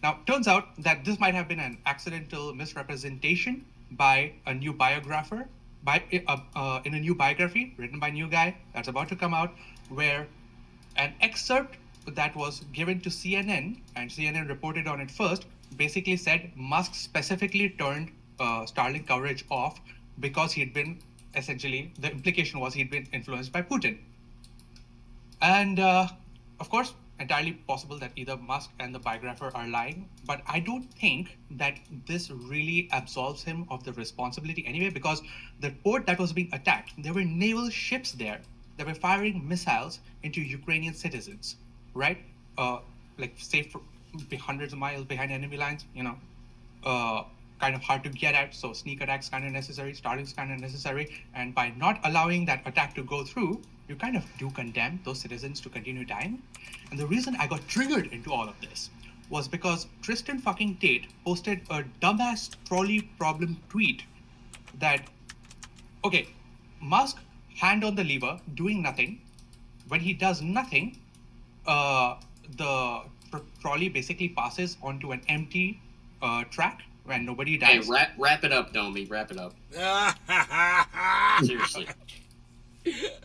Now, turns out that this might have been an accidental misrepresentation by a new biographer, in a new biography written by a new guy that's about to come out, where an excerpt that was given to CNN, and CNN reported on it first, basically said Musk specifically turned Starlink coverage off because he'd been, essentially, the implication was he'd been influenced by Putin. And of course, entirely possible that either Musk and the biographer are lying, but I don't think that this really absolves him of the responsibility anyway, because the port that was being attacked, there were naval ships there that were firing missiles into Ukrainian citizens, right? Like, say, hundreds of miles behind enemy lines, kind of hard to get at, so sneak attacks kind of necessary, Starlink's kind of necessary, and by not allowing that attack to go through, you kind of do condemn those citizens to continue dying. And the reason I got triggered into all of this was because Tristan fucking Tate posted a dumbass trolley problem tweet that, okay, Musk hand on the lever, doing nothing. When he does nothing, the trolley basically passes onto an empty track when nobody dies. Hey, wrap it up, Domi. Wrap it up. Seriously.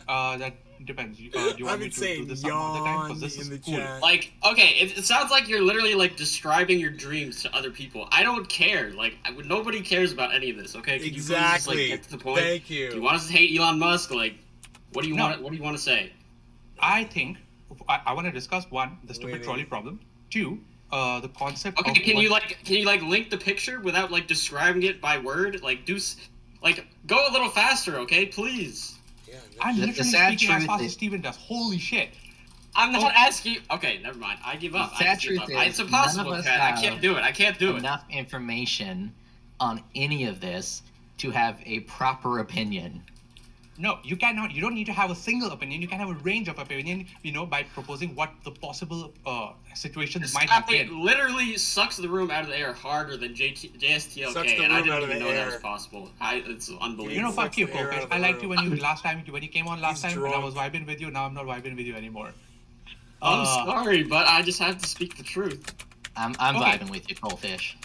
That depends. Do you want me to do this some other time? Because this is cool. Like, okay, it sounds like you're literally like describing your dreams to other people. I don't care. Like, nobody cares about any of this. Okay, could you please just, like, get to the point? Thank you. Do you want us to hate Elon Musk? Like, what do you want? What do you want to say? I think I want to discuss one, the stupid trolley problem. Two, the concept. Okay, of can you link the picture without like describing it by word? Like, go a little faster, okay, please. I'm literally speaking as fast as Steven does. Holy shit. I'm not asking. Okay, never mind. I give up. It's impossible, Kat. I can't do it. I can't do it. Enough information on any of this to have a proper opinion. No, you cannot. You don't need to have a single opinion. You can have a range of opinion, by proposing what the possible situations might have been. It literally sucks the room out of the air harder than JSTLK, and I didn't even know that was possible. It's unbelievable. Fuck you, Kopesh. I liked you when you came on last time, when I was vibing with you. Now I'm not vibing with you anymore. I'm sorry, but I just have to speak the truth. I'm vibing with you, Kopesh.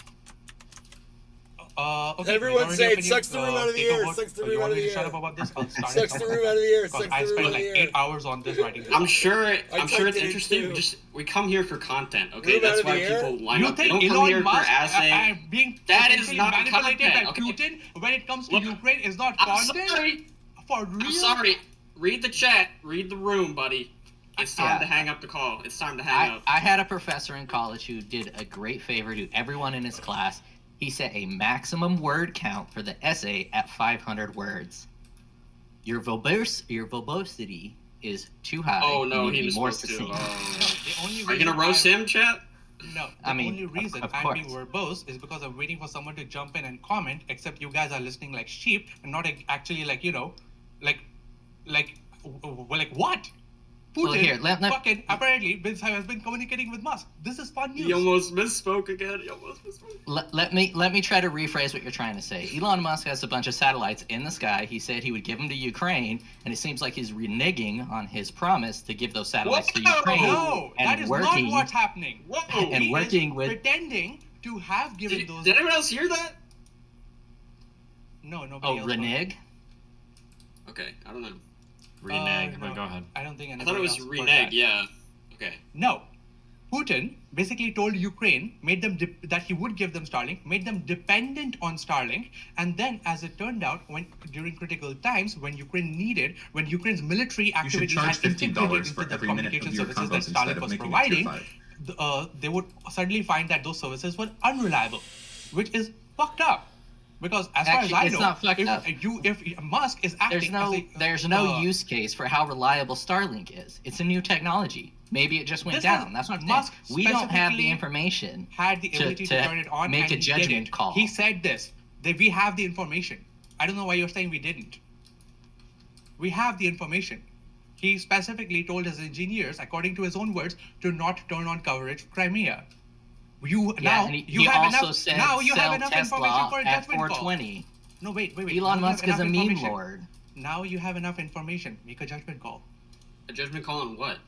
Okay, everyone say it sucks the room out of the air. Sucks the room out of the air. Shut up about this. I'll start sucks the room out of the air. Sucks I the room spent out of like the air. 8 hours on this writing. I'm sure it's interesting. We come here for content, okay? Room That's out of why the air? people line You up. They think don't come Elon here Musk for assay. being That is not manipulated content. by Putin when it comes to Look, Ukraine is not I'm content? sorry. For real? I'm sorry. Read the chat. Read the room, buddy. It's time to hang up the call. It's time to hang up. I had a professor in college who did a great favor to everyone in his class. He set a maximum word count for the essay at 500 words. Your verbosity is too high. Oh no, you need he was more supposed to. The only Are you gonna roast him, chat? No, the only reason I'm being verbose is because I'm waiting for someone to jump in and comment, except you guys are listening like sheep and not actually like what? Putin Well, here, fucking apparently has been communicating with Musk. This is fun news. He almost misspoke again. Let me try to rephrase what you're trying to say. Elon Musk has a bunch of satellites in the sky. He said he would give them to Ukraine, and it seems like he's reneging on his promise to give those satellites to Ukraine. No, that is not what's happening. And He working is with pretending to have given those. Did anyone else hear that? No, nobody else. renege. Okay, I don't know. Renege, no, but go ahead. I don't think I thought it was else heard renege. that. Yeah. Okay. No, Putin basically told Ukraine, made them that he would give them Starlink, made them dependent on Starlink, and then, as it turned out, during critical times, when Ukraine's military activities charge had integrated $50 into for the every minute communication of your services that combos instead Starlink of was making it providing, tier 5. they would suddenly find that those services were unreliable, which is fucked up. Because as far as I it's know, not fucked up. if Musk is acting There's no use case for how reliable Starlink is. It's a new technology. Maybe it just went down. That's what Musk we don't have the specifically information had the ability to turn it on make and a he judgment didn't. call. He said this, that we have the information. I don't know why you're saying we didn't. We have the information. He specifically told his engineers, according to his own words, to not turn on coverage of Crimea. You have enough said information Tesla for a at judgment 420. call. No, wait. Elon Musk is a meme lord. Now you have enough information. Make a judgment call. A judgment call on what?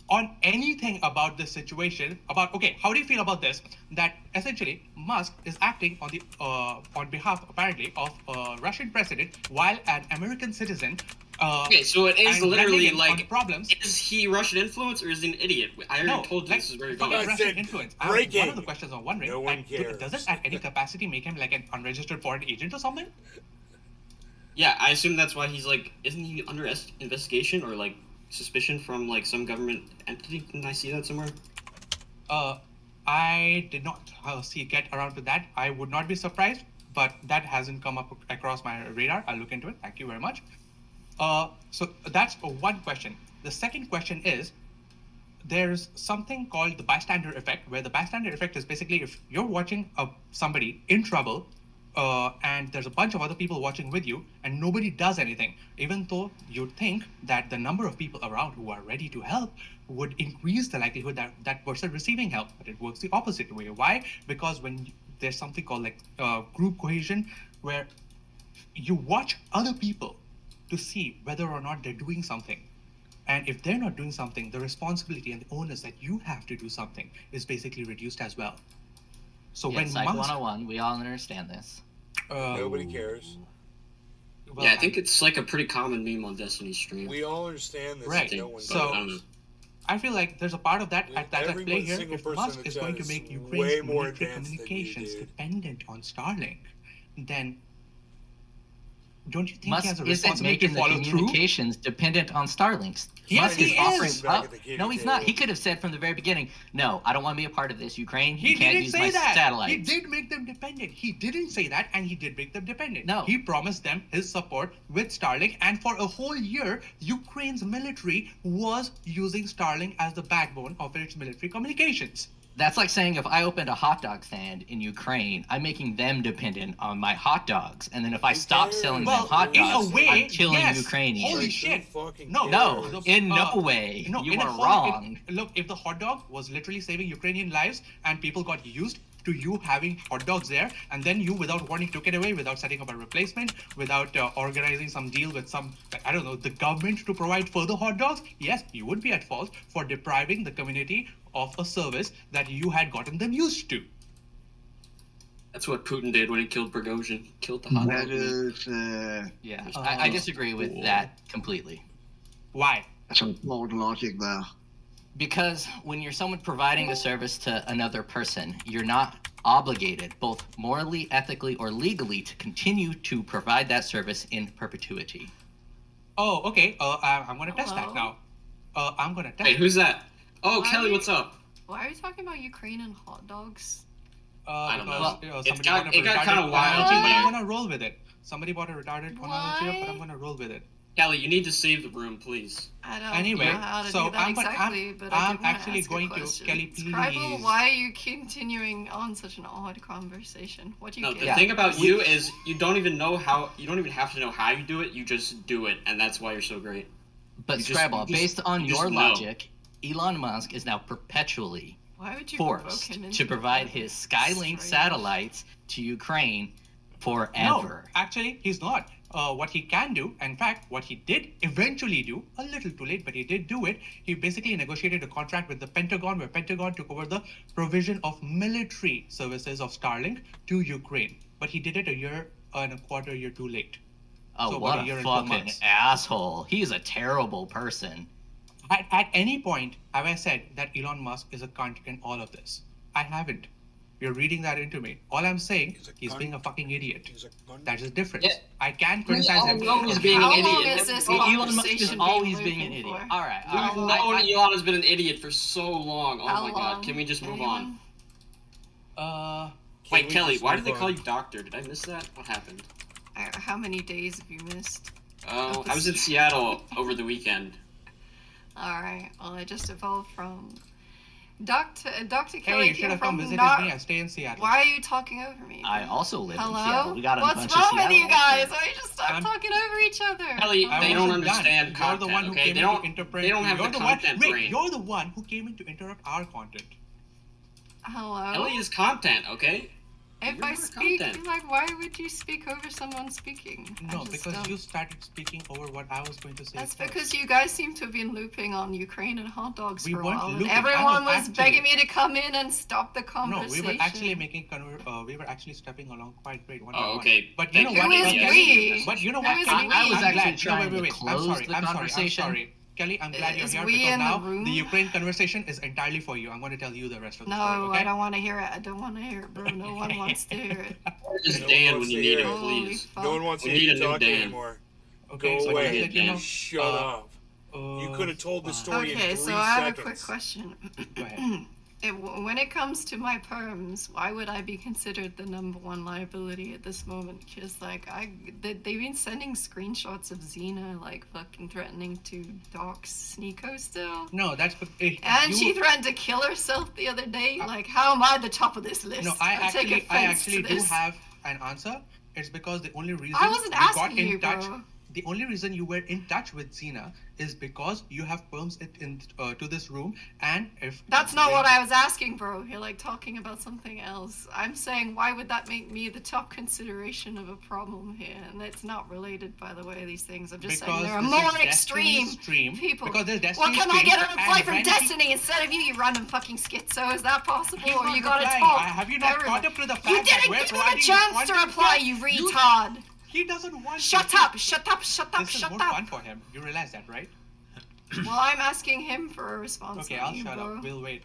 On anything about this situation, how do you feel about this? That essentially Musk is acting on behalf, apparently, of a Russian president, while an American citizen. Okay, so it is literally like problems. Is he Russian influence or is he an idiot? I already told you this is where you're going. Russian influence. One of the questions I'm wondering, does it at any capacity make him like an unregistered foreign agent or something? Yeah, I assume that's why he's like, isn't he under investigation or like suspicion from like some government entity? Didn't I see that somewhere? I did not get around to that. I would not be surprised, but that hasn't come up across my radar. I'll look into it. Thank you very much. So that's one question. The second question is there's something called the bystander effect, where the bystander effect is basically if you're watching somebody in trouble, and there's a bunch of other people watching with you, and nobody does anything, even though you'd think that the number of people around who are ready to help would increase the likelihood that that person receiving help, but it works the opposite way. Why? Because when there's something called like group cohesion, where you watch other people to see whether or not they're doing something. And if they're not doing something, the responsibility and the onus that you have to do something is basically reduced as well. So Yeah, when Psych Musk, 101, we all understand this. Nobody cares. Yeah, I think it's like a pretty common meme on Destiny's stream. We all understand this. Right. No one So- I don't know. I feel like there's a part of that that's at every play one here. single If person Musk in the is chat going to is make way Ukraine's more military advanced than you, communications dude. dependent on Starlink, then don't you think he Musk has a isn't responsibility to making the follow through? communications dependent on Starlinks. Yes, Musk he is is. offering Back up. at the kitty No, he's not. table. He could have said from the very beginning, "No, I don't want to be a part of this. Ukraine, He you can't didn't use say my that. satellites." He did make them dependent. He didn't say that, and he did make them dependent. No. He promised them his support with Starlink, and for a whole year, Ukraine's military was using Starlink as the backbone of its military communications. That's like saying if I opened a hot dog stand in Ukraine, I'm making them dependent on my hot dogs, and then if I stop selling them hot in a dogs, way, I'm killing yes. Ukrainians. Holy shit! No, No, in no way. No, You in a are whole- wrong. Look, if the hot dog was literally saving Ukrainian lives, and people got used to you having hot dogs there, and then you, without warning, took it away without setting up a replacement, without organizing some deal with some, I don't know, the government to provide further hot dogs, yes, you would be at fault for depriving the community of a service that you had gotten them used to. That's what Putin did when he killed Prigozhin. Killed the hot That dog. is, Yeah, I disagree with that completely. Why? some flawed logic there. Because when you're someone providing a service to another person, you're not obligated, both morally, ethically, or legally, to continue to provide that service in perpetuity. Oh, okay. I'm gonna test that now. I'm gonna test. Hey, who's that? Oh, Why Kelly, are what's you- up? Why are you talking about Ukraine and hot dogs? I don't know. Somebody It got bought a retarded kind of wild analogy, in but I'm here. gonna roll with it. Somebody bought a retarded analogy, but I'm gonna roll with it. Kelly, you need to save the room, please. I don't Anyway, know how to so do that I'm exactly, but I I'm did wanna actually ask a going to question. Kelly, please. Scribble, why are you continuing on such an odd conversation? What do you No, get? the thing about you is you don't even know how. You don't even have to know how you do it. You just do it, and that's why you're so great. But You just- Scrabble, you just- based on you just your know. logic, Elon Musk is now perpetually Why would you provoke forced him into to provide his Skylink satellites to Ukraine forever. No, actually, he's not. What he can do, in fact, what he did eventually do, a little too late, but he did do it. He basically negotiated a contract with the Pentagon, where Pentagon took over the provision of military services of Starlink to Ukraine. But he did it a year and a quarter year too late. Oh, So what about a year and 4 fucking months. asshole. He's a terrible person. At any point have I said that Elon Musk is a cunt in all of this? I haven't. You're reading that into me. All I'm saying, he's being a fucking idiot. That's the difference. I can't criticize him. all know he's being an How long idiot. is this Elon Musk is conversation always being being an looping idiot. for? All right. We've known Elon has been an idiot for so long. Oh How my long? god, can we just move on? Can Wait, we Kelly, just why move did they call on? you doctor? Did I miss that? What happened? How many days have you missed? Oh, I was in Seattle over the weekend. Alright, well, I just evolved from Dr. Hey, Kelly you should came have come from visit not... me. I stay in Seattle. Why are you talking over me? I also live Hello? in Seattle. We got a What's bunch wrong of with Seattle you guys? listeners. Why don't you just stop talking over each other? Kelly, I they don't wasn't done. understand You're content. the one who Okay, came they in don't. to interpret. They don't have you're the the one. content Wait, brain. you're the one who came in to interrupt our content. Hello? Kelly is content. Okay. If You're I more speak, content. like, why would you speak over someone speaking? I No, just because don't. you started speaking over what I was going to say. That's first. because you guys seem to have been looping on Ukraine and hot dogs We for a weren't while. And looping. I everyone was was actually- begging me to come in and stop the No, conversation. we were actually making we were actually stepping along quite great. One by Oh, one. okay. But you know Thank what? you. Who is Kelly? we? But you know Who what? is Kelly? we? I was I'm actually glad. trying No, to wait. close the I'm conversation. sorry. Kelly, I'm glad you're Is here we because in the now room? the Ukraine conversation is entirely for you. I'm going to tell you the rest of the No, story. Okay? I don't want to hear it. I don't want to hear it, bro. No one wants to hear it. Just No Dan one when wants you to need hear him, it. please. No one wants We to hear need you a new talking Dan. anymore. Okay, Go so away. just let you know, Shut up. You could have told the story Okay, in 3 so I have a seconds. quick question. Go ahead. When it comes to my perms, why would I be considered the #1 liability at this moment? Because like they've been sending screenshots of Xena like fucking threatening to dox Sneeko still. No, that's And she threatened to kill herself the other day. Like, how am I the top of this list? No, I actually do this. have an answer. It's because the only reason I wasn't you got asking in you, touch. bro. The only reason you were in touch with Xena is because you have perms to this room, and if That's not what I was asking, bro. You're like talking about something else. I'm saying, why would that make me the top consideration of a problem here? And it's not related, by the way, these things. I'm just saying there are this more is extreme Destiny's stream, people. Because there's Well, Destiny's can I stream, get a reply and from when Destiny instead of you, you random fucking schizo? Is that possible? He's Or not you gotta replying. talk? Have you not Everyone. caught up to the fact You that didn't we're give him a providing chance to content? reply, you retard. He doesn't want. Shut up! Shut up! Shut up! This is Shut more up! fun for him. You realize that, right? Well, I'm asking him for a response. Okay, not I'll you, shut bro. up. We'll wait.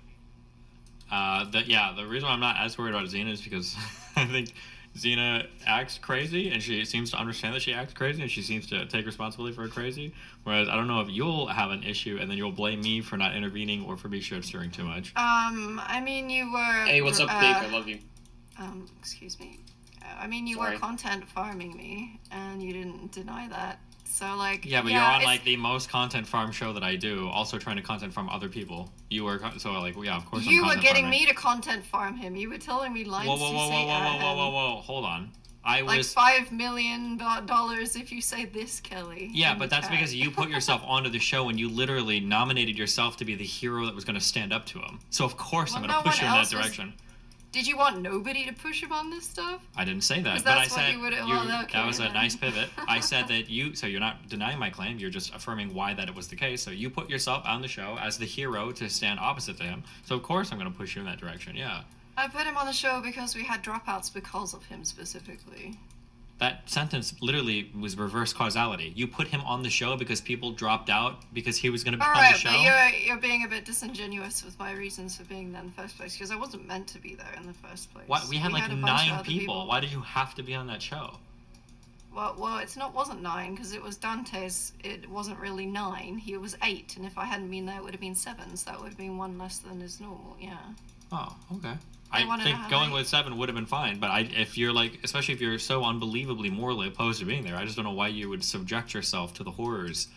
The reason why I'm not as worried about Xena is because I think Xena acts crazy, and she seems to understand that she acts crazy, and she seems to take responsibility for her crazy. Whereas I don't know if you'll have an issue, and then you'll blame me for not intervening or for me shit stirring too much. I mean, you were. Hey, what's up, Dake? I love you. Excuse me. I mean, you Sorry. were content farming me, and you didn't deny that. So, like. Yeah, but you're on it's- like the most content farm show that I do, also trying to content farm other people. You were so like, well, yeah, of course. You I'm were content getting farming. me to content farm him. You were telling me lines Whoa, whoa, to whoa, say whoa, whoa, at whoa, whoa, him. whoa, whoa! Hold on. I Like was. $5 million if you say this, Kelly. Yeah, in but the that's chat. because you put yourself onto the show and you literally nominated yourself to be the hero that was going to stand up to him. So of course I'm Well, going to no push you one in that else was- direction. Did you want nobody to push him on this stuff? I didn't say that, 'Cause but I that's what said you would- well, okay, that was a then. nice pivot. I said that so you're not denying my claim, you're just affirming why that it was the case. So you put yourself on the show as the hero to stand opposite to him. So of course I'm going to push you in that direction. Yeah. I put him on the show because we had dropouts because of him specifically. That sentence literally was reverse causality. You put him on the show because people dropped out because he was going to be All on right, the show. but you're being a bit disingenuous with my reasons for being there in the first place because I wasn't meant to be there in the first place. Why, we had like a bunch of 9 other people. Why did you have to be on that show? Well, wasn't 9 because it was Dante's. It wasn't really 9. He was 8, and if I hadn't been there, it would have been 7. So that would have been 1 less than is normal. Yeah. Oh, okay. I I wanted think to have going eight. with 7 would have been fine, but if you're like, especially if you're so unbelievably morally opposed to being there, I just don't know why you would subject yourself to the horrors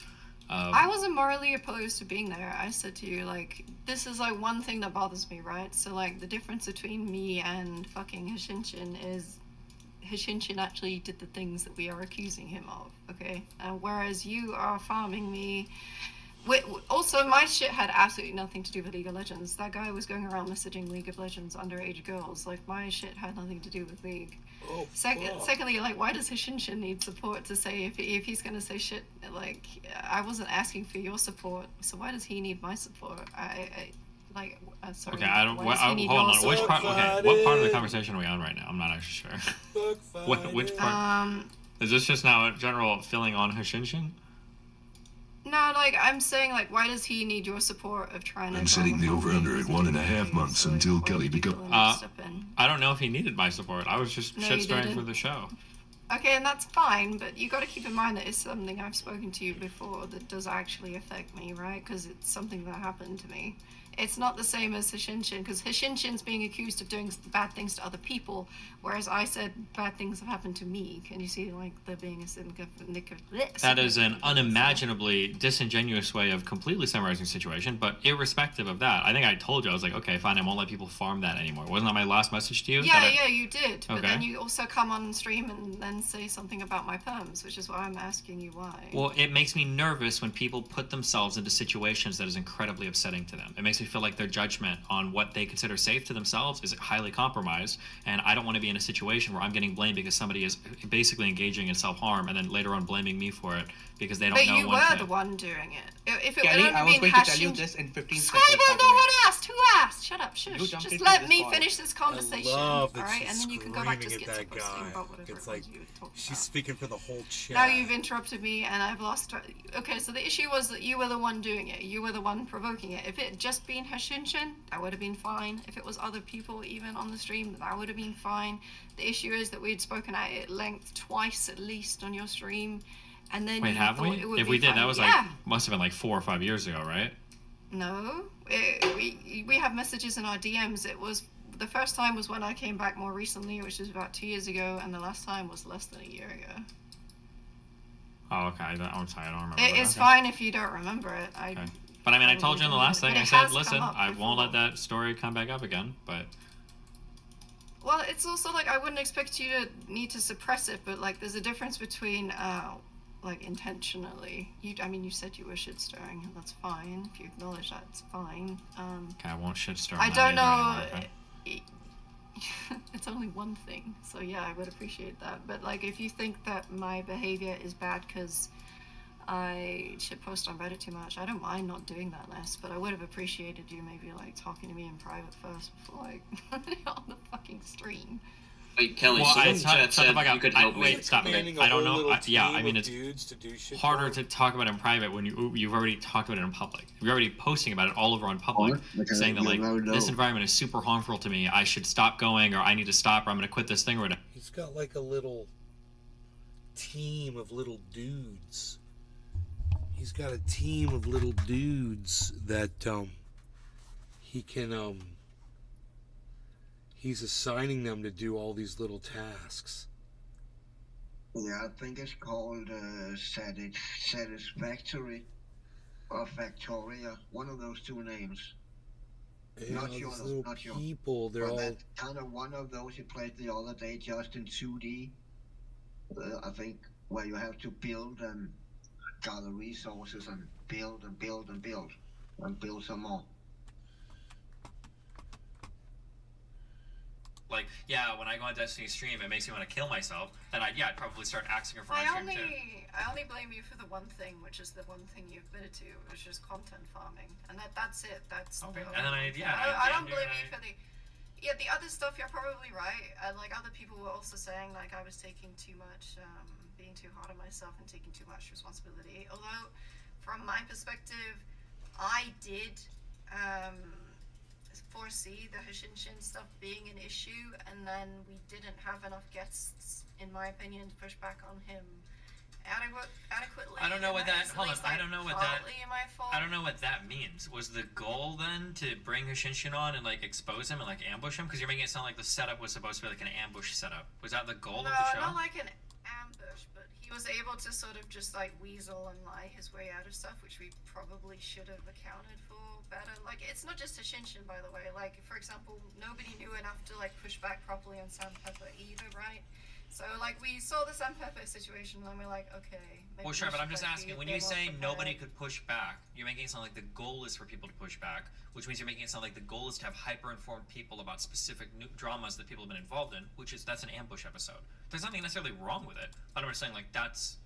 of. I wasn't morally opposed to being there. I said to you, like, this is like one thing that bothers me, right? So, like, the difference between me and fucking Hishinshin is Hishinshin actually did the things that we are accusing him of, okay? Whereas you are farming me. Also, my shit had absolutely nothing to do with League of Legends. That guy was going around messaging League of Legends underage girls. Like, my shit had nothing to do with League. Oh, Secondly, like, why does Hishinshin need support to say if he's gonna say shit? Like, I wasn't asking for your support, so why does he need my support? Sorry. Okay, I don't. why does he need Hold your on. Which support? part? Okay, what part of the conversation are we on right now? I'm not actually sure. Which part? Is this just now a general filling on Hishinshin? No, like, I'm saying, like, why does he need your support of trying to... I'm setting the over-under at 1.5 months until Kelly becomes... I don't know if he needed my support. I was just No, shit you stirring didn't. for the show. Okay, and that's fine, but you got to keep in mind that it's something I've spoken to you before that does actually affect me, right? Because it's something that happened to me. It's not the same as Hishinshin, because Hishinshin's being accused of doing bad things to other people, whereas I said bad things have happened to me. Can you see, like, there being a That is an unimaginably disingenuous way of completely summarizing the situation, but irrespective of that, I think I told you, I was like, okay, fine, I won't let people farm that anymore. Wasn't that my last message to you? Yeah, you did. But Okay. then you also come on stream and then say something about my perms, which is why I'm asking you why. Well, it makes me nervous when people put themselves into situations that is incredibly upsetting to them. It makes me feel like their judgment on what they consider safe to themselves is highly compromised, and I don't want to be in a situation where I'm getting blamed because somebody is basically engaging in self-harm and then later on blaming me for it because they don't But know you when were to... the one doing it. If it Kelly, would I only was been going to tell you Hashin... this in 15 seconds. Scribble, no one asked. Who asked? Shut up. Shush. You jumped Just into let this me call. finish this conversation. Love that all right, she's and then you can go back to screaming at that schizophrenia guy. about whatever It's it like was you were talking she's about. speaking for the whole chat. Now you've interrupted me, and I've lost. Okay, so the issue was that you were the one doing it. You were the one provoking it. If it had just been Hashinshin, that would have been fine. If it was other people, even on the stream, that would have been fine. The issue is that we'd spoken at length twice at least on your stream, and then Wait, you have thought we? it would If be we did, fine. that was Yeah. like, must have been like 4 or 5 years ago, right? No, we have messages in our DMs. It was the first time was when I came back more recently, which was about 2 years ago, and the last time was less than a year ago. Oh, okay. I don't remember. It's Okay. fine if you don't remember it. Okay. But I mean, I told you in the last thing. But I it said, has listen, come up I won't let before. that story come back up again. But Well, it's also like I wouldn't expect you to need to suppress it, but like there's a difference between like intentionally. I mean, you said you were shit stirring, and that's fine. If you acknowledge that, it's fine. okay, I won't shit stir. I on that don't know. either anymore, okay? It's only one thing, so yeah, I would appreciate that. But like, if you think that my behavior is bad because I shitpost on Reddit too much, I don't mind not doing that less. But I would have appreciated you maybe like talking to me in private first before like on the fucking stream. Wait, Kelly, Well, someone I- in chat shut the said fuck up. you could help me. Wait, stop. Commanding a I don't whole know. little Yeah, team I mean, of it's dudes to do shit harder for to talk about it in private when you've already talked about it in public. You're already posting about it all over on public, saying that like this environment is super harmful to me. I should stop going, or I need to stop, or I'm going to quit this thing, or whatever. He's got like a little team of little dudes. He's got a team of little dudes that he can he's assigning them to do all these little tasks. Yeah, I think it's called Satisfactory or Factoria. One of those two names. Yeah, Not these sure. little Not sure. people, they're But all that kind of one of those you played the other day, just in 2D. I think where you have to build and gather resources and build and build and build and build some more. Like, yeah, when I go on Destiny stream, it makes me want to kill myself. Then I'd probably start axing her for my stream too. I only blame you for the one thing, which is the one thing you admitted to, which is content farming, and that's it. That's Okay. the And then only I- thing. yeah, I I don't damn blame near you for the other stuff. You're probably right, and like other people were also saying like I was taking too much, being too hard on myself and taking too much responsibility. Although, from my perspective, I did foresee the Hashinshin stuff being an issue, and then we didn't have enough guests, in my opinion, to push back on him adequately. I don't know and what that. is at Hold on. least, I like, don't know what that. partly my fault. I don't know what that means. Was the goal then to bring Hashinshin on and like expose him and like ambush him? Because you're making it sound like the setup was supposed to be like an ambush setup. Was that the goal of the show? Not like an ambush, but he was able to sort of just like weasel and lie his way out of stuff, which we probably should have accounted for better. Like, it's not just Hashinshin, by the way. Like, for example, nobody knew enough to like push back properly on Sandpepper either, right? So like we saw the Sandpepper situation, and we're like, okay. Maybe Well, sure, we but I'm should, just like, asking. be When a you bit more say prepared. nobody could push back, you're making it sound like the goal is for people to push back, which means you're making it sound like the goal is to have hyper-informed people about specific new dramas that people have been involved in, that's an ambush episode. There's nothing necessarily wrong with it. But I'm just saying, like, that's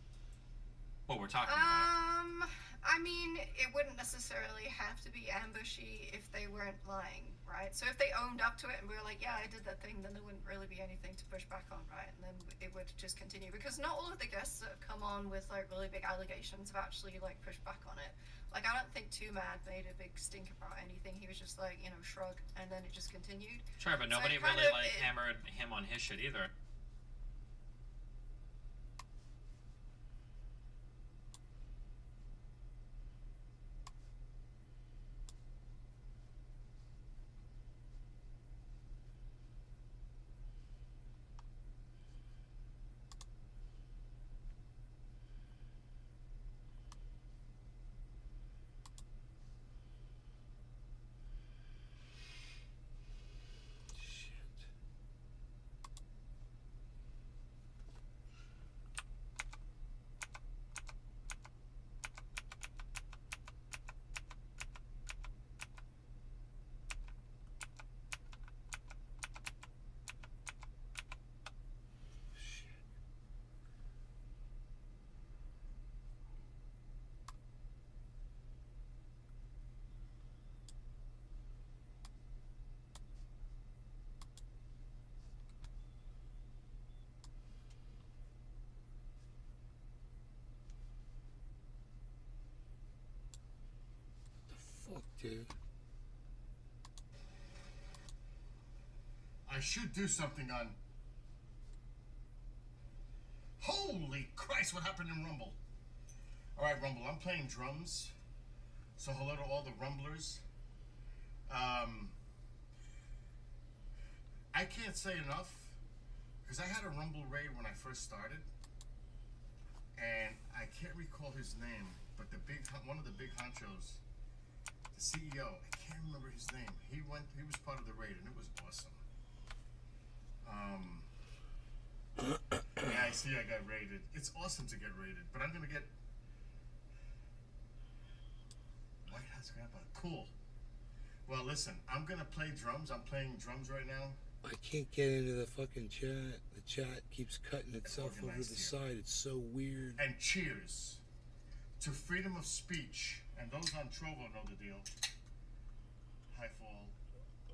what we're talking about. I mean, it wouldn't necessarily have to be ambushy if they weren't lying, right? So if they owned up to it and we were like, yeah, I did that thing, then there wouldn't really be anything to push back on, right? And then it would just continue. Because not all of the guests that have come on with, like, really big allegations have actually, like, pushed back on it. Like, I don't think Too Mad made a big stink about anything. He was just like, you know, shrug, and then it just continued. Sure, but So nobody it kind really, of- like, hammered him on his shit either. Fuck, dude. I should do something on. Holy Christ, what happened in Rumble? Alright, Rumble, I'm playing drums. So hello to all the Rumblers. I can't say enough because I had a Rumble raid when I first started, and I can't recall his name, but one of the big honchos, the CEO, I can't remember his name. He was part of the raid, and it was awesome. Yeah, I see I got raided. It's awesome to get raided, but I'm gonna get White House Grandpa. Cool. Well, listen, I'm gonna play drums. I'm playing drums right now. I can't get into the fucking chat. The chat keeps cutting itself over the side. It's so weird. And cheers to freedom of speech. And those on Trovo know the deal. Hi, Fall.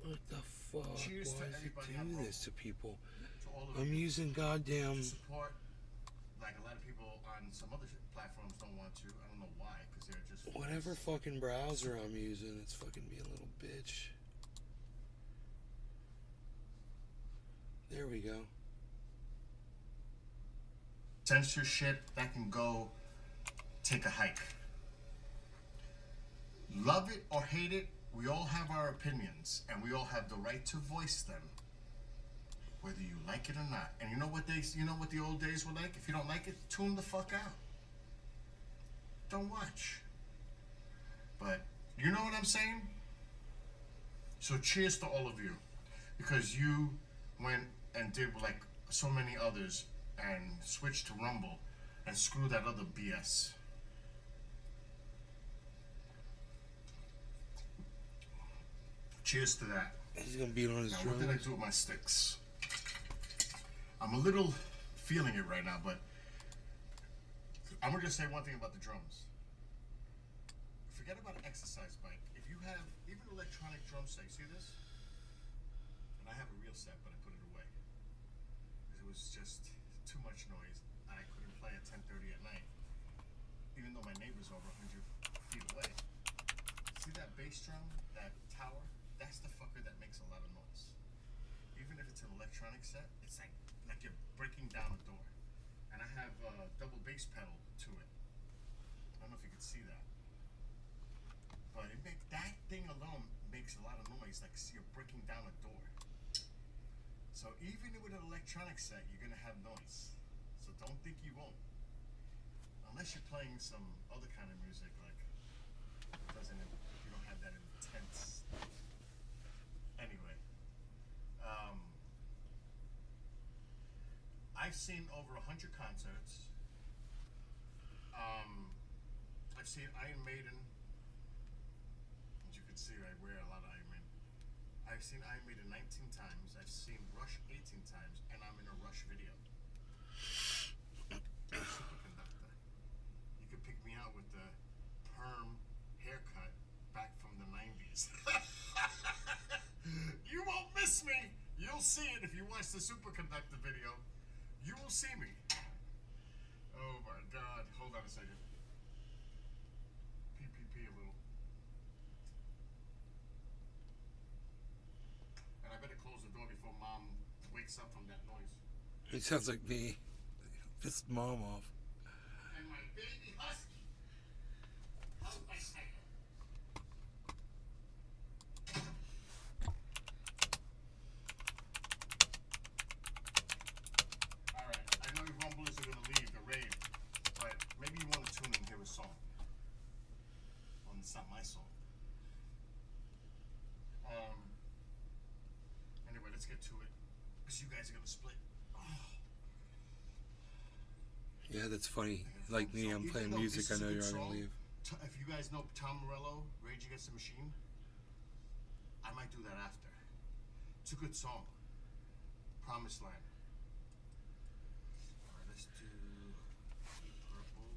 What the fuck? Cheers Why to does everybody it on do Rumble. this to people? To all of I'm you. using goddamn... To support, like a lot of people on some other platforms don't want to. I don't know why, because they're just... Whatever fucking browser I'm using, it's fucking being a little bitch. There we go. Censorship that can go take a hike. Love it or hate it, we all have our opinions, and we all have the right to voice them, whether you like it or not. And you know what the old days were like? If you don't like it, tune the fuck out. Don't watch. But you know what I'm saying? So cheers to all of you, because you went and did like so many others and switched to Rumble and screw that other BS. Cheers to that. He's gonna beat on his Now, drums. what did I do with my sticks? I'm a little feeling it right now, but I'm gonna just say one thing about the drums. Forget about an exercise bike. If you have even electronic drum set, you see this? And I have a real set, but I put it away because it was just too much noise, and I couldn't play at 10:30 at night, even though my neighbor's over 100 feet away. See that bass drum, that tower? That's the fucker that makes a lot of noise. Even if it's an electronic set, it's like you're breaking down a door. And I have a double bass pedal to it. I don't know if you can see that. But that thing alone makes a lot of noise, like you're breaking down a door. So even with an electronic set, you're gonna have noise. So don't think you won't. Unless you're playing some other kind of music, like you don't have that intense. Anyway, I've seen over 100 concerts. I've seen Iron Maiden. As you can see, I wear a lot of Iron Maiden. I've seen Iron Maiden 19 times. I've seen Rush 18 times, and I'm in a Rush video. Superconductor. You could pick me out with the perm haircut back from the 90s. You won't miss me. You'll see it if you watch the Superconductor video. You will see me. Oh my God. Hold on a second. PPP a little. And I better close the door before Mom wakes up from that noise. He sounds like me. Pissed Mom off. And my baby husky. How's my cycle? Alright, I know you Rumblers are gonna leave the raid, but maybe you want to tune in and hear a song. Well, it's not my song. Anyway, let's get to it. Because you guys are gonna split. Yeah, that's funny. Like me, I'm Even playing though music. this I is a know good you're gonna song, leave. If you guys know Tom Morello, Rage Against the Machine, I might do that after. It's a good song. Promised Land. Alright, let's do Deep Purple.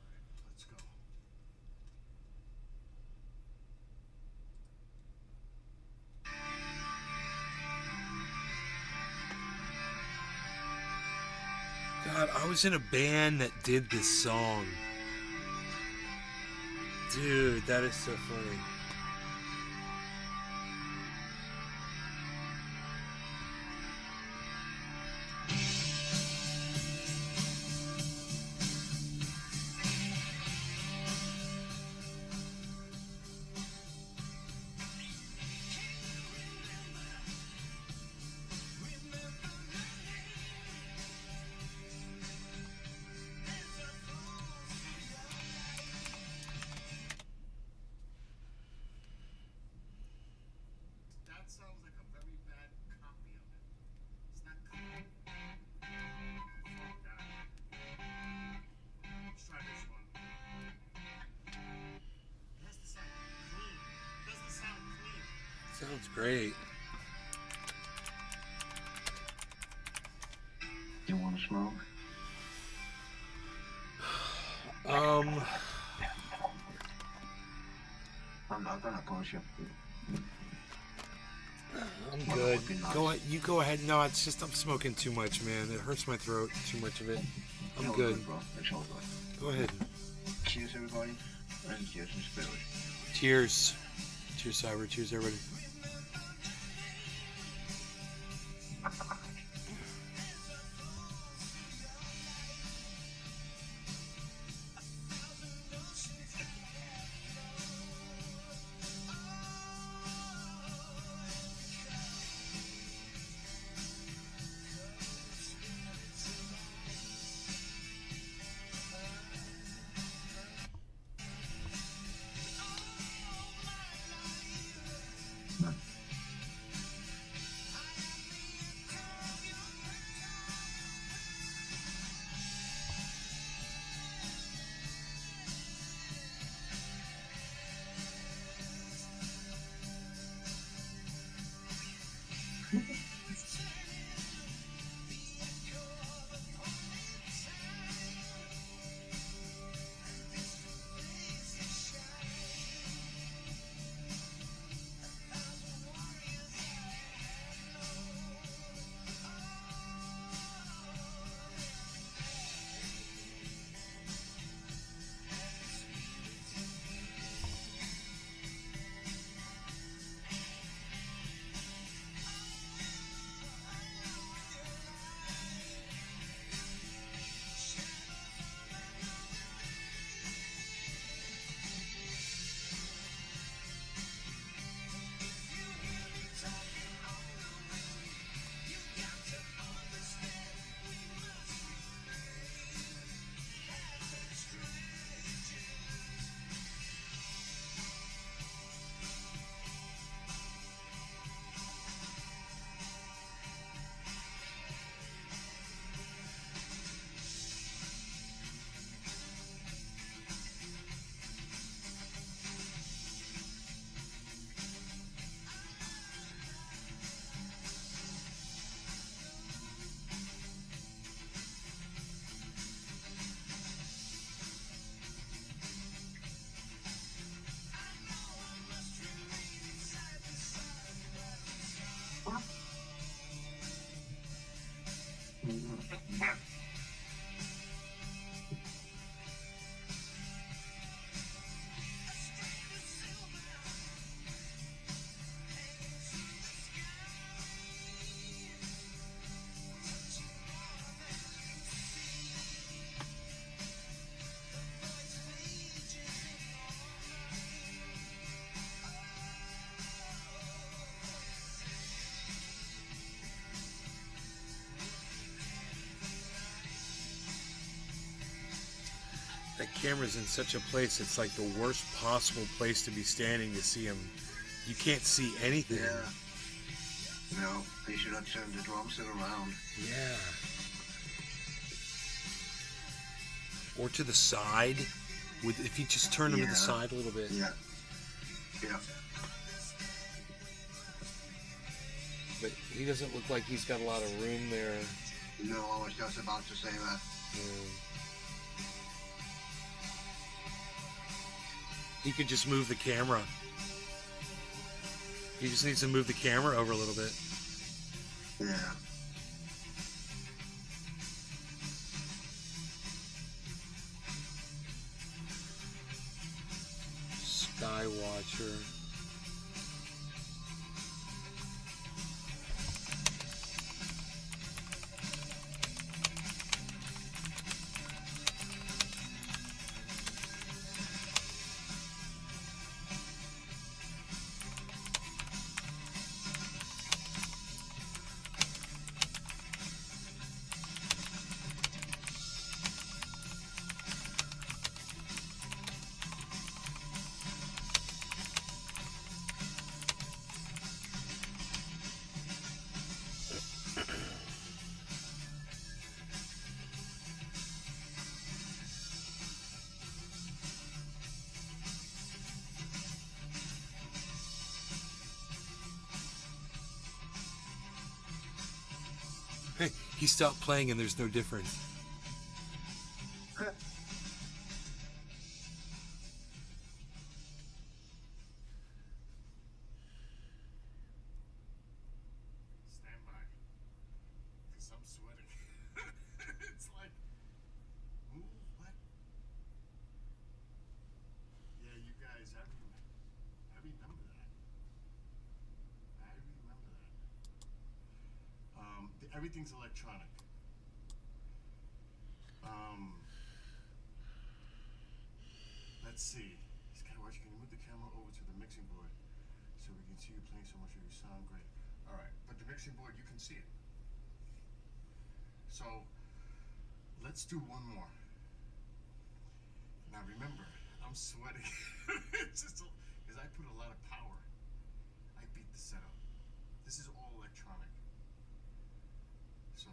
Alright, let's go. God, I was in a band that did this song. Dude, that is so funny. Sounds great. You want to smoke? I'm not gonna push you. I'm good. You go ahead. No, it's just I'm smoking too much, man. It hurts my throat. Too much of it. I'm It's all good. bro. It's all good. Go ahead. Cheers, everybody. And cheers in spirit. Cheers. Cheers, Cyber. Cheers, everybody. That camera's in such a place, it's like the worst possible place to be standing to see him. You can't see anything. Yeah. No, they should have turned the drum set around. Yeah. Or to the side. If you just turn him to the side a little bit. Yeah. Yeah. But he doesn't look like he's got a lot of room there. No, I was just about to say that. He could just move the camera. He just needs to move the camera over a little bit. Yeah. Skywatcher. He stopped playing and there's no difference. Stand by. Because I'm sweating. It's like, move, what? Yeah, you guys, I remember that. I remember that. Everything's electronic. Let's see. Skywatch, can you move the camera over to the mixing board so we can see you playing so much of your sound? Great. All right, but the mixing board, you can see it. So let's do one more. Now remember, I'm sweating. It's just because I put a lot of power. I beat the setup. This is all electronic. So,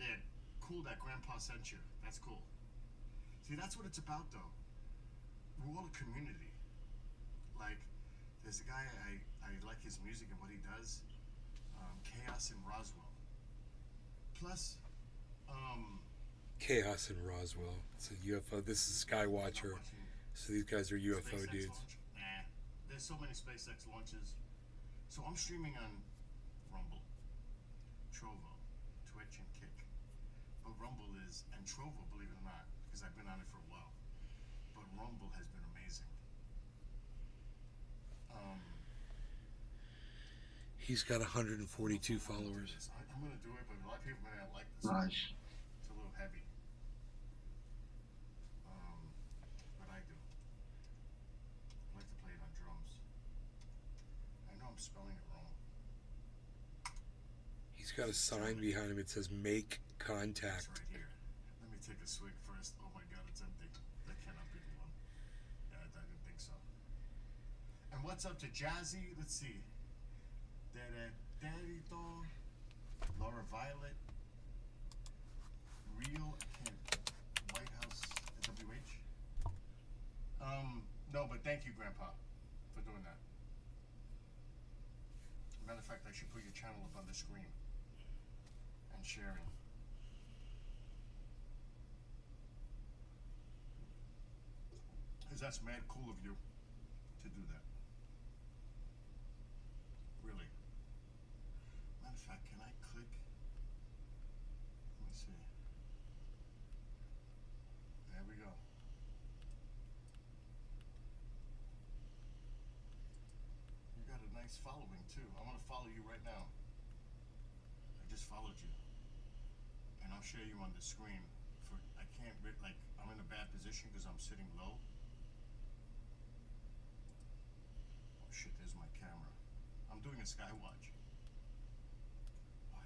yeah, cool that Grandpa sent you. That's cool. See, that's what it's about, though. We're all a community. Like, there's a guy I like his music and what he does. Chaos in Roswell. Plus, Chaos in Roswell. It's a UFO. This is Skywatcher. So these guys are UFO SpaceX dudes. launch. Nah, there's so many SpaceX launches. So I'm streaming on Rumble, Trovo, Twitch, and Kick. But Rumble is, and Trovo, believe it or not, because I've been on it for a while. But Rumble has been amazing. He's got 142 followers. I'm gonna do it, but a lot of people may not like this. Nice. It's a little heavy. But I do. I like to play it on drums. I know I'm spelling it wrong. He's got a sign behind him. It says "Make Contact." It's right here. Let me take a swig first. Oh my God, it's empty. That cannot be the one. Yeah, I didn't think so. And what's up to Jazzy? Let's see. Daddy-do, Laura Violet, Real, White House, WH. No, but thank you, Grandpa, for doing that. Matter of fact, I should put your channel up on the screen and sharing. Because that's mad cool of you to do that. Really. Matter of fact, can I click? Let me see. There we go. You got a nice following too. I want to follow you right now. I just followed you. And I'll share you on the screen. I can't, like, I'm in a bad position because I'm sitting low. Oh shit, there's my camera. I'm doing a Skywatch. Why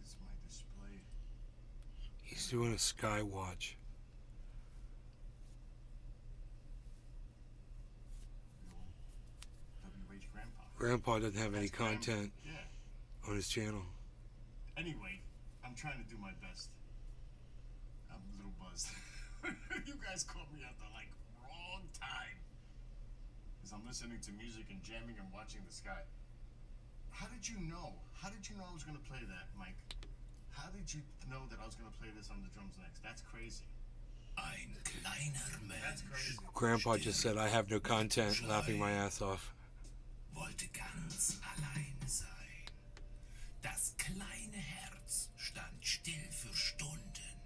is my display? He's doing a Skywatch. WH Grandpa. Grandpa doesn't have any That's Grandma. content Yeah. on his channel. Anyway, I'm trying to do my best. I'm a little buzzed. You guys caught me at the wrong time. Because I'm listening to music and jamming and watching the sky. How did you know? How did you know I was gonna play that, Mike? How did you know that I was gonna play this on the drums next? That's crazy. Ein kleiner That's Mensch crazy. Grandpa just said, "I have no content," laughing my ass off. wollte ganz alleine sein. Das kleine Herz stand still für Stunden.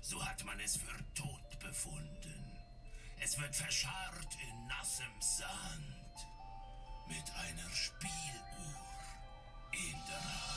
So hat man es für tot befunden. Es wird verscharrt in nassem Sand. Mit einer Spieluhr in der Hand.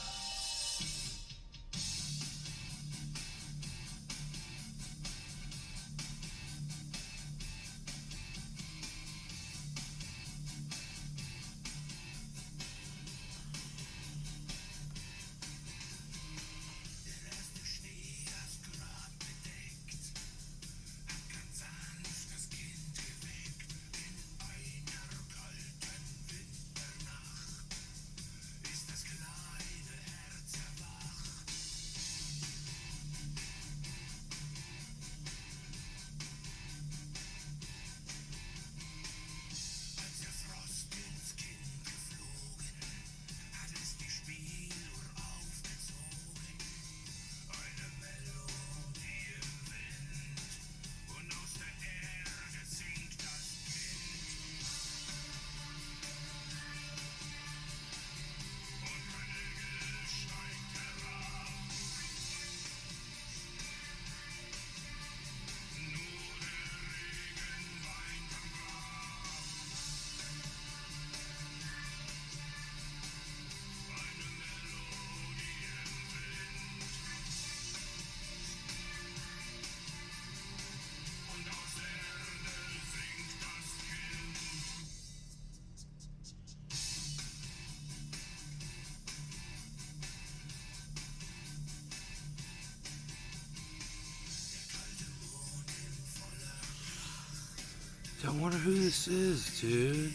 I wonder who this is, dude.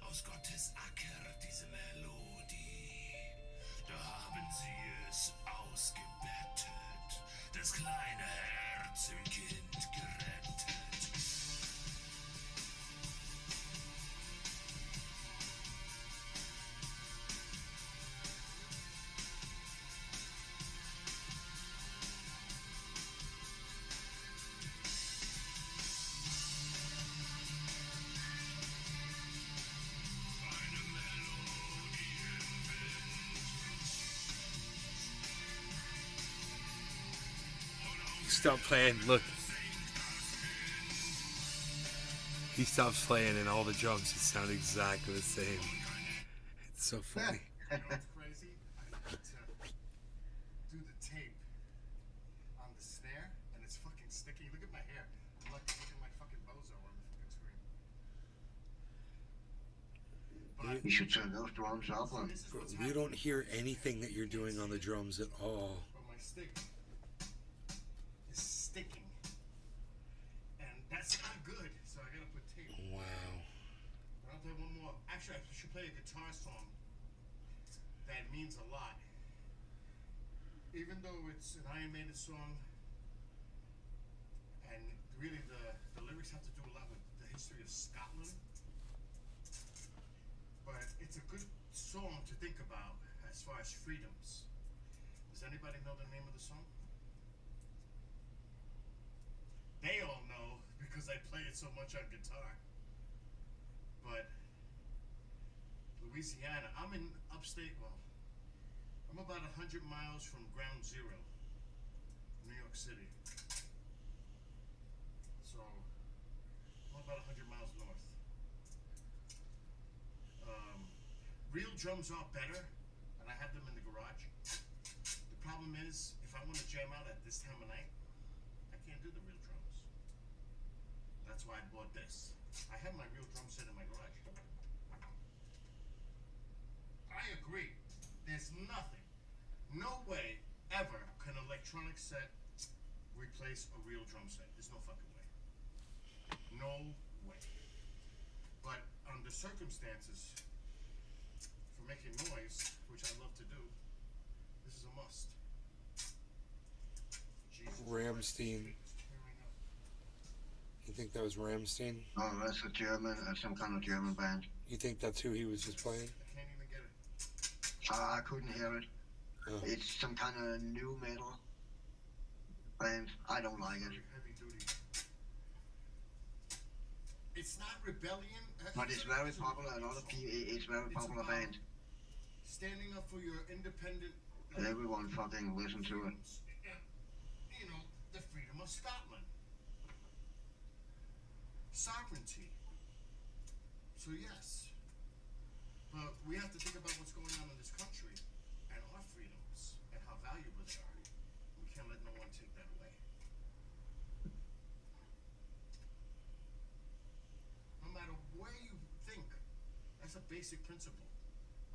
Aus Gottes Acker diese Melodie, da haben sie es ausgebettet, das kleine Herz im Kind gerettet. Stop playing. Look, he stops playing, and all the drums just sound exactly the same. It's so funny. You know what's crazy? I had to do the tape on the snare, and it's fucking sticky. Look at my hair. I'm like looking like fucking bozo on the fucking screen. You should turn those drums up on. We don't hear anything that you're doing on the drums at all. But my stick is sticking, and that's not good. So I gotta put tape. Wow. I'll play one more. Actually, I should play a guitar song that means a lot. Even though it's an Iron Maiden song, and really the lyrics have to do a lot with the history of Scotland, but it's a good song to think about as far as freedoms. Does anybody know the name of the song? They all know because I play it so much on guitar. But Louisiana, I'm in upstate, well, I'm about 100 miles from Ground Zero, New York City. So, I'm about 100 miles north. Real drums are better, and I have them in the garage. The problem is, if I want to jam out at this time of night, I can't do the real drums. That's why I bought this. I have my real drum set in my garage. I agree. There's nothing, no way, ever can an electronic set replace a real drum set. There's no fucking way. No way. But under circumstances, for making noise, which I love to do, this is a must. Jesus Rammstein. You think that was Rammstein? Oh, that's a German, some kind of German band. You think that's who he was just playing? I can't even get it. I couldn't hear it. Oh. It's some kind of new metal band. I don't like it. Heavy duty. It's not rebellion. But it's very popular. A lot of people. It's very popular band. Standing up for your independent. Everyone fucking listen to it. You know, the freedom of Scotland. Sovereignty. So yes. But we have to think about what's going on in this country and our freedoms and how valuable they are. We can't let no one take that away. No matter where you think, that's a basic principle.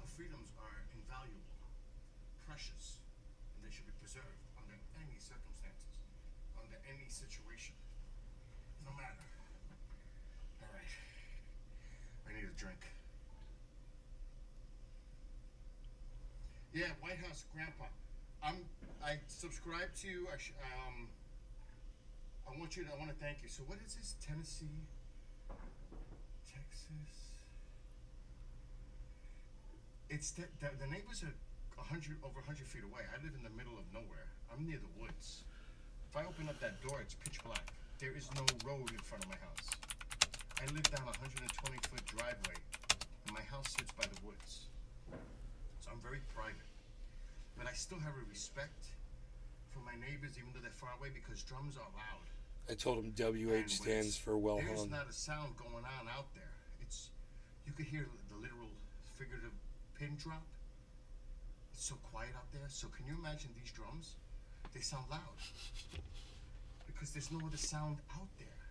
Our freedoms are invaluable, precious, and they should be preserved under any circumstances, under any situation, no matter. All right. I need a drink. Yeah, White House Grandpa. I subscribe to you. I want to thank you. So what is this? Tennessee, Texas. It's the neighbors are over 100 feet away. I live in the middle of nowhere. I'm near the woods. If I open up that door, it's pitch black. There is no road in front of my house. I live down a 120-foot driveway, and my house sits by the woods. So I'm very private. But I still have a respect for my neighbors, even though they're far away, because drums are loud. I told him WH stands for well There's hung. not a sound going on out there. You could hear the literal, figurative pin drop. It's so quiet out there. So can you imagine these drums? They sound loud because there's no other sound out there,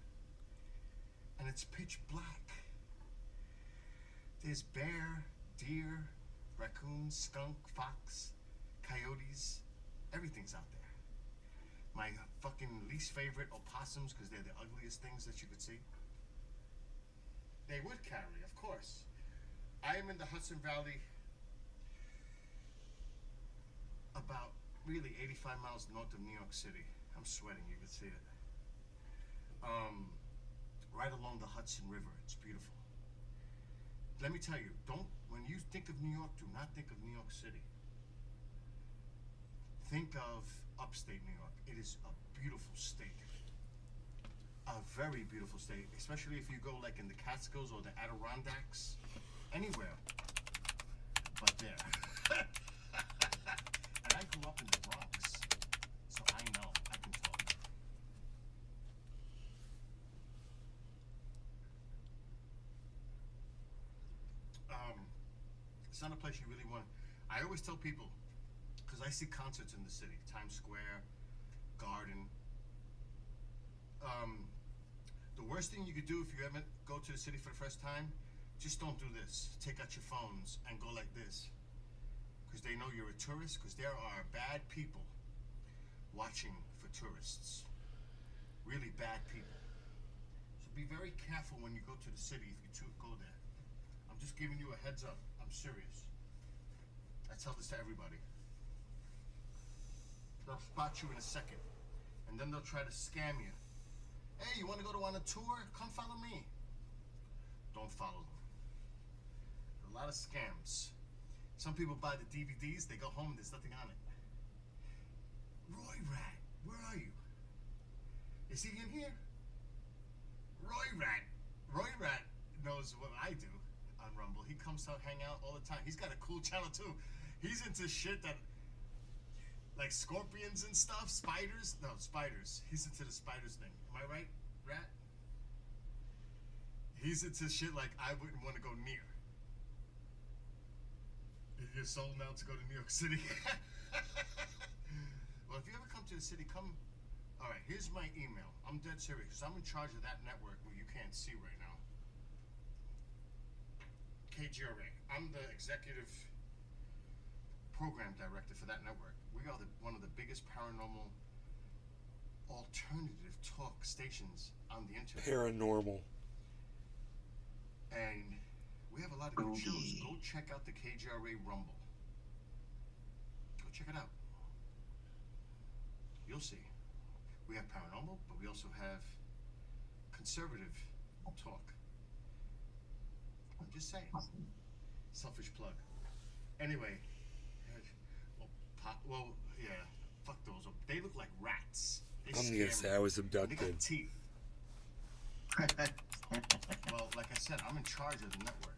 and it's pitch black. There's bear, deer, raccoon, skunk, fox, coyotes. Everything's out there. My fucking least favorite opossums, because they're the ugliest things that you could see. They would carry, of course. I am in the Hudson Valley, about really 85 miles north of New York City. I'm sweating, you can see it. Right along the Hudson River. It's beautiful. Let me tell you, when you think of New York, do not think of New York City. Think of upstate New York. It is a beautiful state. A very beautiful state, especially if you go like in the Catskills or the Adirondacks, anywhere but there. And I grew up in the Bronx, so I know, I can talk. It's not a place you really want. I always tell people, because I see concerts in the city, Times Square, Garden. The worst thing you could do if you ever go to the city for the first time, just don't do this. Take out your phones and go like this. Because they know you're a tourist, because there are bad people watching for tourists. Really bad people. So be very careful when you go to the city if you go there. I'm just giving you a heads up. I'm serious. I tell this to everybody. They'll spot you in a second, and then they'll try to scam you. Hey, you want to go on a tour? Come follow me. Don't follow them. A lot of scams. Some people buy the DVDs, they go home, there's nothing on it. Roy Rat, where are you? Is he in here? Roy Rat knows what I do on Rumble. He comes to hang out all the time. He's got a cool channel too. He's into shit that, like scorpions and stuff, spiders. No, spiders. He's into the spiders thing. Am I right, Rat? He's into shit like I wouldn't want to go near. You're sold now to go to New York City. Well, if you ever come to the city, come. All right, here's my email. I'm dead serious. I'm in charge of that network where you can't see right now. KGRA. I'm the executive program director for that network. We are one of the biggest paranormal alternative talk stations on the internet. Paranormal. And we have a lot of good shows. Go check out the KGRA Rumble. Go check it out. You'll see. We have paranormal, but we also have conservative talk. I'm just saying. Selfish plug. Anyway. Well, yeah. Fuck those. They look like rats. I'm gonna say I was They abducted. got teeth. Well, like I said, I'm in charge of the network.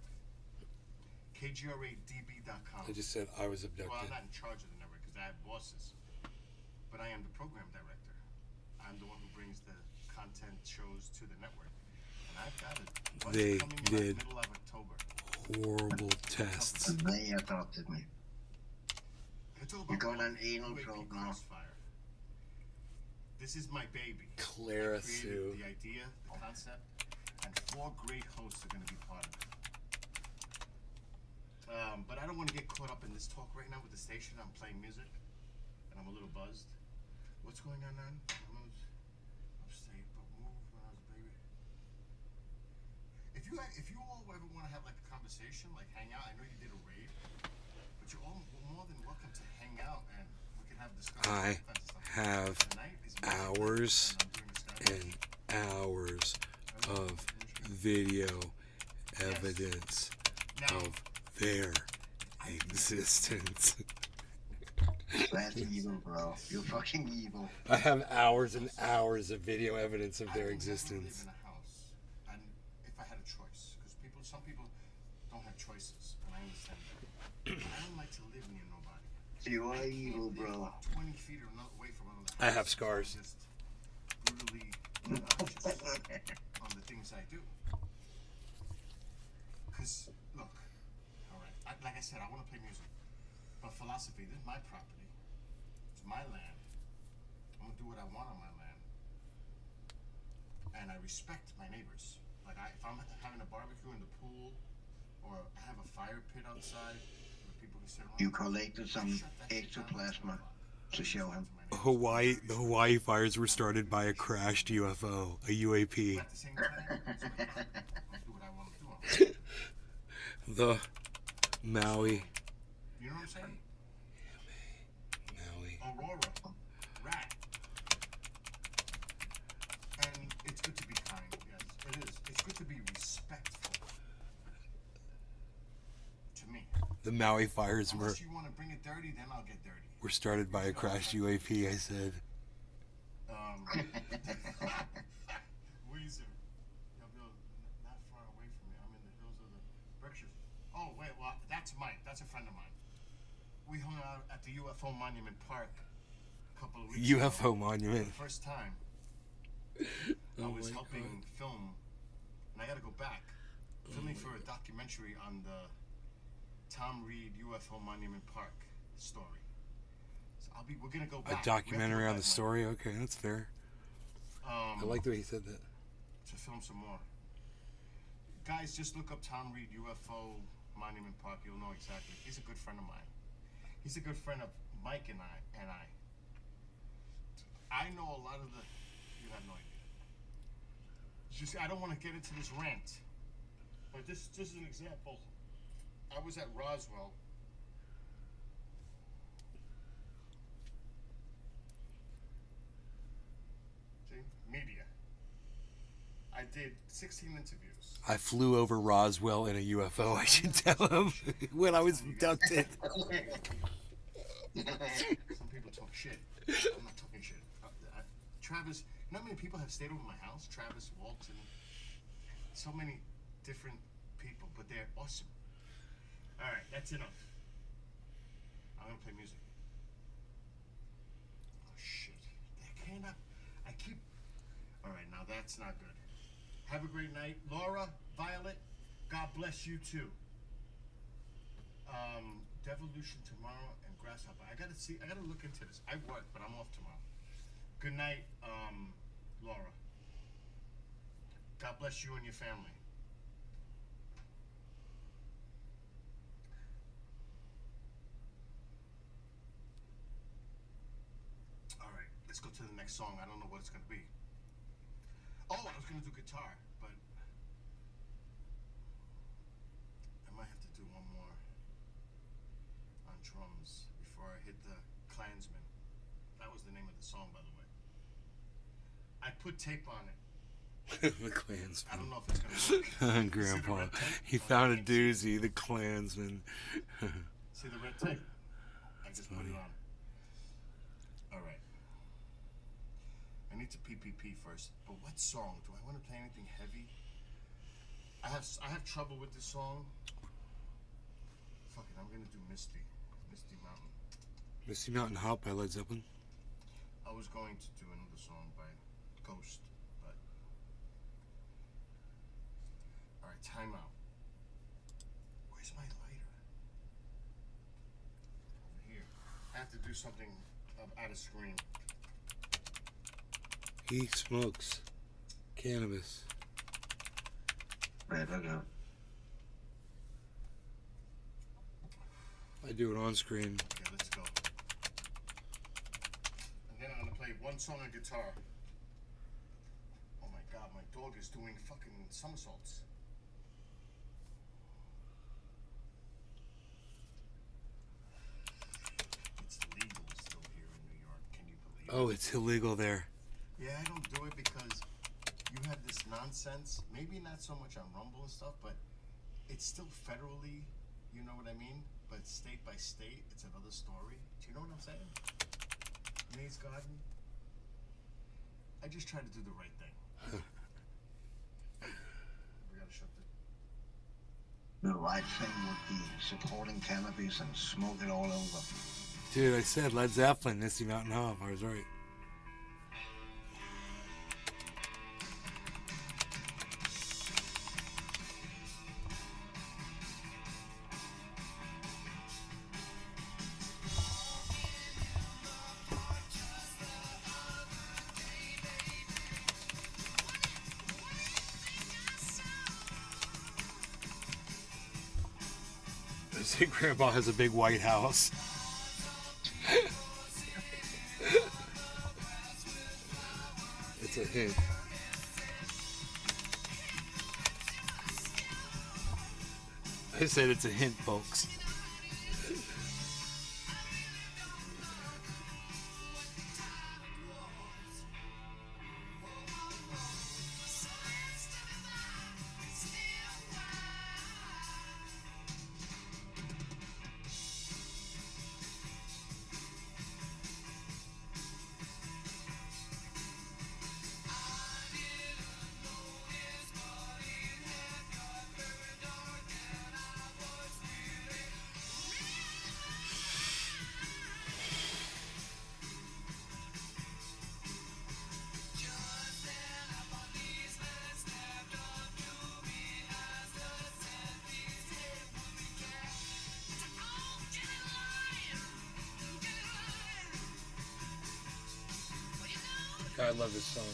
KGRADB.com. I just said I was Well, I'm abducted. not in charge of the network because I have bosses. But I am the program director. I'm the one who brings the content shows to the network. And I've got a bunch They coming in did the middle of October. horrible tests. They adopted me. It's all You about got an anal UAP probe now. Crossfire. This is my baby. Clara I created Sue. the idea, the concept, and 4 great hosts are going to be part of it. But I don't want to get caught up in this talk right now with the station. I'm playing music, and I'm a little buzzed. What's going on, man? I'm upstate, but moved when I was a baby. If if you all ever want to have like a conversation, like hang out, I know you did a raid, but you're all more than welcome to hang out and we can have discussions. I have hours and hours of video evidence of their existence. That's evil, bro. You're fucking evil. I have hours and hours of video evidence of their existence. I live in a house, and if I had a choice, because some people don't have choices, and I understand that. I don't like to live near nobody. You are evil, bro. 20 feet or not away from another house. I have scars. Just brutally obnoxious on the things I do. Because, look, all right, like I said, I want to play music. But philosophy, this is my property. It's my land. I'm going to do what I want on my land. And I respect my neighbors. Like, if I'm having a barbecue in the pool, or I have a fire pit outside where people can sit around. You collected some ectoplasma to show him. The Hawaii fires were started by a crashed UFO, a UAP. At the same time, I'll do what I want to do. The Maui. You know what I'm saying? Maui. Aurora. Rat. And it's good to be kind, yes. It is. It's good to be respectful. To me. The Maui fires were Unless you want to bring it dirty, then I'll get dirty. started by a crashed UAP, I said. Weezer. Not far away from me. I'm in the hills of the Berkshires. Oh, wait, well, that's Mike. That's a friend of mine. We hung out at the UFO Monument Park a couple of weeks ago. UFO Monument. For the first time. I was helping film, and I got to go back. Filming for a documentary on the Tom Reed UFO Monument Park story. So we're gonna go back. A documentary on the story? Okay, that's fair. I like the way he said that. To film some more. Guys, just look up Tom Reed UFO Monument Park. You'll know exactly. He's a good friend of mine. He's a good friend of Mike and I. I know a lot of the. You have no idea. Just, I don't want to get into this rant, but this is an example. I was at Roswell. See? Media. I did 16 interviews. I flew over Roswell in a UFO, I should tell him, when I was abducted. Some people talk shit. I'm not talking shit. Travis, you know how many people have stayed over my house? Travis, Walton, so many different people, but they're awesome. All right, that's enough. I'm gonna play music. Oh shit! I keep. All right, now that's not good. Have a great night, Laura, Violet. God bless you too. Devolution tomorrow and Grasshopper. I gotta look into this. I work, but I'm off tomorrow. Good night, Laura. God bless you and your family. All right, let's go to the next song. I don't know what it's gonna be. Oh, I was gonna do guitar, but I might have to do one more on drums before I hit the Klansman. That was the name of the song, by the way. I put tape on it. The Klansman. I don't know if it's gonna work. Grandpa, he found a doozy, the Klansman. See the red tape? I just put it on. All right. I need to PPP first. But what song? Do I want to play anything heavy? I have trouble with this song. Fuck it, I'm gonna do Misty Mountain. Misty Mountain Hop by Led Zeppelin. I was going to do another song by Ghost, but all right, time out. Where's my lighter? Over here. I have to do something out of screen. He smokes cannabis. Right, I know. I do it on screen. Okay, let's go. And then I'm gonna play one song on guitar. Oh my god, my dog is doing fucking somersaults. Oh, it's illegal there. Yeah, I don't do it because you have this nonsense. Maybe not so much on Rumble and stuff, but it's still federally, you know what I mean? But state by state, it's another story. Do you know what I'm saying? Maze Garden. I just try to do the right thing. We gotta shut The right thing would be supporting cannabis and smoke it all over. Dude, I said Led Zeppelin, Misty Mountain Hop. I was right. I say Grandpa has a big white house. It's a hint. I said it's a hint, folks. I love this song.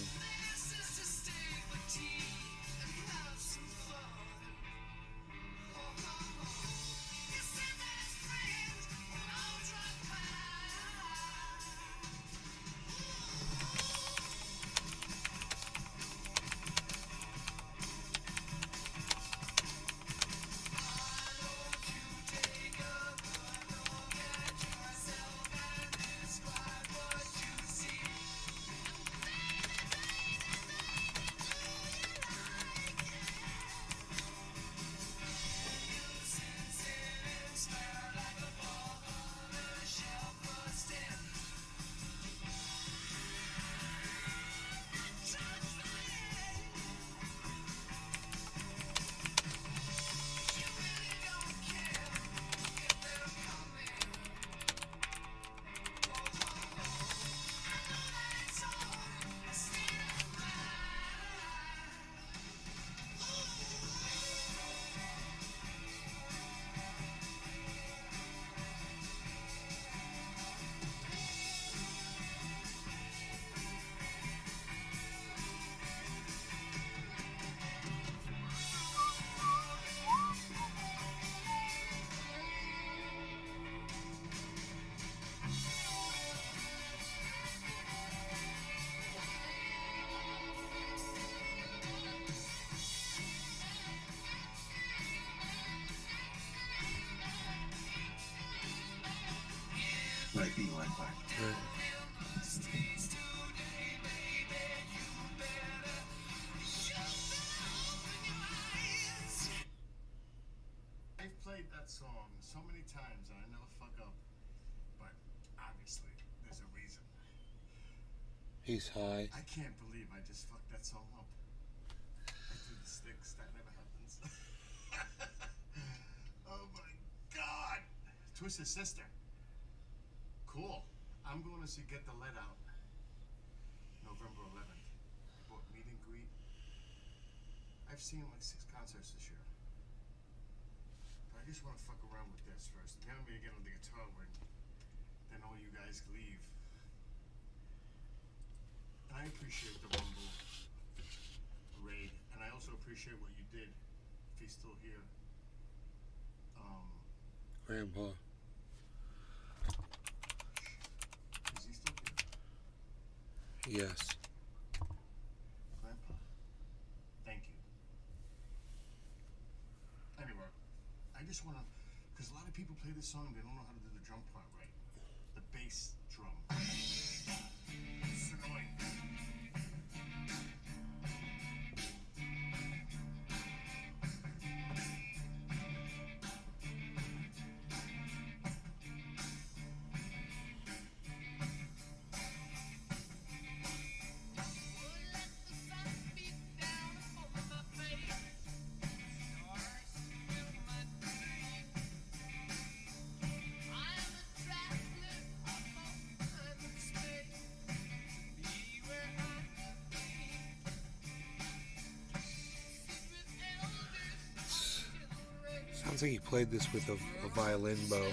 Might be right back. I've played that song so many times and I never fuck up, but obviously there's a reason. He's high. I can't believe I just fucked that song up. I do the sticks, that never happens. Oh my god! Twisted Sister. Cool. I'm going to see Get the Lead Out November 11th. Book meet and greet. I've seen like 6 concerts this year. But I just want to fuck around with this first. Then I'm going to get on the guitar when then all you guys leave. And I appreciate the Rumble raid. And I also appreciate what you did. If he's still here. Grandpa. Is he still here? Yes. Grandpa. Thank you. Anyway, I just want to, because a lot of people play this song, they don't know how to do the drum part right. The bass drum. Sounds like he played this with a violin bow.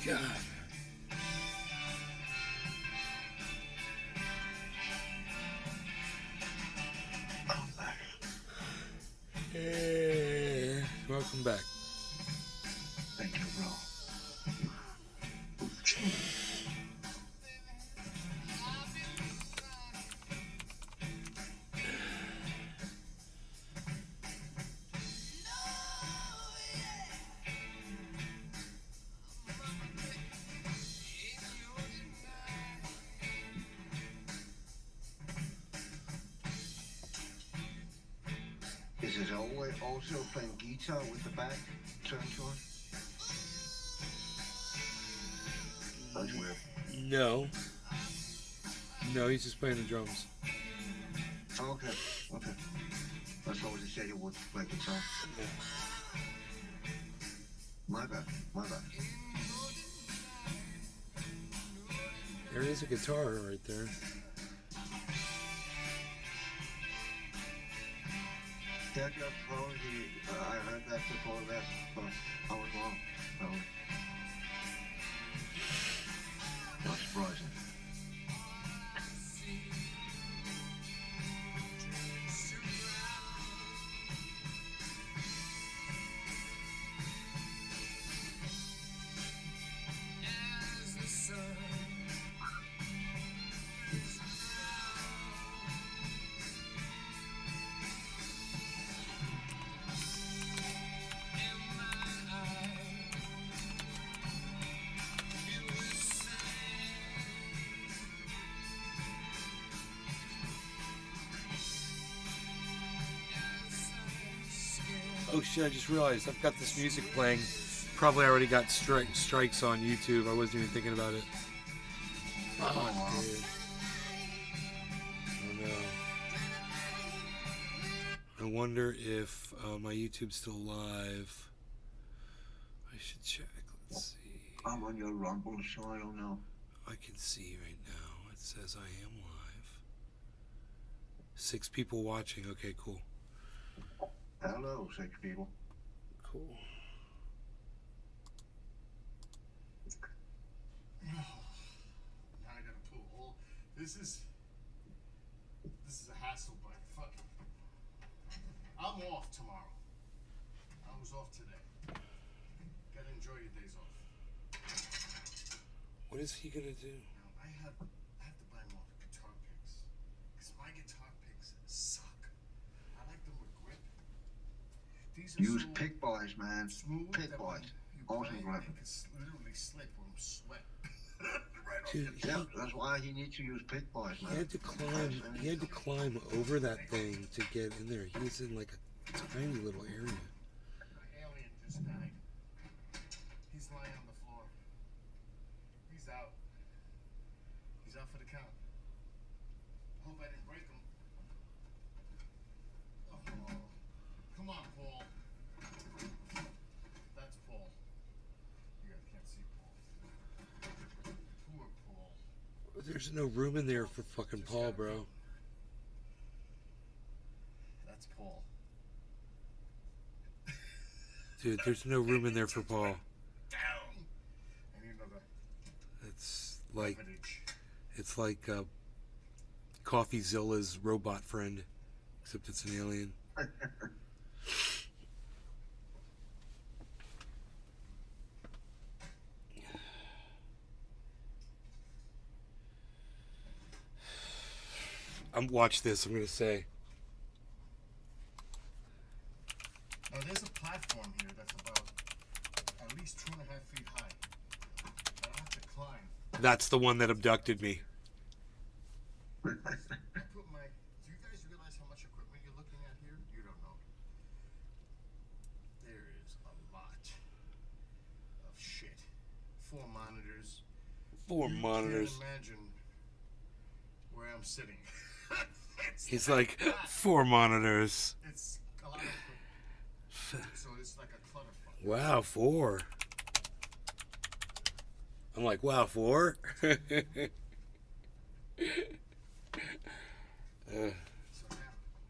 God. Hey, welcome back. Thank you, bro. Is it always also playing guitar with the back turned to it? That's weird. No. No, he's just playing the drums. Okay, okay. That's always he said he would play guitar. My bad, my bad. There is a guitar right there. That got probably, I heard that before that, but I was wrong. Probably. Not surprising. Oh shit, I just realized I've got this music playing. Probably already got strikes on YouTube. I wasn't even thinking about it. Oh, dude. Oh no. I wonder if my YouTube's still live. I should check. Let's see. I'm on your Rumble, so I don't know. I can see right now. It says I am live. 6 people watching. Okay, cool. Hello, 6 people. Cool. Now I gotta pull all. This is a hassle, but fuck it. I'm off tomorrow. I was off today. Gotta enjoy your days off. What is he gonna do? Now, I have to buy more guitar picks. Because my guitar picks suck. I like them with grip. These are Use so pick boys, man. smooth Pick that boys. when you Awesome play, grip. I can literally slip when I'm sweating. Dude, Yeah, that's why he needs to use pick boys, man. he had to climb over that thing to get in there. He's in like a tiny little area. My alien just died. He's lying on the floor. He's out. He's out for the count. I hope I didn't break him. Oh, come on, Paul. That's Paul. You guys can't see Paul. Poor Paul. There's no room in there for fucking Paul, bro. That's Paul. Dude, there's no room in there for Paul. Down. I need another. It's like CoffeeZilla's robot friend, except it's an alien. Watch this. I'm gonna say. Now there's a platform here that's about at least 2.5 feet high that I have to climb. That's the one that abducted me. I put my. Do you guys realize how much equipment you're looking at here? You don't know. There is a lot of shit. 4 monitors. 4 monitors. Can't imagine where I'm sitting. He's like 4 monitors. It's a lot of equipment. So it's like a clutter fuck. Wow, 4. I'm like, wow, 4. So now,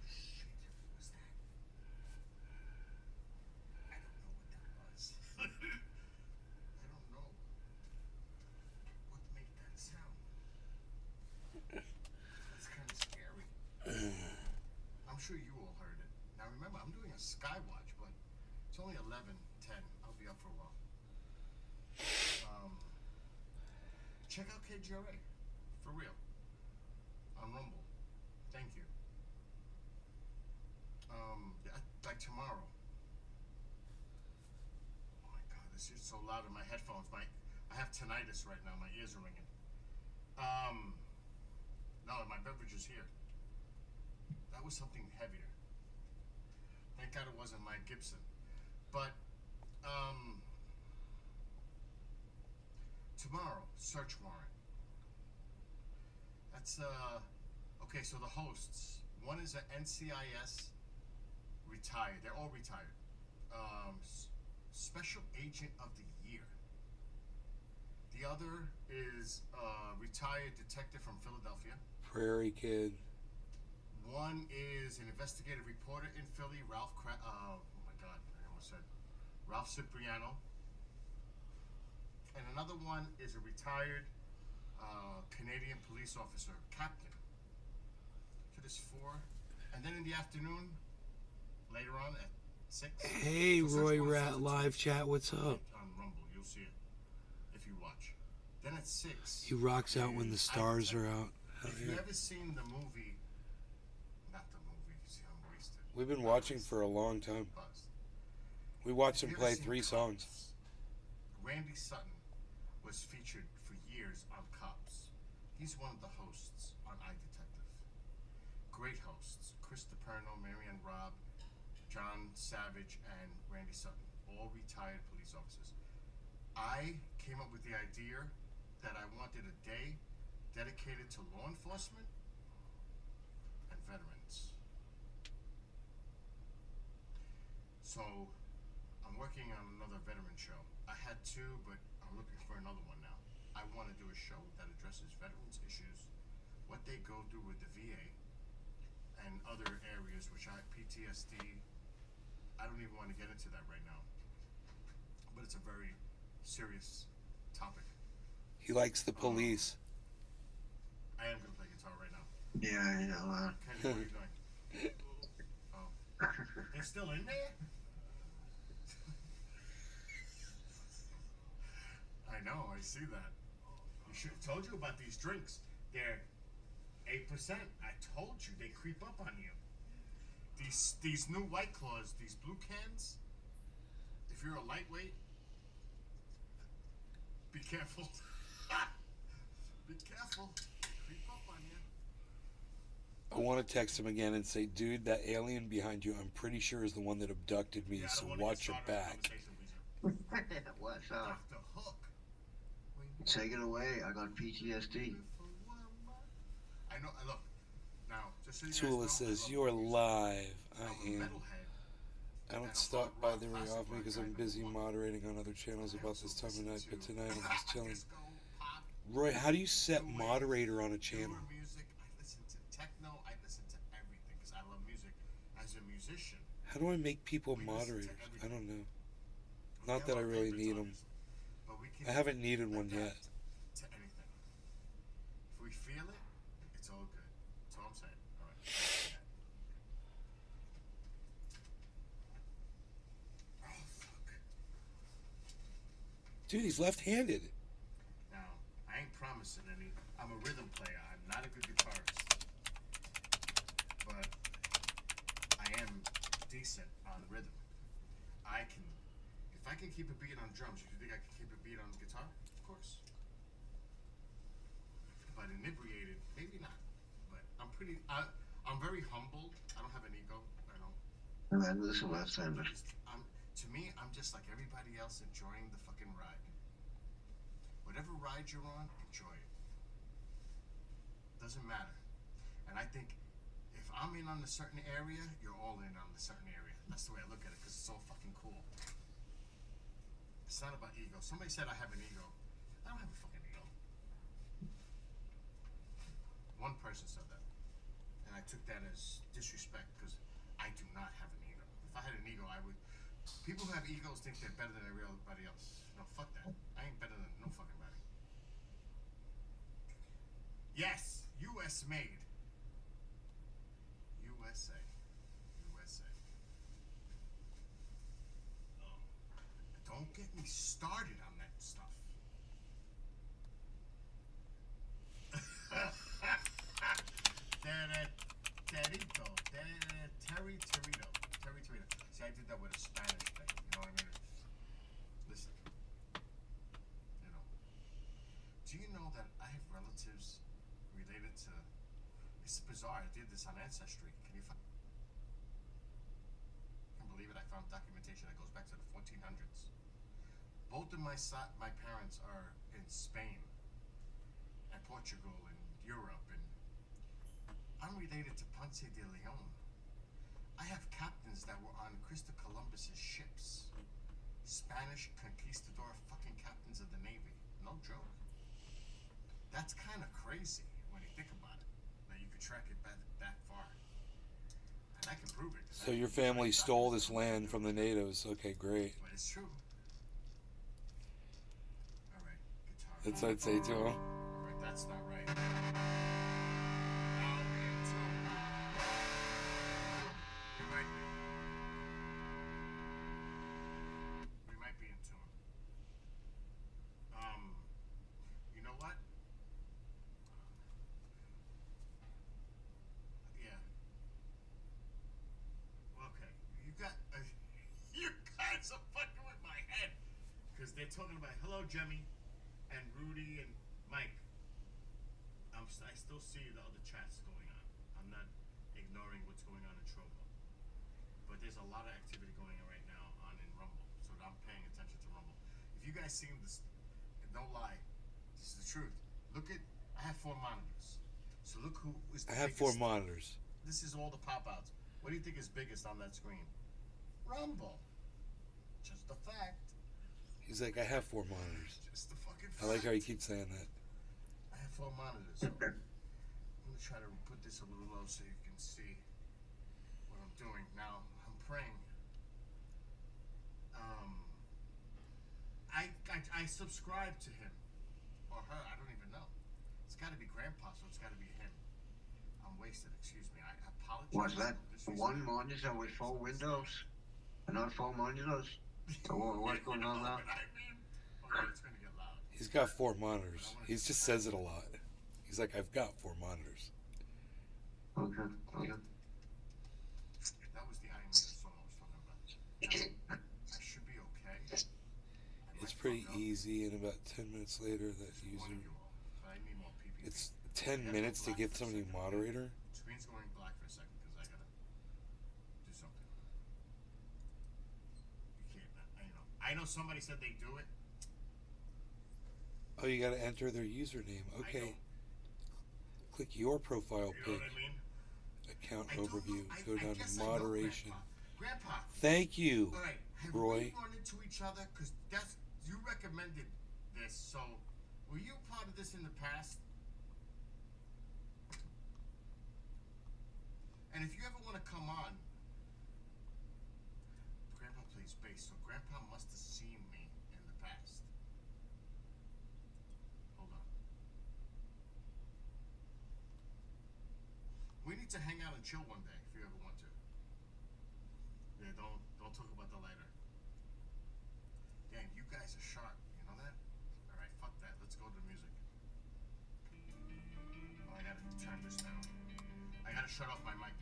shit, what's that? I don't know what that was. I don't know what made that sound. That's kind of scary. I'm sure you all heard it. Now remember, I'm doing a Skywatch, but it's only 11:10. I'll be up for a while. Check out KGRA, for real, on Rumble. Thank you. Like tomorrow. Oh my God, this is so loud in my headphones. I have tinnitus right now. My ears are ringing. No, my beverage is here. That was something heavier. Thank God it wasn't Mike Gibson. But tomorrow, search warrant. That's okay. So the hosts. One is an NCIS retired. They're all retired. Special Agent of the Year. The other is a retired detective from Philadelphia. Prairie Kid. One is an investigative reporter in Philly, oh my God, I almost said Ralph Cipriano. And another one is a retired Canadian police officer, captain. So there's 4. And then in the afternoon, later on at 6. Hey, Roy Rat live chat, what's up? On Rumble, you'll see it if you watch. Then at 6. He rocks out when the stars are out. Hell If yeah. you've ever seen the movie, not the movie, see I'm wasted. We've been watching for a long time. We watched him play 3 songs. Randy Sutton was featured for years on Cops. He's one of the hosts on iDetective. Great hosts. Chris DiPerno, Marianne Robb, John Savage, and Randy Sutton. All retired police officers. I came up with the idea that I wanted a day dedicated to law enforcement and veterans. So I'm working on another veteran show. I had 2, but I'm looking for another one now. I want to do a show that addresses veterans issues, what they go through with the VA, and other areas which PTSD. I don't even want to get into that right now, but it's a very serious topic. He likes the police. I am gonna play guitar right now. Yeah, I know. Kenny, what are you doing? Oh, they're still in there? I know, I see that. You should have told you about these drinks. They're 8%. I told you, they creep up on you. These new White Claws, these blue cans, if you're a lightweight, be careful. Be careful. Creep up on you. I want to text him again and say, dude, that alien behind you, I'm pretty sure is the one that abducted me, so watch your back. What's up? Take it away. I got PTSD. I know. Look, now just so you guys Tula know, says, you're live. I am. I don't stop bothering me off me because I'm busy moderating on other channels about this time of night, but tonight I'm just chilling. Roy, how do you set moderator on a channel? Newer music. I listen to techno. I listen to everything because I love music. As a musician, How do I make people moderators? I don't know. Not that I really need them. I haven't needed one yet. to anything. If we feel it, it's all good. That's all I'm saying. All right. Oh fuck. Dude, he's left-handed. Now, I ain't promising any. I'm a rhythm player. I'm not a good guitarist. But I am decent on rhythm. If I can keep a beat on drums, you think I can keep a beat on guitar? Of course. But inebriated, maybe not. But I'm very humble. I don't have an ego. I don't. And this is left-handed. To me, I'm just like everybody else, enjoying the fucking ride. Whatever ride you're on, enjoy it. Doesn't matter. And I think if I'm in on a certain area, you're all in on a certain area. That's the way I look at it, because it's so fucking cool. It's not about ego. Somebody said I have an ego. I don't have a fucking ego. One person said that. And I took that as disrespect, because I do not have an ego. If I had an ego, I would... People who have egos think they're better than everybody else. No, fuck that. I ain't better than no fucking body. Yes, U.S. made. USA. USA. Don't get me started on that stuff. Terry Torito. See, I did that with a Spanish thing. You know what I mean? Listen. You know. Do you know that I have relatives related to... It's bizarre. I did this on Ancestry. Can you find... I can't believe it. I found documentation that goes back to the 1400s. Both of my parents are in Spain and Portugal and Europe, and I'm related to Ponce de Leon. I have captains that were on Christopher Columbus's ships. Spanish conquistador fucking captains of the Navy. No joke. That's kind of crazy when you think about it. That you could track it back that far. And I can prove it. So your family stole this land from the natives. Okay, great. But it's true. Alright, guitar. That's what I'd say to him. Alright, that's not right. We might be in tune. You know what? Yeah. Okay. You guys are fucking with my head. Because they're talking about, hello, Jemmy, and Rudy, and Mike. I still see the other chats going on. I'm not ignoring what's going on in Trovo. But there's a lot of activity going on right now in Rumble. So I'm paying attention to Rumble. If you guys seen this, and don't lie, this is the truth. Look at, I have 4 monitors. So look who is the I have biggest. 4 monitors. This is all the pop-outs. What do you think is biggest on that screen? Rumble. Just a fact. He's like, I have 4 monitors. Just the fucking fact. I like how he keeps saying that. I have 4 monitors. So I'm gonna try to put this a little low so you can see what I'm doing. Now I'm praying. I subscribe to him or her. I don't even know. It's got to be Grandpa, so it's got to be him. I'm wasted. Excuse me. I apologize. Was that one monitor with 4 windows? And not 4 monitors? What's going on now? He's got 4 monitors. He just says it a lot. He's like, I've got 4 monitors. Okay. That was the Iron Maiden song I was talking about. I should be okay. It's pretty easy, and about 10 minutes later, that user... It's 10 minutes to give somebody moderator? Screen's going black for a second because I gotta do something. You can't. I know somebody said they do it. Oh, you gotta enter their username. Okay. Click your profile You know pic. what I mean? Account overview. Go down to guess I know moderation. Grandpa. Thank you, All right. Have Roy. we run into each other? Because you recommended this, so Were you part of this in the past? And if you ever want to come on, Grandpa plays bass, so Grandpa must have seen me in the past. Hold on. We need to hang out and chill one day if you ever want to. Yeah, don't talk about that later. Dang, you guys are sharp. You know that? All right, fuck that. Let's go to the music. Oh, I gotta turn this down. I gotta shut off my mic.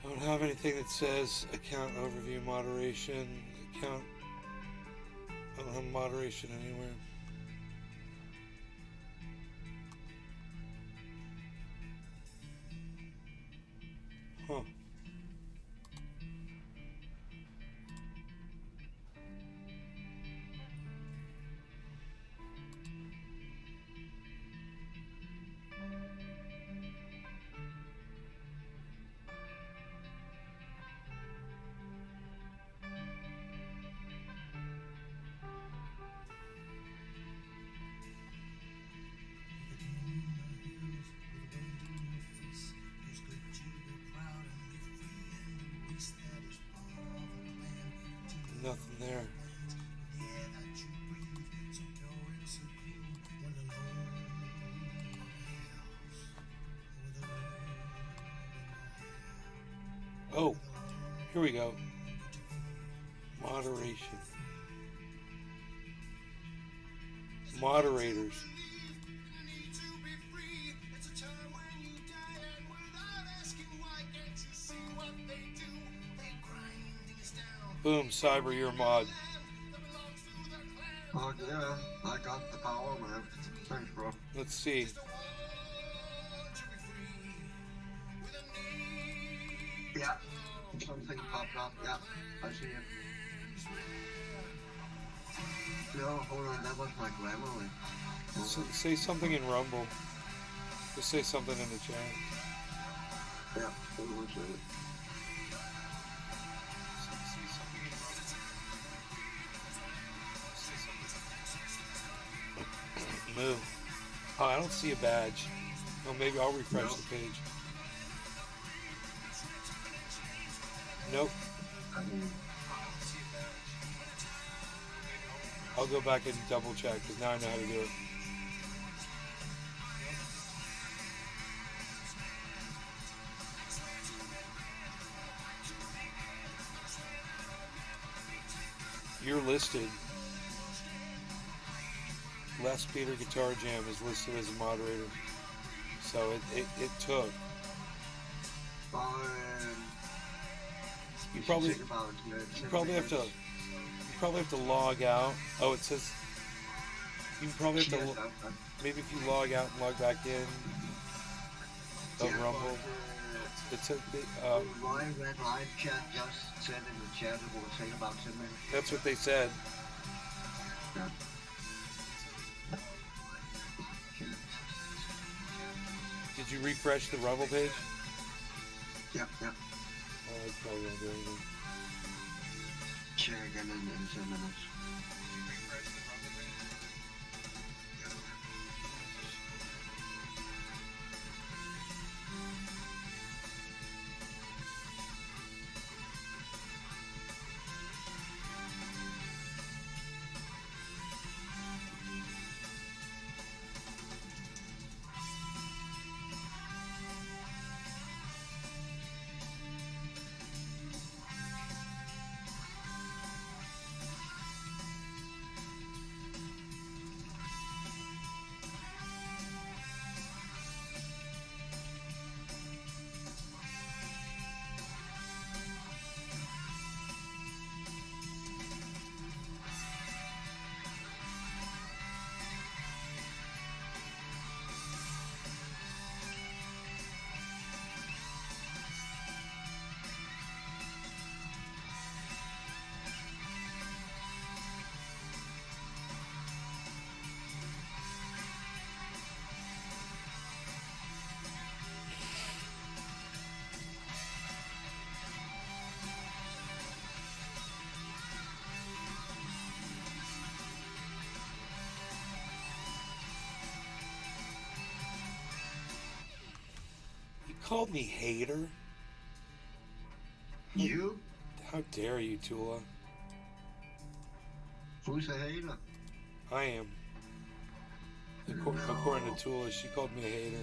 I don't have anything that says account overview moderation. Account. I don't have moderation anywhere. Huh. Nothing there. Oh, here we go. Moderation. Moderators. Boom, Cyber, you're a mod. Oh yeah, I got the power, man. Thanks, bro. Let's see. Yeah, something popped up. Yeah, I see it. No, hold on, that was my Grammarly. Say something in Rumble. Just say something in the chat. Yeah, hold on a second. Move. Oh, I don't see a badge. Oh, maybe I'll refresh the page. Nope. I'll go back and double check because now I know how to do it. You're listed. Les Peter Guitar Jam is listed as a moderator, so it took. You probably have to log out. Oh, it says you probably have to. Maybe if you log out and log back in of Rumble. It said my red live chat just said in the chat it will take about 10 minutes. That's what they said. Yeah. Did you refresh the Rumble page? Yep. Oh, it's probably gonna do anything. Check again in 10 minutes. called me hater? You? How dare you, Tula? Who's a hater? I am. According to Tula, she called me a hater.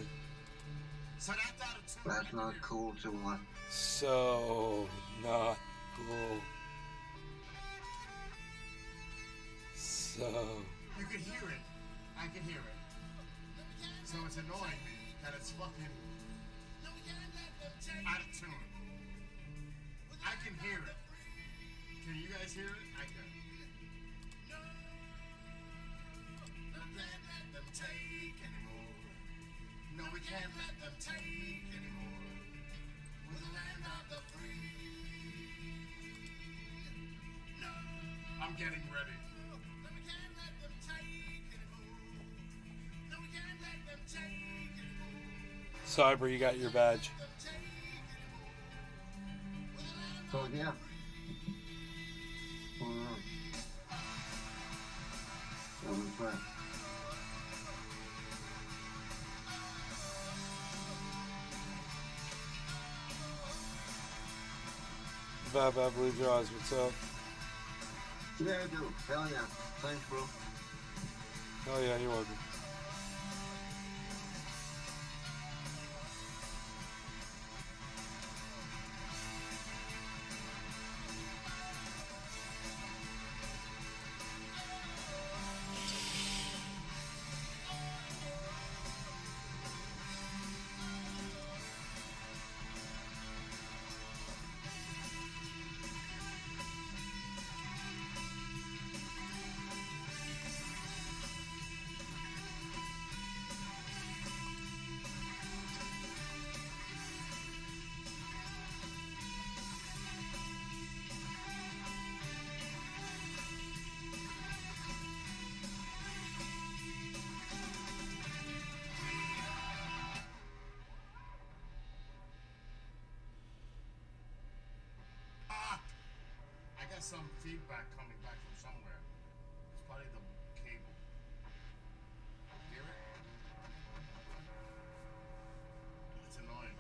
That's not cool, Tula. So not cool. So. You can hear it. I can hear it. So it's annoying that it's fucking out of tune. I can hear it. Can you guys hear it? I can. Let them take anymore. No, we can't let them take anymore. We're the land of the free. I'm getting ready. Cyber, you got your badge. Oh, yeah. Bye, Blue Jaws, what's up? Yeah, I do. Hell yeah. Thanks, bro. Oh yeah, you're welcome. I got some feedback coming back from somewhere. It's probably the cable. Hear it? It's annoying.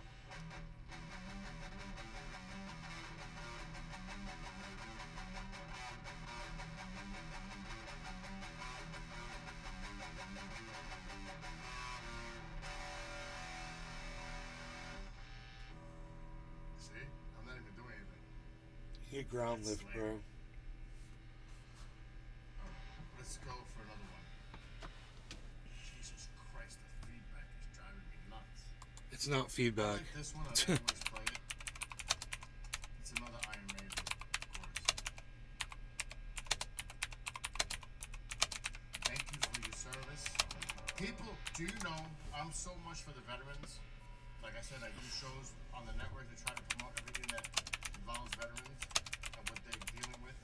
See? I'm not even doing anything. You ground lift, bro. Let's go for another one. Jesus Christ, the feedback is driving me nuts. It's not feedback. I like this one, I always play it. It's another Iron Maiden, of course. Thank you for your service. People, do you know I'm so much for the veterans? Like I said, I do shows on the network to try to promote everything that involves veterans and what they're dealing with.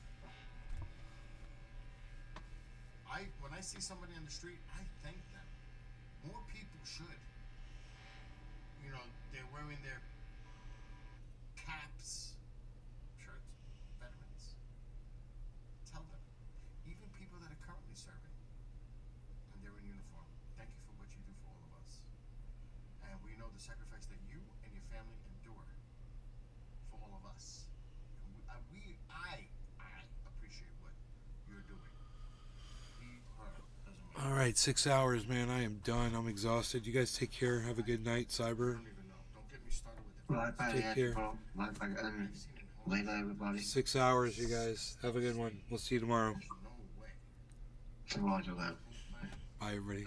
When I see somebody on the street, I thank them. More people should. You know, they're wearing their caps, shirts, veterans. Tell them. Even people that are currently serving and they're in uniform, thank you for what you do for all of us. And we know the sacrifice that you and your family endure for all of us. And I appreciate what you're doing. All right, 6 hours, man. I am done. I'm exhausted. You guys take care. Have a good night, Cyber. Take care. And later, everybody. 6 hours, you guys. Have a good one. We'll see you tomorrow. Roger that. Bye, everybody.